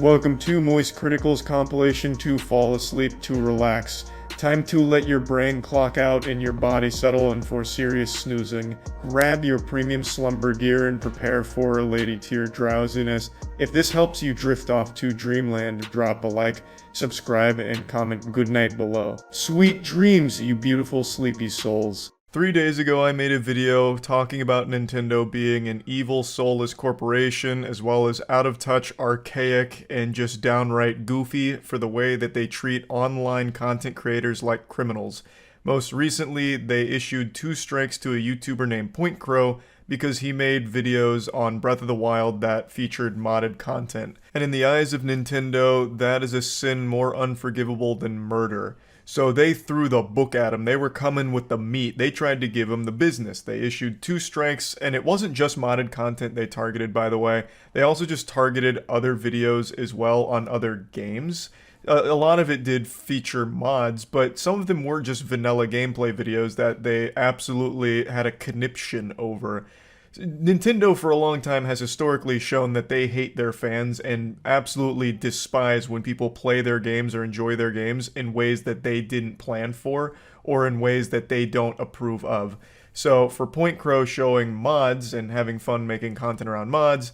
Welcome to moistcritikal's compilation to fall asleep to relax. Time to let your brain clock out and your body settle in for serious snoozing. Grab your premium slumber gear and prepare for a lady tier drowsiness. If this helps you drift off to dreamland, drop a like, subscribe, and comment goodnight below. Sweet dreams, you beautiful sleepy souls. 3 days ago, I made a video talking about Nintendo being an evil, soulless corporation, as well as out-of-touch, archaic, and just downright goofy for the way that they treat online content creators like criminals. Most recently, they issued 2 strikes to a YouTuber named Penguinz0 because he made videos on Breath of the Wild that featured modded content. And in the eyes of Nintendo, that is a sin more unforgivable than murder. So they threw the book at him. They were coming with the meat. They tried to give him the business. They issued 2 strikes, and it wasn't just modded content they targeted, by the way. They also just targeted other videos as well on other games. A lot of it did feature mods, but some of them were just vanilla gameplay videos that they absolutely had a conniption over. Nintendo for a long time has historically shown that they hate their fans and absolutely despise when people play their games or enjoy their games in ways that they didn't plan for or in ways that they don't approve of. So for Penguinz0 showing mods and having fun making content around mods,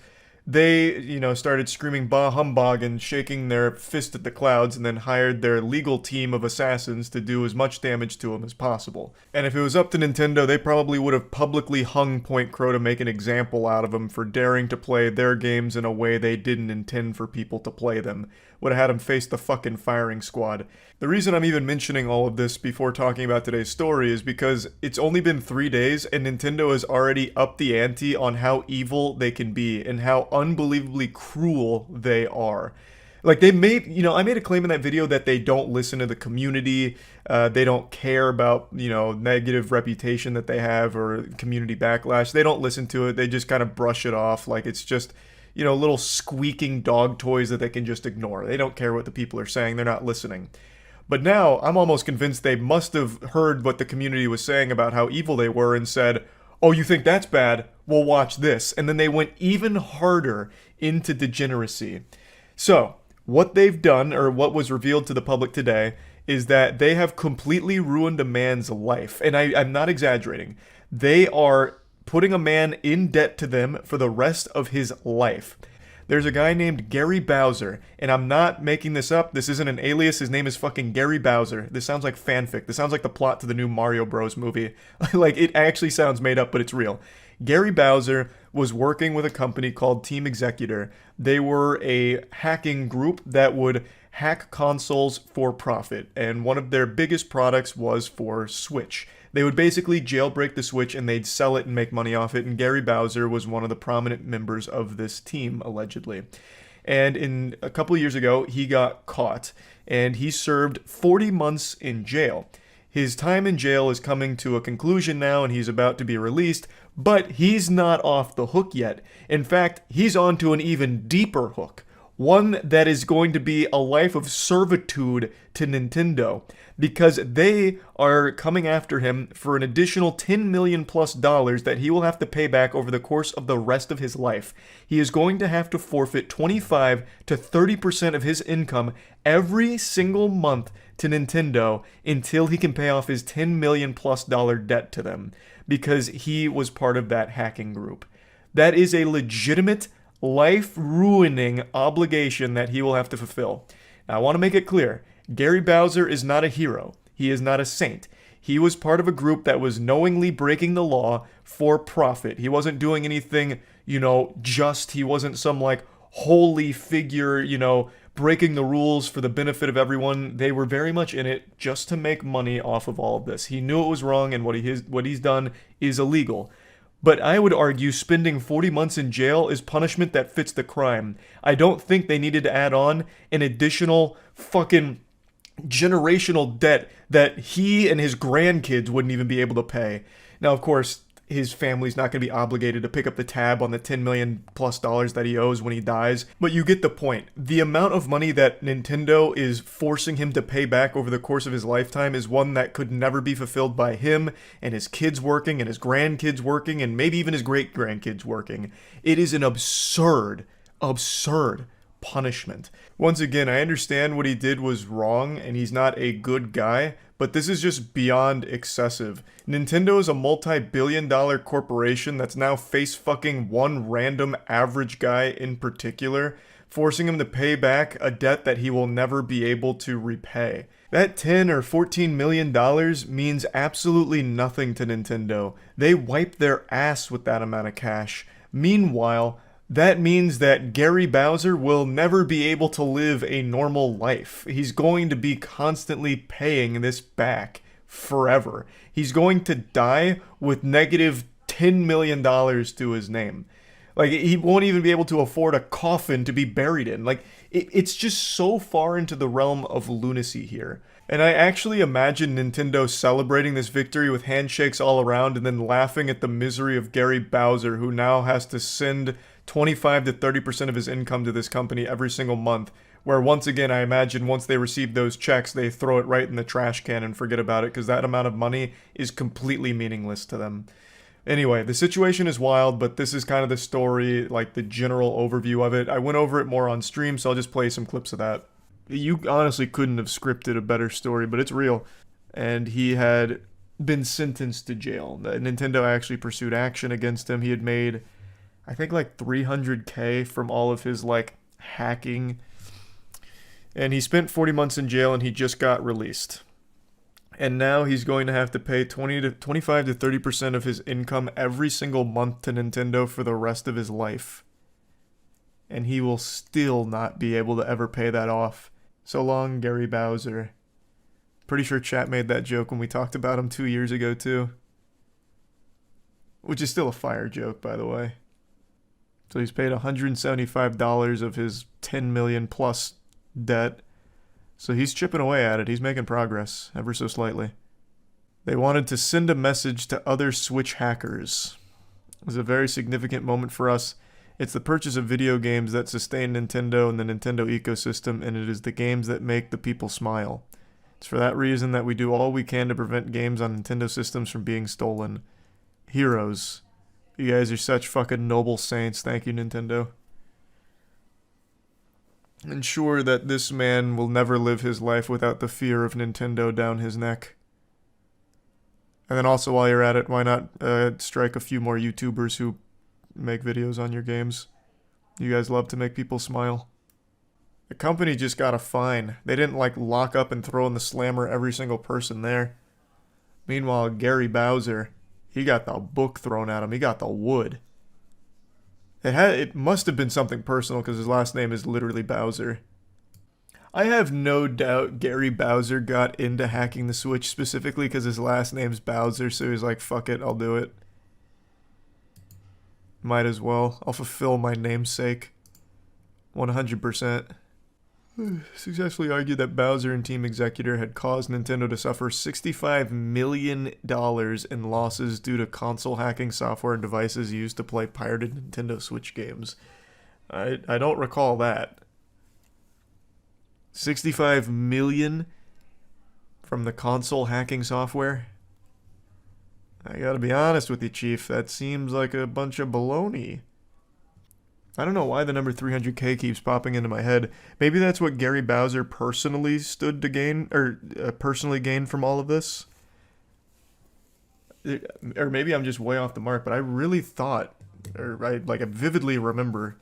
they, started screaming bah humbug and shaking their fist at the clouds and then hired their legal team of assassins to do as much damage to him as possible. And if it was up to Nintendo, they probably would have publicly hung Penguinz0 to make an example out of him for daring to play their games in a way they didn't intend for people to play them. Would have had him face the fucking firing squad. The reason I'm even mentioning all of this before talking about today's story is because it's only been 3 days and Nintendo has already upped the ante on how evil they can be and how unbelievably cruel they are. Like they made, I made a claim in that video that they don't listen to the community, they don't care about, negative reputation that they have or community backlash. They don't listen to it, they just kind of brush it off like it's just, little squeaking dog toys that they can just ignore. They don't care what the people are saying, they're not listening. But now, I'm almost convinced they must have heard what the community was saying about how evil they were and said, oh, you think that's bad? Well, watch this. And then they went even harder into degeneracy. So, what they've done, or what was revealed to the public today, is that they have completely ruined a man's life. And I'm not exaggerating. They are putting a man in debt to them for the rest of his life. There's a guy named Gary Bowser, and I'm not making this up. This isn't an alias. His name is fucking Gary Bowser. This sounds like fanfic. This sounds like the plot to the new Mario Bros. Movie. Like, it actually sounds made up, but it's real. Gary Bowser was working with a company called Team Executor. They were a hacking group that would hack consoles for profit, and one of their biggest products was for Switch. They would basically jailbreak the Switch and they'd sell it and make money off it, and Gary Bowser was one of the prominent members of this team, allegedly. And a couple of years ago, he got caught, and he served 40 months in jail. His time in jail is coming to a conclusion now, and he's about to be released, but he's not off the hook yet. In fact, he's on to an even deeper hook. One that is going to be a life of servitude to Nintendo, because they are coming after him for an additional $10 million plus that he will have to pay back over the course of the rest of his life. He is going to have to forfeit 25 to 30% of his income every single month to Nintendo until he can pay off his $10 million plus debt to them, because he was part of that hacking group. That is a legitimate life-ruining obligation that he will have to fulfill. Now, I want to make it clear, Gary Bowser is not a hero. He is not a saint. He was part of a group that was knowingly breaking the law for profit. He wasn't doing anything, just. He wasn't some, holy figure, breaking the rules for the benefit of everyone. They were very much in it just to make money off of all of this. He knew it was wrong, and what he's done is illegal. But I would argue spending 40 months in jail is punishment that fits the crime. I don't think they needed to add on an additional fucking generational debt that he and his grandkids wouldn't even be able to pay. Now, of course, his family's not going to be obligated to pick up the tab on the $10 million plus that he owes when he dies. But you get the point. The amount of money that Nintendo is forcing him to pay back over the course of his lifetime is one that could never be fulfilled by him and his kids working and his grandkids working and maybe even his great-grandkids working. It is an absurd punishment. Once again, I understand what he did was wrong and he's not a good guy, but this is just beyond excessive. Nintendo is a multi-billion-dollar corporation that's now face-fucking one random average guy in particular, forcing him to pay back a debt that he will never be able to repay. That $10 or $14 million means absolutely nothing to Nintendo. They wipe their ass with that amount of cash. Meanwhile, that means that Gary Bowser will never be able to live a normal life. He's going to be constantly paying this back forever. He's going to die with negative $10 million to his name. Like, he won't even be able to afford a coffin to be buried in. Like, it's just so far into the realm of lunacy here. And I actually imagine Nintendo celebrating this victory with handshakes all around and then laughing at the misery of Gary Bowser, who now has to send 25 to 30% of his income to this company every single month. Where once again, I imagine once they receive those checks, they throw it right in the trash can and forget about it because that amount of money is completely meaningless to them. Anyway, the situation is wild, but this is kind of the story, like the general overview of it. I went over it more on stream, so I'll just play some clips of that. You honestly couldn't have scripted a better story, but it's real. And he had been sentenced to jail. Nintendo actually pursued action against him. He had made, I think, like $300K from all of his, like, hacking. And he spent 40 months in jail, and he just got released. And now he's going to have to pay 25 to 30% of his income every single month to Nintendo for the rest of his life. And he will still not be able to ever pay that off. So long, Gary Bowser. Pretty sure chat made that joke when we talked about him 2 years ago, too. Which is still a fire joke, by the way. So he's paid $175 of his $10 million plus debt. So he's chipping away at it. He's making progress, ever so slightly. They wanted to send a message to other Switch hackers. It was a very significant moment for us. It's the purchase of video games that sustain Nintendo and the Nintendo ecosystem, and it is the games that make the people smile. It's for that reason that we do all we can to prevent games on Nintendo systems from being stolen. Heroes. You guys are such fucking noble saints. Thank you, Nintendo. Ensure that this man will never live his life without the fear of Nintendo down his neck. And then also, while you're at it, why not strike a few more YouTubers who make videos on your games? You guys love to make people smile. The company just got a fine. They didn't, like, lock up and throw in the slammer every single person there. Meanwhile, Gary Bowser, he got the book thrown at him. He got the wood. It must have been something personal because his last name is literally Bowser. I have no doubt Gary Bowser got into hacking the Switch specifically because his last name's Bowser, so he's like, fuck it, I'll do it. Might as well. I'll fulfill my namesake. 100%. Successfully argued that Bowser and Team Executor had caused Nintendo to suffer $65 million in losses due to console hacking software and devices used to play pirated Nintendo Switch games. I don't recall that. 65 million from the console hacking software? I gotta be honest with you, Chief, that seems like a bunch of baloney. I don't know why the number 300K keeps popping into my head. Maybe that's what Gary Bowser personally stood to gain, or personally gained from all of this. Or maybe I'm just way off the mark, but I really thought, or I vividly remember,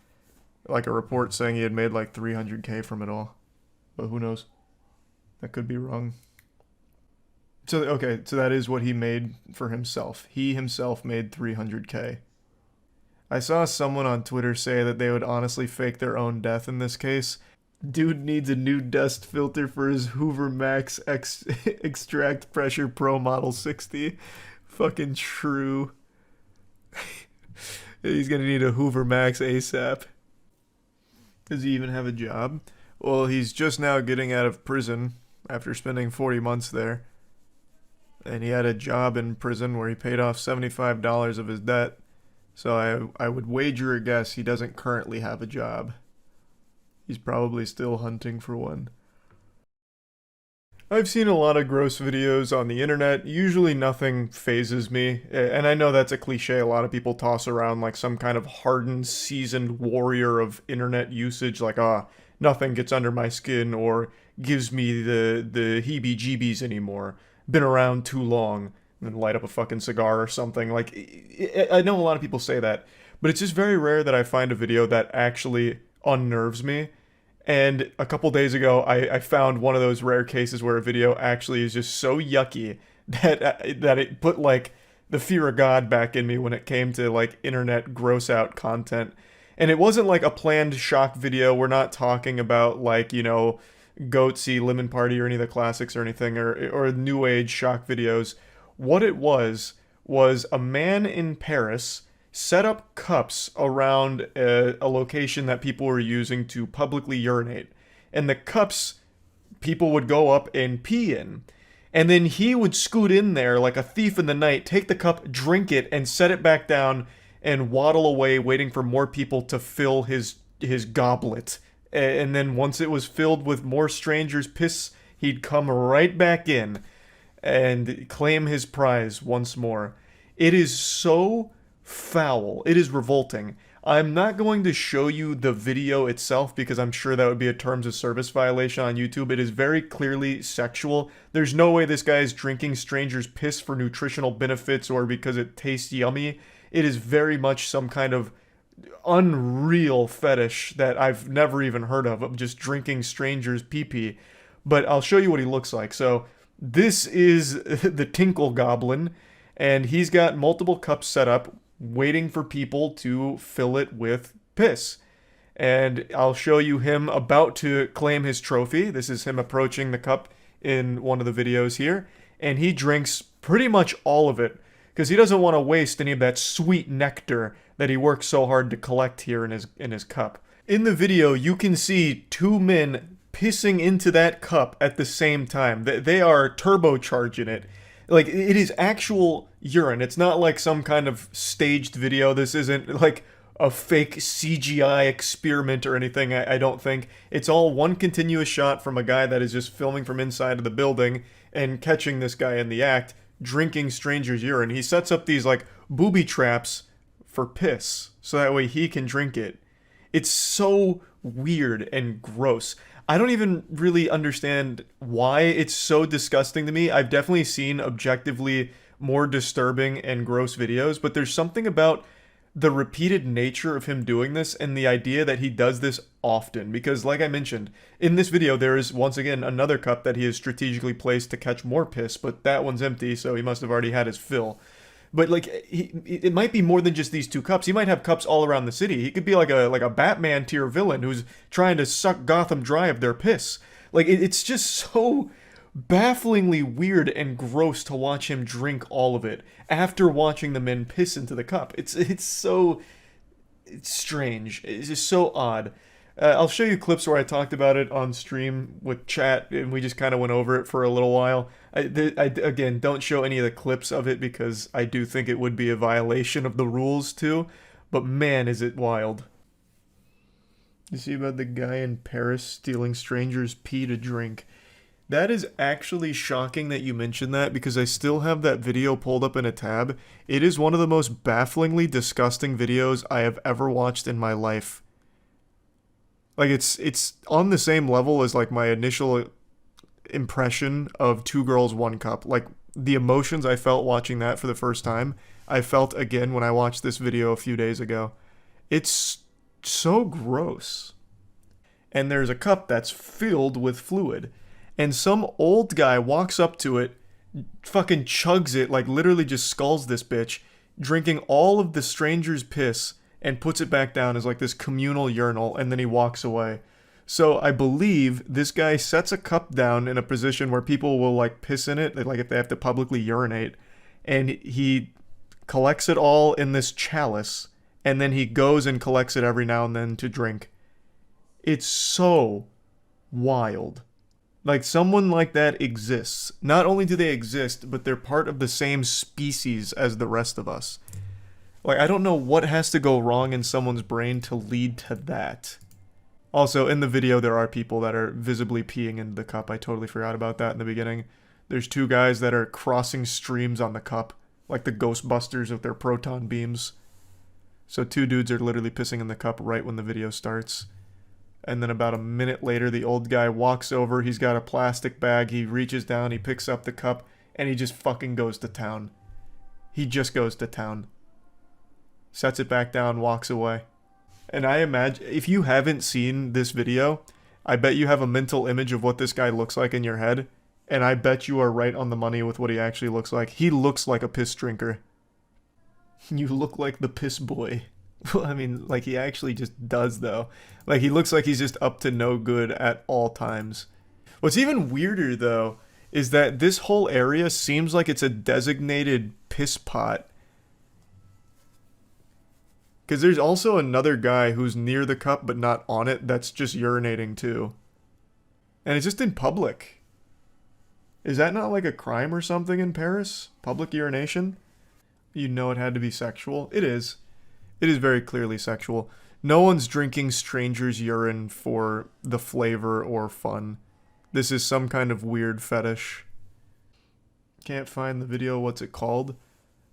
like a report saying he had made like 300K from it all. But who knows? That could be wrong. So, okay, so that is what he made for himself. He himself made 300K. I saw someone on Twitter say that they would honestly fake their own death in this case. Dude needs a new dust filter for his Hoover Max Extract Pressure Pro Model 60. Fucking true. He's gonna need a Hoover Max ASAP. Does he even have a job? Well, he's just now getting out of prison after spending 40 months there. And he had a job in prison where he paid off $75 of his debt. So I would wager a guess he doesn't currently have a job. He's probably still hunting for one. I've seen a lot of gross videos on the internet. Usually nothing phases me. And I know that's a cliche a lot of people toss around, like some kind of hardened, seasoned warrior of internet usage, like, nothing gets under my skin or gives me the heebie-jeebies anymore. Been around too long. And then light up a fucking cigar or something. Like, I know a lot of people say that, but it's just very rare that I find a video that actually unnerves me. And a couple days ago, I found one of those rare cases where a video actually is just so yucky that it put, like, the fear of God back in me when it came to, like, internet gross out content. And it wasn't like a planned shock video. We're not talking about, like, you know, Goatsy, Lemon Party, or any of the classics or anything, or new age shock videos. What it was a man in Paris set up cups around a location that people were using to publicly urinate. And the cups people would go up and pee in. And then he would scoot in there like a thief in the night, take the cup, drink it, and set it back down and waddle away waiting for more people to fill his goblet. And then once it was filled with more strangers' piss, he'd come right back in and claim his prize once more. It is so foul. It is revolting. I'm not going to show you the video itself because I'm sure that would be a terms of service violation on YouTube. It is very clearly sexual. There's no way this guy is drinking strangers' piss for nutritional benefits or because it tastes yummy. It is very much some kind of unreal fetish that I've never even heard of just drinking strangers' pee-pee. But I'll show you what he looks like. So this is the Tinkle Goblin, and he's got multiple cups set up waiting for people to fill it with piss. And I'll show you him about to claim his trophy. This is him approaching the cup in one of the videos here. And he drinks pretty much all of it because he doesn't want to waste any of that sweet nectar that he works so hard to collect here in his cup. In the video, you can see two men pissing into that cup at the same time. They are turbocharging it. Like, it is actual urine. It's not like some kind of staged video. This isn't like a fake CGI experiment or anything, I don't think. It's all one continuous shot from a guy that is just filming from inside of the building and catching this guy in the act, drinking strangers' urine. He sets up these, like, booby traps for piss, so that way he can drink it. It's so weird and gross. I don't even really understand why it's so disgusting to me. I've definitely seen objectively more disturbing and gross videos, but there's something about the repeated nature of him doing this and the idea that he does this often. Because, like I mentioned, in this video there is, once again, another cup that he has strategically placed to catch more piss, but that one's empty, so he must have already had his fill. But, like, it might be more than just these two cups. He might have cups all around the city. He could be like a Batman tier villain who's trying to suck Gotham dry of their piss. Like, it's just so bafflingly weird and gross to watch him drink all of it after watching the men piss into the cup. It's strange. It's just so odd. I'll show you clips where I talked about it on stream with chat, and we just kind of went over it for a little while. Again, don't show any of the clips of it because I do think it would be a violation of the rules too, but man, is it wild. You see about the guy in Paris stealing strangers' pee to drink? That is actually shocking that you mentioned that because I still have that video pulled up in a tab. It is one of the most bafflingly disgusting videos I have ever watched in my life. Like, it's on the same level as, like, my initial impression of Two Girls, One Cup. Like, the emotions I felt watching that for the first time, I felt again when I watched this video a few days ago. It's so gross. And there's a cup that's filled with fluid. And some old guy walks up to it, fucking chugs it, like literally just skulls this bitch, drinking all of the stranger's piss, and puts it back down as like this communal urinal, and then he walks away. So I believe this guy sets a cup down in a position where people will like piss in it, like if they have to publicly urinate, and he collects it all in this chalice, and then he goes and collects it every now and then to drink. It's so wild. Like, someone like that exists. Not only do they exist, but they're part of the same species as the rest of us. Like, I don't know what has to go wrong in someone's brain to lead to that. Also, in the video, there are people that are visibly peeing into the cup. I totally forgot about that in the beginning. There's two guys that are crossing streams on the cup, like the Ghostbusters with their proton beams. So two dudes are literally pissing in the cup right when the video starts. And then about a minute later, the old guy walks over. He's got a plastic bag. He reaches down, he picks up the cup, and he just fucking goes to town. He just goes to town. Sets it back down, walks away. And I imagine, if you haven't seen this video, I bet you have a mental image of what this guy looks like in your head. And I bet you are right on the money with what he actually looks like. He looks like a piss drinker. You look like the piss boy. Well, I mean, like, he actually just does, though. Like, he looks like he's just up to no good at all times. What's even weirder, though, is that this whole area seems like it's a designated piss pot. Because there's also another guy who's near the cup but not on it that's just urinating too. And it's just in public. Is that not like a crime or something in Paris? Public urination? You know it had to be sexual. It is. It is very clearly sexual. No one's drinking strangers' urine for the flavor or fun. This is some kind of weird fetish. Can't find the video. What's it called?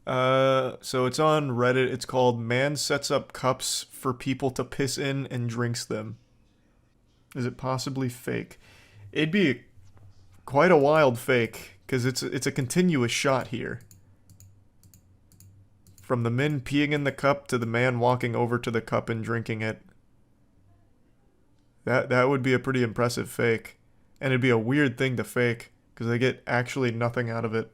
So it's on Reddit. It's called "Man Sets Up Cups for People to Piss in and Drinks Them." Is it possibly fake? It'd be quite a wild fake, because it's a continuous shot here. From the men peeing in the cup to the man walking over to the cup and drinking it. That would be a pretty impressive fake. And it'd be a weird thing to fake, because they get actually nothing out of it.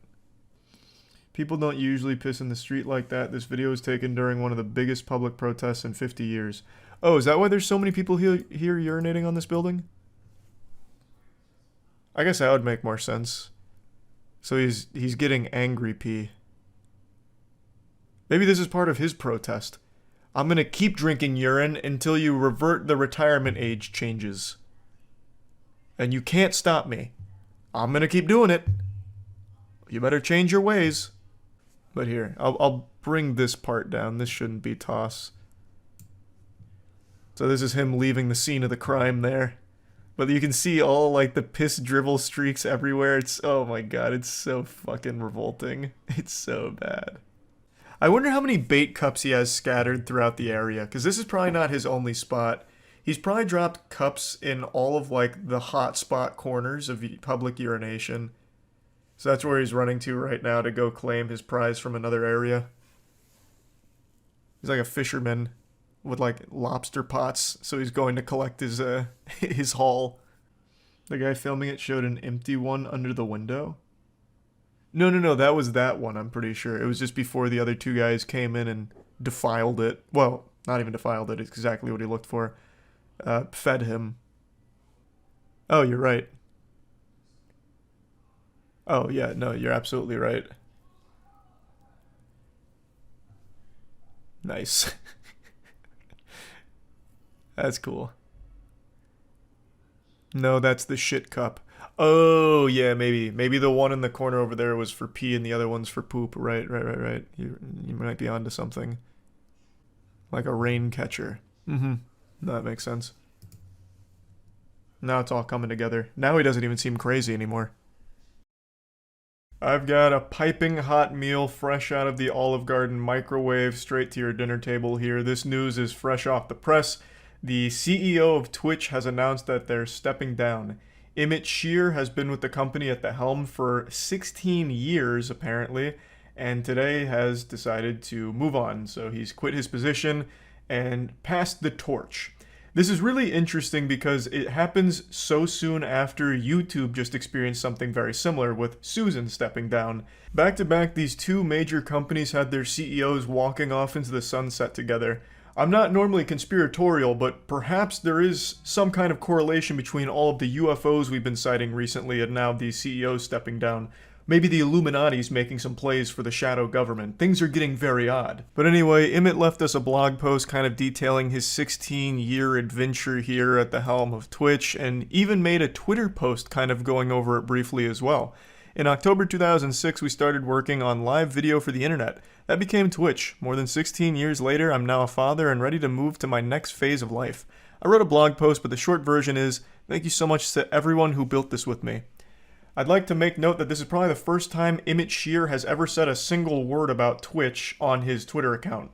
People don't usually piss in the street like that. This video was taken during one of the biggest public protests in 50 years. Oh, is that why there's so many people here urinating on this building? I guess that would make more sense. So he's getting angry pee. Maybe this is part of his protest. I'm gonna keep drinking urine until you revert the retirement age changes. And you can't stop me. I'm gonna keep doing it. You better change your ways. But here, I'll bring this part down. This shouldn't be toss. So this is him leaving the scene of the crime there. But you can see all, like, the piss dribble streaks everywhere. It's, oh my god, it's so fucking revolting. It's so bad. I wonder how many bait cups he has scattered throughout the area, because this is probably not his only spot. He's probably dropped cups in all of, like, the hot spot corners of public urination. So that's where he's running to right now to go claim his prize from another area. He's like a fisherman with, like, lobster pots, so he's going to collect his his haul. The guy filming it showed an empty one under the window. No, that was that one, I'm pretty sure. It was just before the other two guys came in and defiled it. Well, not even defiled it, it's exactly what he looked for. Fed him. Oh, you're right. Oh, yeah, no, you're absolutely right. Nice. That's cool. No, that's the shit cup. Oh, yeah, maybe the one in the corner over there was for pee and the other one's for poop. Right. You might be onto something. Like a rain catcher. Mm-hmm. That makes sense. Now it's all coming together. Now he doesn't even seem crazy anymore. I've got a piping hot meal fresh out of the Olive Garden microwave straight to your dinner table here. This news is fresh off the press. The CEO of Twitch has announced that they're stepping down. Emmett Shear has been with the company at the helm for 16 years, apparently, and today has decided to move on. So he's quit his position and passed the torch. This is really interesting because it happens so soon after YouTube just experienced something very similar with Susan stepping down. Back to back, these two major companies had their CEOs walking off into the sunset together. I'm not normally conspiratorial, but perhaps there is some kind of correlation between all of the UFOs we've been citing recently and now these CEOs stepping down. Maybe the Illuminati's making some plays for the shadow government. Things are getting very odd. But anyway, Emmett left us a blog post kind of detailing his 16-year adventure here at the helm of Twitch, and even made a Twitter post kind of going over it briefly as well. In October 2006, we started working on live video for the internet. That became Twitch. More than 16 years later, I'm now a father and ready to move to my next phase of life. I wrote a blog post, but the short version is, thank you so much to everyone who built this with me. I'd like to make note that this is probably the first time Emmett Shear has ever said a single word about Twitch on his Twitter account.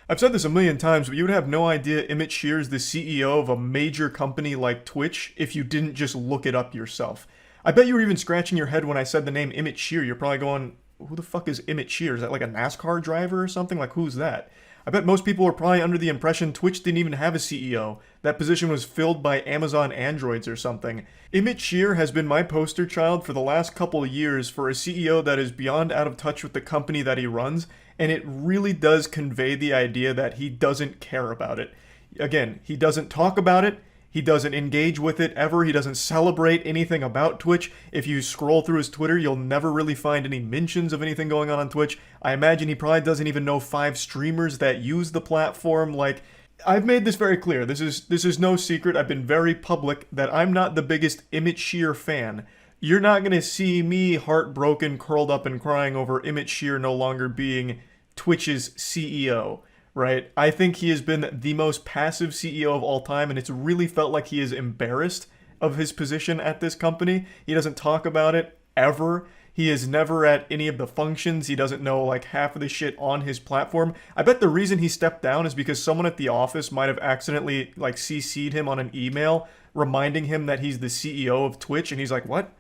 I've said this a million times, but you would have no idea Emmett Shear is the CEO of a major company like Twitch if you didn't just look it up yourself. I bet you were even scratching your head when I said the name Emmett Shear. You're probably going, who the fuck is Emmett Shear? Is that like a NASCAR driver or something? Like, who's that? I bet most people were probably under the impression Twitch didn't even have a CEO. That position was filled by Amazon androids or something. Emmett Shear has been my poster child for the last couple of years for a CEO that is beyond out of touch with the company that he runs, and it really does convey the idea that he doesn't care about it. Again, he doesn't talk about it. He doesn't engage with it ever. He doesn't celebrate anything about Twitch. If you scroll through his Twitter, you'll never really find any mentions of anything going on Twitch. I imagine he probably doesn't even know 5 streamers that use the platform. Like, I've made this very clear. This is no secret. I've been very public that I'm not the biggest Emmett Shear fan. You're not going to see me heartbroken, curled up and crying over Emmett Shear no longer being Twitch's CEO. Right? I think he has been the most passive CEO of all time, and it's really felt like he is embarrassed of his position at this company. He doesn't talk about it ever. He is never at any of the functions. He doesn't know like half of the shit on his platform. I bet the reason he stepped down is because someone at the office might have accidentally like CC'd him on an email reminding him that he's the CEO of Twitch, and he's like, what?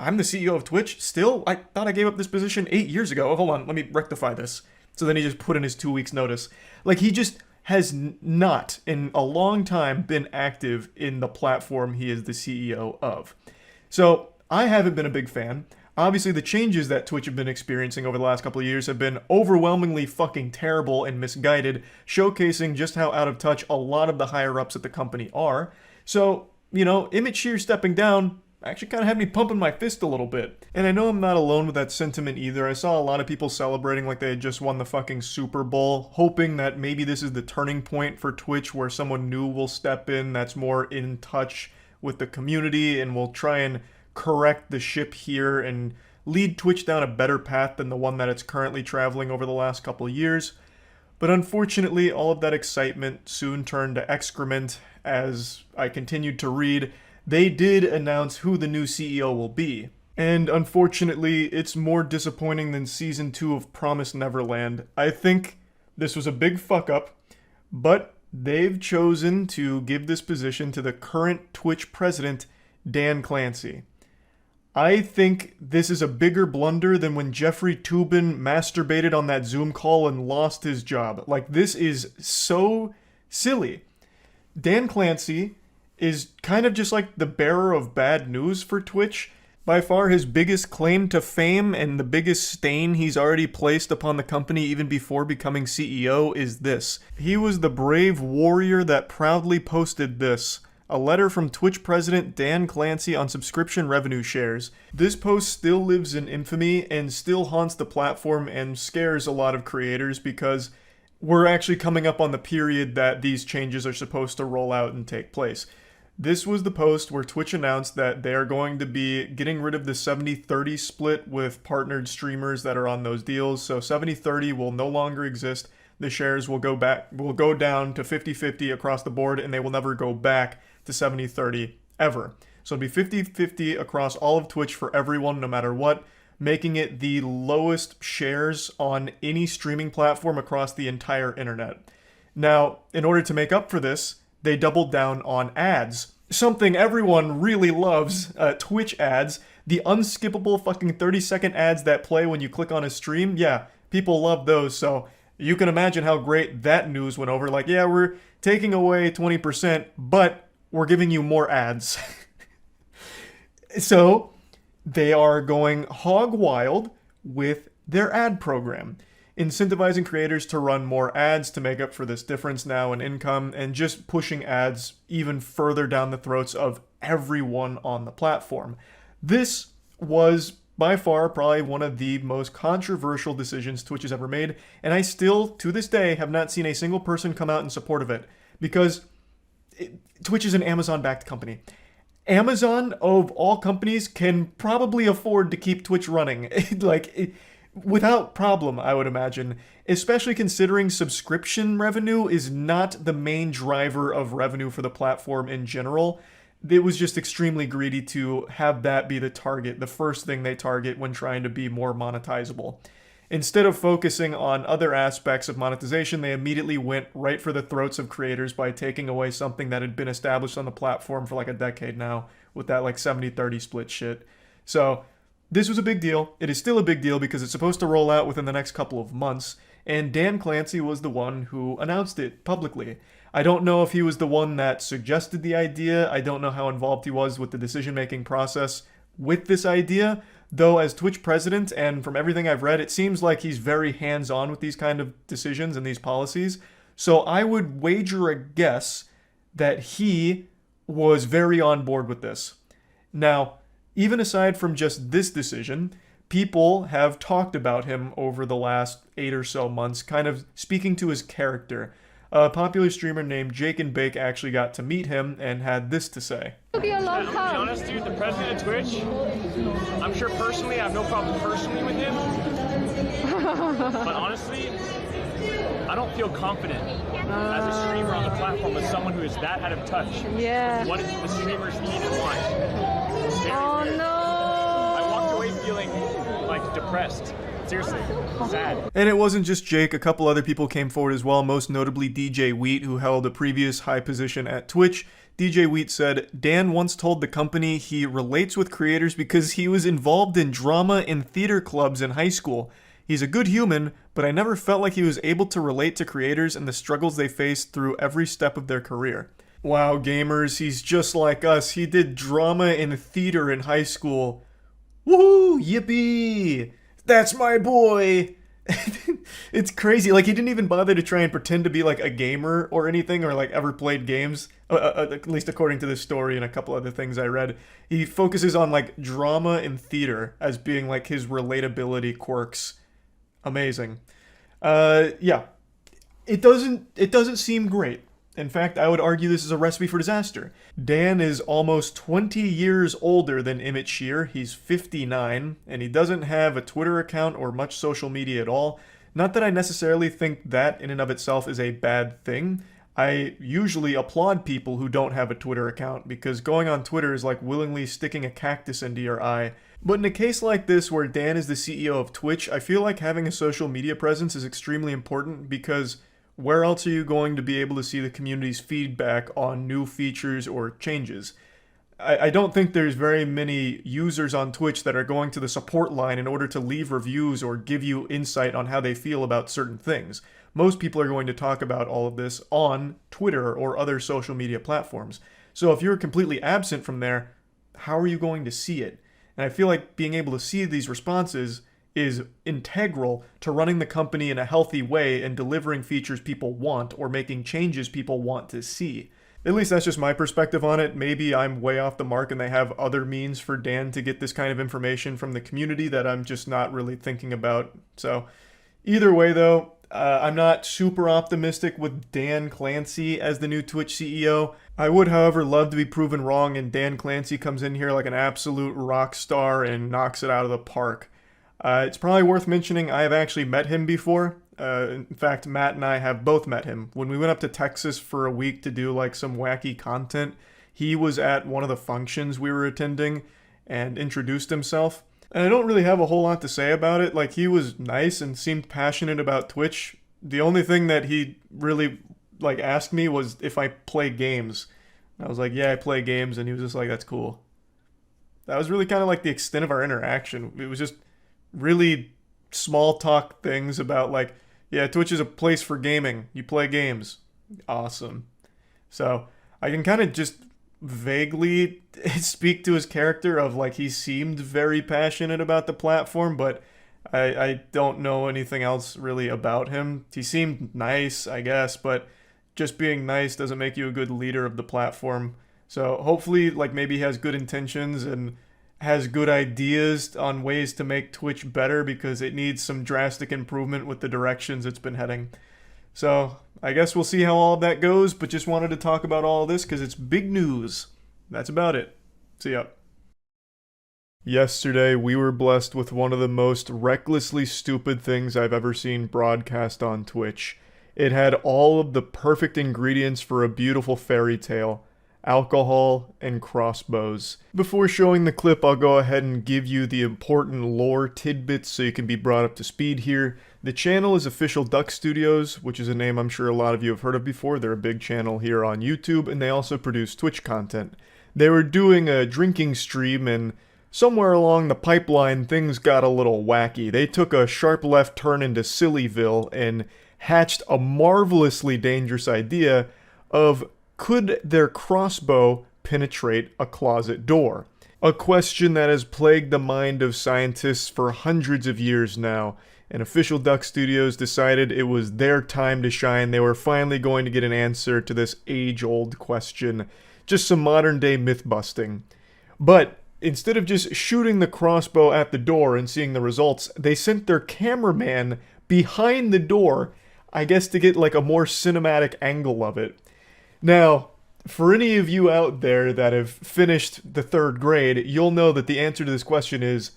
I'm the CEO of Twitch? Still? I thought I gave up this position 8 years ago. Hold on, let me rectify this. So then he just put in his 2 weeks notice. Like, he just has not, in a long time, been active in the platform he is the CEO of. So, I haven't been a big fan. Obviously, the changes that Twitch have been experiencing over the last couple of years have been overwhelmingly fucking terrible and misguided, showcasing just how out of touch a lot of the higher-ups at the company are. So, you know, Emmett Shear stepping down actually kind of had me pumping my fist a little bit. And I know I'm not alone with that sentiment either. I saw a lot of people celebrating like they had just won the fucking Super Bowl, hoping that maybe this is the turning point for Twitch where someone new will step in that's more in touch with the community and will try and correct the ship here and lead Twitch down a better path than the one that it's currently traveling over the last couple of years. But unfortunately, all of that excitement soon turned to excrement as I continued to read. They did announce who the new CEO will be. And unfortunately, it's more disappointing than Season 2 of Promised Neverland. I think this was a big fuck up, but they've chosen to give this position to the current Twitch president, Dan Clancy. I think this is a bigger blunder than when Jeffrey Toobin masturbated on that Zoom call and lost his job. Like, this is so silly. Dan Clancy is kind of just like the bearer of bad news for Twitch. By far his biggest claim to fame and the biggest stain he's already placed upon the company even before becoming CEO is this. He was the brave warrior that proudly posted this. A letter from Twitch president Dan Clancy on subscription revenue shares. This post still lives in infamy and still haunts the platform and scares a lot of creators because we're actually coming up on the period that these changes are supposed to roll out and take place. This was the post where Twitch announced that they are going to be getting rid of the 70-30 split with partnered streamers that are on those deals. So 70-30 will no longer exist. The shares will go down to 50-50 across the board, and they will never go back to 70-30 ever. So it'll be 50-50 across all of Twitch for everyone, no matter what, making it the lowest shares on any streaming platform across the entire internet. Now, in order to make up for this, they doubled down on ads. Something everyone really loves, Twitch ads. The unskippable fucking 30-second ads that play when you click on a stream. Yeah, people love those, so you can imagine how great that news went over. Like, yeah, we're taking away 20%, but we're giving you more ads. So, they are going hog wild with their ad program, incentivizing creators to run more ads to make up for this difference now in income, and just pushing ads even further down the throats of everyone on the platform. This was by far probably one of the most controversial decisions Twitch has ever made, and I still, to this day, have not seen a single person come out in support of it, because Twitch is an Amazon-backed company. Amazon, of all companies, can probably afford to keep Twitch running. without problem, I would imagine, especially considering subscription revenue is not the main driver of revenue for the platform in general. It was just extremely greedy to have that be the target, the first thing they target when trying to be more monetizable. Instead of focusing on other aspects of monetization, they immediately went right for the throats of creators by taking away something that had been established on the platform for like a decade now with that like 70-30 split shit. So this was a big deal. It is still a big deal because it's supposed to roll out within the next couple of months, and Dan Clancy was the one who announced it publicly. I don't know if he was the one that suggested the idea. I don't know how involved he was with the decision-making process with this idea, though as Twitch president, and from everything I've read, it seems like he's very hands-on with these kind of decisions and these policies. So I would wager a guess that he was very on board with this. Now, even aside from just this decision, people have talked about him over the last 8 or so months, kind of speaking to his character. A popular streamer named Jake and Bake actually got to meet him and had this to say. It'll be a long time. To be honest, dude, the president of Twitch, I'm sure personally, I have no problem personally with him. But honestly, I don't feel confident as a streamer on the platform with someone who is that out of touch. Yeah. What the streamers need and want. Oh no! I walked away feeling like depressed. Seriously, sad. And it wasn't just Jake, a couple other people came forward as well, most notably DJ Wheat, who held a previous high position at Twitch. DJ Wheat said, Dan once told the company he relates with creators because he was involved in drama and theater clubs in high school. He's a good human, but I never felt like he was able to relate to creators and the struggles they faced through every step of their career. Wow, gamers, he's just like us. He did drama and theater in high school. Woohoo! Yippee! That's my boy! It's crazy. Like, he didn't even bother to try and pretend to be like a gamer or anything, or like ever played games, at least according to this story and a couple other things I read. He focuses on like drama and theater as being like his relatability quirks. Amazing. Yeah. It doesn't seem great. In fact, I would argue this is a recipe for disaster. Dan is almost 20 years older than Emmett Shear. He's 59, and he doesn't have a Twitter account or much social media at all. Not that I necessarily think that in and of itself is a bad thing. I usually applaud people who don't have a Twitter account, because going on Twitter is like willingly sticking a cactus into your eye. But in a case like this where Dan is the CEO of Twitch, I feel like having a social media presence is extremely important, because where else are you going to be able to see the community's feedback on new features or changes? I don't think there's very many users on Twitch that are going to the support line in order to leave reviews or give you insight on how they feel about certain things. Most people are going to talk about all of this on Twitter or other social media platforms. So if you're completely absent from there, how are you going to see it? And I feel like being able to see these responses is integral to running the company in a healthy way and delivering features people want or making changes people want to see. At least that's just my perspective on it. Maybe I'm way off the mark and they have other means for Dan to get this kind of information from the community that I'm just not really thinking about. So either way though, I'm not super optimistic with Dan Clancy as the new Twitch CEO. I would, however, love to be proven wrong and Dan Clancy comes in here like an absolute rock star and knocks it out of the park. It's probably worth mentioning I have actually met him before. In fact, Matt and I have both met him. When we went up to Texas for a week to do like some wacky content, he was at one of the functions we were attending and introduced himself. And I don't really have a whole lot to say about it. Like, he was nice and seemed passionate about Twitch. The only thing that he really like asked me was if I play games. I was like, yeah, I play games, and he was just like, that's cool. That was really kind of like the extent of our interaction. It was just really small talk things about like, yeah, Twitch is a place for gaming. You play games. Awesome. So I can kind of just vaguely speak to his character of like, he seemed very passionate about the platform, but I don't know anything else really about him. He seemed nice, I guess, but just being nice doesn't make you a good leader of the platform. So hopefully, like, maybe he has good intentions and has good ideas on ways to make Twitch better, because it needs some drastic improvement with the directions it's been heading. So I guess we'll see how all of that goes, but just wanted to talk about all of this because it's big news. That's about it. See ya. Yesterday, we were blessed with one of the most recklessly stupid things I've ever seen broadcast on Twitch. It had all of the perfect ingredients for a beautiful fairy tale: alcohol and crossbows. Before showing the clip, I'll go ahead and give you the important lore tidbits so you can be brought up to speed here. The channel is Official Duck Studios, which is a name I'm sure a lot of you have heard of before. They're a big channel here on YouTube, and they also produce Twitch content. They were doing a drinking stream, and somewhere along the pipeline, things got a little wacky. They took a sharp left turn into Sillyville and hatched a marvelously dangerous idea of, could their crossbow penetrate a closet door? A question that has plagued the mind of scientists for hundreds of years now, and Official Duck Studios decided it was their time to shine. They were finally going to get an answer to this age-old question. Just some modern-day myth-busting. But instead of just shooting the crossbow at the door and seeing the results, they sent their cameraman behind the door, I guess to get like a more cinematic angle of it. Now, for any of you out there that have finished the 3rd grade, you'll know that the answer to this question is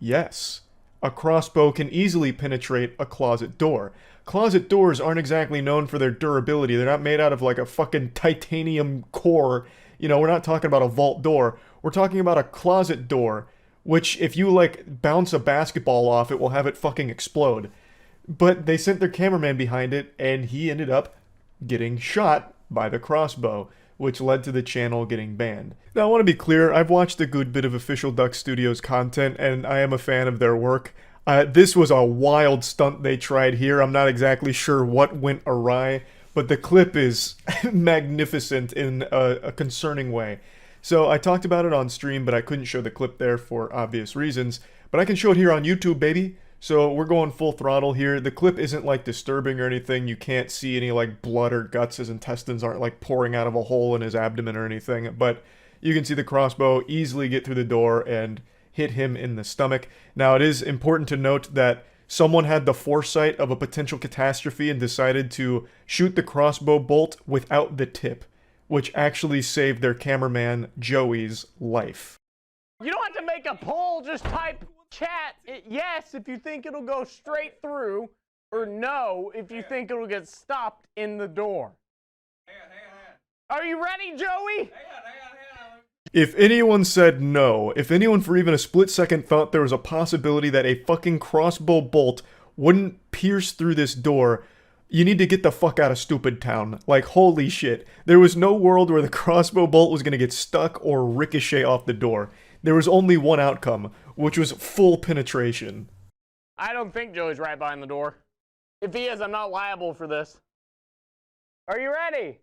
yes. A crossbow can easily penetrate a closet door. Closet doors aren't exactly known for their durability. They're not made out of like a fucking titanium core. You know, we're not talking about a vault door. We're talking about a closet door, which if you like bounce a basketball off, it will have it fucking explode. But they sent their cameraman behind it, and he ended up getting shot by the crossbow, which led to the channel getting banned. Now, I want to be clear, I've watched a good bit of Official Duck Studios content, and I am a fan of their work. This was a wild stunt they tried here. I'm not exactly sure what went awry, but the clip is magnificent in a concerning way. So I talked about it on stream, but I couldn't show the clip there for obvious reasons. But I can show it here on YouTube, baby. So we're going full throttle here. The clip isn't like disturbing or anything. You can't see any like blood or guts. His intestines aren't like pouring out of a hole in his abdomen or anything. But you can see the crossbow easily get through the door and hit him in the stomach. Now, it is important to note that someone had the foresight of a potential catastrophe and decided to shoot the crossbow bolt without the tip, which actually saved their cameraman, Joey's, life. You don't have to make a poll, just type chat yes if you think it'll go straight through, or no if you think it'll get stopped in the door. Hang on. Are you ready, Joey? Hang on. If anyone said no, if anyone for even a split second thought there was a possibility that a fucking crossbow bolt wouldn't pierce through this door, you need to get the fuck out of stupid town. Like, holy shit. There was no world where the crossbow bolt was gonna get stuck or ricochet off the door. There was only one outcome, which was full penetration. I don't think Joey's right behind the door. If he is, I'm not liable for this. Are you ready?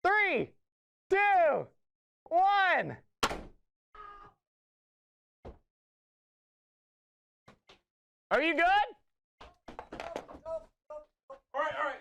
3, 2, 1. Are you good? All right.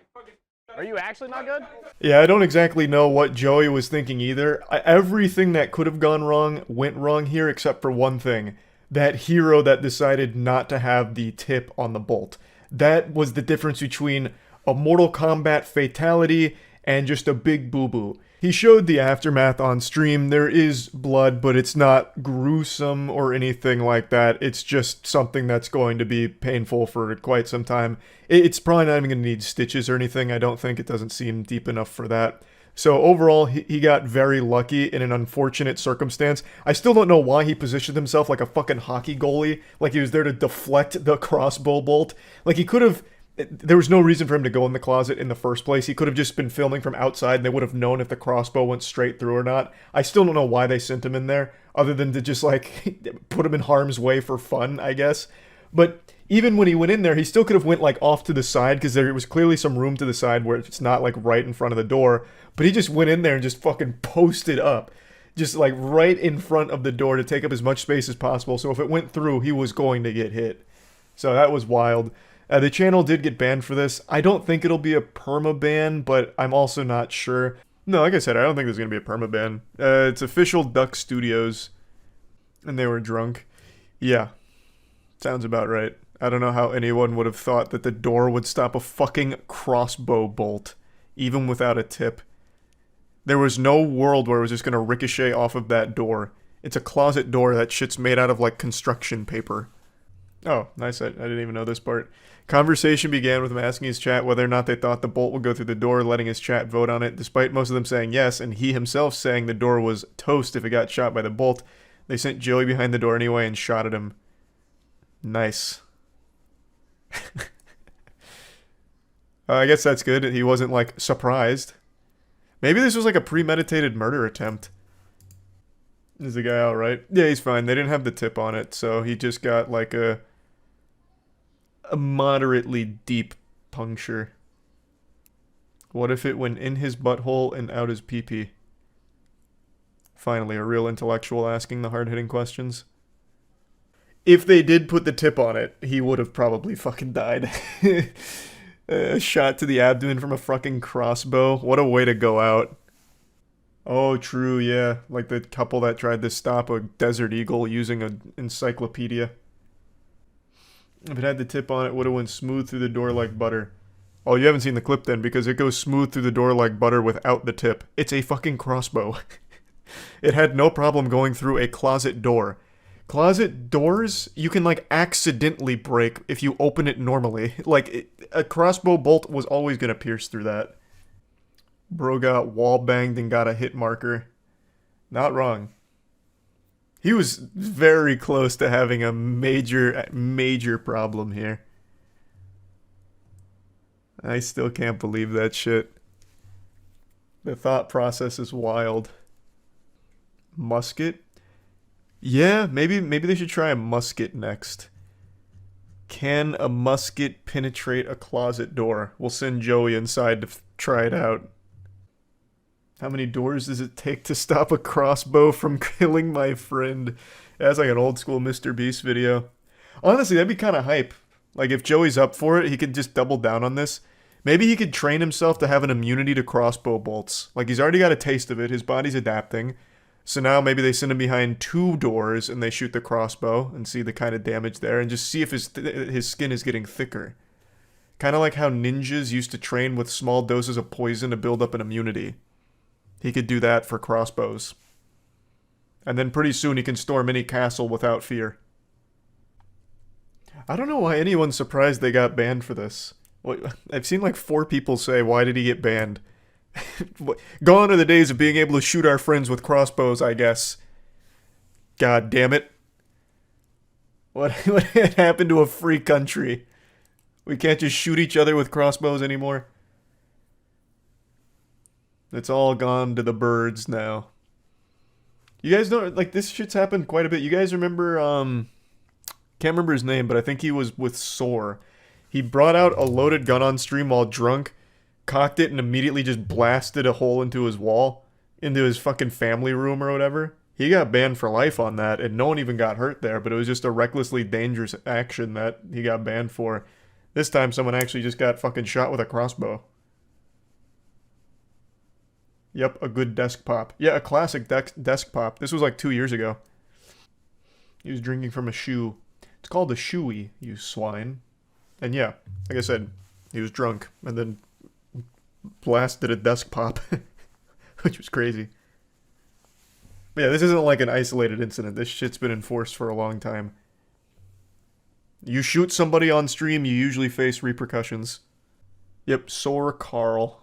Are you actually not good? Yeah, I don't exactly know what Joey was thinking either. Everything that could have gone wrong went wrong here except for one thing. That hero that decided not to have the tip on the bolt. That was the difference between a Mortal Kombat fatality and just a big boo-boo. He showed the aftermath on stream. There is blood, but it's not gruesome or anything like that. It's just something that's going to be painful for quite some time. It's probably not even going to need stitches or anything. I don't think. It doesn't seem deep enough for that. So overall, he got very lucky in an unfortunate circumstance. I still don't know why he positioned himself like a fucking hockey goalie. Like he was there to deflect the crossbow bolt. Like he could have... There was no reason for him to go in the closet in the first place. He could have just been filming from outside and they would have known if the crossbow went straight through or not. I still don't know why they sent him in there, other than to just, like, put him in harm's way for fun, I guess. But even when he went in there, he still could have went, like, off to the side, because there was clearly some room to the side where it's not, like, right in front of the door. But he just went in there and just fucking posted up. Just, like, right in front of the door to take up as much space as possible. So if it went through, he was going to get hit. So that was wild. The channel did get banned for this. I don't think it'll be a perma-ban, but I'm also not sure. No, like I said, I don't think there's going to be a perma-ban. It's Official Duck Studios, and they were drunk. Yeah, sounds about right. I don't know how anyone would have thought that the door would stop a fucking crossbow bolt, even without a tip. There was no world where it was just going to ricochet off of that door. It's a closet door. That shit's made out of, like, construction paper. Oh, nice. I didn't even know this part. Conversation began with him asking his chat whether or not they thought the bolt would go through the door, letting his chat vote on it. Despite most of them saying yes, and he himself saying the door was toast if it got shot by the bolt, they sent Joey behind the door anyway and shot at him. Nice. I guess that's good. He wasn't, like, surprised. Maybe this was, like, a premeditated murder attempt. Is the guy alright? Yeah, he's fine. They didn't have the tip on it, so he just got, like, a moderately deep puncture. What if it went in his butthole and out his pee-pee? Finally, a real intellectual asking the hard-hitting questions. If they did put the tip on it, he would have probably fucking died. A shot to the abdomen from a fucking crossbow. What a way to go out. Oh, true, yeah. Like the couple that tried to stop a desert eagle using an encyclopedia. If it had the tip on it, it would have went smooth through the door like butter. Oh, you haven't seen the clip then, because it goes smooth through the door like butter without the tip. It's a fucking crossbow. It had no problem going through a closet door. Closet doors, you can, like, accidentally break if you open it normally. Like, a crossbow bolt was always gonna pierce through that. Bro got wall banged and got a hit marker. Not wrong. He was very close to having a major problem here. I still can't believe that shit. The thought process is wild. Musket? Yeah, maybe they should try a musket next. Can a musket penetrate a closet door? We'll send Joey inside to try it out. How many doors does it take to stop a crossbow from killing my friend? That's like an old school MrBeast video. Honestly, that'd be kind of hype. Like, if Joey's up for it, he could just double down on this. Maybe he could train himself to have an immunity to crossbow bolts. Like, he's already got a taste of it. His body's adapting. So now maybe they send him behind 2 doors and they shoot the crossbow and see the kind of damage there and just see if his skin is getting thicker. Kind of like how ninjas used to train with small doses of poison to build up an immunity. He could do that for crossbows. And then pretty soon he can storm any castle without fear. I don't know why anyone's surprised they got banned for this. I've seen like 4 people say, why did he get banned? Gone are the days of being able to shoot our friends with crossbows, I guess. God damn it. What happened to a free country? We can't just shoot each other with crossbows anymore. It's all gone to the birds now. You guys know, like, this shit's happened quite a bit. You guys remember, can't remember his name, but I think he was with Soar. He brought out a loaded gun on stream while drunk, cocked it, and immediately just blasted a hole into his wall, into his fucking family room or whatever. He got banned for life on that, and no one even got hurt there, but it was just a recklessly dangerous action that he got banned for. This time, someone actually just got fucking shot with a crossbow. Yep, a good desk pop. Yeah, a classic desk pop. This was like 2 years ago. He was drinking from a shoe. It's called a shoey, you swine. And yeah, like I said, he was drunk, and then blasted a desk pop, which was crazy. But yeah, this isn't like an isolated incident. This shit's been enforced for a long time. You shoot somebody on stream, you usually face repercussions. Yep, Soar Carl.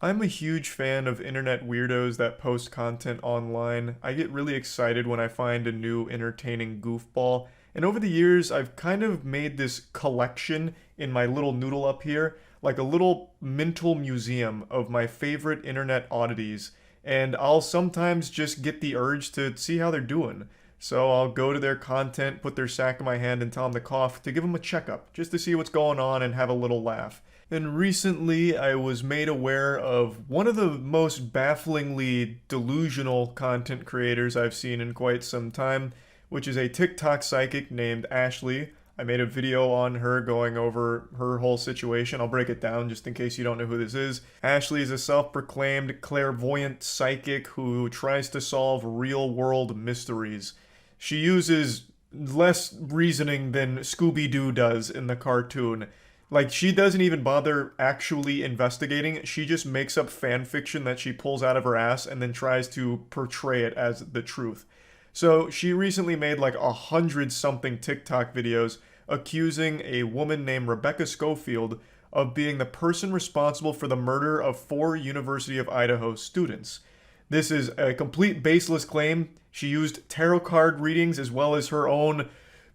I'm a huge fan of internet weirdos that post content online. I get really excited when I find a new entertaining goofball. And over the years, I've kind of made this collection in my little noodle up here, like a little mental museum of my favorite internet oddities. And I'll sometimes just get the urge to see how they're doing. So I'll go to their content, put their sack in my hand, and tell them to cough, to give them a checkup, just to see what's going on and have a little laugh. And recently, I was made aware of one of the most bafflingly delusional content creators I've seen in quite some time, which is a TikTok psychic named Ashley. I made a video on her going over her whole situation. I'll break it down just in case you don't know who this is. Ashley is a self-proclaimed clairvoyant psychic who tries to solve real-world mysteries. She uses less reasoning than Scooby-Doo does in the cartoon. Like, she doesn't even bother actually investigating. She just makes up fan fiction that she pulls out of her ass and then tries to portray it as the truth. So she recently made like 100-something TikTok videos accusing a woman named Rebecca Schofield of being the person responsible for the murder of 4 University of Idaho students. This is a complete baseless claim. She used tarot card readings as well as her own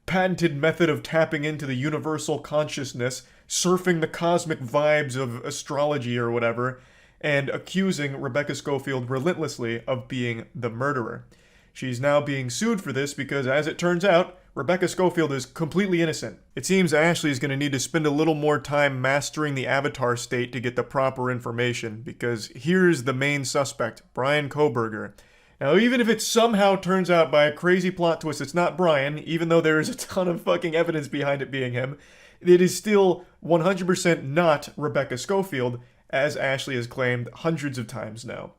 patented method of tapping into the universal consciousness, surfing the cosmic vibes of astrology or whatever, and accusing Rebecca Schofield relentlessly of being the murderer. She's now being sued for this because, as it turns out, Rebecca Schofield is completely innocent. It seems Ashley is going to need to spend a little more time mastering the avatar state to get the proper information, because here's the main suspect, Brian Kohberger. Now, even if it somehow turns out by a crazy plot twist it's not Brian, even though there is a ton of fucking evidence behind it being him, it is still 100% not Rebecca Schofield, as Ashley has claimed hundreds of times now.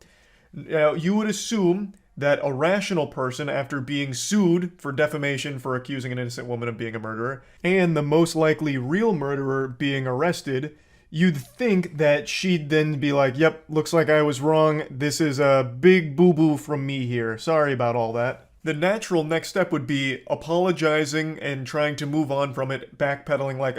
Now, you would assume that a rational person, after being sued for defamation for accusing an innocent woman of being a murderer, and the most likely real murderer being arrested, you'd think that she'd then be like, yep, looks like I was wrong. This is a big boo-boo from me here. Sorry about all that. The natural next step would be apologizing and trying to move on from it, backpedaling like,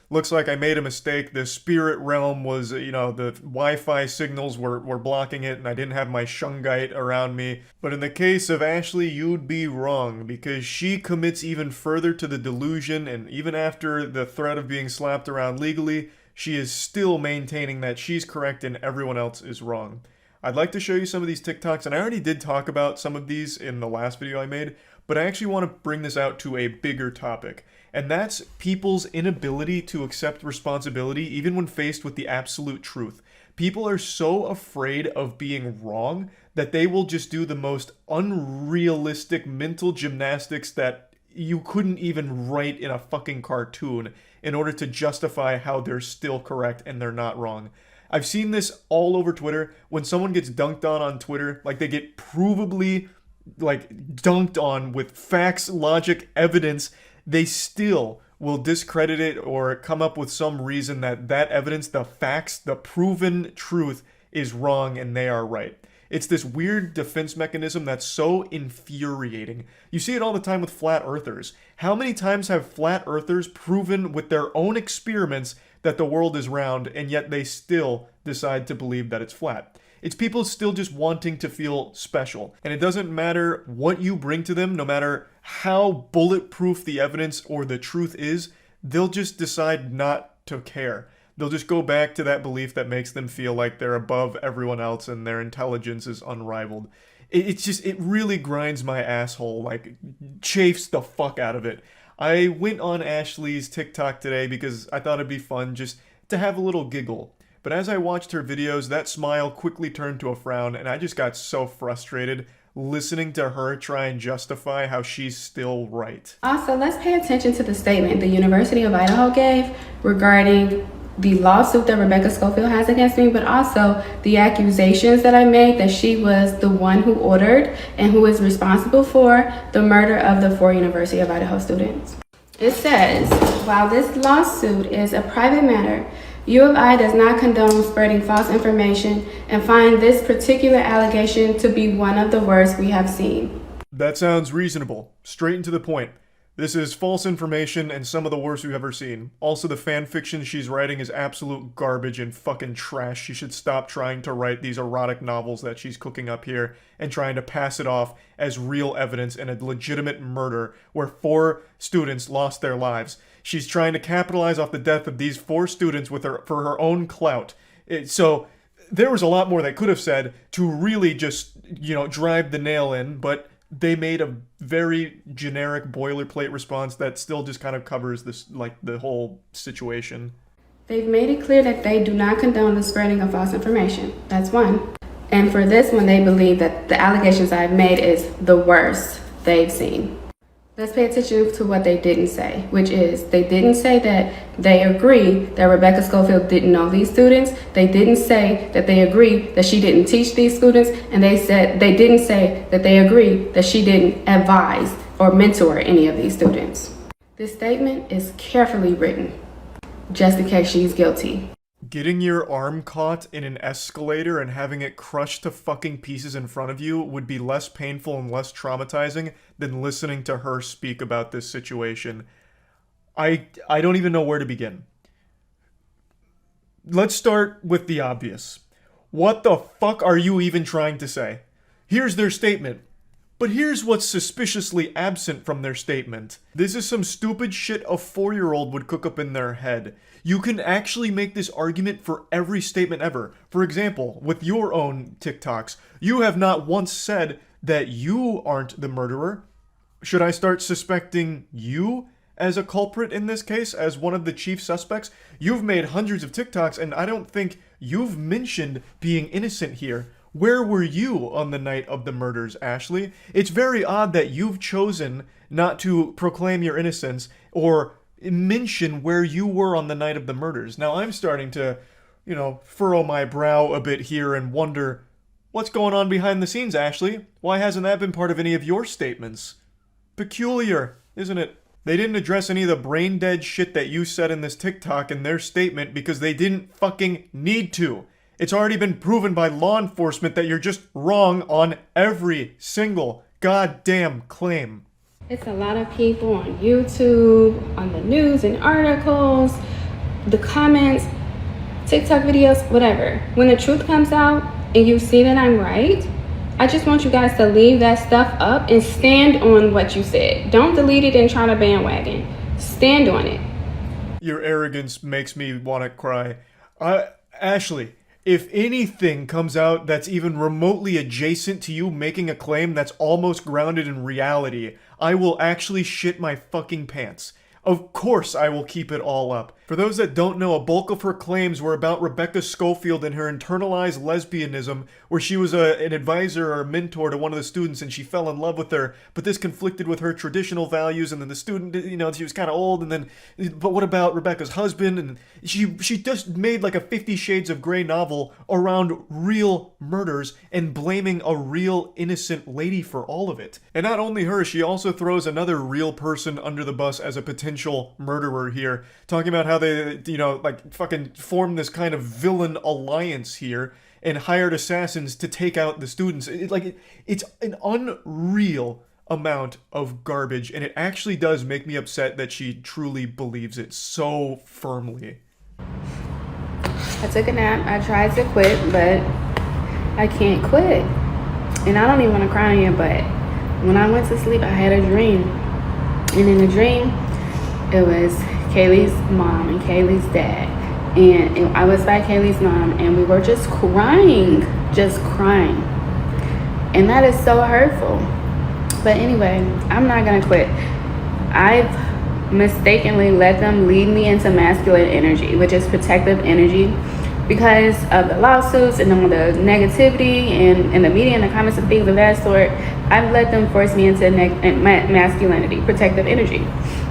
looks like I made a mistake. The spirit realm was, the Wi-Fi signals were blocking it and I didn't have my shungite around me. But in the case of Ashley, you'd be wrong, because she commits even further to the delusion, and even after the threat of being slapped around legally, she is still maintaining that she's correct and everyone else is wrong. I'd like to show you some of these TikToks, and I already did talk about some of these in the last video I made, but I actually want to bring this out to a bigger topic, and that's people's inability to accept responsibility even when faced with the absolute truth. People are so afraid of being wrong that they will just do the most unrealistic mental gymnastics that you couldn't even write in a fucking cartoon in order to justify how they're still correct and they're not wrong. I've seen this all over Twitter. When someone gets dunked on Twitter, like they get provably dunked on with facts, logic, evidence, they still will discredit it or come up with some reason that evidence, the facts, the proven truth is wrong and they are right. It's this weird defense mechanism that's so infuriating. You see it all the time with flat earthers. How many times have flat earthers proven with their own experiments that the world is round, and yet they still decide to believe that it's flat? It's people still just wanting to feel special. And it doesn't matter what you bring to them, no matter how bulletproof the evidence or the truth is, they'll just decide not to care. They'll just go back to that belief that makes them feel like they're above everyone else and their intelligence is unrivaled. It really grinds my asshole, like chafes the fuck out of it. I went on Ashley's TikTok today because I thought it'd be fun just to have a little giggle. But as I watched her videos, that smile quickly turned to a frown, and I just got so frustrated listening to her try and justify how she's still right. Also, let's pay attention to the statement the University of Idaho gave regarding the lawsuit that Rebecca Schofield has against me, but also the accusations that I made that she was the one who ordered and who is responsible for the murder of the 4 University of Idaho students. It says, while this lawsuit is a private matter, U of I does not condone spreading false information and find this particular allegation to be one of the worst we have seen. That sounds reasonable. Straight and to the point. This is false information and some of the worst we've ever seen. Also, the fan fiction she's writing is absolute garbage and fucking trash. She should stop trying to write these erotic novels that she's cooking up here and trying to pass it off as real evidence in a legitimate murder where 4 students lost their lives. She's trying to capitalize off the death of these 4 students for her own clout. So there was a lot more they could have said to really just, drive the nail in, but they made a very generic boilerplate response that still just kind of covers this, the whole situation. They've made it clear that they do not condone the spreading of false information. That's one. And for this one, they believe that the allegations I've made is the worst they've seen. Let's pay attention to what they didn't say, which is they didn't say that they agree that Rebecca Schofield didn't know these students. They didn't say that they agree that she didn't teach these students. And they didn't say that they agree that she didn't advise or mentor any of these students. This statement is carefully written. just in case she's guilty. Getting your arm caught in an escalator and having it crushed to fucking pieces in front of you would be less painful and less traumatizing than listening to her speak about this situation. I don't even know where to begin. Let's start with the obvious. What the fuck are you even trying to say? Here's their statement. But here's what's suspiciously absent from their statement. This is some stupid shit a 4-year-old would cook up in their head. You can actually make this argument for every statement ever. For example, with your own TikToks, you have not once said that you aren't the murderer. Should I start suspecting you as a culprit in this case, as one of the chief suspects? You've made hundreds of TikToks, and I don't think you've mentioned being innocent here. Where were you on the night of the murders, Ashley? It's very odd that you've chosen not to proclaim your innocence or mention where you were on the night of the murders. Now I'm starting to, furrow my brow a bit here and wonder, what's going on behind the scenes, Ashley? Why hasn't that been part of any of your statements? Peculiar, isn't it? They didn't address any of the brain dead shit that you said in this TikTok in their statement because they didn't fucking need to. It's already been proven by law enforcement that you're just wrong on every single goddamn claim. It's a lot of people on YouTube, on the news and articles, the comments, TikTok videos, whatever. When the truth comes out and you see that I'm right, I just want you guys to leave that stuff up and stand on what you said. Don't delete it and try to bandwagon. Stand on it. Your arrogance makes me want to cry. Ashley, if anything comes out that's even remotely adjacent to you making a claim that's almost grounded in reality, I will actually shit my fucking pants. Of course I will keep it all up. For those that don't know, a bulk of her claims were about Rebecca Schofield and her internalized lesbianism, where she was an advisor or a mentor to one of the students and she fell in love with her, but this conflicted with her traditional values, and then the student, she was kind of old, and then, but what about Rebecca's husband? And she just made like a 50 Shades of Grey novel around real murders and blaming a real innocent lady for all of it. And not only her, she also throws another real person under the bus as a potential murderer here, talking about how they, fucking formed this kind of villain alliance here and hired assassins to take out the students. It's an unreal amount of garbage, and it actually does make me upset that she truly believes it so firmly. I took a nap. I tried to quit, but I can't quit. And I don't even want to cry on you, but when I went to sleep, I had a dream. And in the dream, it was Kaylee's mom and Kaylee's dad. And I was by Kaylee's mom, and we were just crying. And that is so hurtful. But anyway, I'm not going to quit. I've mistakenly let them lead me into masculine energy, which is protective energy, because of the lawsuits and all the negativity and the media and the comments and things of that sort. I've let them force me into masculinity, protective energy.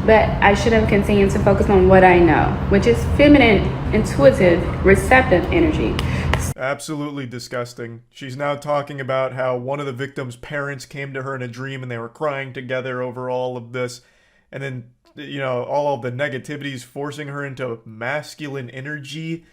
But I should have continued to focus on what I know, which is feminine, intuitive, receptive energy. Absolutely disgusting. She's now talking about how one of the victim's parents came to her in a dream and they were crying together over all of this. And then, all of the negativities forcing her into masculine energy.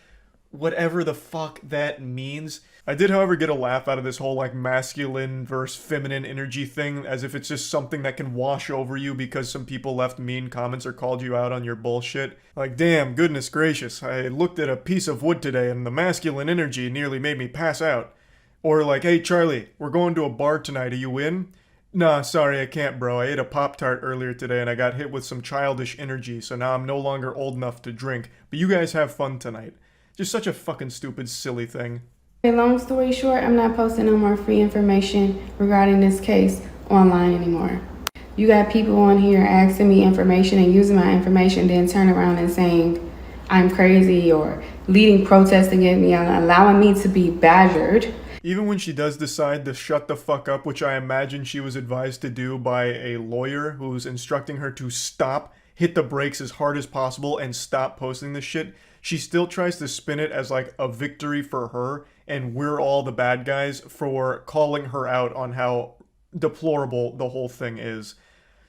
Whatever the fuck that means. I did, however, get a laugh out of this whole masculine versus feminine energy thing, as if it's just something that can wash over you because some people left mean comments or called you out on your bullshit. Damn, goodness gracious, I looked at a piece of wood today and the masculine energy nearly made me pass out. Or hey Charlie, we're going to a bar tonight, are you in? Nah, sorry, I can't, bro. I ate a Pop-Tart earlier today and I got hit with some childish energy, so now I'm no longer old enough to drink. But you guys have fun tonight. Just such a fucking stupid, silly thing. Long story short, I'm not posting no more free information regarding this case online anymore. You got people on here asking me information and using my information, then turn around and saying I'm crazy or leading protests against me and allowing me to be badgered. Even when she does decide to shut the fuck up, which I imagine she was advised to do by a lawyer who's instructing her to stop, hit the brakes as hard as possible and stop posting this shit, she still tries to spin it as a victory for her, and we're all the bad guys for calling her out on how deplorable the whole thing is.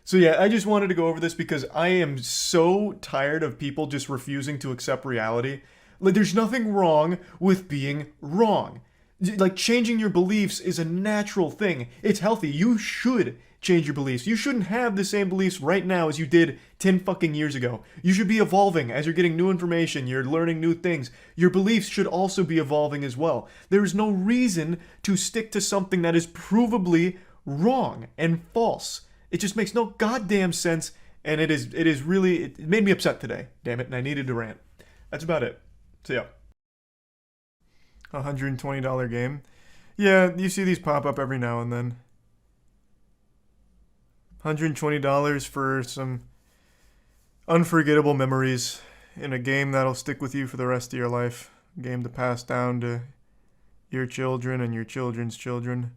So yeah, I just wanted to go over this because I am so tired of people just refusing to accept reality. Like, there's nothing wrong with being wrong. Like, changing your beliefs is a natural thing. It's healthy. You should change your beliefs. You shouldn't have the same beliefs right now as you did 10 fucking years ago. You should be evolving as you're getting new information, you're learning new things. Your beliefs should also be evolving as well. There is no reason to stick to something that is provably wrong and false. It just makes no goddamn sense, and it made me upset today, damn it, and I needed to rant. That's about it. So yeah. $120 game. Yeah, you see these pop up every now and then. $120 for some unforgettable memories in a game that'll stick with you for the rest of your life. A game to pass down to your children and your children's children.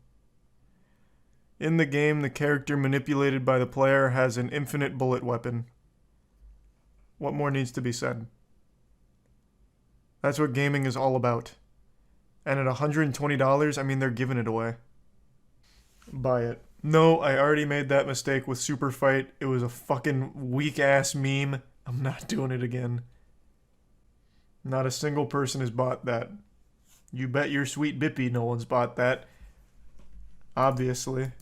In the game, the character manipulated by the player has an infinite bullet weapon. What more needs to be said? That's what gaming is all about. And at $120, I mean, they're giving it away. Buy it. No, I already made that mistake with Super Fight. It was a fucking weak-ass meme. I'm not doing it again. Not a single person has bought that. You bet your sweet bippy no one's bought that. Obviously.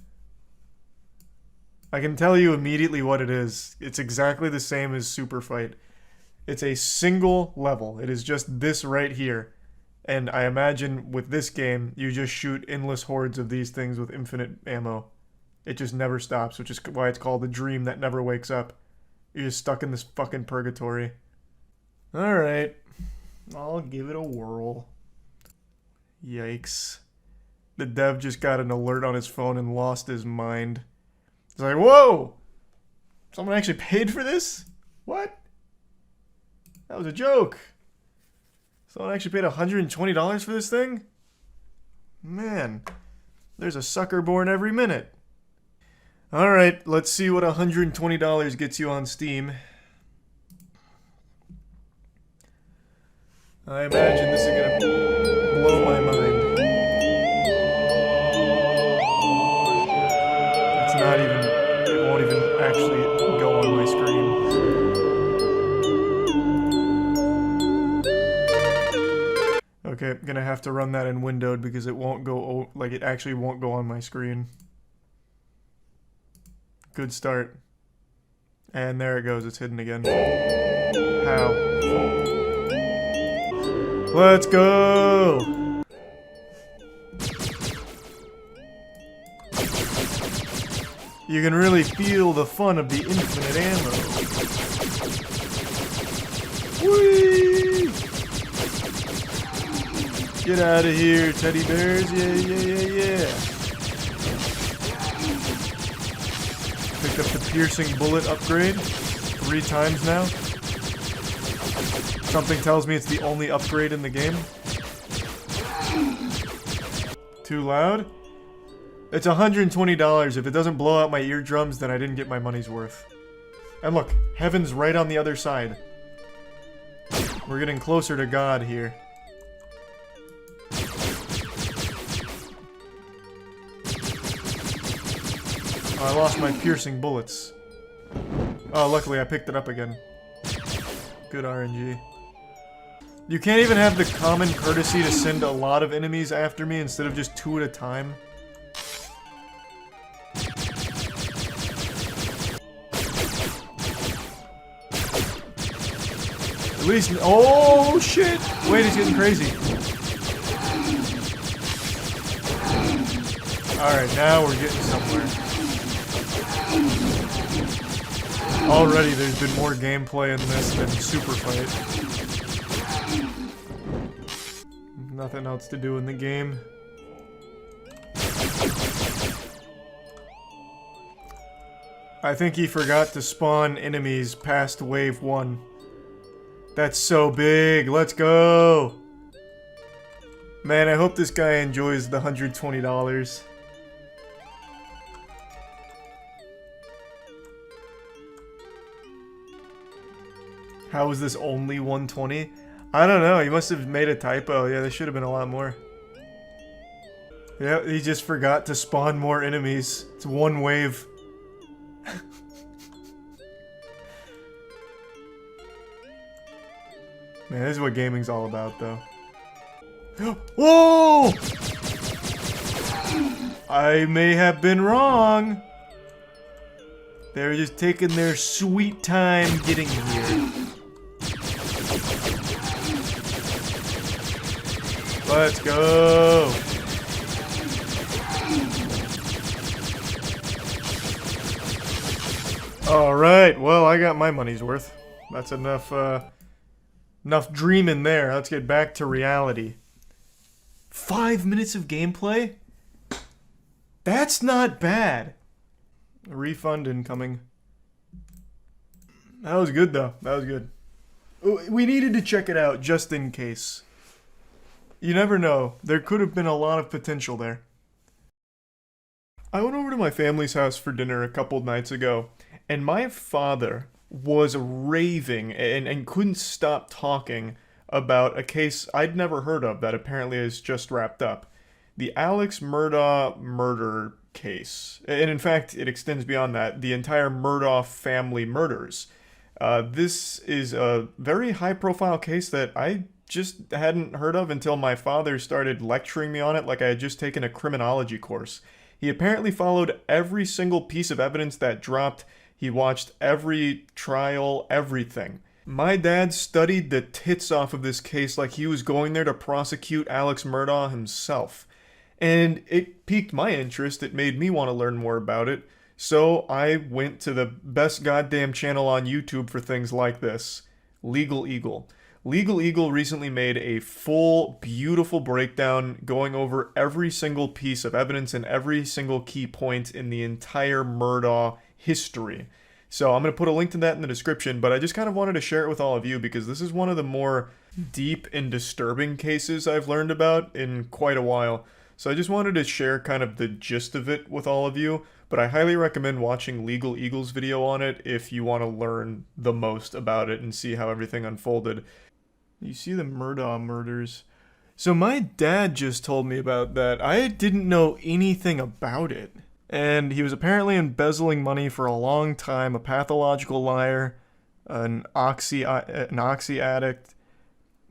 I can tell you immediately what it is. It's exactly the same as Super Fight. It's a single level. It is just this right here. And I imagine with this game, you just shoot endless hordes of these things with infinite ammo. It just never stops, which is why it's called the dream that never wakes up. You're just stuck in this fucking purgatory. Alright. I'll give it a whirl. Yikes. The dev just got an alert on his phone and lost his mind. He's like, whoa! Someone actually paid for this? What? That was a joke. Someone actually paid $120 for this thing? Man, there's a sucker born every minute. Alright, let's see what $120 gets you on Steam. I imagine this is gonna blow my mind. It's not even, it won't even actually go on my screen. Okay, I'm gonna have to run that in windowed because it won't go, like it actually won't go on my screen. Good start. And there it goes, it's hidden again. How? Let's go! You can really feel the fun of the infinite ammo. Whee! Get out of here, teddy bears. Yeah, yeah, yeah, yeah. Picked up the piercing bullet upgrade 3 times now. Something tells me it's the only upgrade in the game. Too loud? It's $120. If it doesn't blow out my eardrums, then I didn't get my money's worth. And look, heaven's right on the other side. We're getting closer to God here. Oh, I lost my piercing bullets. Oh, luckily I picked it up again. Good RNG. You can't even have the common courtesy to send a lot of enemies after me instead of just 2 at a time. At least, oh shit! Wait, it's getting crazy. Alright, now we're getting somewhere. Already there's been more gameplay in this than Super Fight. Nothing else to do in the game. I think he forgot to spawn enemies past wave 1. That's so big. Let's go. Man, I hope this guy enjoys the $120. How is this only 120? I don't know, he must have made a typo. Yeah, there should have been a lot more. Yeah, he just forgot to spawn more enemies. It's 1 wave. Man, this is what gaming's all about, though. Whoa! I may have been wrong. They're just taking their sweet time getting here. Let's go. All right, well, I got my money's worth. That's enough, enough dreaming there. Let's get back to reality. 5 minutes of gameplay? That's not bad. A refund incoming. That was good, though. That was good. We needed to check it out just in case. You never know. There could have been a lot of potential there. I went over to my family's house for dinner a couple nights ago, and my father was raving and couldn't stop talking about a case I'd never heard of that apparently is just wrapped up. The Alex Murdaugh murder case. And in fact, it extends beyond that. The entire Murdaugh family murders. This is a very high-profile case that I just hadn't heard of until my father started lecturing me on it like I had just taken a criminology course. He apparently followed every single piece of evidence that dropped. He watched every trial, everything. My dad studied the tits off of this case like he was going there to prosecute Alex Murdaugh himself. And it piqued my interest. It made me want to learn more about it. So I went to the best goddamn channel on YouTube for things like this, Legal Eagle. Legal Eagle recently made a full, beautiful breakdown going over every single piece of evidence and every single key point in the entire Murdaugh history. So I'm going to put a link to that in the description, but I just kind of wanted to share it with all of you because this is one of the more deep and disturbing cases I've learned about in quite a while. So I just wanted to share kind of the gist of it with all of you, but I highly recommend watching Legal Eagle's video on it if you want to learn the most about it and see how everything unfolded. You see the Murdaugh murders. So my dad just told me about that. I didn't know anything about it. And he was apparently embezzling money for a long time, a pathological liar, an oxy addict,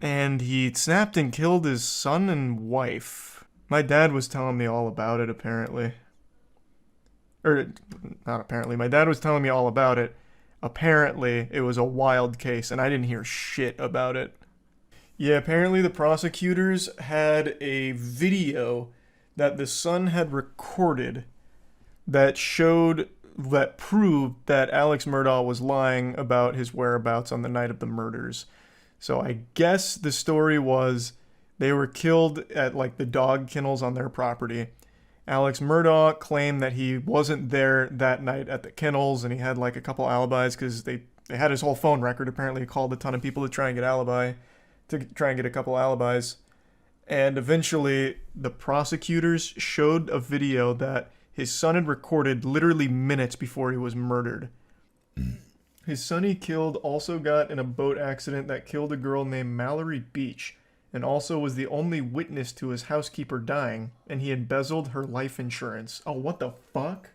and he snapped and killed his son and wife. My dad was telling me all about it, apparently. Or, not apparently, my dad was telling me all about it. Apparently, it was a wild case, and I didn't hear shit about it. Yeah, apparently the prosecutors had a video that the son had recorded that proved that Alex Murdaugh was lying about his whereabouts on the night of the murders. So I guess the story was they were killed at like the dog kennels on their property. Alex Murdaugh claimed that he wasn't there that night at the kennels, and he had like a couple alibis because they had his whole phone record. Apparently he called a ton of people to try and get a couple alibis. And eventually the prosecutors showed a video that his son had recorded literally minutes before he was murdered. His son he killed also got in a boat accident that killed a girl named Mallory Beach, and also was the only witness to his housekeeper dying, and he embezzled her life insurance. Oh, what the fuck?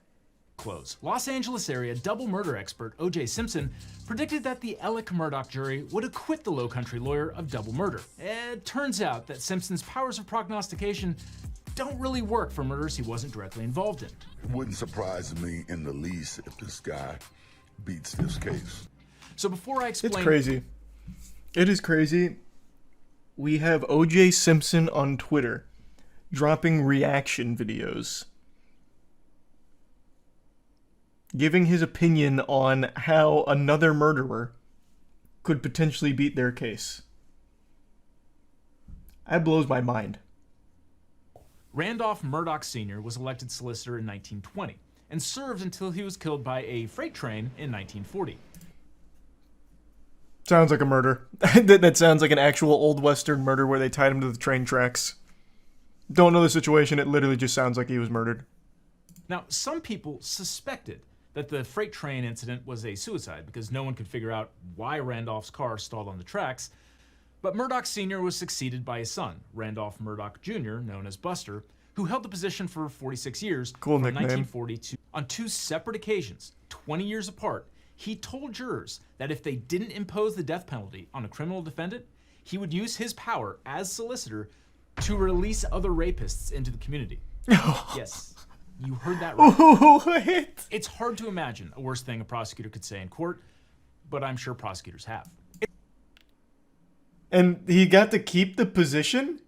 Close. Los Angeles area double murder expert O.J. Simpson predicted that the Alec Murdaugh jury would acquit the Low Country lawyer of double murder. It turns out that Simpson's powers of prognostication don't really work for murders he wasn't directly involved in. It wouldn't surprise me in the least if this guy beats this case. So before I explain... It's crazy. It is crazy. We have O.J. Simpson on Twitter dropping reaction videos, giving his opinion on how another murderer could potentially beat their case. That blows my mind. Randolph Murdaugh Sr. was elected solicitor in 1920 and served until he was killed by a freight train in 1940. Sounds like a murder. That sounds like an actual old western murder where they tied him to the train tracks. Don't know the situation, it literally just sounds like he was murdered. Now, some people suspected that the freight train incident was a suicide because no one could figure out why Randolph's car stalled on the tracks. But Murdaugh Sr. was succeeded by his son, Randolph Murdaugh Jr., known as Buster, who held the position for 46 years Cool from nickname. 1942. On two separate occasions, 20 years apart, He told jurors that if they didn't impose the death penalty on a criminal defendant, he would use his power as solicitor to release other rapists into the community. Yes, you heard that right. What? It's hard to imagine a worse thing a prosecutor could say in court, but I'm sure prosecutors have. And he got to keep the position?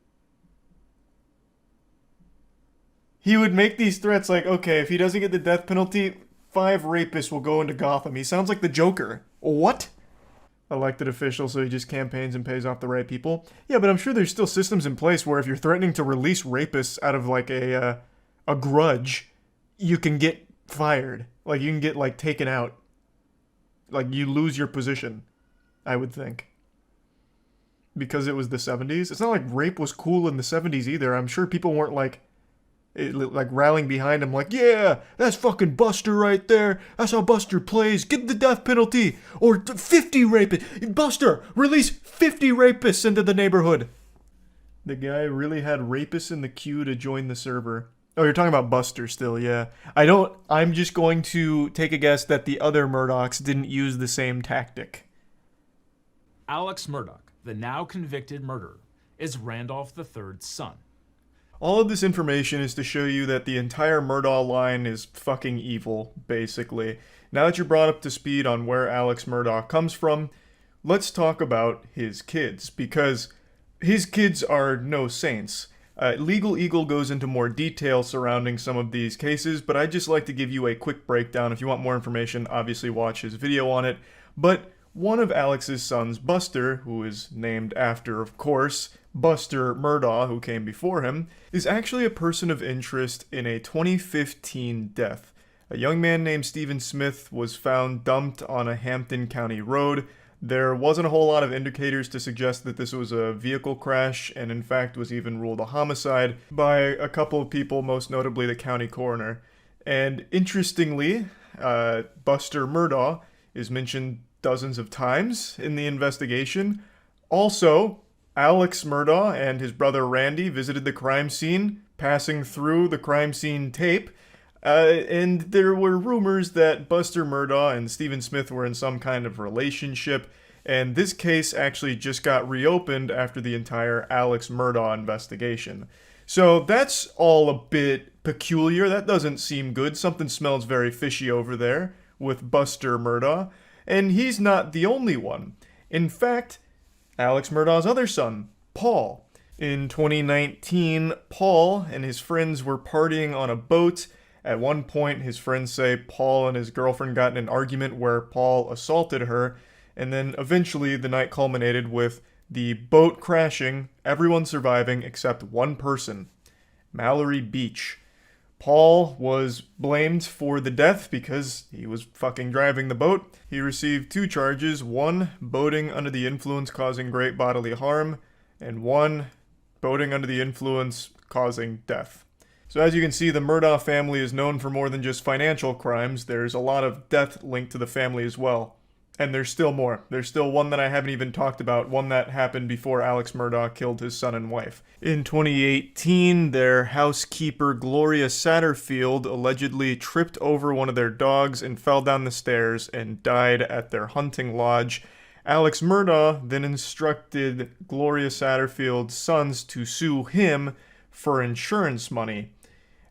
He would make these threats like, okay, if he doesn't get the death penalty, 5 rapists will go into Gotham. He sounds like the Joker. What? Elected official, so he just campaigns and pays off the right people? Yeah, but I'm sure there's still systems in place where if you're threatening to release rapists out of like a grudge, you can get fired. Like you can get like taken out. Like you lose your position, I would think. Because it was the 70s. It's not like rape was cool in the 70s either. I'm sure people weren't like rallying behind him like, yeah, that's fucking Buster right there. That's how Buster plays. Give the death penalty. Or 50 rapists. Buster, release 50 rapists into the neighborhood. The guy really had rapists in the queue to join the server. Oh, you're talking about Buster still, yeah. I'm just going to take a guess that the other Murdochs didn't use the same tactic. Alex Murdaugh, the now convicted murderer, is Randolph III's son. All of this information is to show you that the entire Murdaugh line is fucking evil, basically. Now that you're brought up to speed on where Alex Murdaugh comes from, let's talk about his kids, because his kids are no saints. Legal Eagle goes into more detail surrounding some of these cases, but I'd just like to give you a quick breakdown. If you want more information, obviously watch his video on it. But one of Alex's sons, Buster, who is named after, of course, Buster Murdaugh, who came before him, is actually a person of interest in a 2015 death. A young man named Stephen Smith was found dumped on a Hampton County road. There wasn't a whole lot of indicators to suggest that this was a vehicle crash, and in fact was even ruled a homicide by a couple of people, most notably the county coroner. And interestingly, Buster Murdaugh is mentioned dozens of times in the investigation. Also, Alex Murdaugh and his brother Randy visited the crime scene, passing through the crime scene tape, and there were rumors that Buster Murdaugh and Stephen Smith were in some kind of relationship, and this case actually just got reopened after the entire Alex Murdaugh investigation. So that's all a bit peculiar. That doesn't seem good. Something smells very fishy over there with Buster Murdaugh. And he's not the only one. In fact, Alex Murdaugh's other son, Paul. In 2019, Paul and his friends were partying on a boat. At one point, his friends say Paul and his girlfriend got in an argument where Paul assaulted her, and then eventually the night culminated with the boat crashing, everyone surviving except one person, Mallory Beach. Paul was blamed for the death because he was fucking driving the boat. He received 2 charges, 1 boating under the influence causing great bodily harm, and 1 boating under the influence causing death. So as you can see, the Murdaugh family is known for more than just financial crimes. There's a lot of death linked to the family as well. And there's still more. There's still one that I haven't even talked about, one that happened before Alex Murdaugh killed his son and wife. In 2018, their housekeeper Gloria Satterfield allegedly tripped over one of their dogs and fell down the stairs and died at their hunting lodge. Alex Murdaugh then instructed Gloria Satterfield's sons to sue him for insurance money.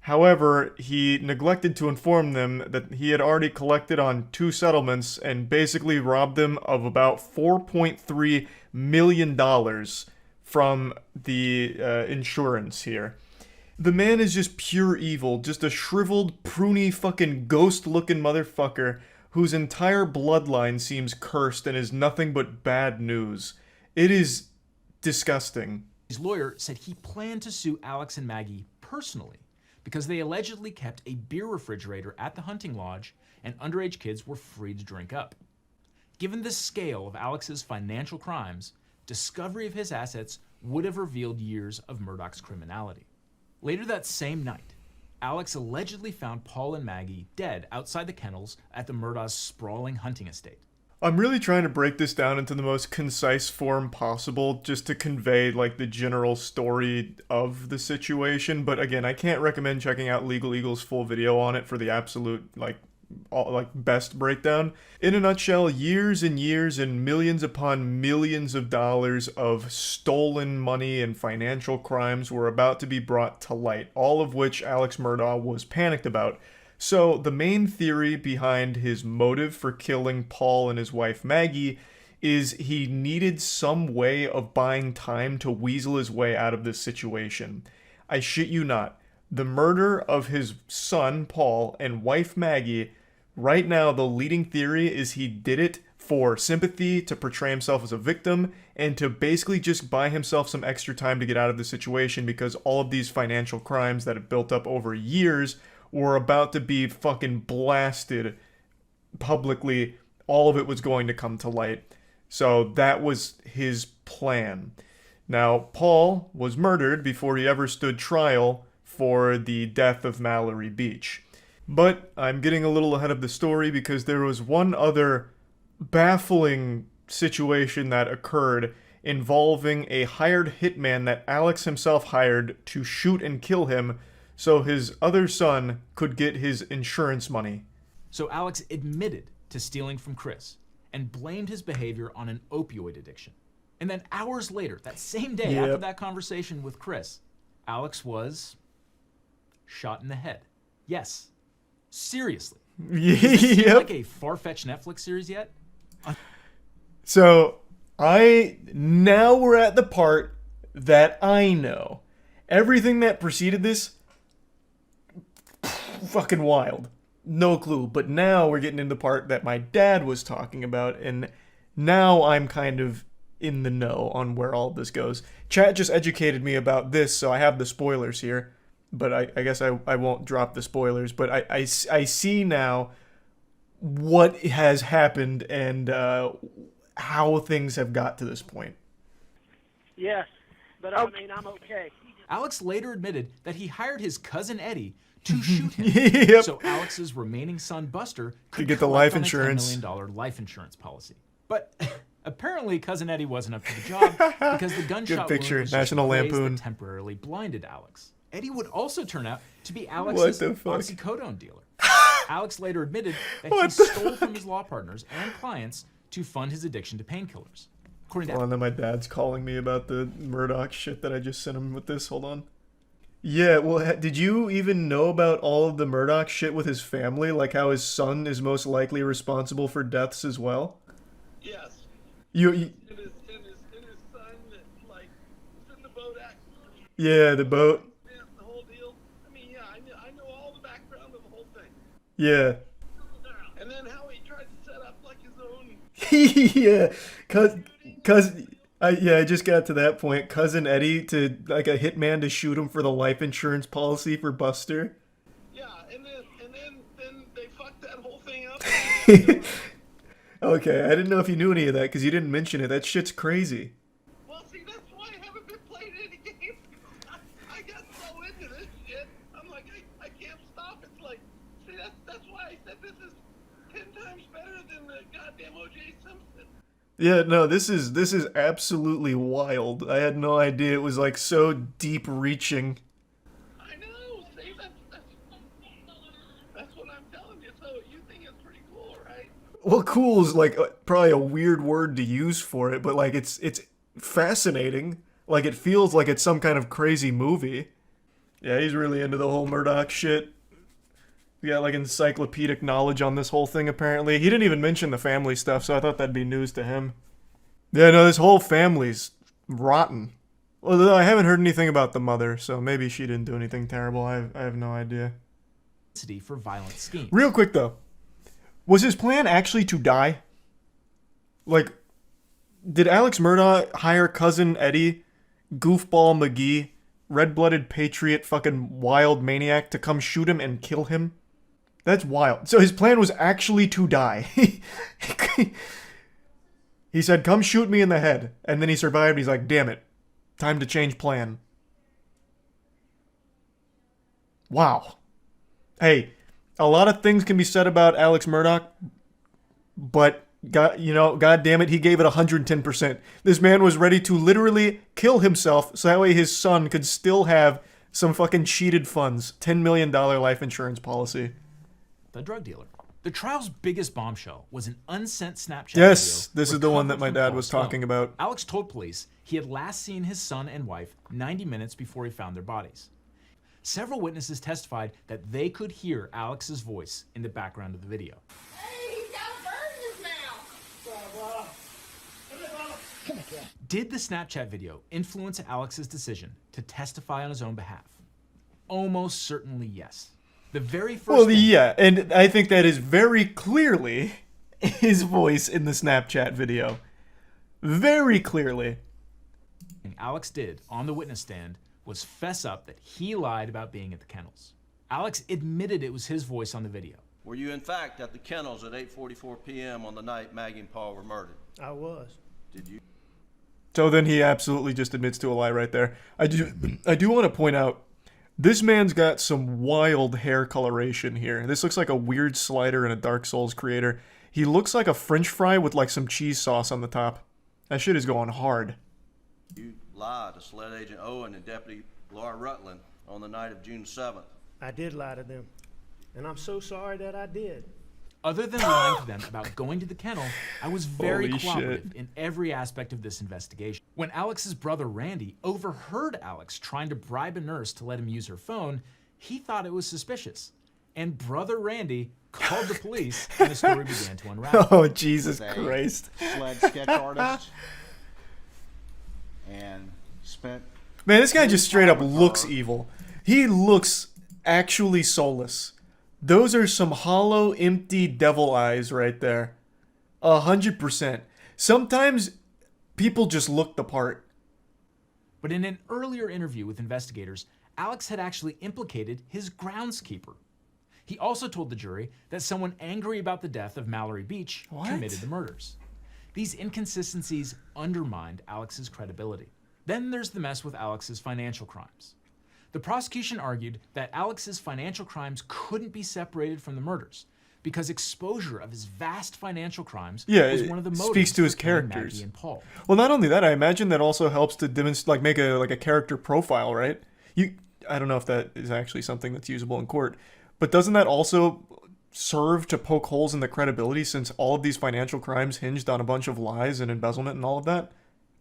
However, he neglected to inform them that he had already collected on 2 settlements and basically robbed them of about $4.3 million from the insurance here. The man is just pure evil, just a shriveled, pruny, fucking ghost-looking motherfucker whose entire bloodline seems cursed and is nothing but bad news. It is disgusting. His lawyer said he planned to sue Alex and Maggie personally, because they allegedly kept a beer refrigerator at the hunting lodge and underage kids were free to drink up. Given the scale of Alex's financial crimes, discovery of his assets would have revealed years of Murdaugh's criminality. Later that same night, Alex allegedly found Paul and Maggie dead outside the kennels at the Murdaugh's sprawling hunting estate. I'm really trying to break this down into the most concise form possible just to convey like the general story of the situation, but again, I can't recommend checking out Legal Eagle's full video on it for the absolute like best breakdown. In a nutshell, years and years and millions upon millions of dollars of stolen money and financial crimes were about to be brought to light, all of which Alex Murdaugh was panicked about. So the main theory behind his motive for killing Paul and his wife Maggie is he needed some way of buying time to weasel his way out of this situation. I shit you not. The murder of his son, Paul, and wife Maggie, right now the leading theory is he did it for sympathy, to portray himself as a victim, and to basically just buy himself some extra time to get out of the situation because all of these financial crimes that have built up over years were about to be fucking blasted publicly. All of it was going to come to light. So that was his plan. Now, Paul was murdered before he ever stood trial for the death of Mallory Beach. But I'm getting a little ahead of the story because there was one other baffling situation that occurred involving a hired hitman that Alex himself hired to shoot and kill him so his other son could get his insurance money. So Alex admitted to stealing from Chris and blamed his behavior on an opioid addiction. And then hours later, that same day after that conversation with Chris, Alex was shot in the head. Yes. Seriously. Does this seem like a far-fetched Netflix series yet? So, now we're at the part that I know. Everything that preceded this, fucking wild. No clue. But now we're getting into the part that my dad was talking about, and now I'm kind of in the know on where all this goes. Chat just educated me about this, so I have the spoilers here. But I guess I won't drop the spoilers. But I see now what has happened and how things have got to this point. Yes, but I mean, I'm okay. Alex later admitted that he hired his cousin Eddie to shoot him. So Alex's remaining son Buster could get the life insurance. $10 million life insurance policy. But apparently cousin Eddie wasn't up to the job because the gunshot wound was National just a phrase Lampoon that temporarily blinded Alex. Eddie would also turn out to be Alex's oxycodone dealer. Alex later admitted that he stole from his law partners and clients to fund his addiction to painkillers. According to Hold on, then my dad's calling me about the Murdoch shit that I just sent him with this. Hold on. Yeah, well, did you even know about all of the Murdoch shit with his family? Like how his son is most likely responsible for deaths as well? Yes. You And his son that, like, was in the boat accident. Yeah, the boat. Yeah, the whole deal. I mean, yeah, I know all the background of the whole thing. Yeah. And then how he tried to set up, like, his own... Yeah, I just got to that point. Cousin Eddie to, like, a hitman to shoot him for the life insurance policy for Buster. Yeah, and then they fucked that whole thing up. Okay, I didn't know if you knew any of that because you didn't mention it. That shit's crazy. Well, see, that's why I haven't been playing any games. I got so into this shit. I'm like, I can't stop. It's like, see, that's why I said this is 10 times better than the goddamn O.J. Simpson. Yeah, no, this is absolutely wild. I had no idea it was like so deep reaching. I know. See, that's what I'm telling you. So you think it's pretty cool, right? Well, cool is like probably a weird word to use for it, but like it's fascinating. Like it feels like it's some kind of crazy movie. Yeah, he's really into the whole Murdoch shit. He got like encyclopedic knowledge on this whole thing apparently. He didn't even mention the family stuff, so I thought that'd be news to him. Yeah, no, this whole family's rotten. Although I haven't heard anything about the mother, so maybe she didn't do anything terrible. I have no idea. For violent schemes. Real quick though, was his plan actually to die? Like, did Alex Murdaugh hire cousin Eddie, goofball McGee, red-blooded patriot, fucking wild maniac to come shoot him and kill him? That's wild. So his plan was actually to die. He said, come shoot me in the head. And then he survived. He's like, damn it. Time to change plan. Wow. Hey, a lot of things can be said about Alex Murdaugh, but God damn it, he gave it 110%. This man was ready to literally kill himself so that way his son could still have some fucking cheated funds. $10 million life insurance policy. The drug dealer. The trial's biggest bombshell was an unsent Snapchat Yes, video this is the one that my recovered dad from was Paul's talking phone. about. Alex told police he had last seen his son and wife 90 minutes before he found their bodies. Several witnesses testified that they could hear Alex's voice in the background of the video. Hey, he's got a bird in his mouth. Come here. Did the Snapchat video influence Alex's decision to testify on his own behalf? Almost certainly yes. The very first Well, thing yeah, and I think that is very clearly his voice in the Snapchat video. Very clearly. Alex did on the witness stand was fess up that he lied about being at the kennels. Alex admitted it was his voice on the video. Were you in fact at the kennels at 8:44 p.m. on the night Maggie and Paul were murdered? I was. Did you? So then he absolutely just admits to a lie right there. I do want to point out, this man's got some wild hair coloration here. This looks like a weird slider in a Dark Souls creator. He looks like a French fry with like some cheese sauce on the top. That shit is going hard. You lied to Sled Agent Owen and Deputy Laura Rutland on the night of June 7th. I did lie to them. And I'm so sorry that I did. Other than lying to them about going to the kennel, I was very Holy cooperative shit. in every aspect of this investigation. When Alex's brother Randy overheard Alex trying to bribe a nurse to let him use her phone, he thought it was suspicious. And brother Randy called the police and the story began to unravel. Oh, Jesus Christ. Sled sketch artist and spent. Man, this guy just straight up looks evil. He looks actually soulless. Those are some hollow, empty devil eyes right there. 100%. Sometimes people just look the part. But in an earlier interview with investigators, Alex had actually implicated his groundskeeper. He also told the jury that someone angry about the death of Mallory Beach committed the murders. These inconsistencies undermined Alex's credibility. Then there's the mess with Alex's financial crimes. The prosecution argued that Alex's financial crimes couldn't be separated from the murders because exposure of his vast financial crimes was one of the motives speaks to his for killing characters. Maggie and Paul. Well, not only that, I imagine that also helps to demonstrate, make a character profile, right? I don't know if that is actually something that's usable in court, but doesn't that also serve to poke holes in the credibility since all of these financial crimes hinged on a bunch of lies and embezzlement and all of that?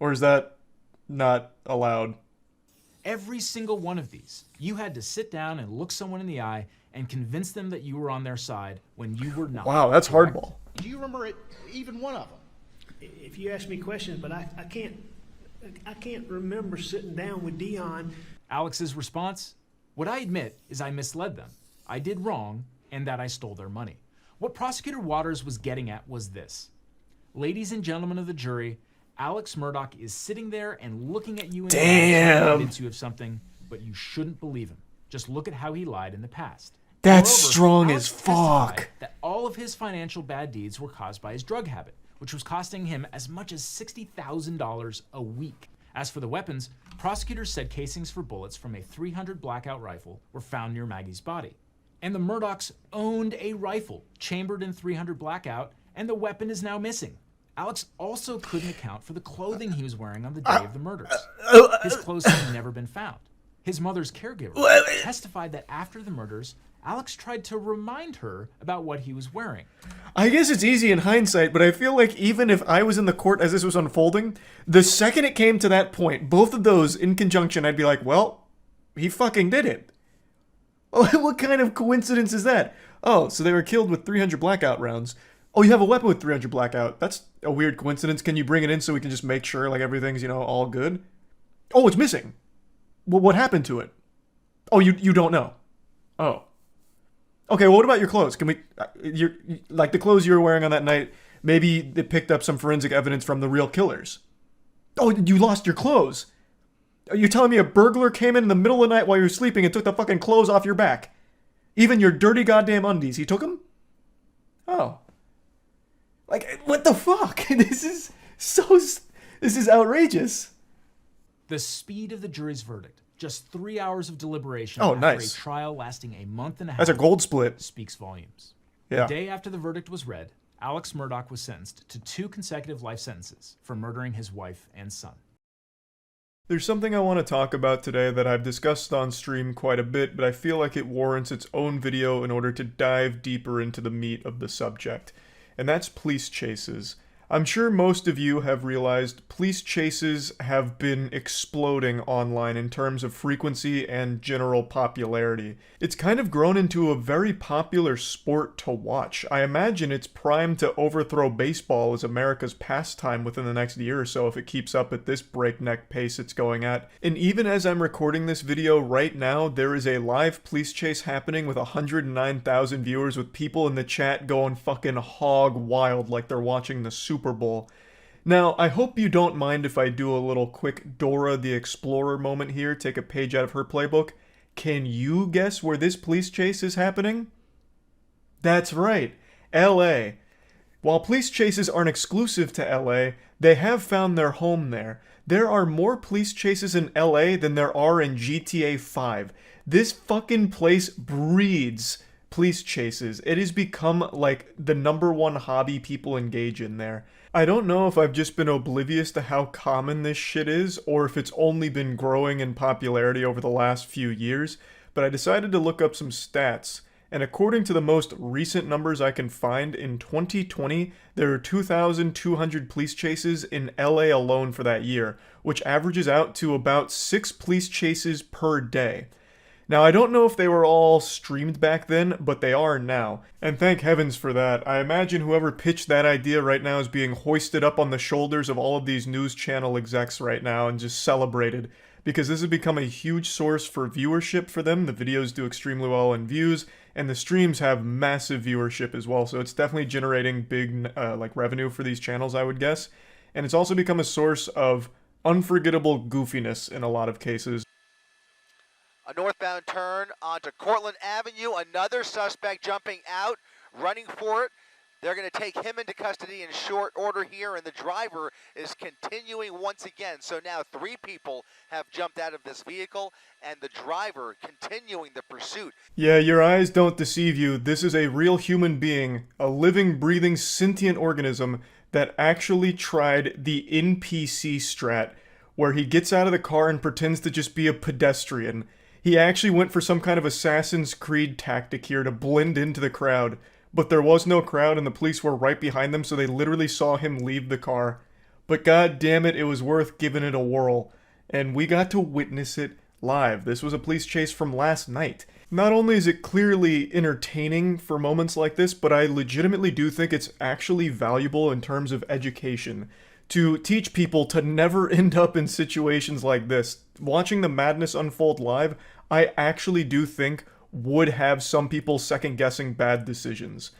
Or is that not allowed? Every single one of these, you had to sit down and look someone in the eye and convince them that you were on their side when you were not. Wow, that's hardball. Do you remember it, even one of them? If you ask me questions, but I can't remember sitting down with Dion. Alex's response? What I admit is I misled them. I did wrong and that I stole their money. What Prosecutor Waters was getting at was this. Ladies and gentlemen of the jury, Alex Murdaugh is sitting there and looking at you and convince you of something, but you shouldn't believe him. Just look at how he lied in the past. That's Moreover, strong Alex as fuck. testified that all of his financial bad deeds were caused by his drug habit, which was costing him as much as $60,000 a week. As for the weapons, prosecutors said casings for bullets from a .300 Blackout rifle were found near Maggie's body. And the Murdaughs owned a rifle chambered in .300 Blackout, and the weapon is now missing. Alex also couldn't account for the clothing he was wearing on the day of the murders. His clothes had never been found. His mother's caregiver testified that after the murders, Alex tried to remind her about what he was wearing. I guess it's easy in hindsight, but I feel like even if I was in the court as this was unfolding, the second it came to that point, both of those in conjunction, I'd be like, well, he fucking did it. Oh, what kind of coincidence is that? Oh, so they were killed with .300 Blackout rounds. Oh, you have a weapon with .300 Blackout. That's a weird coincidence. Can you bring it in so we can just make sure like everything's, all good? Oh, it's missing. Well, what happened to it? Oh, you don't know. Oh. Okay, well, what about your clothes? Can we, like the clothes you were wearing on that night, maybe they picked up some forensic evidence from the real killers. Oh, you lost your clothes. Are you telling me a burglar came in the middle of the night while you were sleeping and took the fucking clothes off your back? Even your dirty goddamn undies, he took them? Oh. Like, what the fuck? This is outrageous. The speed of the jury's verdict, just 3 hours of deliberation Oh, after nice. a trial lasting a month and a half. That's a gold split. Speaks volumes. Yeah. The day after the verdict was read, Alex Murdaugh was sentenced to 2 consecutive life sentences for murdering his wife and son. There's something I want to talk about today that I've discussed on stream quite a bit, but I feel like it warrants its own video in order to dive deeper into the meat of the subject, and that's police chases. I'm sure most of you have realized police chases have been exploding online in terms of frequency and general popularity. It's kind of grown into a very popular sport to watch. I imagine it's primed to overthrow baseball as America's pastime within the next year or so if it keeps up at this breakneck pace it's going at. And even as I'm recording this video right now, there is a live police chase happening with 109,000 viewers with people in the chat going fucking hog wild like they're watching the Super Bowl. Now, I hope you don't mind if I do a little quick Dora the Explorer moment here, take a page out of her playbook. Can you guess where this police chase is happening? That's right, LA. While police chases aren't exclusive to LA, they have found their home there. There are more police chases in LA than there are in GTA 5. This fucking place breeds police chases. It has become like the #1 hobby people engage in there. I don't know if I've just been oblivious to how common this shit is, or if it's only been growing in popularity over the last few years, but I decided to look up some stats, and according to the most recent numbers I can find, in 2020, there are 2,200 police chases in LA alone for that year, which averages out to about 6 police chases per day. Now, I don't know if they were all streamed back then, but they are now. And thank heavens for that. I imagine whoever pitched that idea right now is being hoisted up on the shoulders of all of these news channel execs right now and just celebrated. Because this has become a huge source for viewership for them. The videos do extremely well in views, and the streams have massive viewership as well. So it's definitely generating big revenue for these channels, I would guess. And it's also become a source of unforgettable goofiness in a lot of cases. A northbound turn onto Cortlandt Avenue. Another suspect jumping out, running for it. They're going to take him into custody in short order here, and the driver is continuing once again. So now 3 people have jumped out of this vehicle, and the driver continuing the pursuit. Yeah, your eyes don't deceive you. This is a real human being, a living, breathing, sentient organism that actually tried the NPC strat, where he gets out of the car and pretends to just be a pedestrian. He actually went for some kind of Assassin's Creed tactic here to blend into the crowd. But there was no crowd and the police were right behind them, so they literally saw him leave the car. But god damn it, it was worth giving it a whirl. And we got to witness it live. This was a police chase from last night. Not only is it clearly entertaining for moments like this, but I legitimately do think it's actually valuable in terms of education. To teach people to never end up in situations like this. Watching the madness unfold live, I actually do think would have some people second-guessing bad decisions.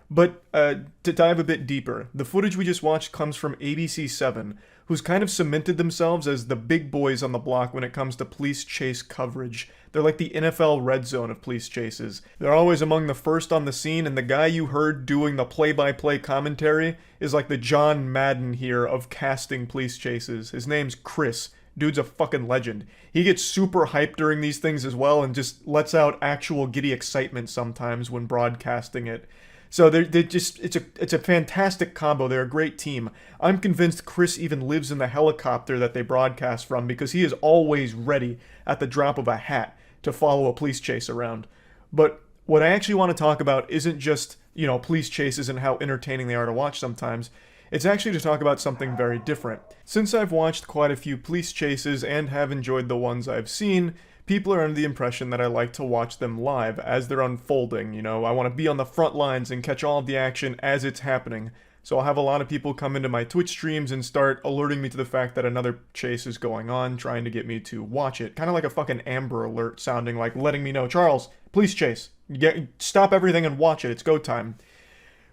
But to dive a bit deeper, the footage we just watched comes from ABC7, who's kind of cemented themselves as the big boys on the block when it comes to police chase coverage. They're like the NFL red zone of police chases. They're always among the first on the scene, and the guy you heard doing the play-by-play commentary is like the John Madden here of casting police chases. His name's Chris. Dude's a fucking legend. He gets super hyped during these things as well and just lets out actual giddy excitement sometimes when broadcasting it. So it's a fantastic combo. They're a great team. I'm convinced Chris even lives in the helicopter that they broadcast from because he is always ready at the drop of a hat to follow a police chase around. But what I actually want to talk about isn't just, police chases and how entertaining they are to watch sometimes. It's actually to talk about something very different. Since I've watched quite a few police chases and have enjoyed the ones I've seen, people are under the impression that I like to watch them live as they're unfolding. I want to be on the front lines and catch all of the action as it's happening. So I'll have a lot of people come into my Twitch streams and start alerting me to the fact that another chase is going on, trying to get me to watch it. Kind of like a fucking Amber Alert sounding like letting me know, Charles, police chase. Stop everything and watch it. It's go time.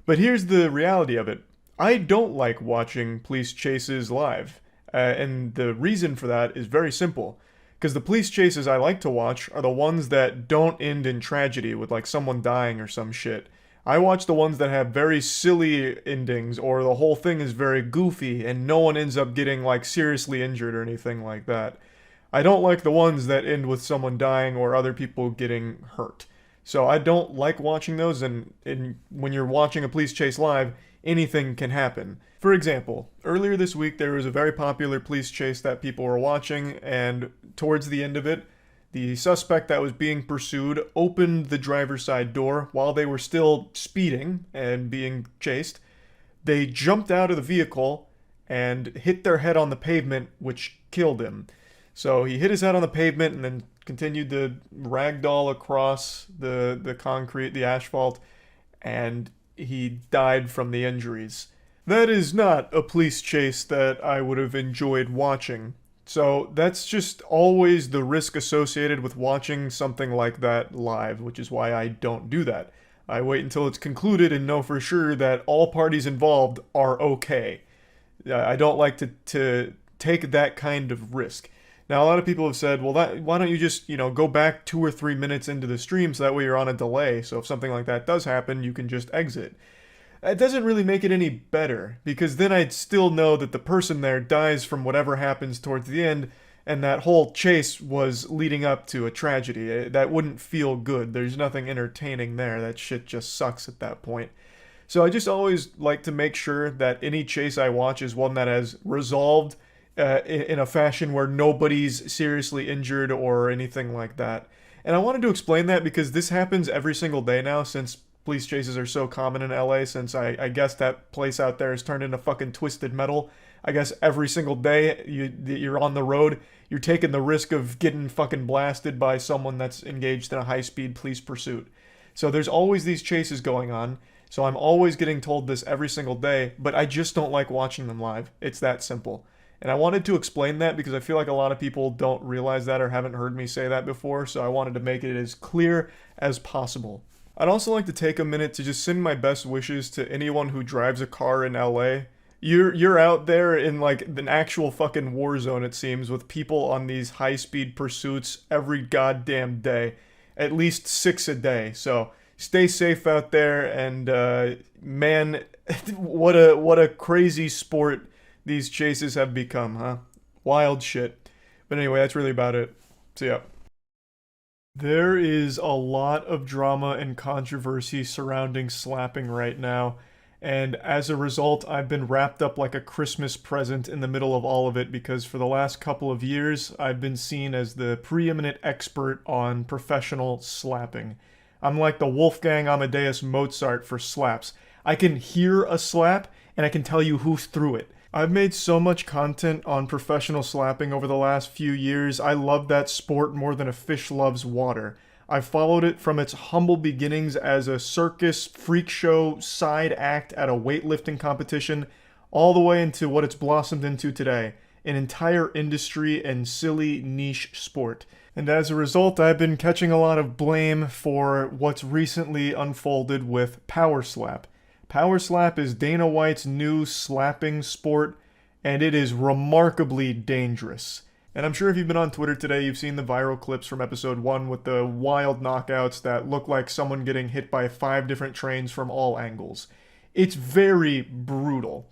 But here's the reality of it. I don't like watching police chases live, and the reason for that is very simple. Because the police chases I like to watch are the ones that don't end in tragedy with like someone dying or some shit. I watch the ones that have very silly endings, or the whole thing is very goofy and no one ends up getting like seriously injured or anything like that. I don't like the ones that end with someone dying or other people getting hurt. So I don't like watching those, and when you're watching a police chase live, anything can happen. For example, earlier this week there was a very popular police chase that people were watching, and towards the end of it, the suspect that was being pursued opened the driver's side door while they were still speeding and being chased. They jumped out of the vehicle and hit their head on the pavement, which killed him. So he hit his head on the pavement and then continued to ragdoll across the concrete, the asphalt, and he died from the injuries. That is not a police chase that I would have enjoyed watching. So that's just always the risk associated with watching something like that live, which is why I don't do that. I wait until it's concluded and know for sure that all parties involved are okay. I don't like to take that kind of risk. Now, a lot of people have said, well, why don't you just, go back 2 or 3 minutes into the stream so that way you're on a delay, so if something like that does happen, you can just exit. It doesn't really make it any better, because then I'd still know that the person there dies from whatever happens towards the end, and that whole chase was leading up to a tragedy. That wouldn't feel good. There's nothing entertaining there. That shit just sucks at that point. So I just always like to make sure that any chase I watch is one that has resolved in a fashion where nobody's seriously injured or anything like that. And I wanted to explain that because this happens every single day now, since police chases are so common in LA, since I guess that place out there has turned into fucking Twisted Metal. I guess every single day you're on the road, you're taking the risk of getting fucking blasted by someone that's engaged in a high-speed police pursuit. So there's always these chases going on, so I'm always getting told this every single day, but I just don't like watching them live. It's that simple. And I wanted to explain that because I feel like a lot of people don't realize that or haven't heard me say that before, so I wanted to make it as clear as possible. I'd also like to take a minute to just send my best wishes to anyone who drives a car in LA. You're out there in like an actual fucking war zone, it seems, with people on these high-speed pursuits every goddamn day. At least 6 a day. So stay safe out there, and man, what a crazy sport these chases have become, huh? Wild shit. But anyway, that's really about it. See ya. There is a lot of drama and controversy surrounding slapping right now, and as a result, I've been wrapped up like a Christmas present in the middle of all of it, because for the last couple of years, I've been seen as the preeminent expert on professional slapping. I'm like the Wolfgang Amadeus Mozart for slaps. I can hear a slap, and I can tell you who threw it. I've made so much content on professional slapping over the last few years. I love that sport more than a fish loves water. I followed it from its humble beginnings as a circus freak show side act at a weightlifting competition, all the way into what it's blossomed into today, an entire industry and silly niche sport. And as a result, I've been catching a lot of blame for what's recently unfolded with Power Slap. Power Slap is Dana White's new slapping sport, and it is remarkably dangerous. And I'm sure if you've been on Twitter today, you've seen the viral clips from episode 1 with the wild knockouts that look like someone getting hit by 5 different trains from all angles. It's very brutal.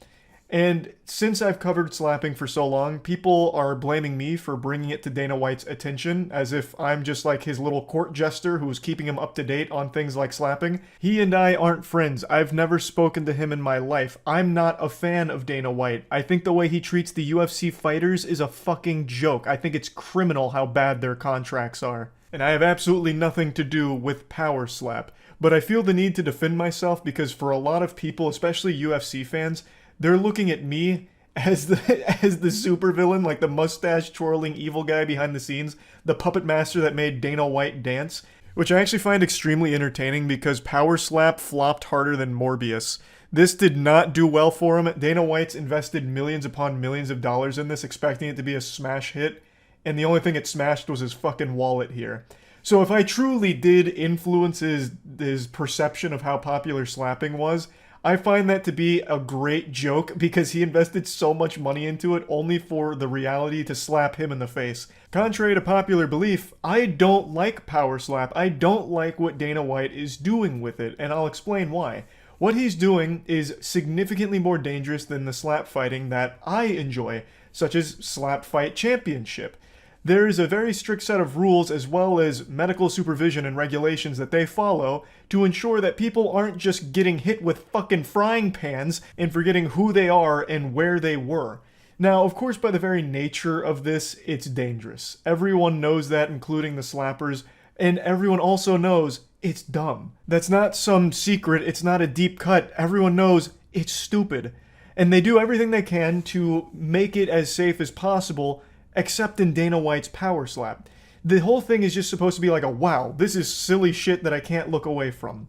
And since I've covered slapping for so long, people are blaming me for bringing it to Dana White's attention, as if I'm just like his little court jester who's keeping him up to date on things like slapping. He and I aren't friends. I've never spoken to him in my life. I'm not a fan of Dana White. I think the way he treats the UFC fighters is a fucking joke. I think it's criminal how bad their contracts are. And I have absolutely nothing to do with Power Slap. But I feel the need to defend myself because for a lot of people, especially UFC fans, they're looking at me as the supervillain, like the mustache twirling evil guy behind the scenes, the puppet master that made Dana White dance, which I actually find extremely entertaining because Power Slap flopped harder than Morbius. This did not do well for him. Dana White's invested millions upon millions of dollars in this, expecting it to be a smash hit, and the only thing it smashed was his fucking wallet here. So if I truly did influence his perception of how popular slapping was, I find that to be a great joke because he invested so much money into it only for the reality to slap him in the face. Contrary to popular belief, I don't like Power Slap. I don't like what Dana White is doing with it, and I'll explain why. What he's doing is significantly more dangerous than the slap fighting that I enjoy, such as Slap Fight Championship. there is a very strict set of rules as well as medical supervision and regulations that they follow to ensure that people aren't just getting hit with fucking frying pans and forgetting who they are and where they were. Now, of course, by the very nature of this, it's dangerous. Everyone knows that, including the slappers, and everyone also knows it's dumb. That's not some secret, it's not a deep cut. Everyone knows it's stupid. And they do everything they can to make it as safe as possible, except in Dana White's power slap. The whole thing is just supposed to be like a, wow, this is silly shit that I can't look away from.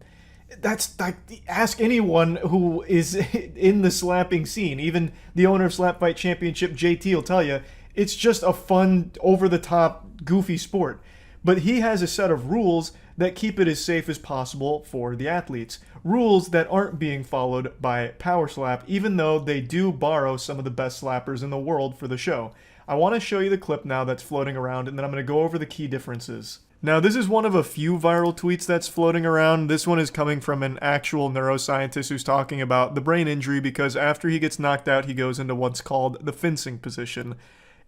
That's like, ask anyone who is in the slapping scene. Even the owner of Slap Fight Championship, JT, will tell you, it's just a fun, over-the-top, goofy sport. But he has a set of rules that keep it as safe as possible for the athletes. Rules that aren't being followed by Power Slap, even though they do borrow some of the best slappers in the world for the show. I want to show you the clip now that's floating around, and then I'm going to go over the key differences. Now, this is one of a few viral tweets that's floating around. This one is coming from an actual neuroscientist who's talking about the brain injury because after he gets knocked out, he goes into what's called the fencing position.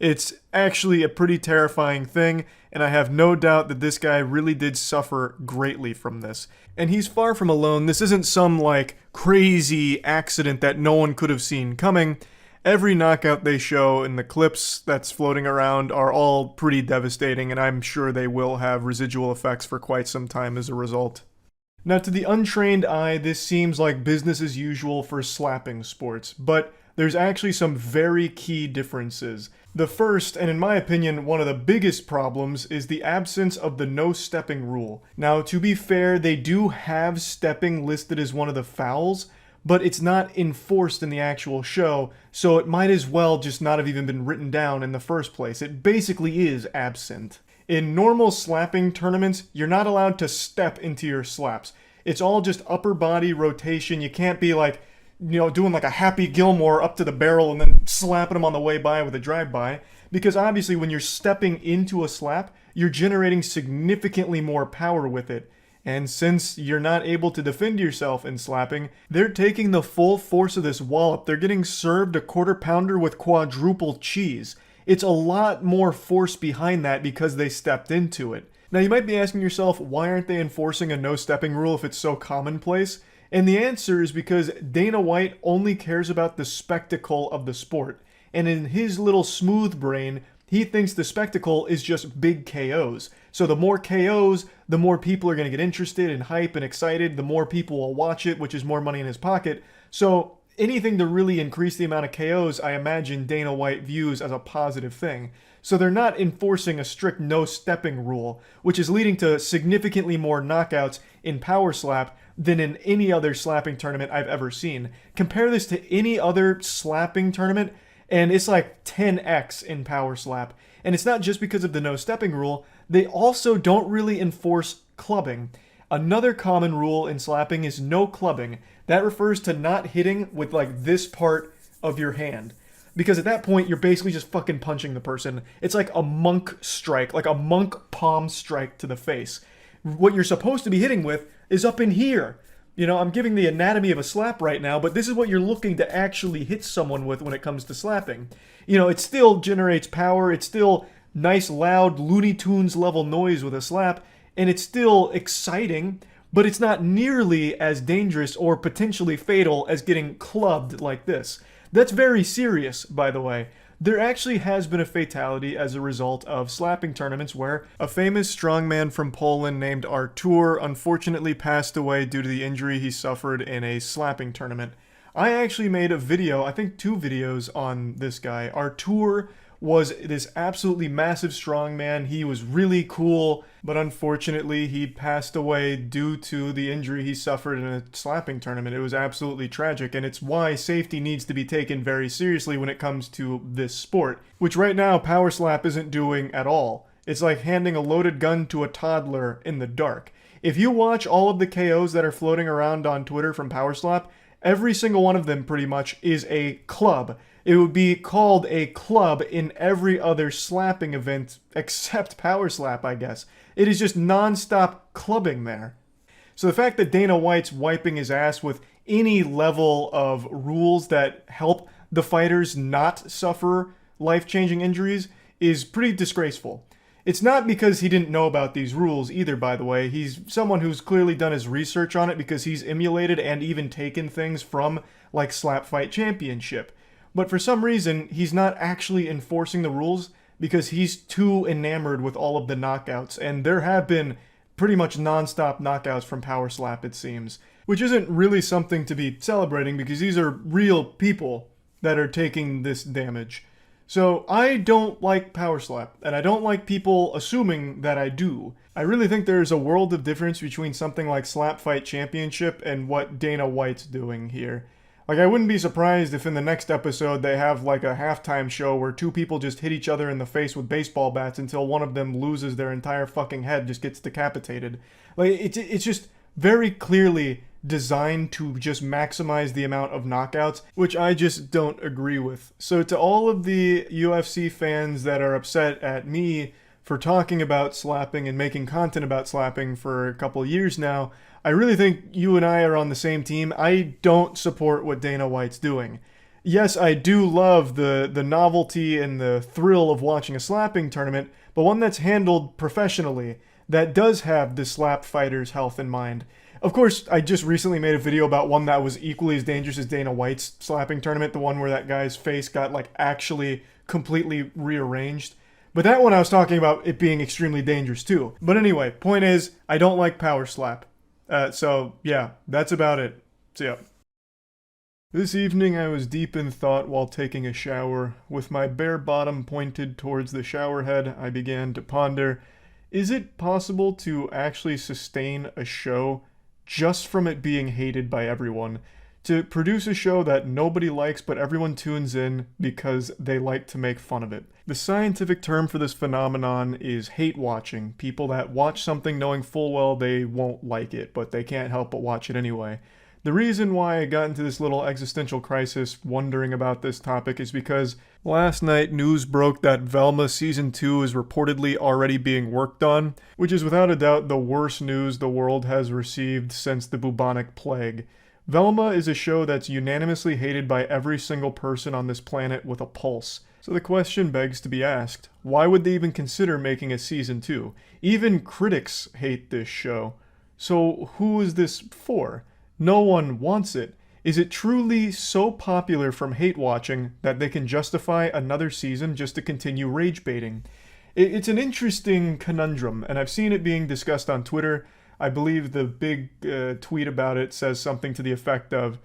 It's actually a pretty terrifying thing, and I have no doubt that this guy really did suffer greatly from this. And he's far from alone. This isn't some, like, crazy accident that no one could have seen coming. Every knockout they show in the clips that's floating around are all pretty devastating, and I'm sure they will have residual effects for quite some time as a result. Now, to the untrained eye, this seems like business as usual for slapping sports, but there's actually some very key differences. The first, and in my opinion, one of the biggest problems, is the absence of the no-stepping rule. Now, to be fair, they do have stepping listed as one of the fouls, but it's not enforced in the actual show, so it might as well just not have even been written down in the first place. It basically is absent. In normal slapping tournaments, you're not allowed to step into your slaps. It's all just upper body rotation. You can't be like, you know, doing like a Happy Gilmore up to the barrel and then slapping them on the way by with a drive-by. Because obviously when you're stepping into a slap, you're generating significantly more power with it. And since you're not able to defend yourself in slapping, they're taking the full force of this wallop. They're getting served a quarter pounder with quadruple cheese. It's a lot more force behind that because they stepped into it. Now you might be asking yourself, why aren't they enforcing a no-stepping rule if it's so commonplace? And the answer is because Dana White only cares about the spectacle of the sport. And in his little smooth brain, he thinks the spectacle is just big KOs. So the more KOs, the more people are going to get interested and hype and excited, the more people will watch it, which is more money in his pocket. So anything to really increase the amount of KOs, I imagine Dana White views as a positive thing. So they're not enforcing a strict no-stepping rule, which is leading to significantly more knockouts in Power Slap than in any other slapping tournament I've ever seen. Compare this to any other slapping tournament, and it's like 10x in Power Slap. And it's not just because of the no-stepping rule, they also don't really enforce clubbing. Another common rule in slapping is no clubbing. That refers to not hitting with like this part of your hand. Because at that point, you're basically just fucking punching the person. It's like a monk strike, like a monk palm strike to the face. What you're supposed to be hitting with is up in here. You know, I'm giving the anatomy of a slap right now, but this is what you're looking to actually hit someone with when it comes to slapping. You know, it still generates power, it's still nice, loud, Looney Tunes level noise with a slap, and it's still exciting, but it's not nearly as dangerous or potentially fatal as getting clubbed like this. That's very serious, by the way. There actually has been a fatality as a result of slapping tournaments where a famous strongman from Poland named Artur unfortunately passed away due to the injury he suffered in a slapping tournament. I actually made a video, I think 2 videos on this guy. Artur was this absolutely massive strongman. He was really cool, but unfortunately he passed away due to the injury he suffered in a slapping tournament. It was absolutely tragic, and it's why safety needs to be taken very seriously when it comes to this sport, which right now Power Slap isn't doing at all. It's like handing a loaded gun to a toddler in the dark. If you watch all of the KOs that are floating around on Twitter from Power Slap, every single one of them pretty much is a club. It would be called a club in every other slapping event except Power Slap, I guess. It is just non-stop clubbing there. So the fact that Dana White's wiping his ass with any level of rules that help the fighters not suffer life-changing injuries is pretty disgraceful. It's not because he didn't know about these rules either, by the way. He's someone who's clearly done his research on it because he's emulated and even taken things from, like, Slap Fight Championship. But for some reason, he's not actually enforcing the rules because he's too enamored with all of the knockouts, and there have been pretty much non-stop knockouts from Power Slap, it seems. Which isn't really something to be celebrating because these are real people that are taking this damage. So I don't like Power Slap, and I don't like people assuming that I do. I really think there's a world of difference between something like Slap Fight Championship and what Dana White's doing here. Like, I wouldn't be surprised if in the next episode they have like a halftime show where two people just hit each other in the face with baseball bats until one of them loses their entire fucking head, just gets decapitated. Like, it's just very clearly designed to just maximize the amount of knockouts, which I just don't agree with. So to all of the UFC fans that are upset at me for talking about slapping and making content about slapping for a couple years now, I really think you and I are on the same team. I don't support what Dana White's doing. Yes, I do love the novelty and the thrill of watching a slapping tournament, but one that's handled professionally, that does have the slap fighter's health in mind. Of course, I just recently made a video about one that was equally as dangerous as Dana White's slapping tournament, the one where that guy's face got like actually completely rearranged. But that one I was talking about it being extremely dangerous too. But anyway, point is, I don't like Power Slap. So yeah, that's about it. See ya. This evening I was deep in thought while taking a shower. With my bare bottom pointed towards the shower head, I began to ponder, is it possible to actually sustain a show just from it being hated by everyone? To produce a show that nobody likes but everyone tunes in because they like to make fun of it. The scientific term for this phenomenon is hate watching. People that watch something knowing full well they won't like it, but they can't help but watch it anyway. The reason why I got into this little existential crisis wondering about this topic is because last night news broke that Velma Season 2 is reportedly already being worked on, which is without a doubt the worst news the world has received since the bubonic plague. Velma is a show that's unanimously hated by every single person on this planet with a pulse. So the question begs to be asked, why would they even consider making a Season 2? Even critics hate this show. So who is this for? No one wants it. Is it truly so popular from hate watching that they can justify another season just to continue rage baiting? It's an interesting conundrum, and I've seen it being discussed on Twitter. I believe the big tweet about it says something to the effect of,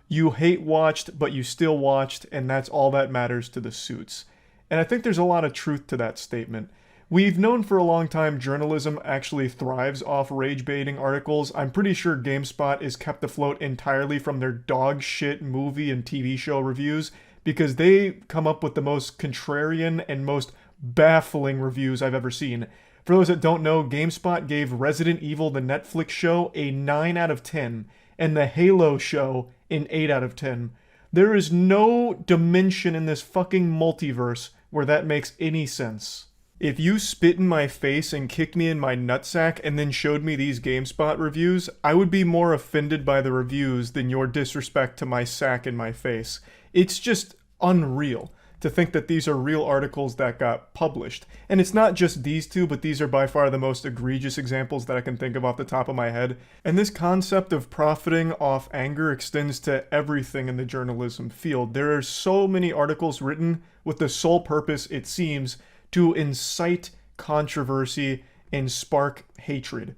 you hate watched, but you still watched, and that's all that matters to the suits. And I think there's a lot of truth to that statement. We've known for a long time journalism actually thrives off rage baiting articles. I'm pretty sure GameSpot is kept afloat entirely from their dog shit movie and TV show reviews because they come up with the most contrarian and most baffling reviews I've ever seen. For those that don't know, GameSpot gave Resident Evil the Netflix show a 9 out of 10 and the Halo show an 8 out of 10. There is no dimension in this fucking multiverse where that makes any sense. If you spit in my face and kicked me in my nutsack and then showed me these GameSpot reviews, I would be more offended by the reviews than your disrespect to my sack in my face. It's just unreal to think that these are real articles that got published. And it's not just these two, but these are by far the most egregious examples that I can think of off the top of my head. And this concept of profiting off anger extends to everything in the journalism field. There are so many articles written with the sole purpose, it seems, to incite controversy and spark hatred.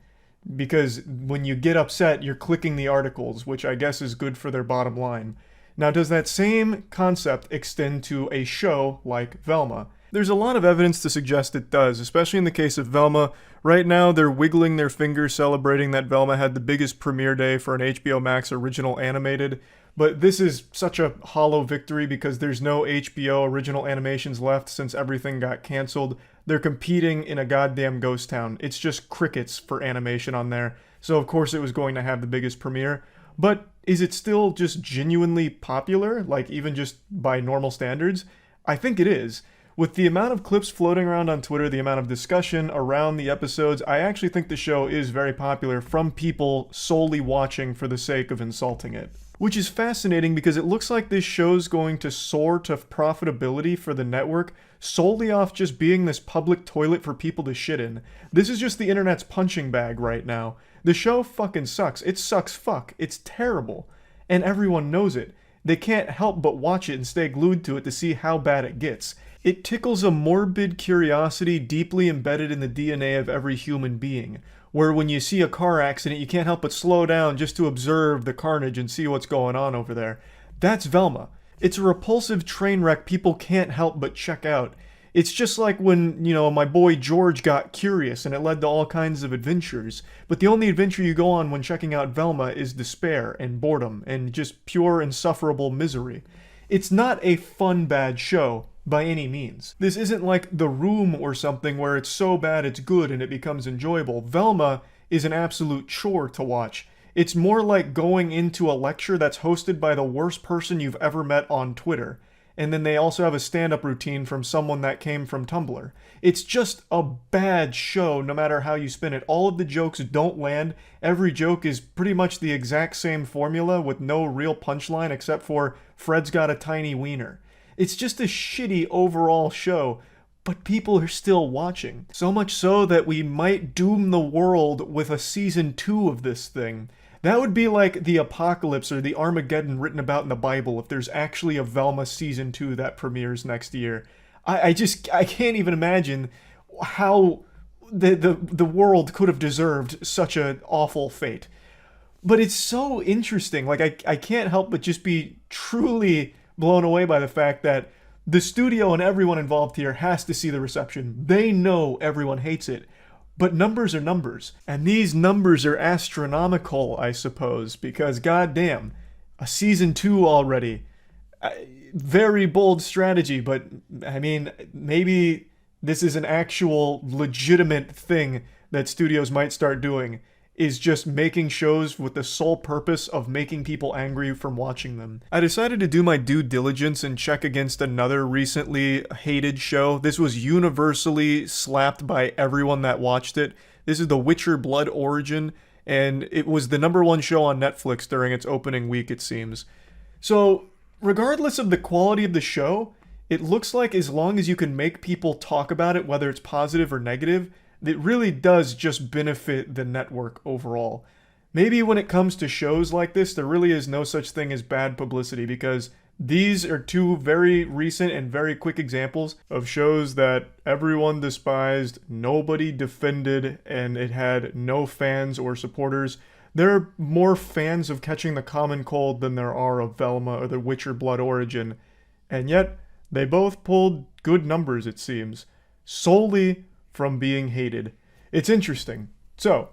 Because when you get upset, you're clicking the articles, which I guess is good for their bottom line. Now, does that same concept extend to a show like Velma? There's a lot of evidence to suggest it does, especially in the case of Velma. Right now, they're wiggling their fingers celebrating that Velma had the biggest premiere day for an HBO Max original animated. But this is such a hollow victory because there's no HBO original animations left since everything got canceled. They're competing in a goddamn ghost town. It's just crickets for animation on there. So of course it was going to have the biggest premiere. But is it still just genuinely popular, like even just by normal standards? I think it is. With the amount of clips floating around on Twitter, the amount of discussion around the episodes, I actually think the show is very popular from people solely watching for the sake of insulting it. which is fascinating because it looks like this show's going to soar to profitability for the network solely off just being this public toilet for people to shit in. This is just the internet's punching bag right now. The show fucking sucks. It sucks fuck. It's terrible. And everyone knows it. They can't help but watch it and stay glued to it to see how bad it gets. It tickles a morbid curiosity deeply embedded in the DNA of every human being, where when you see a car accident, you can't help but slow down just to observe the carnage and see what's going on over there. That's Velma. It's a repulsive train wreck people can't help but check out. It's just like when, my boy George got curious and it led to all kinds of adventures. But the only adventure you go on when checking out Velma is despair and boredom and just pure insufferable misery. It's not a fun bad show by any means. This isn't like The Room or something where it's so bad it's good and it becomes enjoyable. Velma is an absolute chore to watch. It's more like going into a lecture that's hosted by the worst person you've ever met on Twitter. And then they also have a stand-up routine from someone that came from Tumblr. It's just a bad show no matter how you spin it. All of the jokes don't land. Every joke is pretty much the exact same formula with no real punchline except for Fred's got a tiny wiener. It's just a shitty overall show, but people are still watching. So much so that we might doom the world with a season 2 of this thing. That would be like the apocalypse or the Armageddon written about in the Bible if there's actually a Velma season 2 that premieres next year. I can't even imagine how the world could have deserved such an awful fate. But it's so interesting. Like, I can't help but just be truly blown away by the fact that the studio and everyone involved here has to see the reception. They know everyone hates it. But numbers are numbers, and these numbers are astronomical, I suppose, because goddamn, a season 2 already. Very bold strategy, but I mean, maybe this is an actual legitimate thing that studios might start doing, is just making shows with the sole purpose of making people angry from watching them. I decided to do my due diligence and check against another recently hated show. This was universally slapped by everyone that watched it. This is The Witcher Blood Origin, and it was the #1 show on Netflix during its opening week, it seems. So, regardless of the quality of the show, it looks like as long as you can make people talk about it, whether it's positive or negative, it really does just benefit the network overall. Maybe when it comes to shows like this, there really is no such thing as bad publicity, because these are 2 very recent and very quick examples of shows that everyone despised, nobody defended, and it had no fans or supporters. There are more fans of Catching the Common Cold than there are of Velma or The Witcher Blood Origin, and yet they both pulled good numbers, it seems, solely from being hated. It's interesting. So,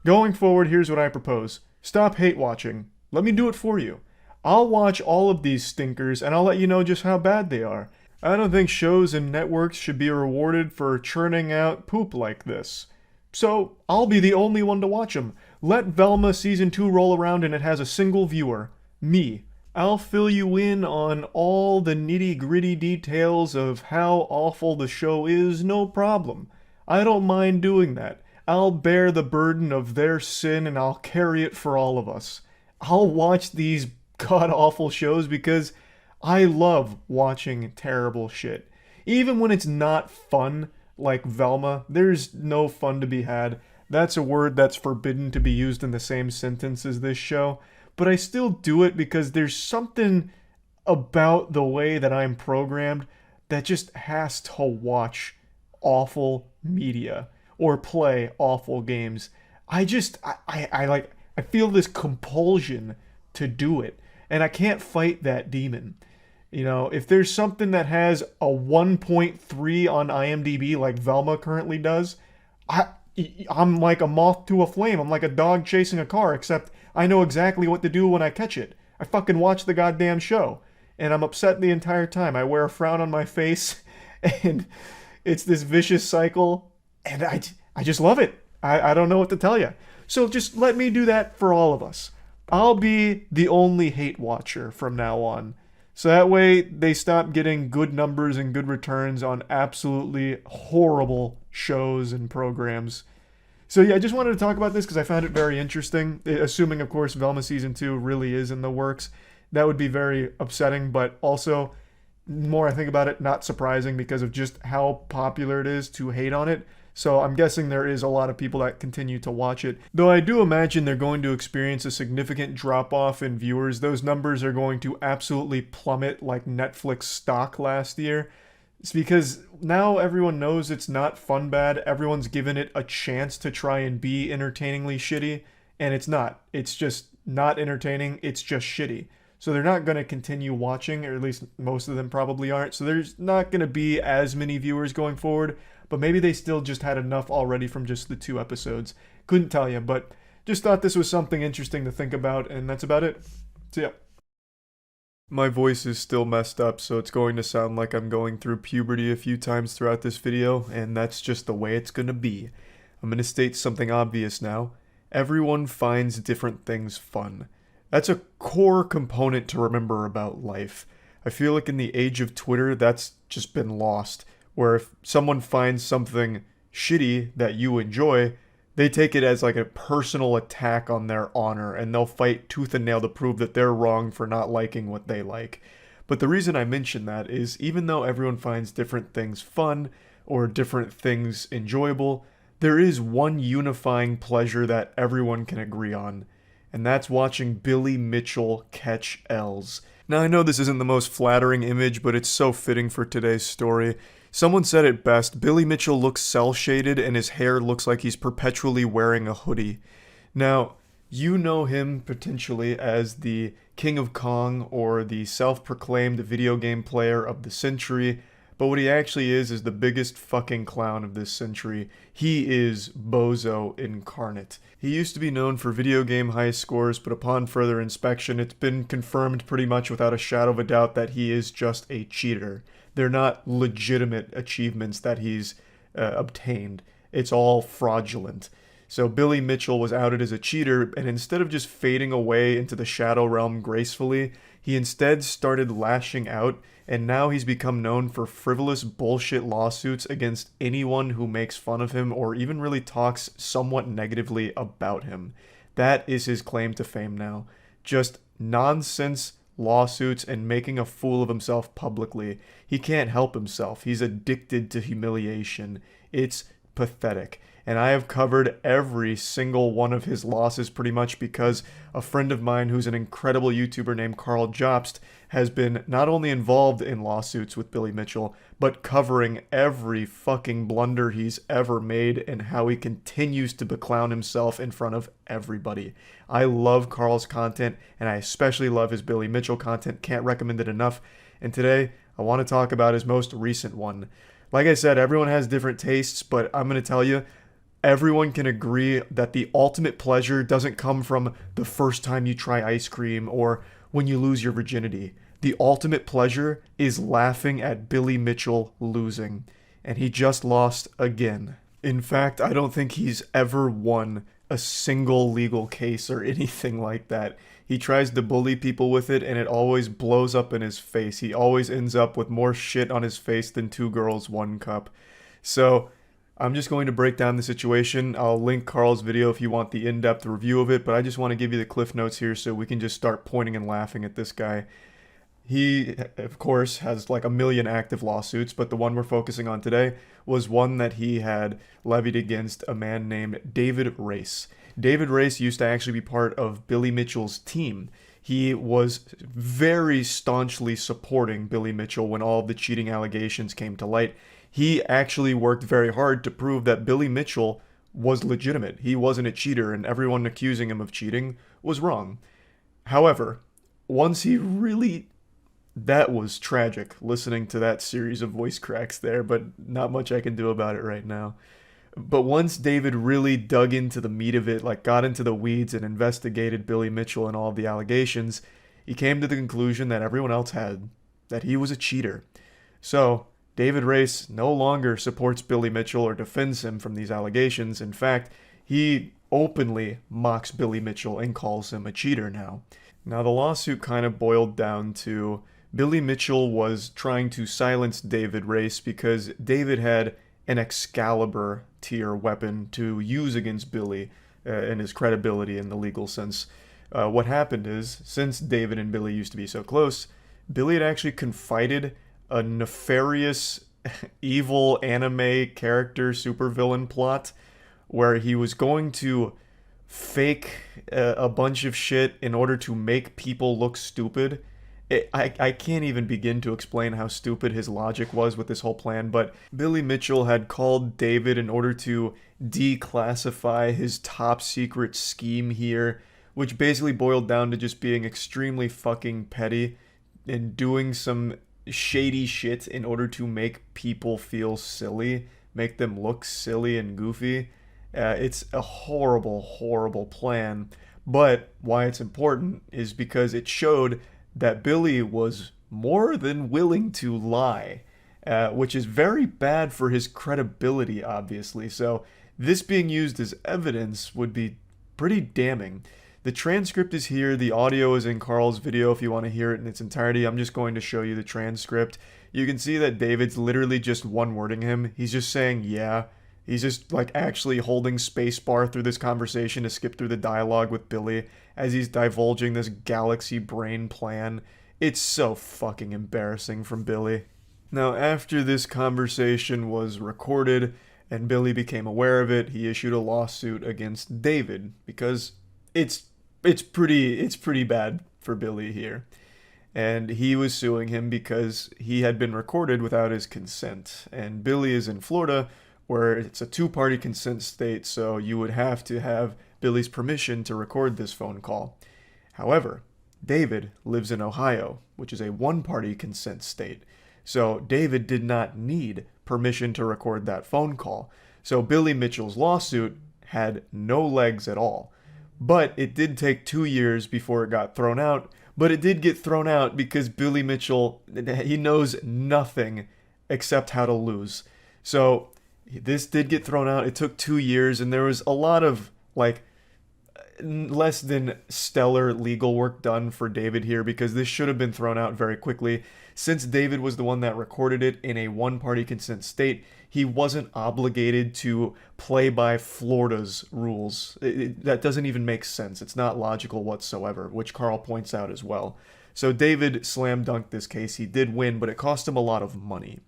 going forward, here's what I propose. Stop hate watching. Let me do it for you. I'll watch all of these stinkers and I'll let you know just how bad they are. I don't think shows and networks should be rewarded for churning out poop like this. So, I'll be the only one to watch them. Let Velma Season 2 roll around and it has a single viewer. Me. I'll fill you in on all the nitty-gritty details of how awful the show is, no problem. I don't mind doing that. I'll bear the burden of their sin and I'll carry it for all of us. I'll watch these god-awful shows because I love watching terrible shit. Even when it's not fun, like Velma, there's no fun to be had. That's a word that's forbidden to be used in the same sentence as this show. But I still do it because there's something about the way that I'm programmed that just has to watch awful media or play awful games. I feel this compulsion to do it, and I can't fight that demon. If there's something that has a 1.3 on IMDb like Velma currently does, I'm like a moth to a flame. I'm like a dog chasing a car, except I know exactly what to do when I catch it. I fucking watch the goddamn show, and I'm upset the entire time. I wear a frown on my face, and it's this vicious cycle, and I just love it. I don't know what to tell you. So just let me do that for all of us. I'll be the only hate watcher from now on. So that way they stop getting good numbers and good returns on absolutely horrible shows and programs. So yeah, I just wanted to talk about this because I found it very interesting. Assuming, of course, Velma Season 2 really is in the works. That would be very upsetting, but also, the more I think about it, not surprising because of just how popular it is to hate on it. So I'm guessing there is a lot of people that continue to watch it. Though I do imagine they're going to experience a significant drop-off in viewers. Those numbers are going to absolutely plummet like Netflix stock last year. It's because now everyone knows it's not fun bad. Everyone's given it a chance to try and be entertainingly shitty, and it's not. It's just not entertaining. It's just shitty. So they're not going to continue watching, or at least most of them probably aren't. So there's not going to be as many viewers going forward, but maybe they still just had enough already from just the 2 episodes. Couldn't tell you, but just thought this was something interesting to think about, and that's about it. So yeah. My voice is still messed up, so it's going to sound like I'm going through puberty a few times throughout this video, and that's just the way it's going to be. I'm going to state something obvious now. Everyone finds different things fun. That's a core component to remember about life. I feel like in the age of Twitter, that's just been lost, where if someone finds something shitty that you enjoy, they take it as like a personal attack on their honor, and they'll fight tooth and nail to prove that they're wrong for not liking what they like. But the reason I mention that is even though everyone finds different things fun or different things enjoyable, there is one unifying pleasure that everyone can agree on, and that's watching Billy Mitchell catch L's. Now I know this isn't the most flattering image, but it's so fitting for today's story. Someone said it best, Billy Mitchell looks cel-shaded and his hair looks like he's perpetually wearing a hoodie. Now, you know him potentially as the King of Kong or the self-proclaimed video game player of the century, but what he actually is the biggest fucking clown of this century. He is Bozo incarnate. He used to be known for video game high scores, but upon further inspection, it's been confirmed pretty much without a shadow of a doubt that he is just a cheater. They're not legitimate achievements that he's obtained. It's all fraudulent. So Billy Mitchell was outed as a cheater, and instead of just fading away into the shadow realm gracefully, he instead started lashing out, and now he's become known for frivolous bullshit lawsuits against anyone who makes fun of him or even really talks somewhat negatively about him. That is his claim to fame now. Just nonsense lawsuits and making a fool of himself publicly. He can't help himself. He's addicted to humiliation. It's pathetic. And I have covered every single one of his losses pretty much because a friend of mine who's an incredible YouTuber named Carl Jobst has been not only involved in lawsuits with Billy Mitchell, but covering every fucking blunder he's ever made and how he continues to beclown himself in front of everybody. I love Carl's content, and I especially love his Billy Mitchell content. Can't recommend it enough. And today, I want to talk about his most recent one. Like I said, everyone has different tastes, but I'm going to tell you, everyone can agree that the ultimate pleasure doesn't come from the first time you try ice cream or when you lose your virginity. The ultimate pleasure is laughing at Billy Mitchell losing. And he just lost again. In fact, I don't think he's ever won a single legal case or anything like that. He tries to bully people with it and it always blows up in his face. He always ends up with more shit on his face than 2 girls, 1 cup. So I'm just going to break down the situation. I'll link Carl's video if you want the in-depth review of it, but I just want to give you the cliff notes here so we can just start pointing and laughing at this guy. He, of course, has like a million active lawsuits, but the one we're focusing on today was one that he had levied against a man named David Race. David Race used to actually be part of Billy Mitchell's team. He was very staunchly supporting Billy Mitchell when all of the cheating allegations came to light. He actually worked very hard to prove that Billy Mitchell was legitimate. He wasn't a cheater, and everyone accusing him of cheating was wrong. However, once he really... That was tragic, listening to that series of voice cracks there, but not much I can do about it right now. But once David really dug into the meat of it, like got into the weeds and investigated Billy Mitchell and all of the allegations, he came to the conclusion that everyone else had, that he was a cheater. So, David Race no longer supports Billy Mitchell or defends him from these allegations. In fact, he openly mocks Billy Mitchell and calls him a cheater now. Now, the lawsuit kind of boiled down to Billy Mitchell was trying to silence David Race because David had an Excalibur tier weapon to use against Billy and his credibility in the legal sense. What happened is, since David and Billy used to be so close, Billy had actually confided a nefarious, evil anime character supervillain plot where he was going to fake a bunch of shit in order to make people look stupid. I can't even begin to explain how stupid his logic was with this whole plan, but Billy Mitchell had called David in order to declassify his top secret scheme here, which basically boiled down to just being extremely fucking petty and doing some shady shit in order to make people feel silly, make them look silly and goofy. It's a horrible, horrible plan, but why it's important is because it showed that Billy was more than willing to lie, which is very bad for his credibility, obviously. So this being used as evidence would be pretty damning. The transcript is here. The audio is in Carl's video if you want to hear it in its entirety. I'm just going to show you the transcript. You can see that David's literally just one-wording him. He's just saying, yeah. He's just like actually holding spacebar through this conversation to skip through the dialogue with Billy as he's divulging this galaxy brain plan. It's so fucking embarrassing from Billy. Now, after this conversation was recorded and Billy became aware of it, he issued a lawsuit against David because it's pretty bad for Billy here. And he was suing him because he had been recorded without his consent. And Billy is in Florida, where it's a two-party consent state, so you would have to have Billy's permission to record this phone call. However, David lives in Ohio, which is a one-party consent state. So David did not need permission to record that phone call. So Billy Mitchell's lawsuit had no legs at all. But it did take 2 years before it got thrown out. But it did get thrown out because Billy Mitchell, he knows nothing except how to lose. So this did get thrown out. It took 2 years, and there was a lot of, like, less than stellar legal work done for David here because this should have been thrown out very quickly. Since David was the one that recorded it in a one-party consent state, he wasn't obligated to play by Florida's rules. That doesn't even make sense. It's not logical whatsoever, which Carl points out as well. So David slam dunked this case. He did win, but it cost him a lot of money.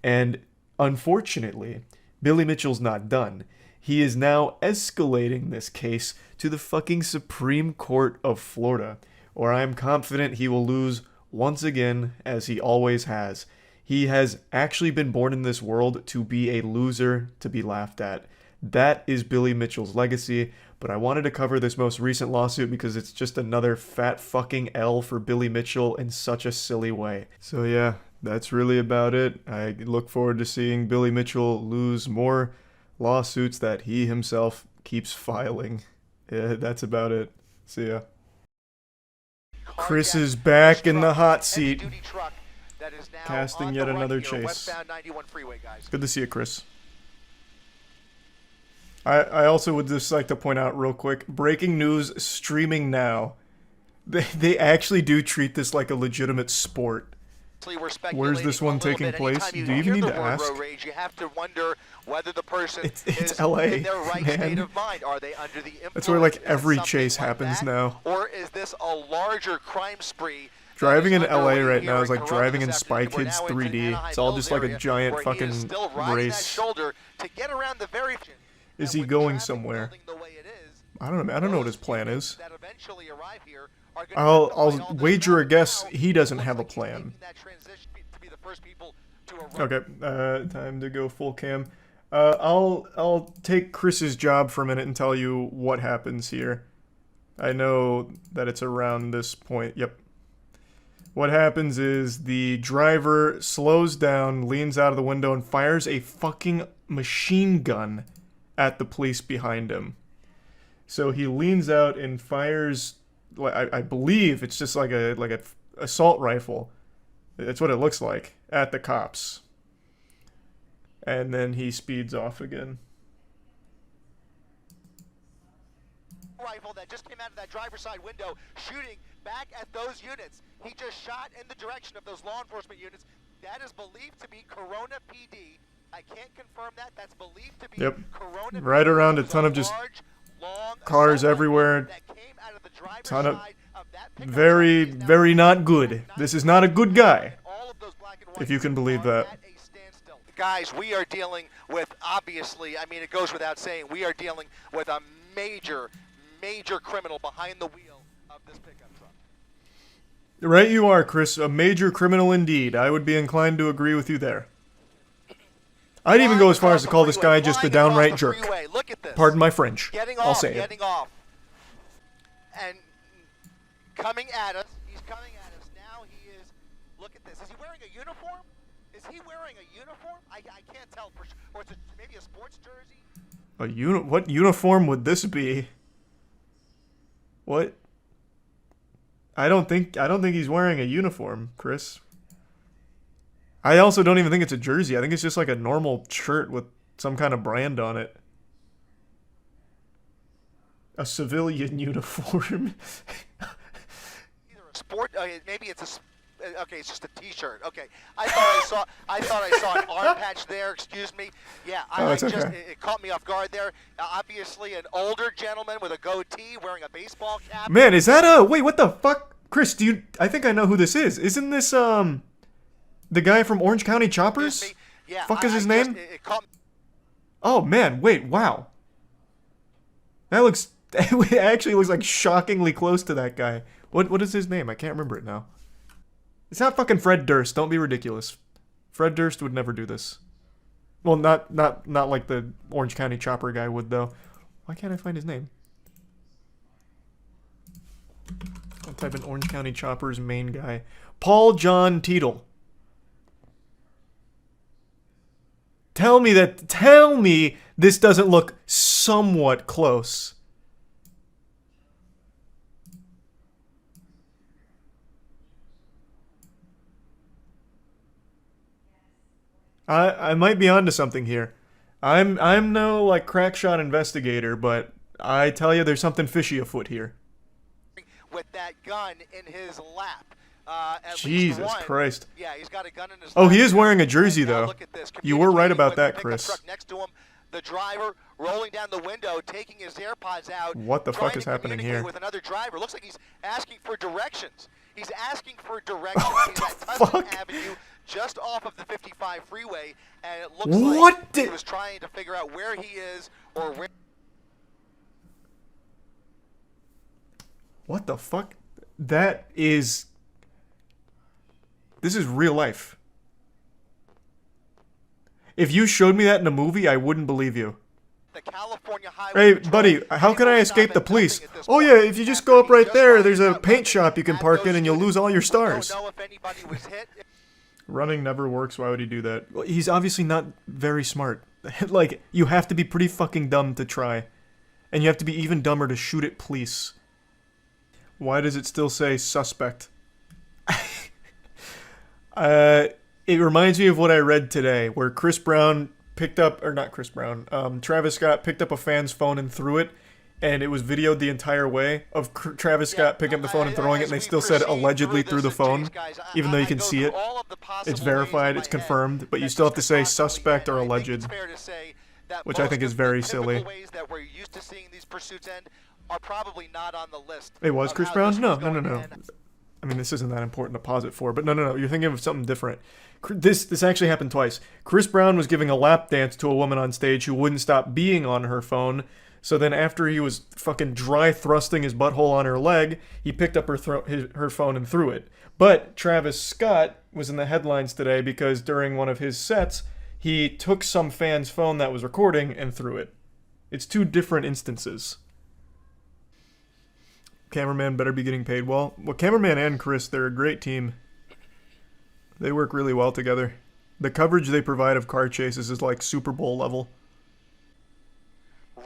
And unfortunately, Billy Mitchell's not done. He is now escalating this case to the fucking Supreme Court of Florida, where I am confident he will lose once again, as he always has. He has actually been born in this world to be a loser, to be laughed at. That is Billy Mitchell's legacy, but I wanted to cover this most recent lawsuit because it's just another fat fucking L for Billy Mitchell in such a silly way. So yeah, that's really about it. I look forward to seeing Billy Mitchell lose more lawsuits that he himself keeps filing. Yeah, that's about it. See ya. Chris is back in the hot seat, casting yet another chase. Good to see you, Chris. I also would just like to point out real quick, breaking news streaming now. They actually do treat this like a legitimate sport. Where's this one taking place? Do you even need to ask? You have to wonder whether the person it's LA, in their right man. state of mind. Are they under the influence? That's where like every chase happens now. Or is this a larger crime spree? Driving in LA right now is like driving in Spy Kids 3D. It's all just like a giant fucking race. Is he going somewhere? I don't know. I don't know what his plan is. I'll wager a guess he doesn't have a plan. Okay, time to go full cam. I'll take Chris's job for a minute and tell you what happens here. I know that it's around this point. Yep. What happens is the driver slows down, leans out of the window, and fires a fucking machine gun at the police behind him. So he leans out and fires, I believe it's just like a assault rifle. That's what it looks like, at the cops. And then he speeds off again. Rifle that just came out of that driver's side window, shooting back at those units. He just shot in the direction of those law enforcement units. That is believed to be Corona PD. I can't confirm that. That's believed to be Yep. Corona. Right around a ton of just cars everywhere. Ton of very, very not good. This is not a good guy. If you can believe that. Guys, we are dealing with, obviously, I mean, it goes without saying, we are dealing with a major, major criminal behind the wheel of this pickup truck. Right you are, Chris. A major criminal indeed. I would be inclined to agree with you there. I'd even go as far as to call this guy just a downright jerk. Look at this. Pardon my French. I'll say it. Getting off. And coming at us. He's coming at us. Now he is, look at this. Is he wearing a uniform? Is he wearing a uniform? I can't tell for sure. Or is it maybe a sports jersey? What uniform would this be? What? I don't think he's wearing a uniform, Chris. I also don't even think it's a jersey. I think it's just like a normal shirt with some kind of brand on it. A civilian uniform. Either a sport, maybe it's a. Okay, it's just a T-shirt. Okay, I thought I saw an arm patch there. Excuse me. Yeah, it caught me off guard there. Obviously, an older gentleman with a goatee wearing a baseball cap. Man, is that a wait? What the fuck, Chris? I think I know who this is. Isn't this the guy from Orange County Choppers? Yeah. Fuck is his name? Oh man, wait, wow. That looks. It actually looks like shockingly close to that guy. What is his name? I can't remember it now. It's not fucking Fred Durst. Don't be ridiculous. Fred Durst would never do this. Well, not like the Orange County Chopper guy would, though. Why can't I find his name? I'll type in Orange County Chopper's main guy. Paul John Teetle. Tell me this doesn't look somewhat close. I might be onto something here. I'm no like crackshot investigator, but I tell you there's something fishy afoot here. With that gun in his lap. Jesus Christ. Yeah, he's got a gun in his Oh, lap. he is wearing a jersey though. You were right about that, Pickup Chris. truck next to him, the driver rolling down the window, taking his AirPods out. What the fuck is happening here? With another driver. Looks like he's asking for directions. He's asking for directions. He's at Tustin Avenue, just off of the 55 freeway, and it looks like he was trying to figure out where he is or where. What the fuck? This is real life. If you showed me that in a movie, I wouldn't believe you. Hey, buddy, how can I escape the police? Oh yeah, if you just go up right there, there's a paint shop you can park in and you'll lose all your stars. Running never works, why would he do that? Well, he's obviously not very smart. Like, you have to be pretty fucking dumb to try. And you have to be even dumber to shoot at police. Why does it still say suspect? It reminds me of what I read today, where Chris Brown picked up, or not Chris Brown, Travis Scott picked up a fan's phone and threw it, and it was videoed the entire way of Travis Scott picking up the phone and throwing it, and they still said allegedly through the phone, even though you can see it. It's verified, it's confirmed, but you still have to say suspect or alleged, which I think is very silly. It was Chris Brown? No. I mean, this isn't that important to pause it for, but no, you're thinking of something different. This actually happened twice. Chris Brown was giving a lap dance to a woman on stage who wouldn't stop being on her phone, so then after he was fucking dry thrusting his butthole on her leg, he picked up her phone and threw it. But Travis Scott was in the headlines today because during one of his sets, he took some fan's phone that was recording and threw it. It's two different instances. Cameraman better be getting paid well. Well, cameraman and Chris, they're a great team. They work really well together. The coverage they provide of car chases is like Super Bowl level.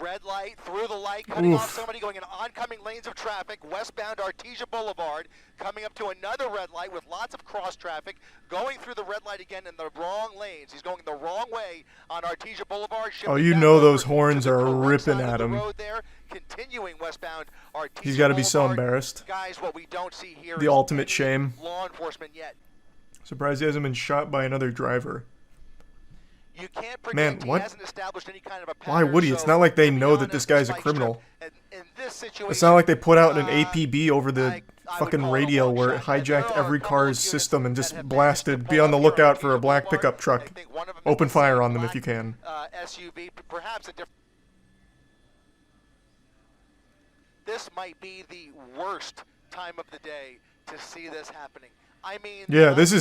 Red light, through the light, cutting off somebody going in oncoming lanes of traffic, westbound Artesia Boulevard, coming up to another red light with lots of cross traffic, going through the red light again in the wrong lanes. He's going the wrong way on Artesia Boulevard. Oh, you know those horns are ripping at him. Continuing westbound Artesia He's got to be so embarrassed. Guys, what we don't see here the ultimate shame. Law enforcement yet. Surprised he hasn't been shot by another driver. You can't predict. Man, what? He hasn't established any kind of a Why pattern, would he? It's so not like they to be know that this honest, guy's a Spike criminal. Strip, in this situation, It's not like they put out an APB over the I would fucking call it a radio long where it shot. And hijacked there are every a couple of car's units system and that just have managed to blasted. Be pull on the up here lookout on for a black Boulevard. pickup I truck. think one of them is Open the fire same on them if black, you can. SUV, perhaps a different. This might be the worst time of the day to see this happening. I mean, Yeah, this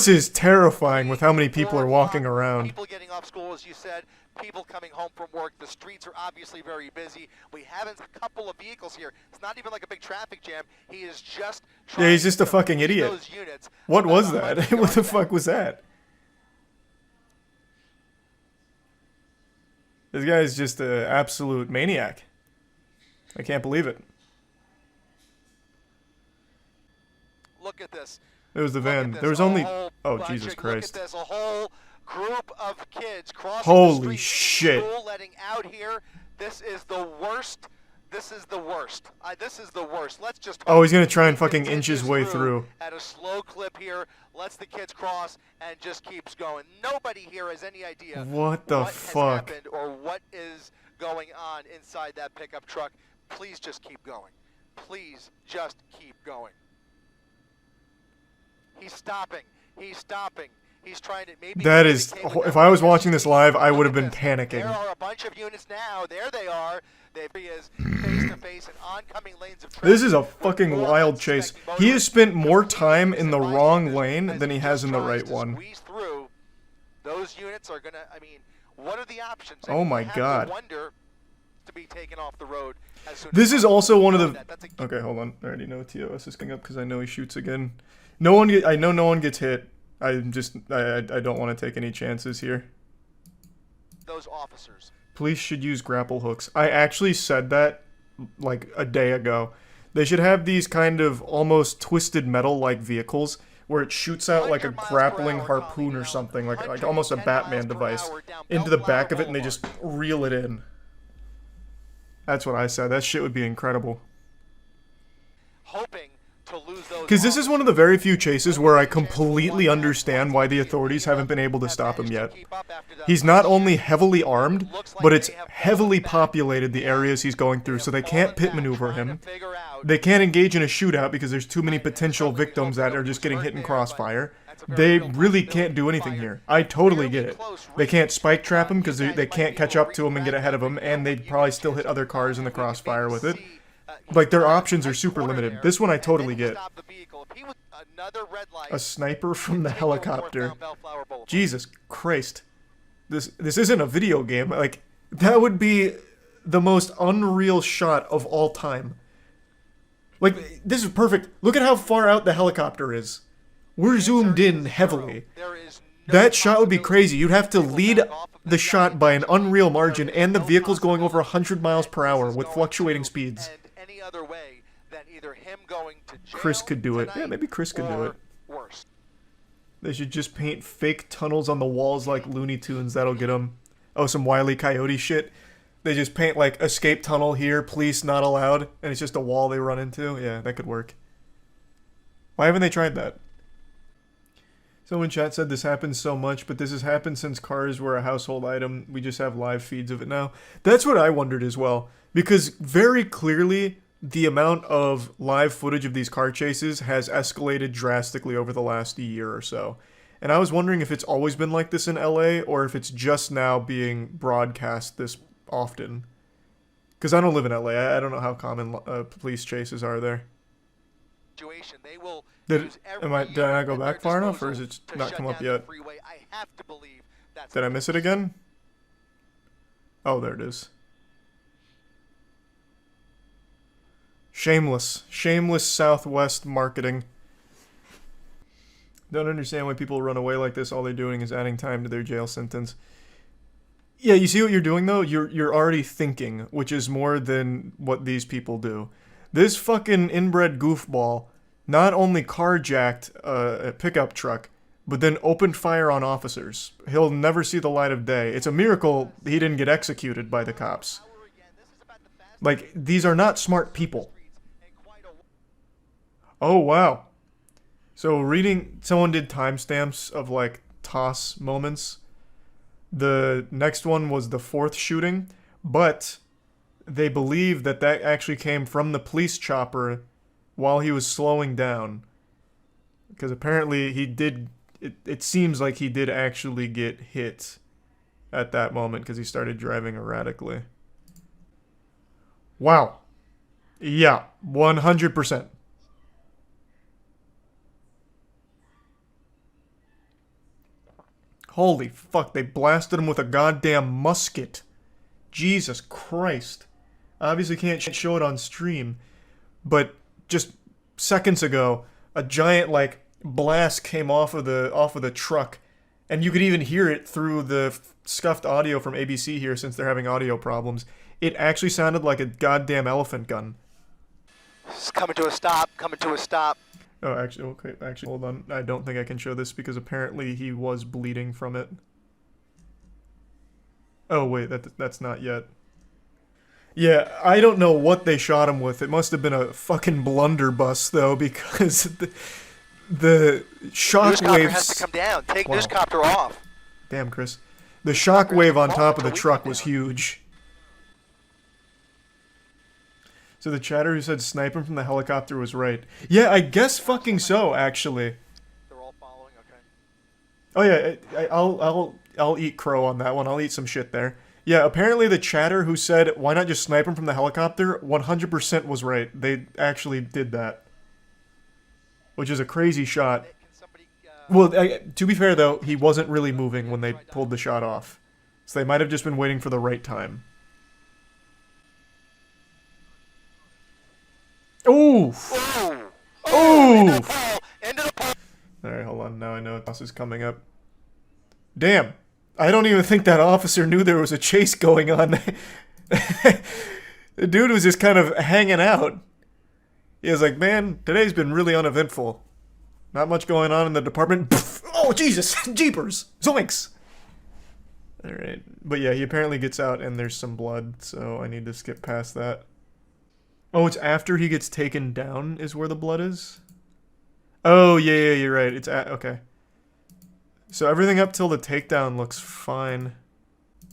is terrifying with how many people are 4 walking o'clock, around. People getting off school, as you said. People coming home from work. The streets are obviously very busy. We have a couple of vehicles here. It's not even like a big traffic jam. He is just Yeah, he's just a trying to fucking lead idiot. those units What about was 100 that? What yards the back. fuck was that? This guy is just an absolute maniac. I can't believe it. Look at this. It was the Look at van. this. There was A only... whole Oh, bunch Jesus of- Christ. Look at this. A whole group of kids crossing Holy the street. shit. School letting out here. This is the worst. This is the worst. This is the worst. Let's just. Oh, he's gonna try and he fucking inch his way continues through. at a slow clip here. Lets the kids cross and just keeps going. Nobody here has any idea What the has fuck? happened or what is going on inside that pickup truck. Please just keep going. Please just keep going. He's stopping. He's stopping. He's trying to maybe. That is... If I was watching this live, I would have been panicking. There are a bunch of units now. There they are. He is face to face in oncoming lanes of traffic. This is a fucking wild chase. He has spent more time in the wrong lane than he has in the right one. Squeeze through. Those units are gonna. I mean, what are the options? Oh my God. Wonder to be taken off the road. As soon This as is also one of the... That's a Okay, hold on. I already know TOS is coming up because I know he shoots again. No one... I know no one gets hit. I'm just... I don't want to take any chances here. those officers. Police should use grapple hooks. I actually said that like a day ago. They should have these kind of almost twisted metal-like vehicles where it shoots out like a grappling harpoon or something, like almost a Batman device, into the back of it, and they just reel it in. That's what I said. That shit would be incredible. Hoping to lose those. Because this is one of the very few chases where I completely understand why the authorities haven't been able to stop him yet. He's not only heavily armed, but it's heavily populated, the areas he's going through, so they can't pit maneuver him. They can't engage in a shootout because there's too many potential victims that are just getting hit in crossfire. They really can't do anything here. I totally get it. They can't spike trap him because they can't catch up to him and get ahead of him, and they'd probably still hit other cars in the crossfire with it. Like, their options are super limited. This one I totally get. A sniper from the helicopter. Jesus Christ. This isn't a video game. Like, that would be the most unreal shot of all time. Like, this is perfect. Look at how far out the helicopter is. We're zoomed in heavily. That shot would be crazy. You'd have to lead the shot by an unreal margin, and the vehicle's going over 100 miles per hour with fluctuating speeds. Any other way than either him going to jail Chris could do it. Yeah, maybe Chris could do it. Worse. They should just paint fake tunnels on the walls like Looney Tunes. That'll get them. Oh, some Wile E. Coyote shit. They just paint like escape tunnel here, police not allowed, and it's just a wall they run into. Yeah, that could work. Why haven't they tried that? Someone in chat said this happens so much, but this has happened since cars were a household item. We just have live feeds of it now. That's what I wondered as well. Because very clearly, the amount of live footage of these car chases has escalated drastically over the last year or so. And I was wondering if it's always been like this in LA, or if it's just now being broadcast this often. Because I don't live in LA. I don't know how common police chases are there. They will Did I not go back far enough, or is it not come up yet? Did I miss it again? Oh, there it is. Shameless Southwest marketing. Don't understand why people run away like this. All they're doing is adding time to their jail sentence. Yeah, you see what you're doing though? You're already thinking, which is more than what these people do. This fucking inbred goofball not only carjacked a pickup truck, but then opened fire on officers. He'll never see the light of day. It's a miracle he didn't get executed by the cops. Like, these are not smart people. Oh, wow. So someone did timestamps of, like, toss moments. The next one was the 4th shooting, but they believe that that actually came from the police chopper while he was slowing down. Because apparently he did, it seems like he did actually get hit at that moment because he started driving erratically. Wow. Yeah, 100%. Holy fuck, they blasted him with a goddamn musket. Jesus Christ. Obviously can't show it on stream, but just seconds ago, a giant, like, blast came off of the truck, and you could even hear it through the scuffed audio from ABC here since they're having audio problems. It actually sounded like a goddamn elephant gun. It's coming to a stop, coming to a stop. Oh, actually, hold on. I don't think I can show this because apparently he was bleeding from it. Oh, wait, that's not yet. Yeah, I don't know what they shot him with. It must have been a fucking blunderbuss, though, because the shockwaves... Newscopter has to come down. Take newscopter off. Damn, Chris. The shockwave on top of the truck was huge. So the chatter who said sniping from the helicopter was right. Yeah, I guess fucking so, actually. They're all following, okay. Oh yeah, I'll eat crow on that one. I'll eat some shit there. Yeah, apparently the chatter who said why not just snipe him from the helicopter 100% was right. They actually did that. Which is a crazy shot. Well, to be fair though, he wasn't really moving when they pulled the shot off. So they might have just been waiting for the right time. Ooh! Ooh! Alright, hold on. Now I know this is coming up. Damn! I don't even think that officer knew there was a chase going on. The dude was just kind of hanging out. He was like, man, today's been really uneventful. Not much going on in the department. Oh, Jesus! Jeepers! Zoinks! Alright. But yeah, he apparently gets out and there's some blood, so I need to skip past that. Oh, it's after he gets taken down is where the blood is? Oh, yeah, you're right. It's okay. So everything up till the takedown looks fine.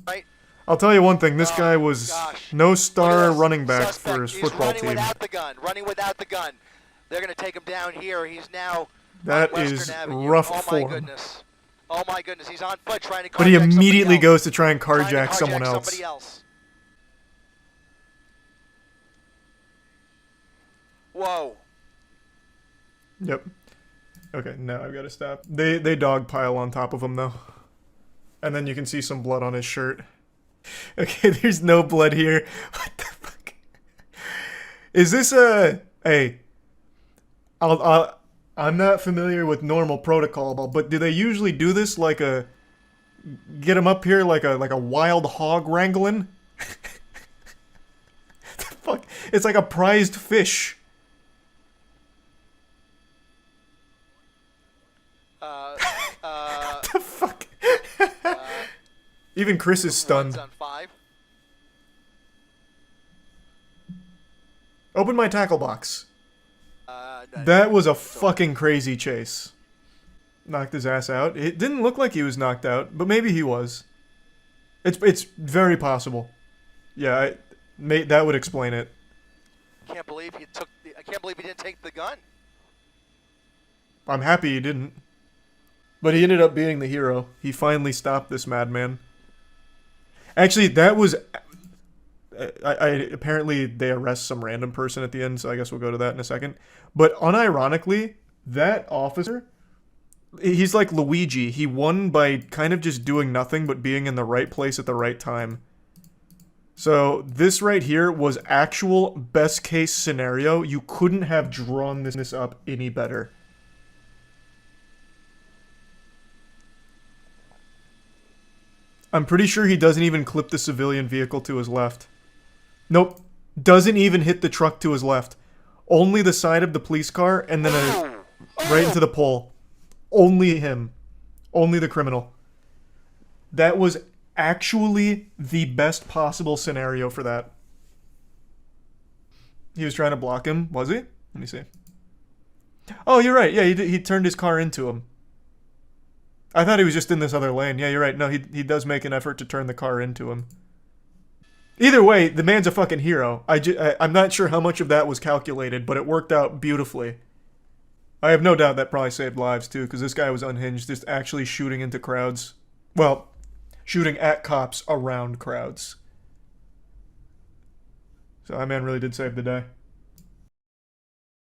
Right. I'll tell you one thing. This guy was no star running back for his football running team. Running without the gun. They're going to take him down here. He's now that on is Western Avenue. rough Oh, my form. goodness. Oh, my goodness. He's on foot trying to carjack But he immediately somebody goes else. to try and carjack Trying to someone somebody else. Whoa. Yep. Okay, now I've got to stop. They dogpile on top of him, though. And then you can see some blood on his shirt. Okay, there's no blood here. What the fuck? Is this a... Hey. I'm not familiar with normal protocol, but do they usually do this like a... Get him up here like a wild hog wrangling? The fuck? It's like a prized fish. What the fuck? Even Chris is stunned. Open my tackle box. That was a fucking crazy chase. Knocked his ass out. It didn't look like he was knocked out, but maybe he was. It's very possible. Yeah, that would explain it. I can't believe he didn't take the gun. I'm happy he didn't. But he ended up being the hero. He finally stopped this madman. Actually, that was... apparently they arrest some random person at the end, so I guess we'll go to that in a second. But unironically, that officer, he's like Luigi. He won by kind of just doing nothing but being in the right place at the right time. So this right here was actual best case scenario. You couldn't have drawn this up any better. I'm pretty sure he doesn't even clip the civilian vehicle to his left. Nope. Doesn't even hit the truck to his left. Only the side of the police car and then right into the pole. Only him. Only the criminal. That was actually the best possible scenario for that. He was trying to block him, was he? Let me see. Oh, you're right. Yeah, he turned his car into him. I thought he was just in this other lane. Yeah, you're right. No, he does make an effort to turn the car into him. Either way, the man's a fucking hero. I'm not sure how much of that was calculated, but it worked out beautifully. I have no doubt that probably saved lives too, because this guy was unhinged, just actually shooting into crowds. Well, shooting at cops around crowds. So that man really did save the day.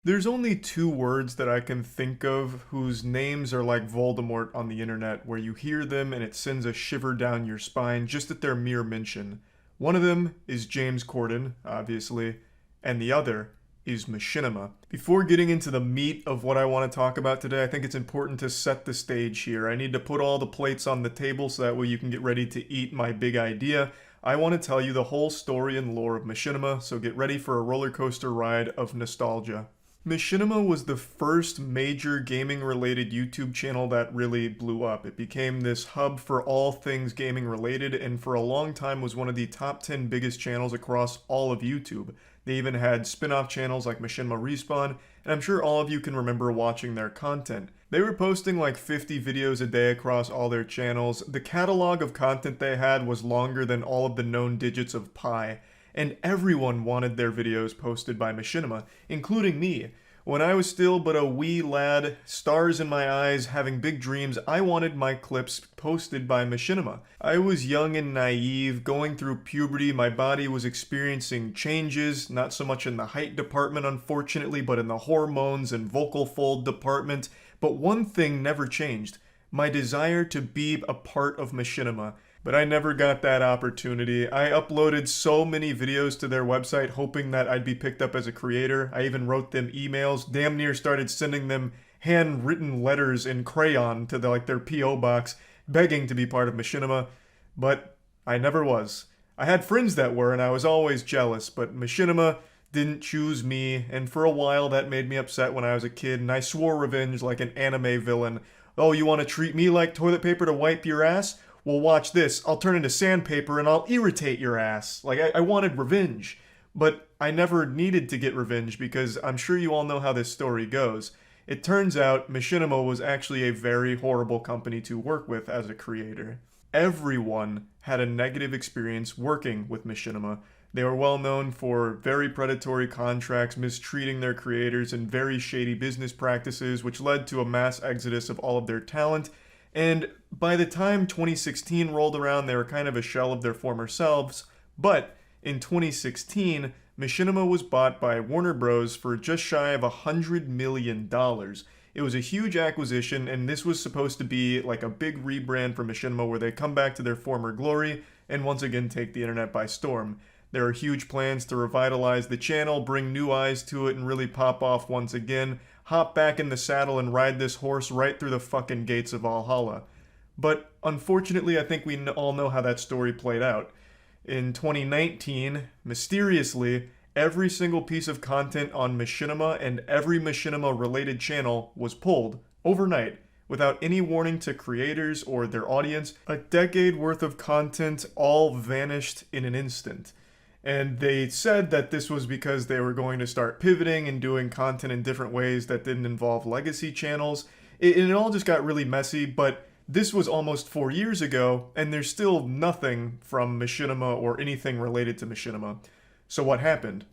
There's only 2 words that I can think of whose names are like Voldemort on the internet, where you hear them and it sends a shiver down your spine just at their mere mention. One of them is James Corden, obviously, and the other is Machinima. Before getting into the meat of what I want to talk about today, I think it's important to set the stage here. I need to put all the plates on the table so that way you can get ready to eat my big idea. I want to tell you the whole story and lore of Machinima, so get ready for a roller coaster ride of nostalgia. Machinima was the first major gaming-related YouTube channel that really blew up. It became this hub for all things gaming-related, and for a long time was one of the top 10 biggest channels across all of YouTube. They even had spin-off channels like Machinima Respawn, and I'm sure all of you can remember watching their content. They were posting like 50 videos a day across all their channels. The catalog of content they had was longer than all of the known digits of pi. And everyone wanted their videos posted by Machinima, including me. When I was still but a wee lad, stars in my eyes, having big dreams, I wanted my clips posted by Machinima. I was young and naive, going through puberty, my body was experiencing changes, not so much in the height department unfortunately, but in the hormones and vocal fold department. But one thing never changed, my desire to be a part of Machinima. But I never got that opportunity. I uploaded so many videos to their website hoping that I'd be picked up as a creator. I even wrote them emails, damn near started sending them handwritten letters in crayon to their P.O. box, begging to be part of Machinima, but I never was. I had friends that were, and I was always jealous, but Machinima didn't choose me, and for a while that made me upset when I was a kid, and I swore revenge like an anime villain. Oh, you want to treat me like toilet paper to wipe your ass? Well, watch this. I'll turn into sandpaper and I'll irritate your ass. Like, I wanted revenge. But I never needed to get revenge because I'm sure you all know how this story goes. It turns out Machinima was actually a very horrible company to work with as a creator. Everyone had a negative experience working with Machinima. They were well known for very predatory contracts, mistreating their creators, and very shady business practices, which led to a mass exodus of all of their talent. And by the time 2016 rolled around, they were kind of a shell of their former selves. But in 2016, Machinima was bought by Warner Bros. For just shy of $100 million. It was a huge acquisition, and this was supposed to be like a big rebrand for Machinima where they come back to their former glory and once again take the internet by storm. There are huge plans to revitalize the channel, bring new eyes to it, and really pop off once again. Hop back in the saddle and ride this horse right through the fucking gates of Valhalla. But unfortunately, I think we all know how that story played out. In 2019, mysteriously, every single piece of content on Machinima and every Machinima-related channel was pulled overnight without any warning to creators or their audience. A decade worth of content all vanished in an instant. And they said that this was because they were going to start pivoting and doing content in different ways that didn't involve legacy channels. It all just got really messy, but this was almost 4 years ago, and there's still nothing from Machinima or anything related to Machinima. So what happened?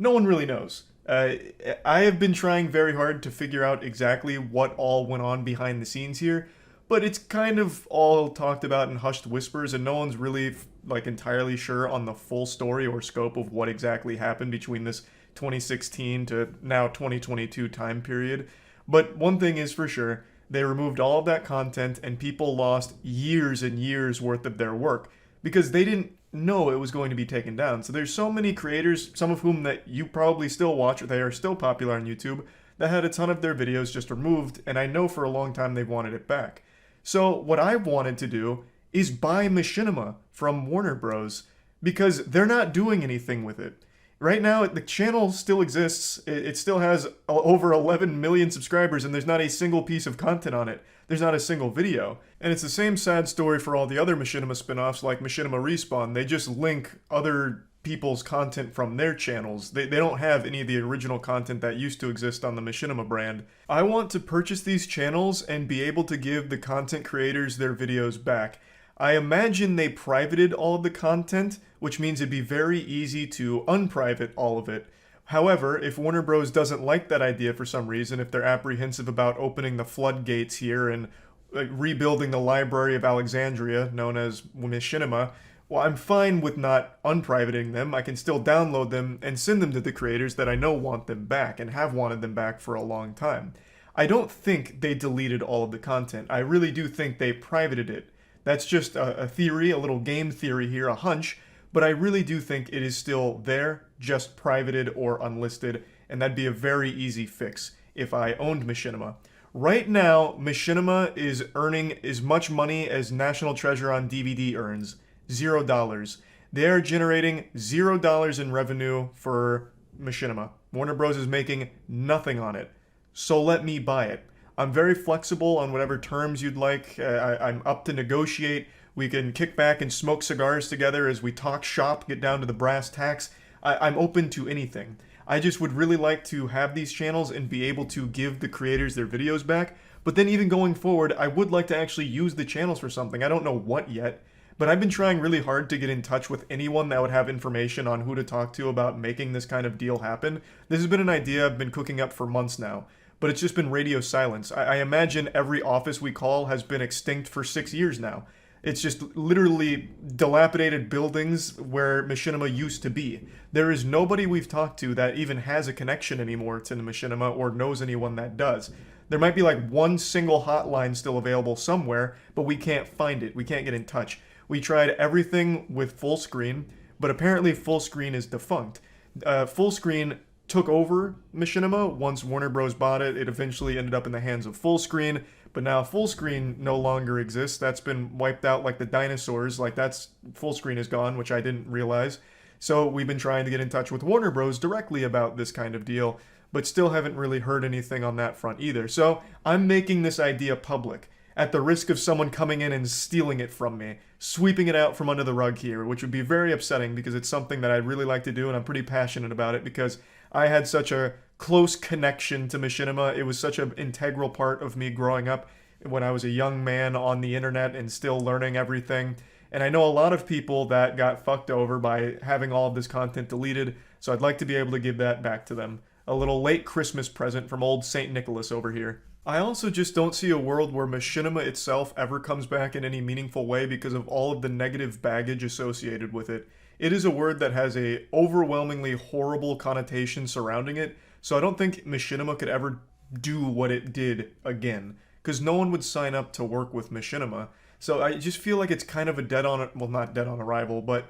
No one really knows. I have been trying very hard to figure out exactly what all went on behind the scenes here, but it's kind of all talked about in hushed whispers, and no one's really entirely sure on the full story or scope of what exactly happened between this 2016 to now 2022 time period. But one thing is for sure, they removed all of that content and people lost years and years worth of their work because they didn't know it was going to be taken down. So there's so many creators, some of whom that you probably still watch, or they are still popular on YouTube, that had a ton of their videos just removed, and I know for a long time they've wanted it back. So what I wanted to do is buy Machinima from Warner Bros. Because they're not doing anything with it. Right now, the channel still exists. It still has over 11 million subscribers, and there's not a single piece of content on it. There's not a single video. And it's the same sad story for all the other Machinima spin-offs like Machinima Respawn. They just link other people's content from their channels. They don't have any of the original content that used to exist on the Machinima brand. I want to purchase these channels and be able to give the content creators their videos back. I imagine they privated all of the content, which means it'd be very easy to unprivate all of it. However, if Warner Bros. Doesn't like that idea for some reason, if they're apprehensive about opening the floodgates here and rebuilding the Library of Alexandria, known as Machinima, well, I'm fine with not unprivating them. I can still download them and send them to the creators that I know want them back and have wanted them back for a long time. I don't think they deleted all of the content. I really do think they privated it. That's just a theory, a little game theory here, a hunch, but I really do think it is still there, just privated or unlisted, and that'd be a very easy fix if I owned Machinima. Right now, Machinima is earning as much money as National Treasure on DVD earns. $0. They are generating $0 in revenue for Machinima. Warner Bros. Is making nothing on it. So let me buy it. I'm very flexible on whatever terms you'd like. I'm up to negotiate. We can kick back and smoke cigars together as we talk shop, get down to the brass tacks. I'm open to anything. I just would really like to have these channels and be able to give the creators their videos back. But then even going forward, I would like to actually use the channels for something. I don't know what yet. But I've been trying really hard to get in touch with anyone that would have information on who to talk to about making this kind of deal happen. This has been an idea I've been cooking up for months now, but it's just been radio silence. I imagine every office we call has been extinct for 6 years now. It's just literally dilapidated buildings where Machinima used to be. There is nobody we've talked to that even has a connection anymore to the Machinima or knows anyone that does. There might be like one single hotline still available somewhere, but we can't find it. We can't get in touch. We tried everything with Fullscreen, but apparently Fullscreen is defunct. Fullscreen took over Machinima once Warner Bros. Bought it. It eventually ended up in the hands of Fullscreen, but now Fullscreen no longer exists. That's been wiped out like the dinosaurs. Like Fullscreen is gone, which I didn't realize. So we've been trying to get in touch with Warner Bros. Directly about this kind of deal, but still haven't really heard anything on that front either. So I'm making this idea public, at the risk of someone coming in and stealing it from me, sweeping it out from under the rug here, which would be very upsetting because it's something that I'd really like to do and I'm pretty passionate about it because I had such a close connection to Machinima. It was such an integral part of me growing up when I was a young man on the internet and still learning everything. And I know a lot of people that got fucked over by having all of this content deleted, so I'd like to be able to give that back to them. A little late Christmas present from old St. Nicholas over here. I also just don't see a world where Machinima itself ever comes back in any meaningful way because of all of the negative baggage associated with it. It is a word that has a overwhelmingly horrible connotation surrounding it, so I don't think Machinima could ever do what it did again, because no one would sign up to work with Machinima. So I just feel like it's kind of a not dead on arrival, but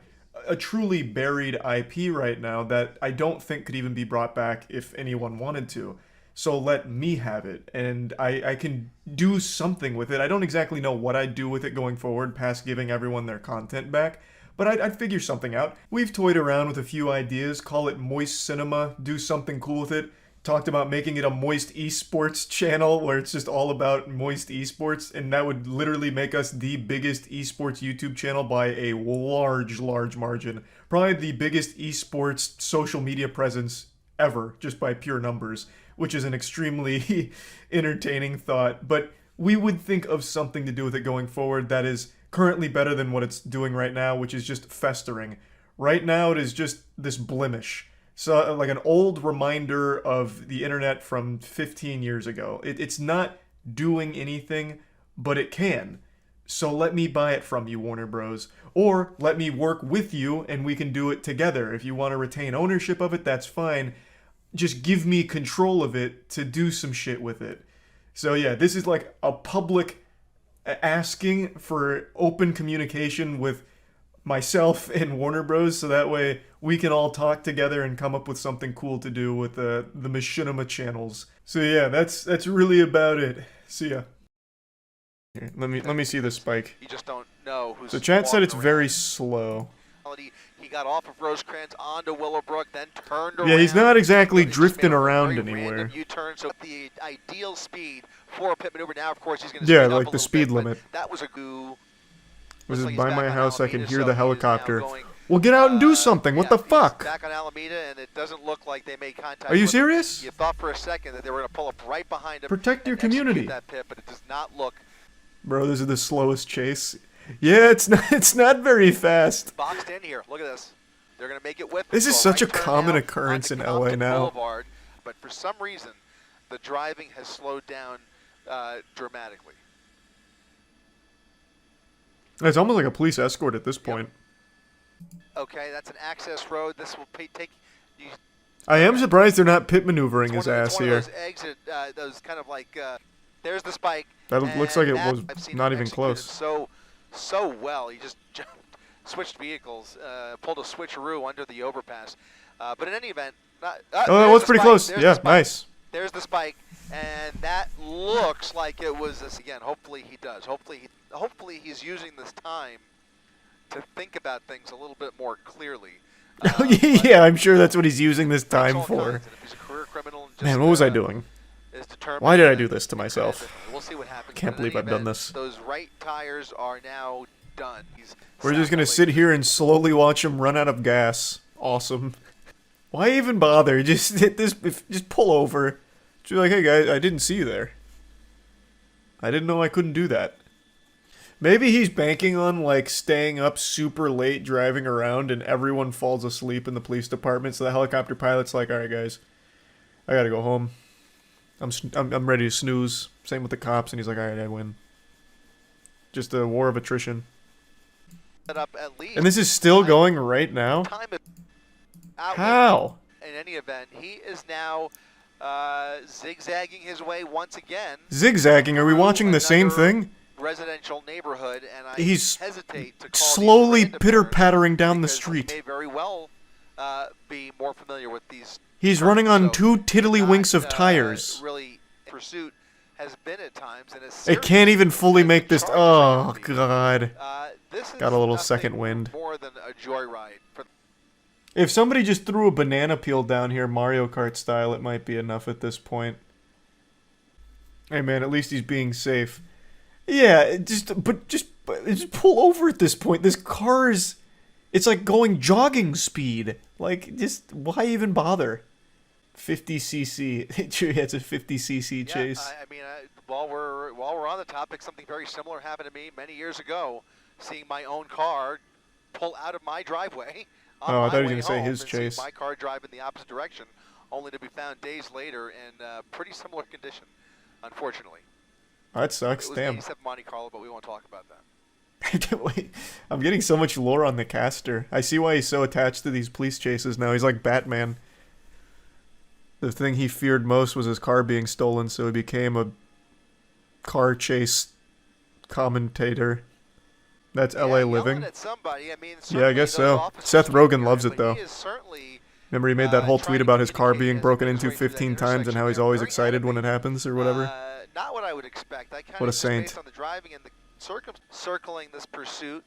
a truly buried IP right now that I don't think could even be brought back if anyone wanted to. So let me have it, and I can do something with it. I don't exactly know what I'd do with it going forward past giving everyone their content back, but I'd figure something out. We've toyed around with a few ideas, call it Moist Cinema, do something cool with it. Talked about making it a Moist Esports channel where it's just all about Moist Esports, and that would literally make us the biggest esports YouTube channel by a large margin. Probably the biggest esports social media presence ever, just by pure numbers, which is an extremely entertaining thought. But we would think of something to do with it going forward that is currently better than what it's doing right now, which is just festering. Right now, it is just this blemish. So, like an old reminder of the internet from 15 years ago. It's not doing anything, but it can. So let me buy it from you, Warner Bros. Or let me work with you and we can do it together. If you want to retain ownership of it, that's fine. Just give me control of it to do some shit with it. So yeah, this is like a public asking for open communication with myself and Warner Bros. So that way we can all talk together and come up with something cool to do with the Machinima channels. So yeah, that's really about it. See ya. Here, let me see the spike. You just don't know who's. So chat said it's very slow. He got off of Rosecrans onto Willowbrook, then turned around. Yeah, he's not exactly drifting around anywhere. U-turn, so the ideal speed for a pit maneuver. Now, of course, he's going to speed up the speed bit, limit. That was a goo. This is by my house. I can hear the helicopter. Well, get out and do something. What the fuck? Back on Alameda, and it doesn't look like they made contact. Are you with him. serious? You thought for a second that they were going to pull up right behind him. Protect your and execute community. that pit, but it does not look. Bro, this is the slowest chase. Yeah, it's not very fast. Boxed in here. Look at this. They're going to make it with. This is So such a right turn common now occurrence in onto LA Compton now. Boulevard, but for some reason, the driving has slowed down dramatically. It's almost like a police escort at this point. Okay, that's an access road. This will take you. I am surprised they're not pit maneuvering his ass It's one here. of those exit, those kind of like. There's the spike. That looks like it and was I've seen not him even execute it close. So well. He just jumped, switched vehicles, pulled a switcheroo under the overpass. But in any event, Oh, that was pretty close. Yeah, nice. There's the spike, and that looks like it was this again. Hopefully he does. Hopefully he's using this time to think about things a little bit more clearly. Yeah, I'm sure that's what he's using this time for. Man, what was I doing? Why did I do this to myself? We'll see what happens. Can't believe I've done this. Those right tires are now done. We're just gonna sit here and slowly watch him run out of gas. Awesome. Why even bother? Just hit this. Just pull over. Just be like, hey guys, I didn't see you there. I didn't know I couldn't do that. Maybe he's banking on like staying up super late driving around and everyone falls asleep in the police department. So the helicopter pilot's like, all right guys, I gotta go home. I'm ready to snooze. Same with the cops, and he's like, all right, I win. Just a war of attrition. And this is still going right now? How? In any event, he is now zigzagging his way once again. Zigzagging? Are we watching the same thing? Residential neighborhood, and I He's hesitate to call slowly pitter-pattering down the street. May very well be more familiar with these. He's running on two tiddlywinks of tires. Really, pursuit has been at times, and it can't even fully make this. Oh god! Got a little second wind. More than a joyride. If somebody just threw a banana peel down here, Mario Kart style, it might be enough at this point. Hey man, at least he's being safe. Yeah, just pull over at this point. This car is, it's like going jogging speed. Like, just why even bother? 50cc. It's a 50cc chase. I mean, while we're on the topic, something very similar happened to me many years ago. Seeing my own car pull out of my driveway. Oh, I thought he was going to say his chase. My car drive in the opposite direction, only to be found days later in pretty similar condition, unfortunately. Oh, that sucks. It was Damn. 87 Monte Carlo, but we won't talk about that. Wait, I'm getting so much lore on the caster. I see why he's so attached to these police chases now. He's like Batman. The thing he feared most was his car being stolen, so he became a car chase commentator. That's LA living. Yeah, I guess so. Seth Rogen loves it, though. Remember he made that whole tweet about his car being broken into 15 times and how he's always excited when it happens or whatever? Not what I would expect. I kind What a of saint. based on the driving and the circling this pursuit,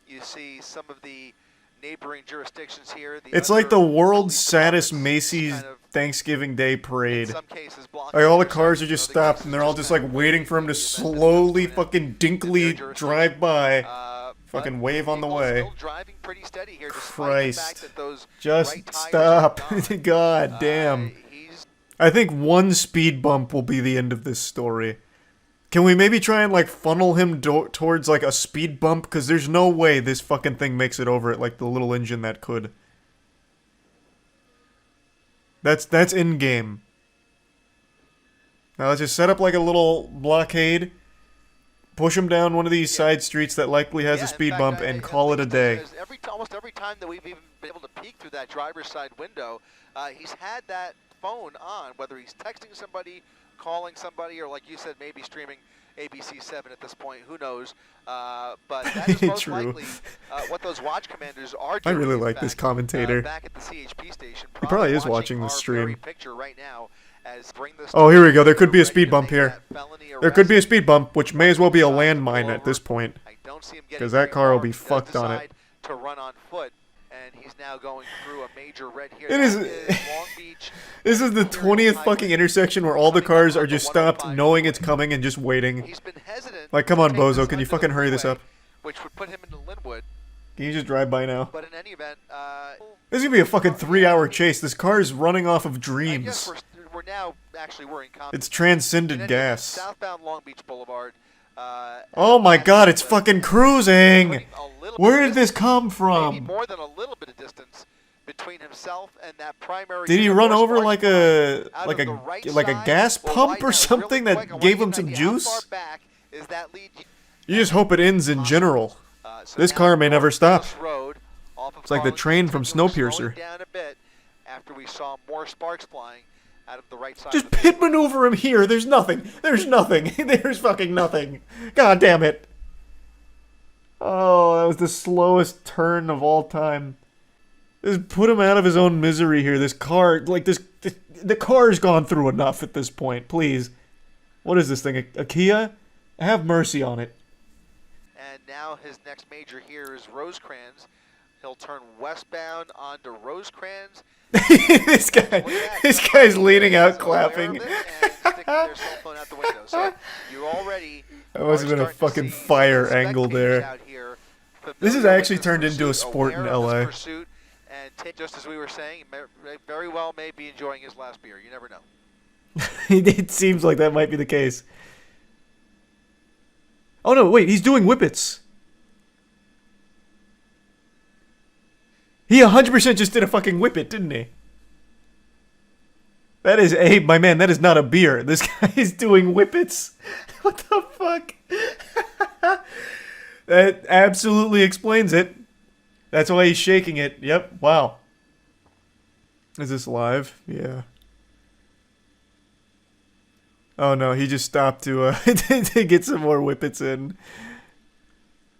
you see some of the neighboring jurisdictions here. It's like the world's saddest Macy's Thanksgiving Day parade. Like all the cars are just stopped and they're all just like waiting for him to slowly fucking dinkily drive by. Fucking wave on the way. Christ. Just stop. God damn. I think one speed bump will be the end of this story. Can we maybe try and like funnel him towards like a speed bump? Because there's no way this fucking thing makes it over it like the little engine that could. That's in game. Now let's just set up like a little blockade. Push him down one of these side streets that likely has a speed bump and call it a day. Almost every time that we've even been able to peek through that driver's side window, he's had that phone on, whether he's texting somebody, calling somebody, or like you said, maybe streaming ABC7 at this point. Who knows? But that is most likely what those watch commanders are doing. I really like this commentator. Back at the CHP station, he probably is watching the stream. Picture right now. Oh, here we go. There could be a speed bump here. There could be a speed bump, which may as well be a landmine at this point. Because that car will be fucked on it. To run on foot, and he's now going through a major red here. It is. This is the 20th fucking intersection where all the cars are just stopped, knowing it's coming and just waiting. He's been hesitant. Like, come on, Bozo, can you fucking hurry this up? Which would put him into Linwood. Can you just drive by now? But in any event, This is gonna be a fucking 3-hour chase. This car is running off of I dreams. guess we're now actually we're in combat. It's transcended In any gas. event, southbound Long Beach Boulevard. Oh my god, it's fucking cruising! Putting a little Where bit did this come maybe from? more than a little bit of distance between himself and that primary. Did he unit run horse over marked like line a out like of a the right like a side? gas Well, pump right or now, something really that quick, I wanna gave get him an some idea, how far juice? back is that lead? You just hope it ends in general. So This now car may never North stop. Dallas Road, off of It's like the Collins, train from continuing slowing Snowpiercer. down a bit after we saw more sparks flying out of the right side. Just of the pit maneuver him here. There's nothing. There's nothing. There's fucking nothing. God damn it. Oh, that was the slowest turn of all time. Just put him out of his own misery here. This car, like the car's gone through enough at this point. Please. What is this thing? A Kia? Have mercy on it. And now his next major here is Rosecrans. He'll turn westbound onto Rosecrans. this guy's leaning out clapping. So you already That must have been a fucking fire angle there. This has actually turned into a sport in LA. Pursuit, and just as we were saying, very well may be enjoying his last beer. You never know. It seems like that might be the case. Oh no, wait, he's doing whippets. He 100% just did a fucking whippet, didn't he? That is my man, that is not a beer. This guy is doing whippets. What the fuck? That absolutely explains it. That's why he's shaking it. Yep, wow. Is this live? Yeah. Oh no, he just stopped to to get some more whippets in.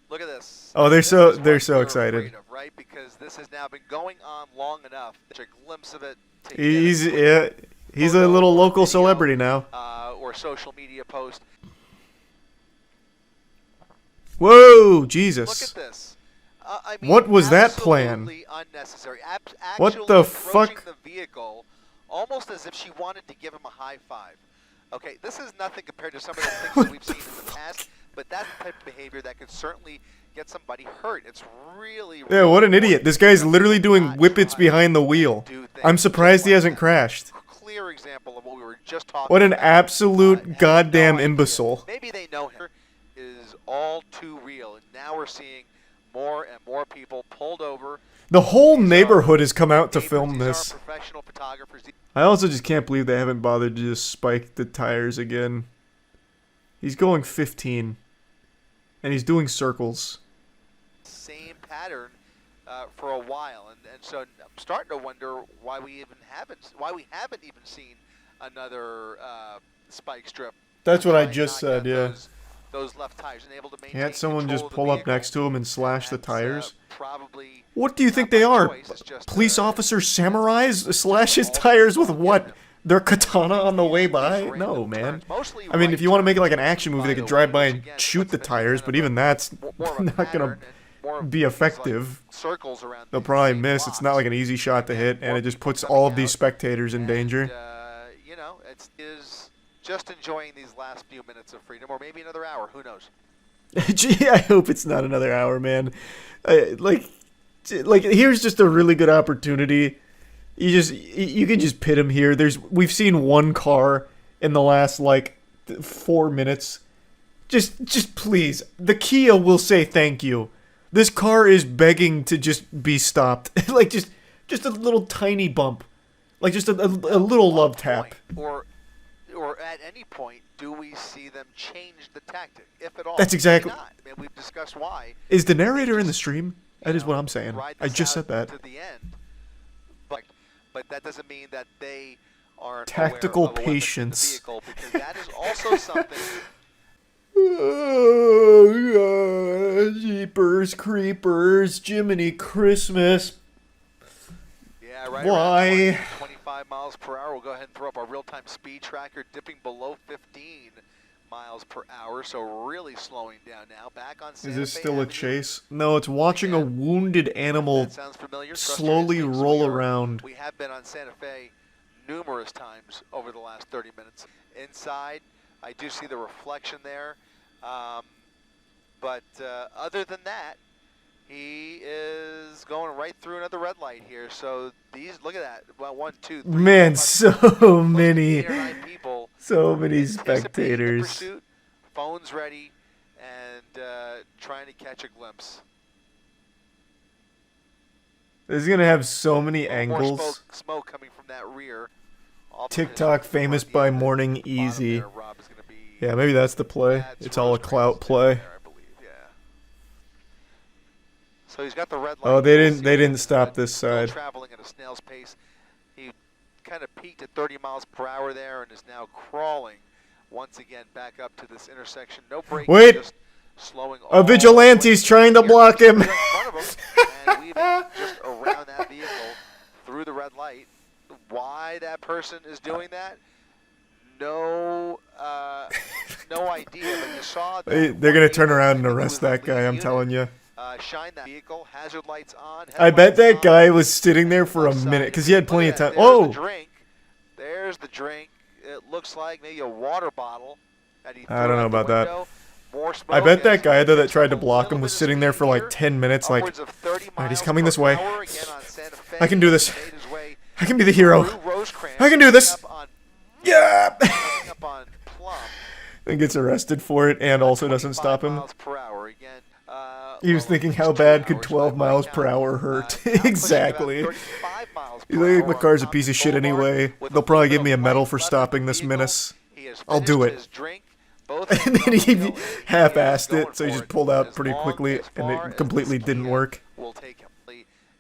Look at this. Oh, they're This so is what we're excited. afraid of, right? Because this has now been going on long enough. Get a glimpse of it. He's a little local celebrity now. Or social media post. Whoa, Jesus. Look at this. I mean, What was that plan? absolutely unnecessary. What Actually the approaching fuck? the vehicle, almost as if she wanted to give him a high five. Okay, this is nothing compared to some of the things that we've seen in the past, but that's the type of behavior that could certainly get somebody hurt. It's really Yeah, what an idiot. This guy's literally doing whippets behind the wheel. I'm surprised he hasn't crashed. clear example of what we were just talking What an about. absolute goddamn imbecile. Maybe they know him. Is all too real, and now we're seeing more and more people pulled over. The whole neighborhood has come out to film this. Professional photographers. I also just can't believe they haven't bothered to just spike the tires again. He's going 15. And he's doing circles. Same pattern for a while, and so I'm starting to wonder why we haven't even seen another spike strip. That's what I just said, yeah. Those left tires, and able to maintain Can't someone control just of the pull up vehicle. next to him and slash the tires? Probably What do you think they are? Police officer samurais? Slash his tires with what? Their katana on the way by? No, man. I mean, if you want to make it like an action movie, they could drive by and shoot the tires, but even that's not going to be effective. They'll probably miss. It's not like an easy shot to hit, and it just puts all of these spectators in danger. You know, it is just enjoying these last few minutes of freedom, or maybe another hour. Who knows? Gee, I hope it's not another hour, man. Like, here's just a really good opportunity. You can just pit him here. We've seen one car in the last like 4 minutes. Just please, the Kia will say thank you. This car is begging to just be stopped. Like just a little tiny bump, like just a little love tap. Or at any point, do we see them change the tactic, if at all? That's exactly. Maybe not. I mean, we've discussed why. Is the narrator in the stream? That is what I'm saying. I just said that. To the end, but that doesn't mean that they aren't Tactical aware of patience. the vehicle, because that is also something. Oh God, Jeepers Creepers, Jiminy Christmas. Yeah, right. Why? 25 miles per hour. We'll go ahead and throw up our real-time speed tracker, dipping below 15 miles per hour, so really slowing down now. Back on Santa Is this Fe still a Avenue. chase? No, it's watching a wounded animal slowly roll around. We have been on Santa Fe numerous times over the last 30 minutes. Inside, I do see the reflection there. But other than that, He is going right through another red light here. So these, look at that. Well, 1, 2, 3. Man, so many, 8 or 9 people so many anticipating the spectators. pursuit, phones ready, and trying to catch a glimpse. This is gonna have so many More angles. smoke coming from that rear. TikTok famous by morning easy. Yeah, maybe that's the play. It's all a clout play. So he's got the red light. Oh, they didn't stop this side. Traveling at a snail's pace. He kind of peaked at 30 miles per hour there and is now crawling once again back up to this intersection. No break. Wait! Just slowing A vigilante's trying to block him. in front of him and weaving just around that vehicle through the red light. Why that person is doing that? No idea. But you saw that They're gonna turn around and arrest that guy. I'm telling you. Shine that vehicle, hazard lights on. I bet that guy was sitting there for a minute because he had plenty of time. Oh! There's the drink. It looks like maybe a water bottle that he I don't know about that. More I smoke bet that as guy though that tried to block him was sitting there for like 10 minutes. Like, upwards of 30 alright, he's miles coming per this way. hour again on Santa Fe. I can do this. Made his way I can be the hero. through Rosecrans, I can do this. coming up on- Yeah. coming up on Plum. And gets arrested for it and also doesn't stop him. Miles per hour again. He was thinking, how bad could 12 miles per hour hurt? Exactly. He's like, my car's a piece of shit anyway. They'll probably give me a medal for stopping this menace. I'll do it. And then he half-assed it, so he just pulled out pretty quickly, and it completely didn't work. We'll take him.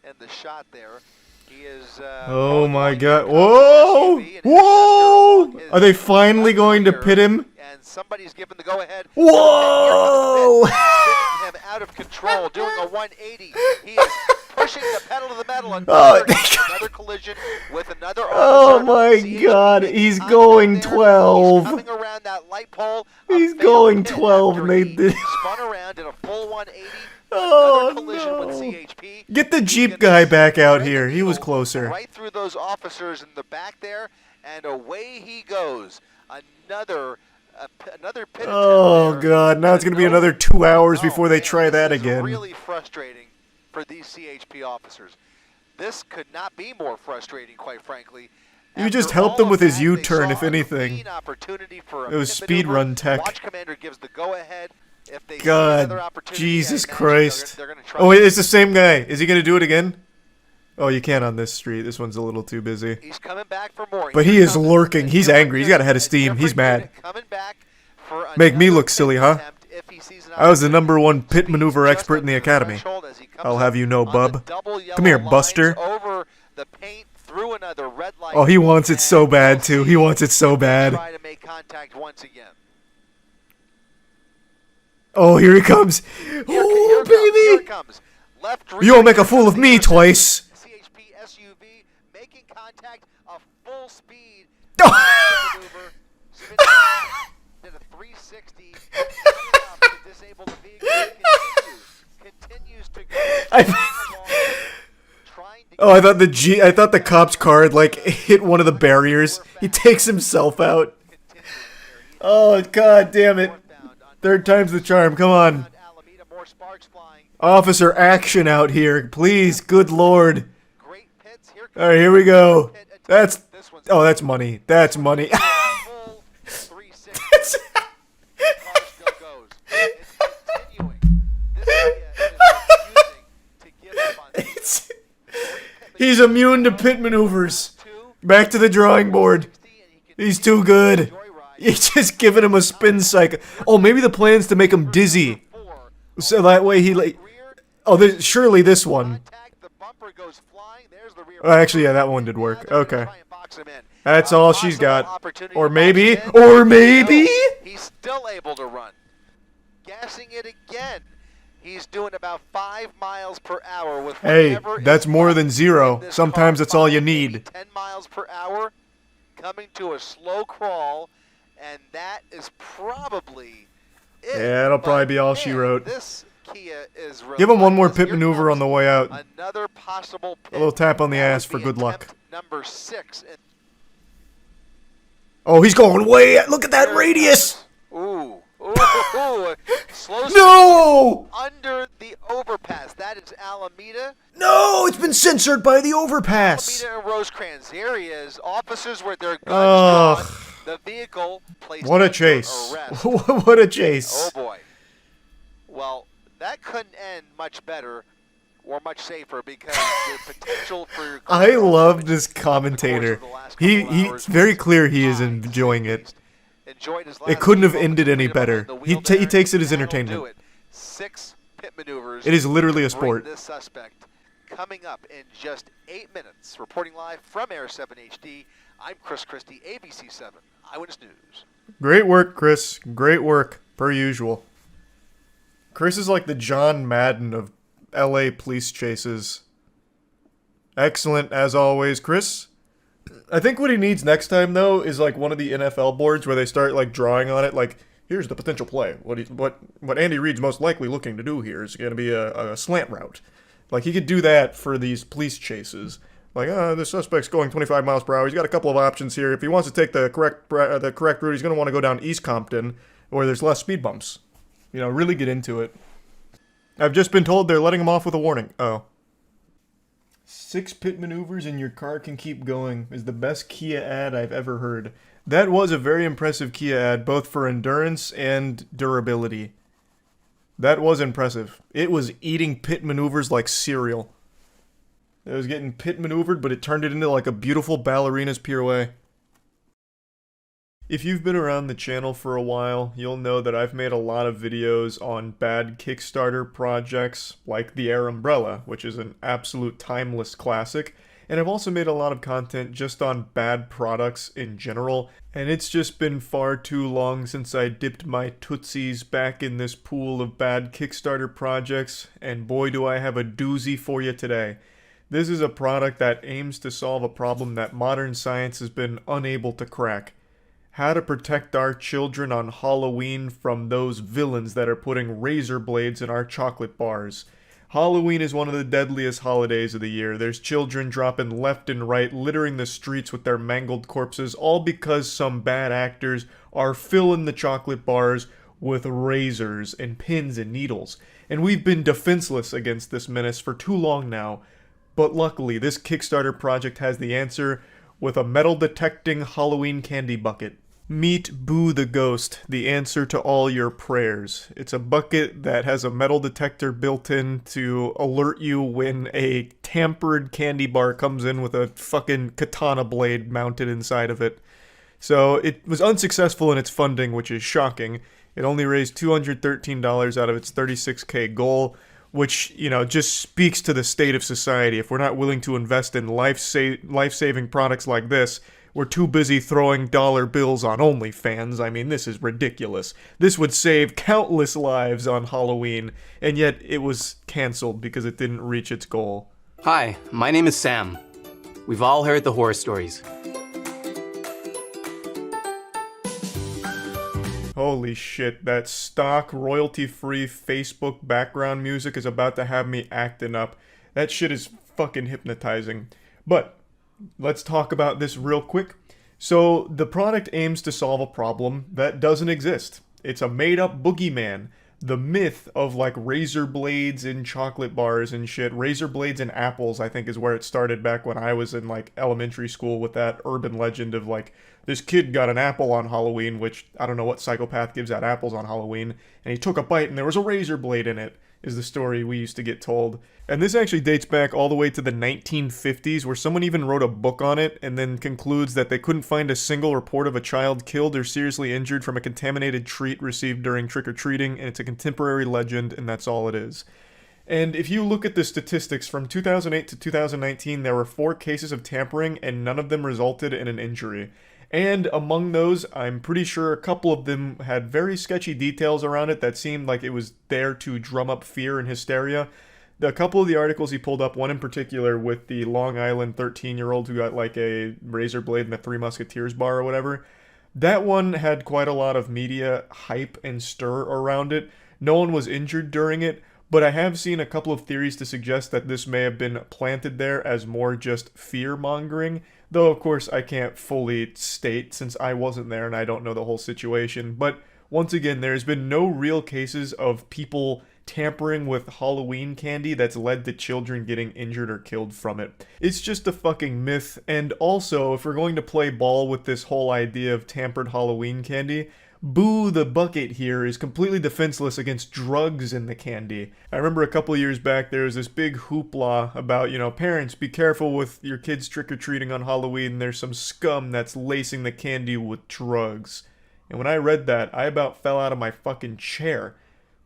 And the shot there, he is. Oh my god. Whoa! Whoa! Are they finally going to pit him? And somebody's given the go-ahead. Whoa! Him out of control, doing a 180. He is pushing the pedal to the metal and another collision with another officer. Oh my god, he's going 12. He's coming around that light pole. He's going 12 and they did. Spun around in a full 180. Oh collision with no. CHP. Get the Jeep guy back out here. He was closer. Right through those officers in the back there, and away he goes. Another pit Oh god, now it's going to be another 2 hours before they try that This is again. really frustrating for these CHP officers. This could not be more frustrating, quite frankly. You just helped him with his U-turn, if anything. It was speed run tech. Watch Commander gives the go-ahead. If they God, Jesus Christ. Oh wait, it's the same guy. Is he going to do it again? Oh, you can't on this street. This one's a little too busy. He's coming back for more. But he is lurking. He's angry. He's got a head of steam. He's mad. Make me look silly, huh? I was the #1 pit maneuver expert in the academy. I'll have you know, bub. Come here, Buster. Oh, he wants it so bad, too. He wants it so bad. Oh, here he comes. Oh, baby. You won't make a fool of me twice. CHP SUV making contact a full speed. Did a 360 to disable the vehicle. Continues to go. Oh, I thought the cop's car had, like, hit one of the barriers. He takes himself out. Oh, god damn it. Third time's the charm. Come on. Officer action out here. Please, good lord. Alright, here we go. Oh, that's money. That's money. He's immune to pit maneuvers. Back to the drawing board. He's too good. You're just giving him a spin cycle. Oh, maybe the plan's to make him dizzy. So that way he like... Oh, surely this one. Oh, actually, yeah, that one did work. Okay. That's all she's got. Or maybe... Or maybe... He's still able to run. Gassing it again. He's doing about 5 miles per hour with Hey, that's more than 0. Sometimes that's all you need. 10 miles per hour, coming to a slow crawl, and that is probably it. Yeah, that'll probably be all she wrote. This Kia is Give him one more pit maneuver on the way out. another possible A little tap on the ass for good luck. Number 6. Oh, he's going way... Look at that radius! Ooh. Oh, slow No! under the overpass. That is Alameda. No, it's been censored by the overpass. Alameda and Rosecrans. There he is. Officers with their guns drawn. The vehicle placed What a under chase. arrest. What a chase. Oh boy. Well, that couldn't end much better or much safer because the potential for... I love this commentator. He's very clear he is enjoying it. It couldn't have ended any better. He takes it as entertainment. 6 pit maneuvers. It is literally a to bring sport. This suspect coming up in just 8 minutes. Reporting live from Air 7 HD, I'm Chris Christie, ABC 7 Eyewitness News. Great work, Chris. Great work, per usual. Chris is like the John Madden of LA police chases. Excellent, as always, Chris. I think what he needs next time, though, is like one of the NFL boards where they start like drawing on it, like, here's the potential play. What Andy Reid's most likely looking to do here is going to be a slant route. Like, he could do that for these police chases. Like, the suspect's going 25 miles per hour. He's got a couple of options here. If he wants to take the correct route, he's going to want to go down East Compton, where there's less speed bumps. You know, really get into it. I've just been told they're letting him off with a warning. Oh. 6 pit maneuvers and your car can keep going is the best Kia ad I've ever heard. That was a very impressive Kia ad, both for endurance and durability. That was impressive. It was eating pit maneuvers like cereal. It was getting pit maneuvered, but it turned it into like a beautiful ballerina's pirouette. If you've been around the channel for a while, you'll know that I've made a lot of videos on bad Kickstarter projects like the Air Umbrella, which is an absolute timeless classic, and I've also made a lot of content just on bad products in general, and it's just been far too long since I dipped my tootsies back in this pool of bad Kickstarter projects, and boy do I have a doozy for you today. This is a product that aims to solve a problem that modern science has been unable to crack. How to protect our children on Halloween from those villains that are putting razor blades in our chocolate bars. Halloween is one of the deadliest holidays of the year. There's children dropping left and right, littering the streets with their mangled corpses, all because some bad actors are filling the chocolate bars with razors and pins and needles. And we've been defenseless against this menace for too long now. But luckily, this Kickstarter project has the answer with a metal-detecting Halloween candy bucket. Meet Boo the Ghost, the answer to all your prayers. It's a bucket that has a metal detector built in to alert you when a tampered candy bar comes in with a fucking katana blade mounted inside of it. So it was unsuccessful in its funding, which is shocking. It only raised $213 out of its $36K goal, which, you know, just speaks to the state of society. If we're not willing to invest in life-saving products like this, we're too busy throwing dollar bills on OnlyFans. I mean, this is ridiculous. This would save countless lives on Halloween, and yet it was canceled because it didn't reach its goal. Hi, my name is Sam. We've all heard the horror stories. Holy shit, that stock royalty-free Facebook background music is about to have me acting up. That shit is fucking hypnotizing. But let's talk about this real quick. So, the product aims to solve a problem that doesn't exist. It's a made-up boogeyman. The myth of, like, razor blades in chocolate bars and shit. Razor blades in apples, I think, is where it started back when I was in, like, elementary school with that urban legend of, like, this kid got an apple on Halloween, which I don't know what psychopath gives out apples on Halloween, and he took a bite and there was a razor blade in it, is the story we used to get told. And this actually dates back all the way to the 1950s, where someone even wrote a book on it and then concludes that they couldn't find a single report of a child killed or seriously injured from a contaminated treat received during trick-or-treating, and it's a contemporary legend, and that's all it is. And if you look at the statistics, from 2008 to 2019, there were 4 cases of tampering, and none of them resulted in an injury. And among those, I'm pretty sure a couple of them had very sketchy details around it that seemed like it was there to drum up fear and hysteria. A couple of the articles he pulled up, one in particular with the Long Island 13-year-old who got like a razor blade in the Three Musketeers bar or whatever, that one had quite a lot of media hype and stir around it. No one was injured during it, but I have seen a couple of theories to suggest that this may have been planted there as more just fear-mongering, though of course I can't fully state since I wasn't there and I don't know the whole situation. But once again, there's been no real cases of people tampering with Halloween candy that's led to children getting injured or killed from it. It's just a fucking myth. And also, if we're going to play ball with this whole idea of tampered Halloween candy, Boo the Bucket here is completely defenseless against drugs in the candy. I remember a couple years back there was this big hoopla about, you know, parents, be careful with your kids trick-or-treating on Halloween, there's some scum that's lacing the candy with drugs. And when I read that, I about fell out of my fucking chair.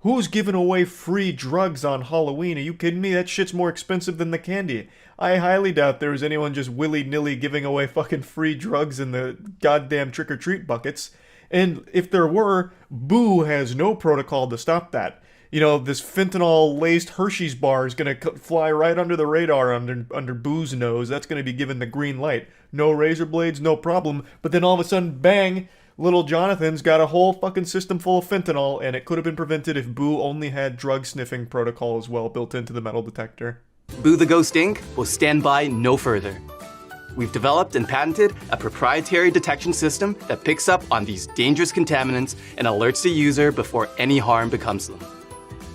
Who's giving away free drugs on Halloween? Are you kidding me? That shit's more expensive than the candy. I highly doubt there was anyone just willy-nilly giving away fucking free drugs in the goddamn trick-or-treat buckets. And if there were, Boo has no protocol to stop that. You know, this fentanyl-laced Hershey's bar is going to fly right under the radar under Boo's nose. That's going to be given the green light. No razor blades, no problem. But then all of a sudden, bang, little Jonathan's got a whole fucking system full of fentanyl, and it could have been prevented if Boo only had drug-sniffing protocol as well built into the metal detector. Boo the Ghost Inc. will stand by no further. We've developed and patented a proprietary detection system that picks up on these dangerous contaminants and alerts the user before any harm becomes them.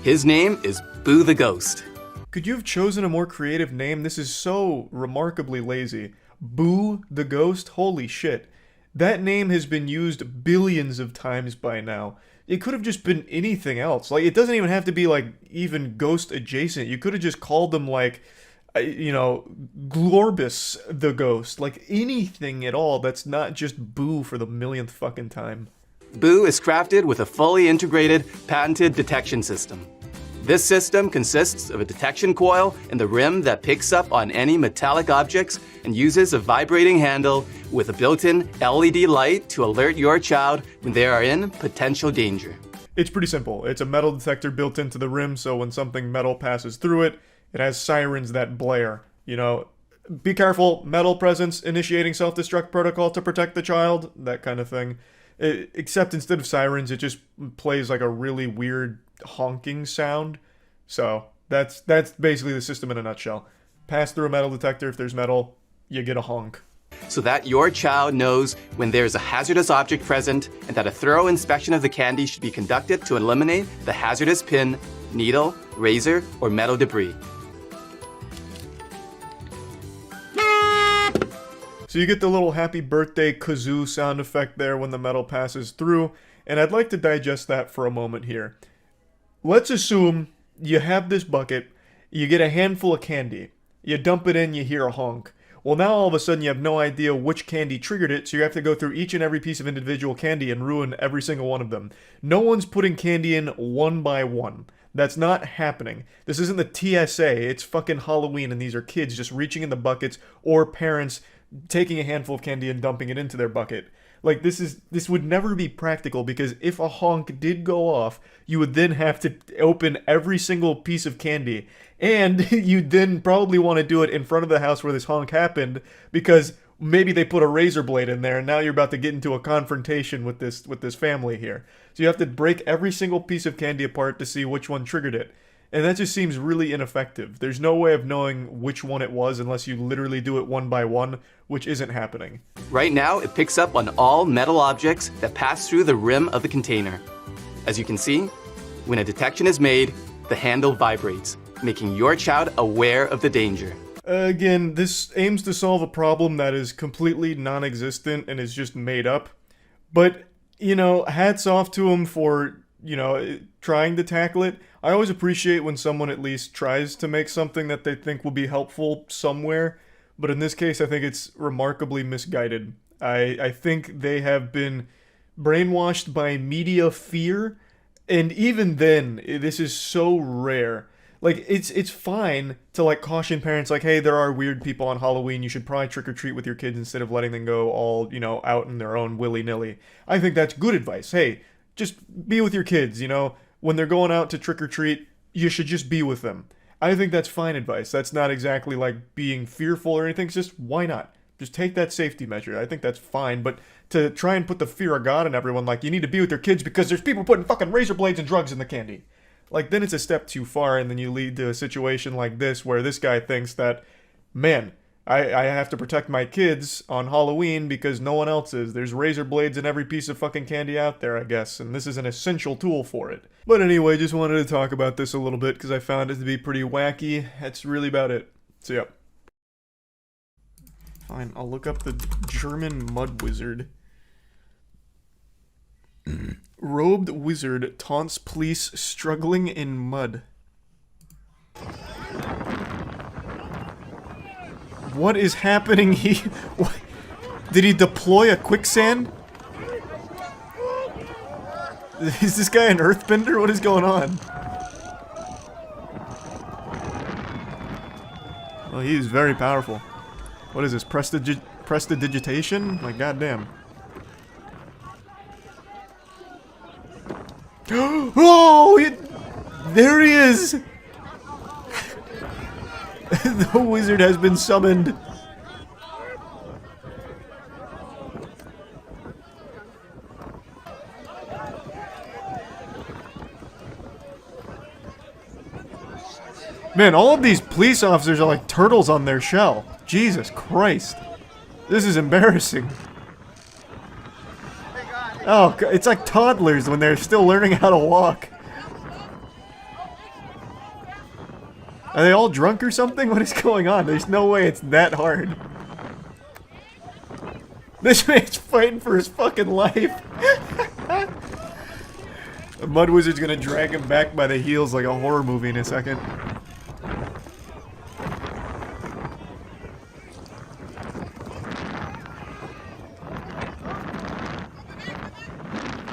His name is Boo the Ghost. Could you have chosen a more creative name? This is so remarkably lazy. Boo the Ghost? Holy shit. That name has been used billions of times by now. It could have just been anything else. Like, it doesn't even have to be, like, even ghost adjacent. You could have just called them, like, you know, Glorbus the Ghost. Like, anything at all that's not just Boo for the millionth fucking time. Boo is crafted with a fully integrated, patented detection system. This system consists of a detection coil in the rim that picks up on any metallic objects and uses a vibrating handle with a built-in LED light to alert your child when they are in potential danger. It's pretty simple. It's a metal detector built into the rim, so when something metal passes through it, it has sirens that blare. You know, be careful, metal presence, initiating self-destruct protocol to protect the child, that kind of thing. Except instead of sirens, it just plays like a really weird honking sound. So that's basically the system in a nutshell. Pass through a metal detector, if there's metal, you get a honk. So that your child knows when there's a hazardous object present and that a thorough inspection of the candy should be conducted to eliminate the hazardous pin, needle, razor, or metal debris. So you get the little happy birthday kazoo sound effect there when the metal passes through, and I'd like to digest that for a moment here. Let's assume you have this bucket, you get a handful of candy, you dump it in, you hear a honk. Well, now all of a sudden you have no idea which candy triggered it, so you have to go through each and every piece of individual candy and ruin every single one of them. No one's putting candy in one by one. That's not happening. This isn't the TSA, it's fucking Halloween, and these are kids just reaching in the buckets, or parents taking a handful of candy and dumping it into their bucket. Like, this would never be practical, because if a honk did go off, you would then have to open every single piece of candy, and you'd then probably want to do it in front of the house where this honk happened, because maybe they put a razor blade in there, and now you're about to get into a confrontation with this family here. So you have to break every single piece of candy apart to see which one triggered it. And that just seems really ineffective. There's no way of knowing which one it was unless you literally do it one by one, which isn't happening. Right now, it picks up on all metal objects that pass through the rim of the container. As you can see, when a detection is made, the handle vibrates, making your child aware of the danger. Again, this aims to solve a problem that is completely non-existent and is just made up. But, you know, hats off to them for, you know, trying to tackle it. I always appreciate when someone at least tries to make something that they think will be helpful somewhere, but in this case I think it's remarkably misguided. I think they have been brainwashed by media fear, and even then, this is so rare. Like, it's fine to, like, caution parents, like, hey, there are weird people on Halloween, you should probably trick-or-treat with your kids instead of letting them go all, you know, out in their own willy-nilly. I think that's good advice. Hey, just be with your kids, you know? When they're going out to trick-or-treat, you should just be with them. I think that's fine advice. That's not exactly like being fearful or anything. It's just, why not? Just take that safety measure. I think that's fine. But to try and put the fear of God in everyone, like, you need to be with your kids because there's people putting fucking razor blades and drugs in the candy. Like, then it's a step too far, and then you lead to a situation like this where this guy thinks that, man, I have to protect my kids on Halloween because no one else is. There's razor blades in every piece of fucking candy out there, I guess, and this is an essential tool for it. But anyway, just wanted to talk about this a little bit because I found it to be pretty wacky. That's really about it. So, yep. Fine, I'll look up the German mud wizard. Robed wizard taunts police struggling in mud. What is happening here? Did he deploy a quicksand? Is this guy an earthbender? What is going on? Well, he is very powerful. What is this? Prestidigitation? Like, goddamn. Oh! There he is! The wizard has been summoned. Man, all of these police officers are like turtles on their shell. Jesus Christ. This is embarrassing. Oh, it's like toddlers when they're still learning how to walk. Are they all drunk or something? What is going on? There's no way it's that hard. This man's fighting for his fucking life. The Mud Wizard's gonna drag him back by the heels like a horror movie in a second.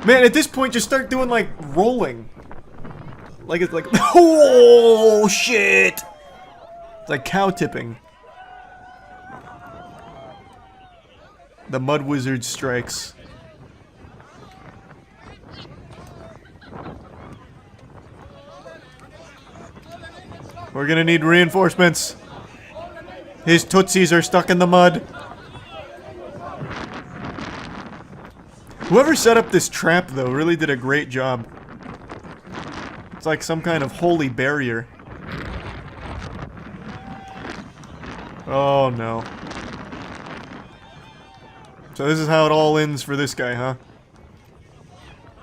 Man, at this point, just start doing, like, rolling. Like, it's like, oh, shit! It's like cow tipping. The Mud Wizard strikes. We're gonna need reinforcements. His tootsies are stuck in the mud. Whoever set up this trap, though, really did a great job. It's like some kind of holy barrier. Oh, no. So this is how it all ends for this guy, huh?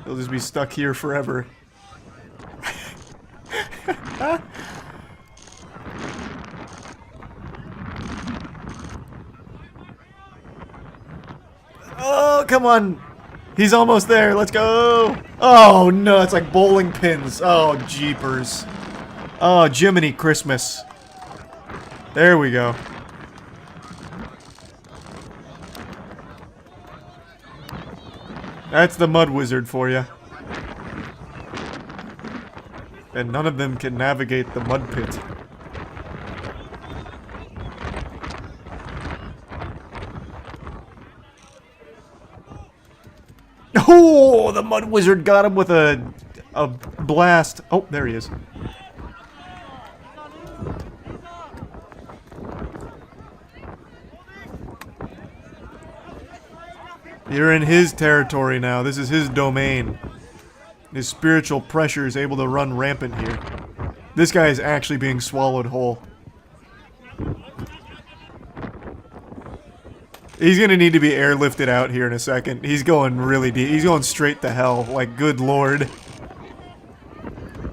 He'll just be stuck here forever. Oh, come on! He's almost there, let's go! Oh no, it's like bowling pins. Oh, jeepers. Oh, Jiminy Christmas. There we go. That's the Mud Wizard for you. And none of them can navigate the mud pit. Oh, the Mud Wizard got him with a blast. Oh, there he is. You're in his territory now. This is his domain. His spiritual pressure is able to run rampant here. This guy is actually being swallowed whole. He's gonna need to be airlifted out here in a second. He's going really deep. He's going straight to hell. Like, good lord.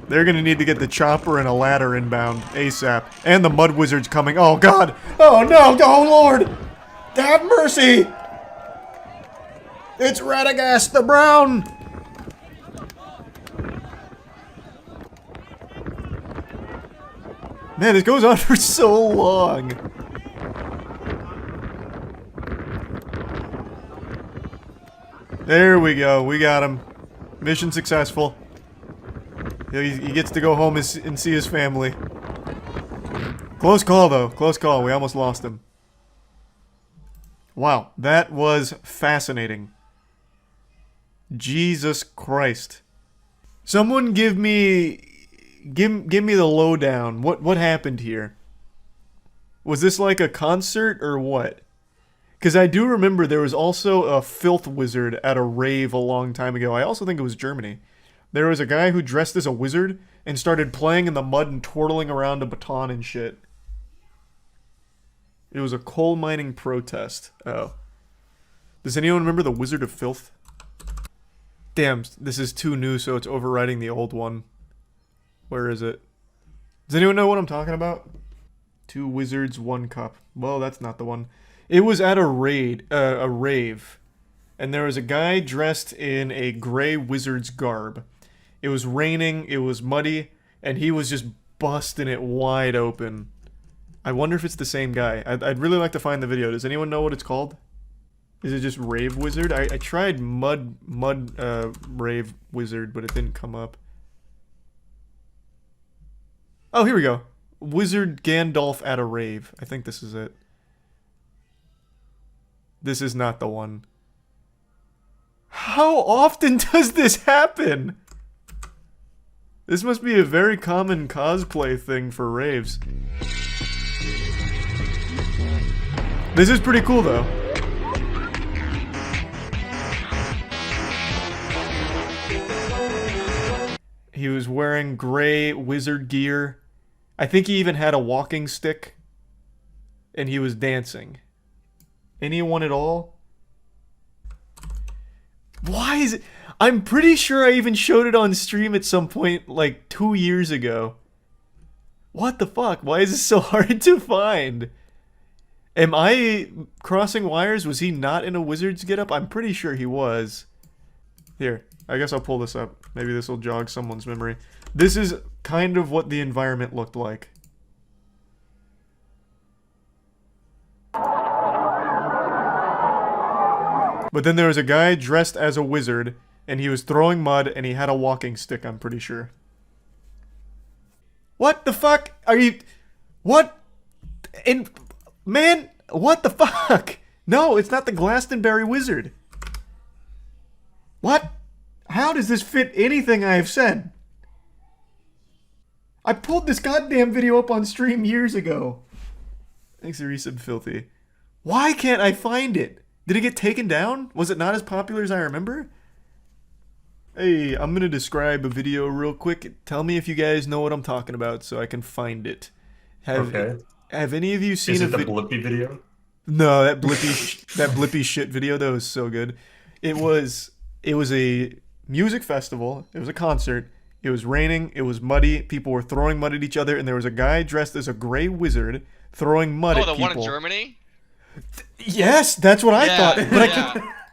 They're gonna need to get the chopper and a ladder inbound ASAP. And the Mud Wizard's coming. Oh god! Oh no! Oh lord! Have mercy! It's Radagast the Brown! Man, this goes on for so long. There we go. We got him. Mission successful. He gets to go home and see his family. Close call, though. Close call. We almost lost him. Wow. That was fascinating. Jesus Christ. Someone give me the lowdown. What happened here? Was this like a concert or what? Because I do remember there was also a filth wizard at a rave a long time ago. I also think it was Germany. There was a guy who dressed as a wizard and started playing in the mud and twirling around a baton and shit. It was a coal mining protest. Oh. Does anyone remember the Wizard of Filth? Damn, this is too new, so it's overriding the old one. Where is it? Does anyone know what I'm talking about? 2 wizards, 1 cup. Well, that's not the one. It was at a rave. And there was a guy dressed in a gray wizard's garb. It was raining, it was muddy, and he was just busting it wide open. I wonder if it's the same guy. I'd really like to find the video. Does anyone know what it's called? Is it just Rave Wizard? I tried Mud Rave Wizard, but it didn't come up. Oh, here we go. Wizard Gandalf at a rave. I think this is it. This is not the one. How often does this happen? This must be a very common cosplay thing for raves. This is pretty cool though. He was wearing gray wizard gear. I think he even had a walking stick. And he was dancing. Anyone at all? Why is it? I'm pretty sure I even showed it on stream at some point like 2 years ago. What the fuck? Why is this so hard to find? Am I crossing wires? Was he not in a wizard's getup? I'm pretty sure he was. Here, I guess I'll pull this up. Maybe this will jog someone's memory. This is kind of what the environment looked like. But then there was a guy dressed as a wizard, and he was throwing mud, and he had a walking stick, I'm pretty sure. What the fuck? Are you... What? And... Man, what the fuck? No, it's not the Glastonbury Wizard. What? How does this fit anything I have said? I pulled this goddamn video up on stream years ago. Thanks to Resub Filthy. Why can't I find it? Did it get taken down? Was it not as popular as I remember? Hey, I'm gonna describe a video real quick. Tell me if you guys know what I'm talking about so I can find it. Have any of you seen Is it the Blippy video? No, that Blippy shit video, that was so good. It was a music festival. It was a concert. It was raining. It was muddy. People were throwing mud at each other, and there was a guy dressed as a gray wizard throwing mud at people. Oh, the one in Germany? Yes, that's what I thought.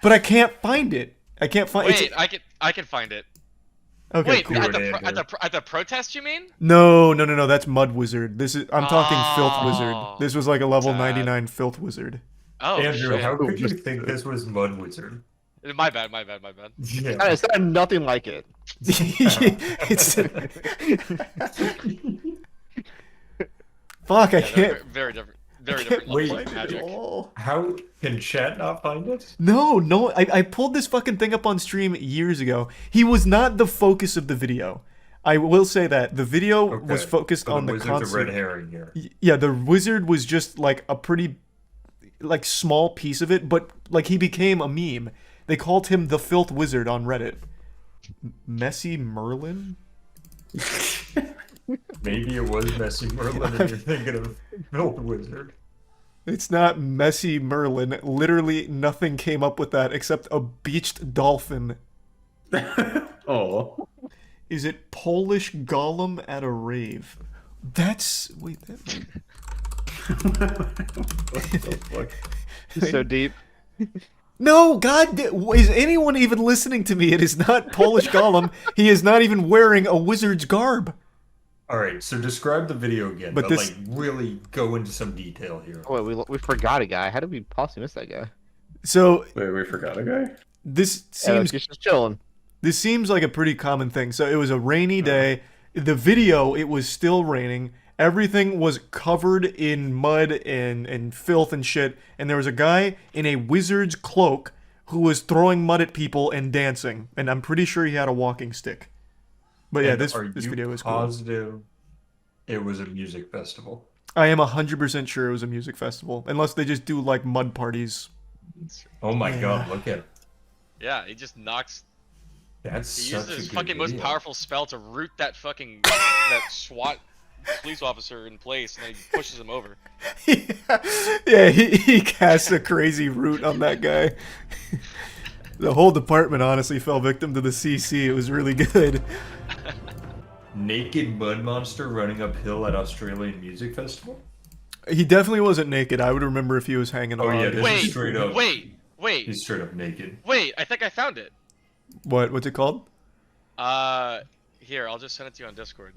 But I can't find it. I can't find it. Wait, I can find it. Okay, wait, cool. at the protest, you mean? No, that's Mud Wizard. I'm talking Filth Wizard. This was like a level 99 Filth Wizard. Oh, Andrew, shit. how could you think this was Mud Wizard? My bad. Yeah. It's not nothing like it. It's fuck, I can't. Very different. Very different. Wait, magic. How can chat not find it? No, I pulled this fucking thing up on stream years ago. He was not the focus of the video. I will say that the video was focused on the concert. Red herring here. Yeah, the wizard was just like a pretty, like, small piece of it, but like he became a meme. They called him the Filth Wizard on Reddit. Messy Merlin? Maybe it was Messy Merlin and you're thinking of Filth Wizard. It's not Messy Merlin. Literally nothing came up with that except a beached dolphin. Oh. Is it Polish Golem at a rave? That's... Wait, that... What the fuck? So deep. No, God, is anyone even listening to me? It is not Polish Golem. He is not even wearing a wizard's garb. Alright, so describe the video again, but this... like really go into some detail here. Oh, wait, we forgot a guy. How did we possibly miss that guy? So... Wait, we forgot a guy? This seems... just chilling. This seems like a pretty common thing. So it was a rainy day. The video, it was still raining. Everything was covered in mud and filth and shit. And there was a guy in a wizard's cloak who was throwing mud at people and dancing. And I'm pretty sure he had a walking stick. But yeah, this video was cool. Positive it was a music festival? I am 100% sure it was a music festival. Unless they just do like mud parties. Oh my god, look at it. Yeah, he just knocks... That's he such uses a his good fucking video. most powerful spell to root that fucking... that SWAT police officer in place, and then he pushes him over. Yeah, he casts a crazy route on that guy. The whole department honestly fell victim to the CC. It was really good. Naked mud monster running uphill at Australian Music Festival? He definitely wasn't naked. I would remember if he was hanging on. Oh yeah, this is straight up. Wait. He's straight up naked. Wait, I think I found it. What's it called? Here, I'll just send it to you on Discord.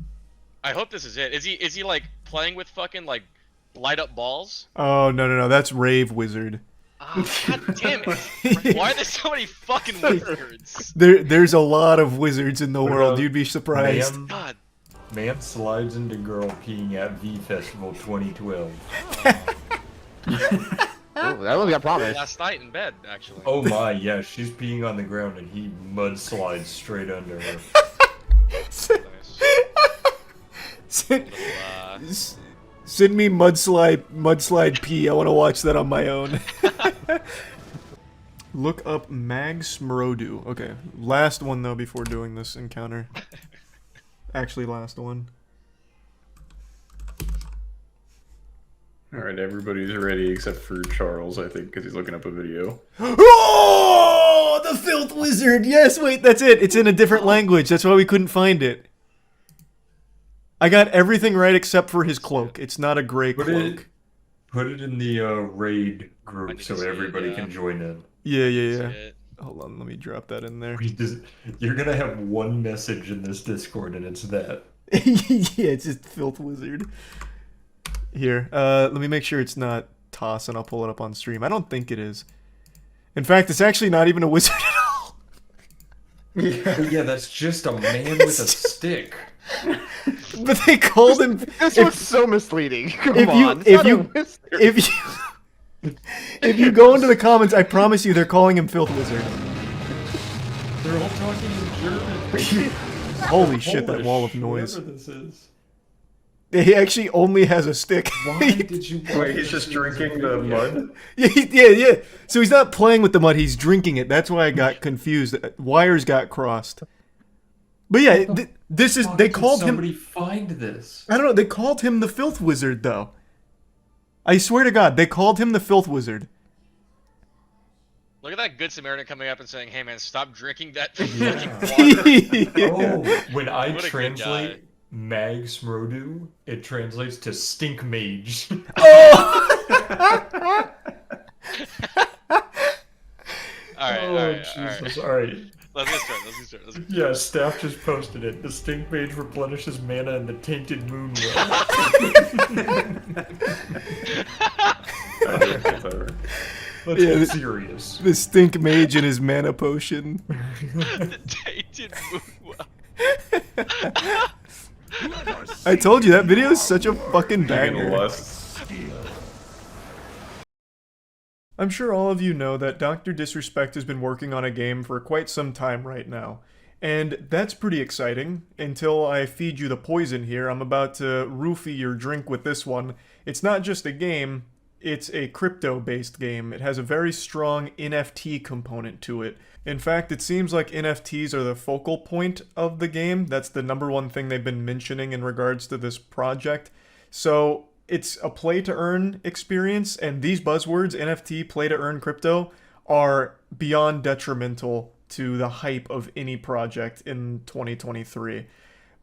I hope this is it. Is he like playing with fucking like light up balls? Oh no, that's Rave Wizard. Oh, God damn it! Why are there so many fucking wizards? There's a lot of wizards in the world. You'd be surprised. God. Man slides into girl peeing at V Festival 2012. Oh, that one got promised. Last night in bed, actually. Oh my, yeah, she's peeing on the ground and he mudslides straight under her. Send me mudslide pee. I want to watch that on my own. Look up MrBeast. Okay, last one though before doing this encounter. Actually, last one. Alright, everybody's ready except for Charles, I think, because he's looking up a video. Oh, the Filth Wizard! Yes, wait, that's it. It's in a different language. That's why we couldn't find it. I got everything right except for his cloak. It's not a gray cloak. Put it in the raid group so everybody can join in. Yeah. Hold on, let me drop that in there. You're gonna have one message in this Discord, and it's that. Yeah, it's just Filth Wizard. Here, let me make sure it's not Toss, and I'll pull it up on stream. I don't think it is. In fact, it's actually not even a wizard at all. Yeah, that's just a man with a stick. But they called him. This was so misleading. Come on. If you go into the comments, I promise you, they're calling him Filth Wizard. They're all talking in German. Holy shit! That wall of noise. Whoever this is. He actually only has a stick. Why did you? Wait, he's just drinking the mud? Yeah. So he's not playing with the mud, he's drinking it. That's why I got confused. Wires got crossed. But yeah, this is, they called him... Somebody find this. I don't know, they called him the Filth Wizard, though. I swear to God, they called him the Filth Wizard. Look at that good Samaritan coming up and saying, "Hey man, stop drinking that fucking water." Oh, when I What a good translate MrBeast, it translates to Stink Mage. Oh! Alright. Jesus, alright. Let's restart. Yeah, staff just posted it. The Stink Mage replenishes mana in the Tainted Moon Let's get serious. The Stink Mage and his mana potion. The Tainted Moon I told you, that video is such a fucking banger. I'm sure all of you know that Dr. Disrespect has been working on a game for quite some time right now. And that's pretty exciting, until I feed you the poison here. I'm about to roofie your drink with this one. It's not just a game, it's a crypto-based game. It has a very strong NFT component to it. In fact, it seems like NFTs are the focal point of the game. That's the #1 thing they've been mentioning in regards to this project. So it's a play-to-earn experience, and these buzzwords, NFT, play-to-earn, crypto, are beyond detrimental to the hype of any project in 2023.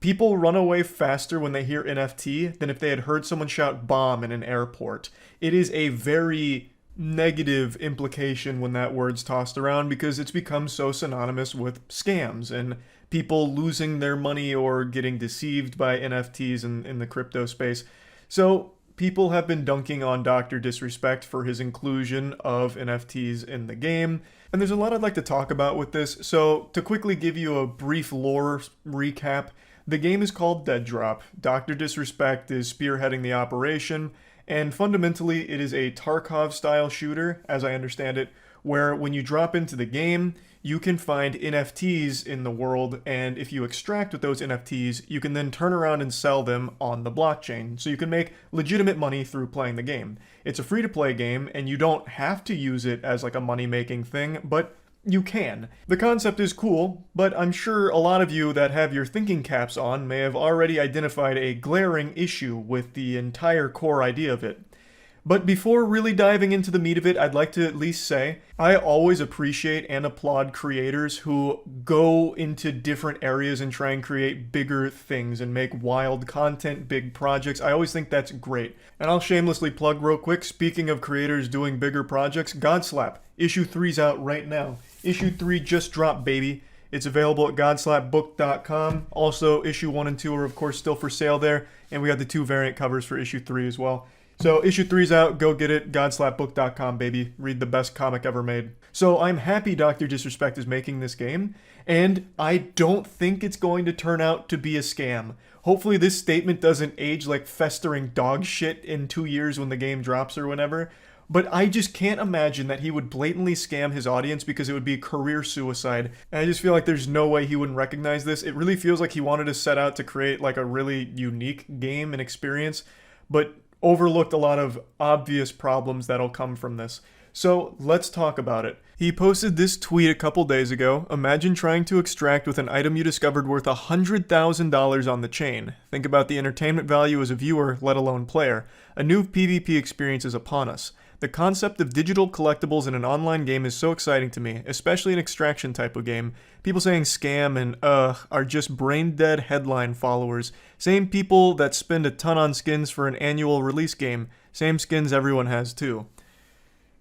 People run away faster when they hear NFT than if they had heard someone shout bomb in an airport. It is a very negative implication when that word's tossed around because it's become so synonymous with scams and people losing their money or getting deceived by NFTs in the crypto space. So people have been dunking on Dr. Disrespect for his inclusion of NFTs in the game. And there's a lot I'd like to talk about with this. So to quickly give you a brief lore recap, the game is called Dead Drop. Dr. Disrespect is spearheading the operation, and fundamentally it is a Tarkov-style shooter, as I understand it, where when you drop into the game, you can find NFTs in the world, and if you extract with those NFTs, you can then turn around and sell them on the blockchain, so you can make legitimate money through playing the game. It's a free-to-play game, and you don't have to use it as like a money-making thing, but you can. The concept is cool, but I'm sure a lot of you that have your thinking caps on may have already identified a glaring issue with the entire core idea of it. But before really diving into the meat of it, I'd like to at least say, I always appreciate and applaud creators who go into different areas and try and create bigger things and make wild content, big projects. I always think that's great. And I'll shamelessly plug real quick, speaking of creators doing bigger projects, Godslap, issue 3's out right now. Issue 3 just dropped, baby. It's available at godslapbook.com. Also, issue 1 and 2 are of course still for sale there, and we got the 2 variant covers for issue 3 as well. So issue 3's out, go get it, godslapbook.com, baby. Read the best comic ever made. So I'm happy Dr. Disrespect is making this game, and I don't think it's going to turn out to be a scam. Hopefully this statement doesn't age like festering dog shit in 2 years when the game drops or whenever, but I just can't imagine that he would blatantly scam his audience because it would be career suicide. And I just feel like there's no way he wouldn't recognize this. It really feels like he wanted to set out to create like a really unique game and experience, but overlooked a lot of obvious problems that'll come from this. So let's talk about it. He posted this tweet a couple days ago. Imagine trying to extract with an item you discovered worth $100,000 on the chain. Think about the entertainment value as a viewer, let alone player. A new PvP experience is upon us. The concept of digital collectibles in an online game is so exciting to me, especially an extraction type of game. People saying scam and are just brain-dead headline followers. Same people that spend a ton on skins for an annual release game. Same skins everyone has too.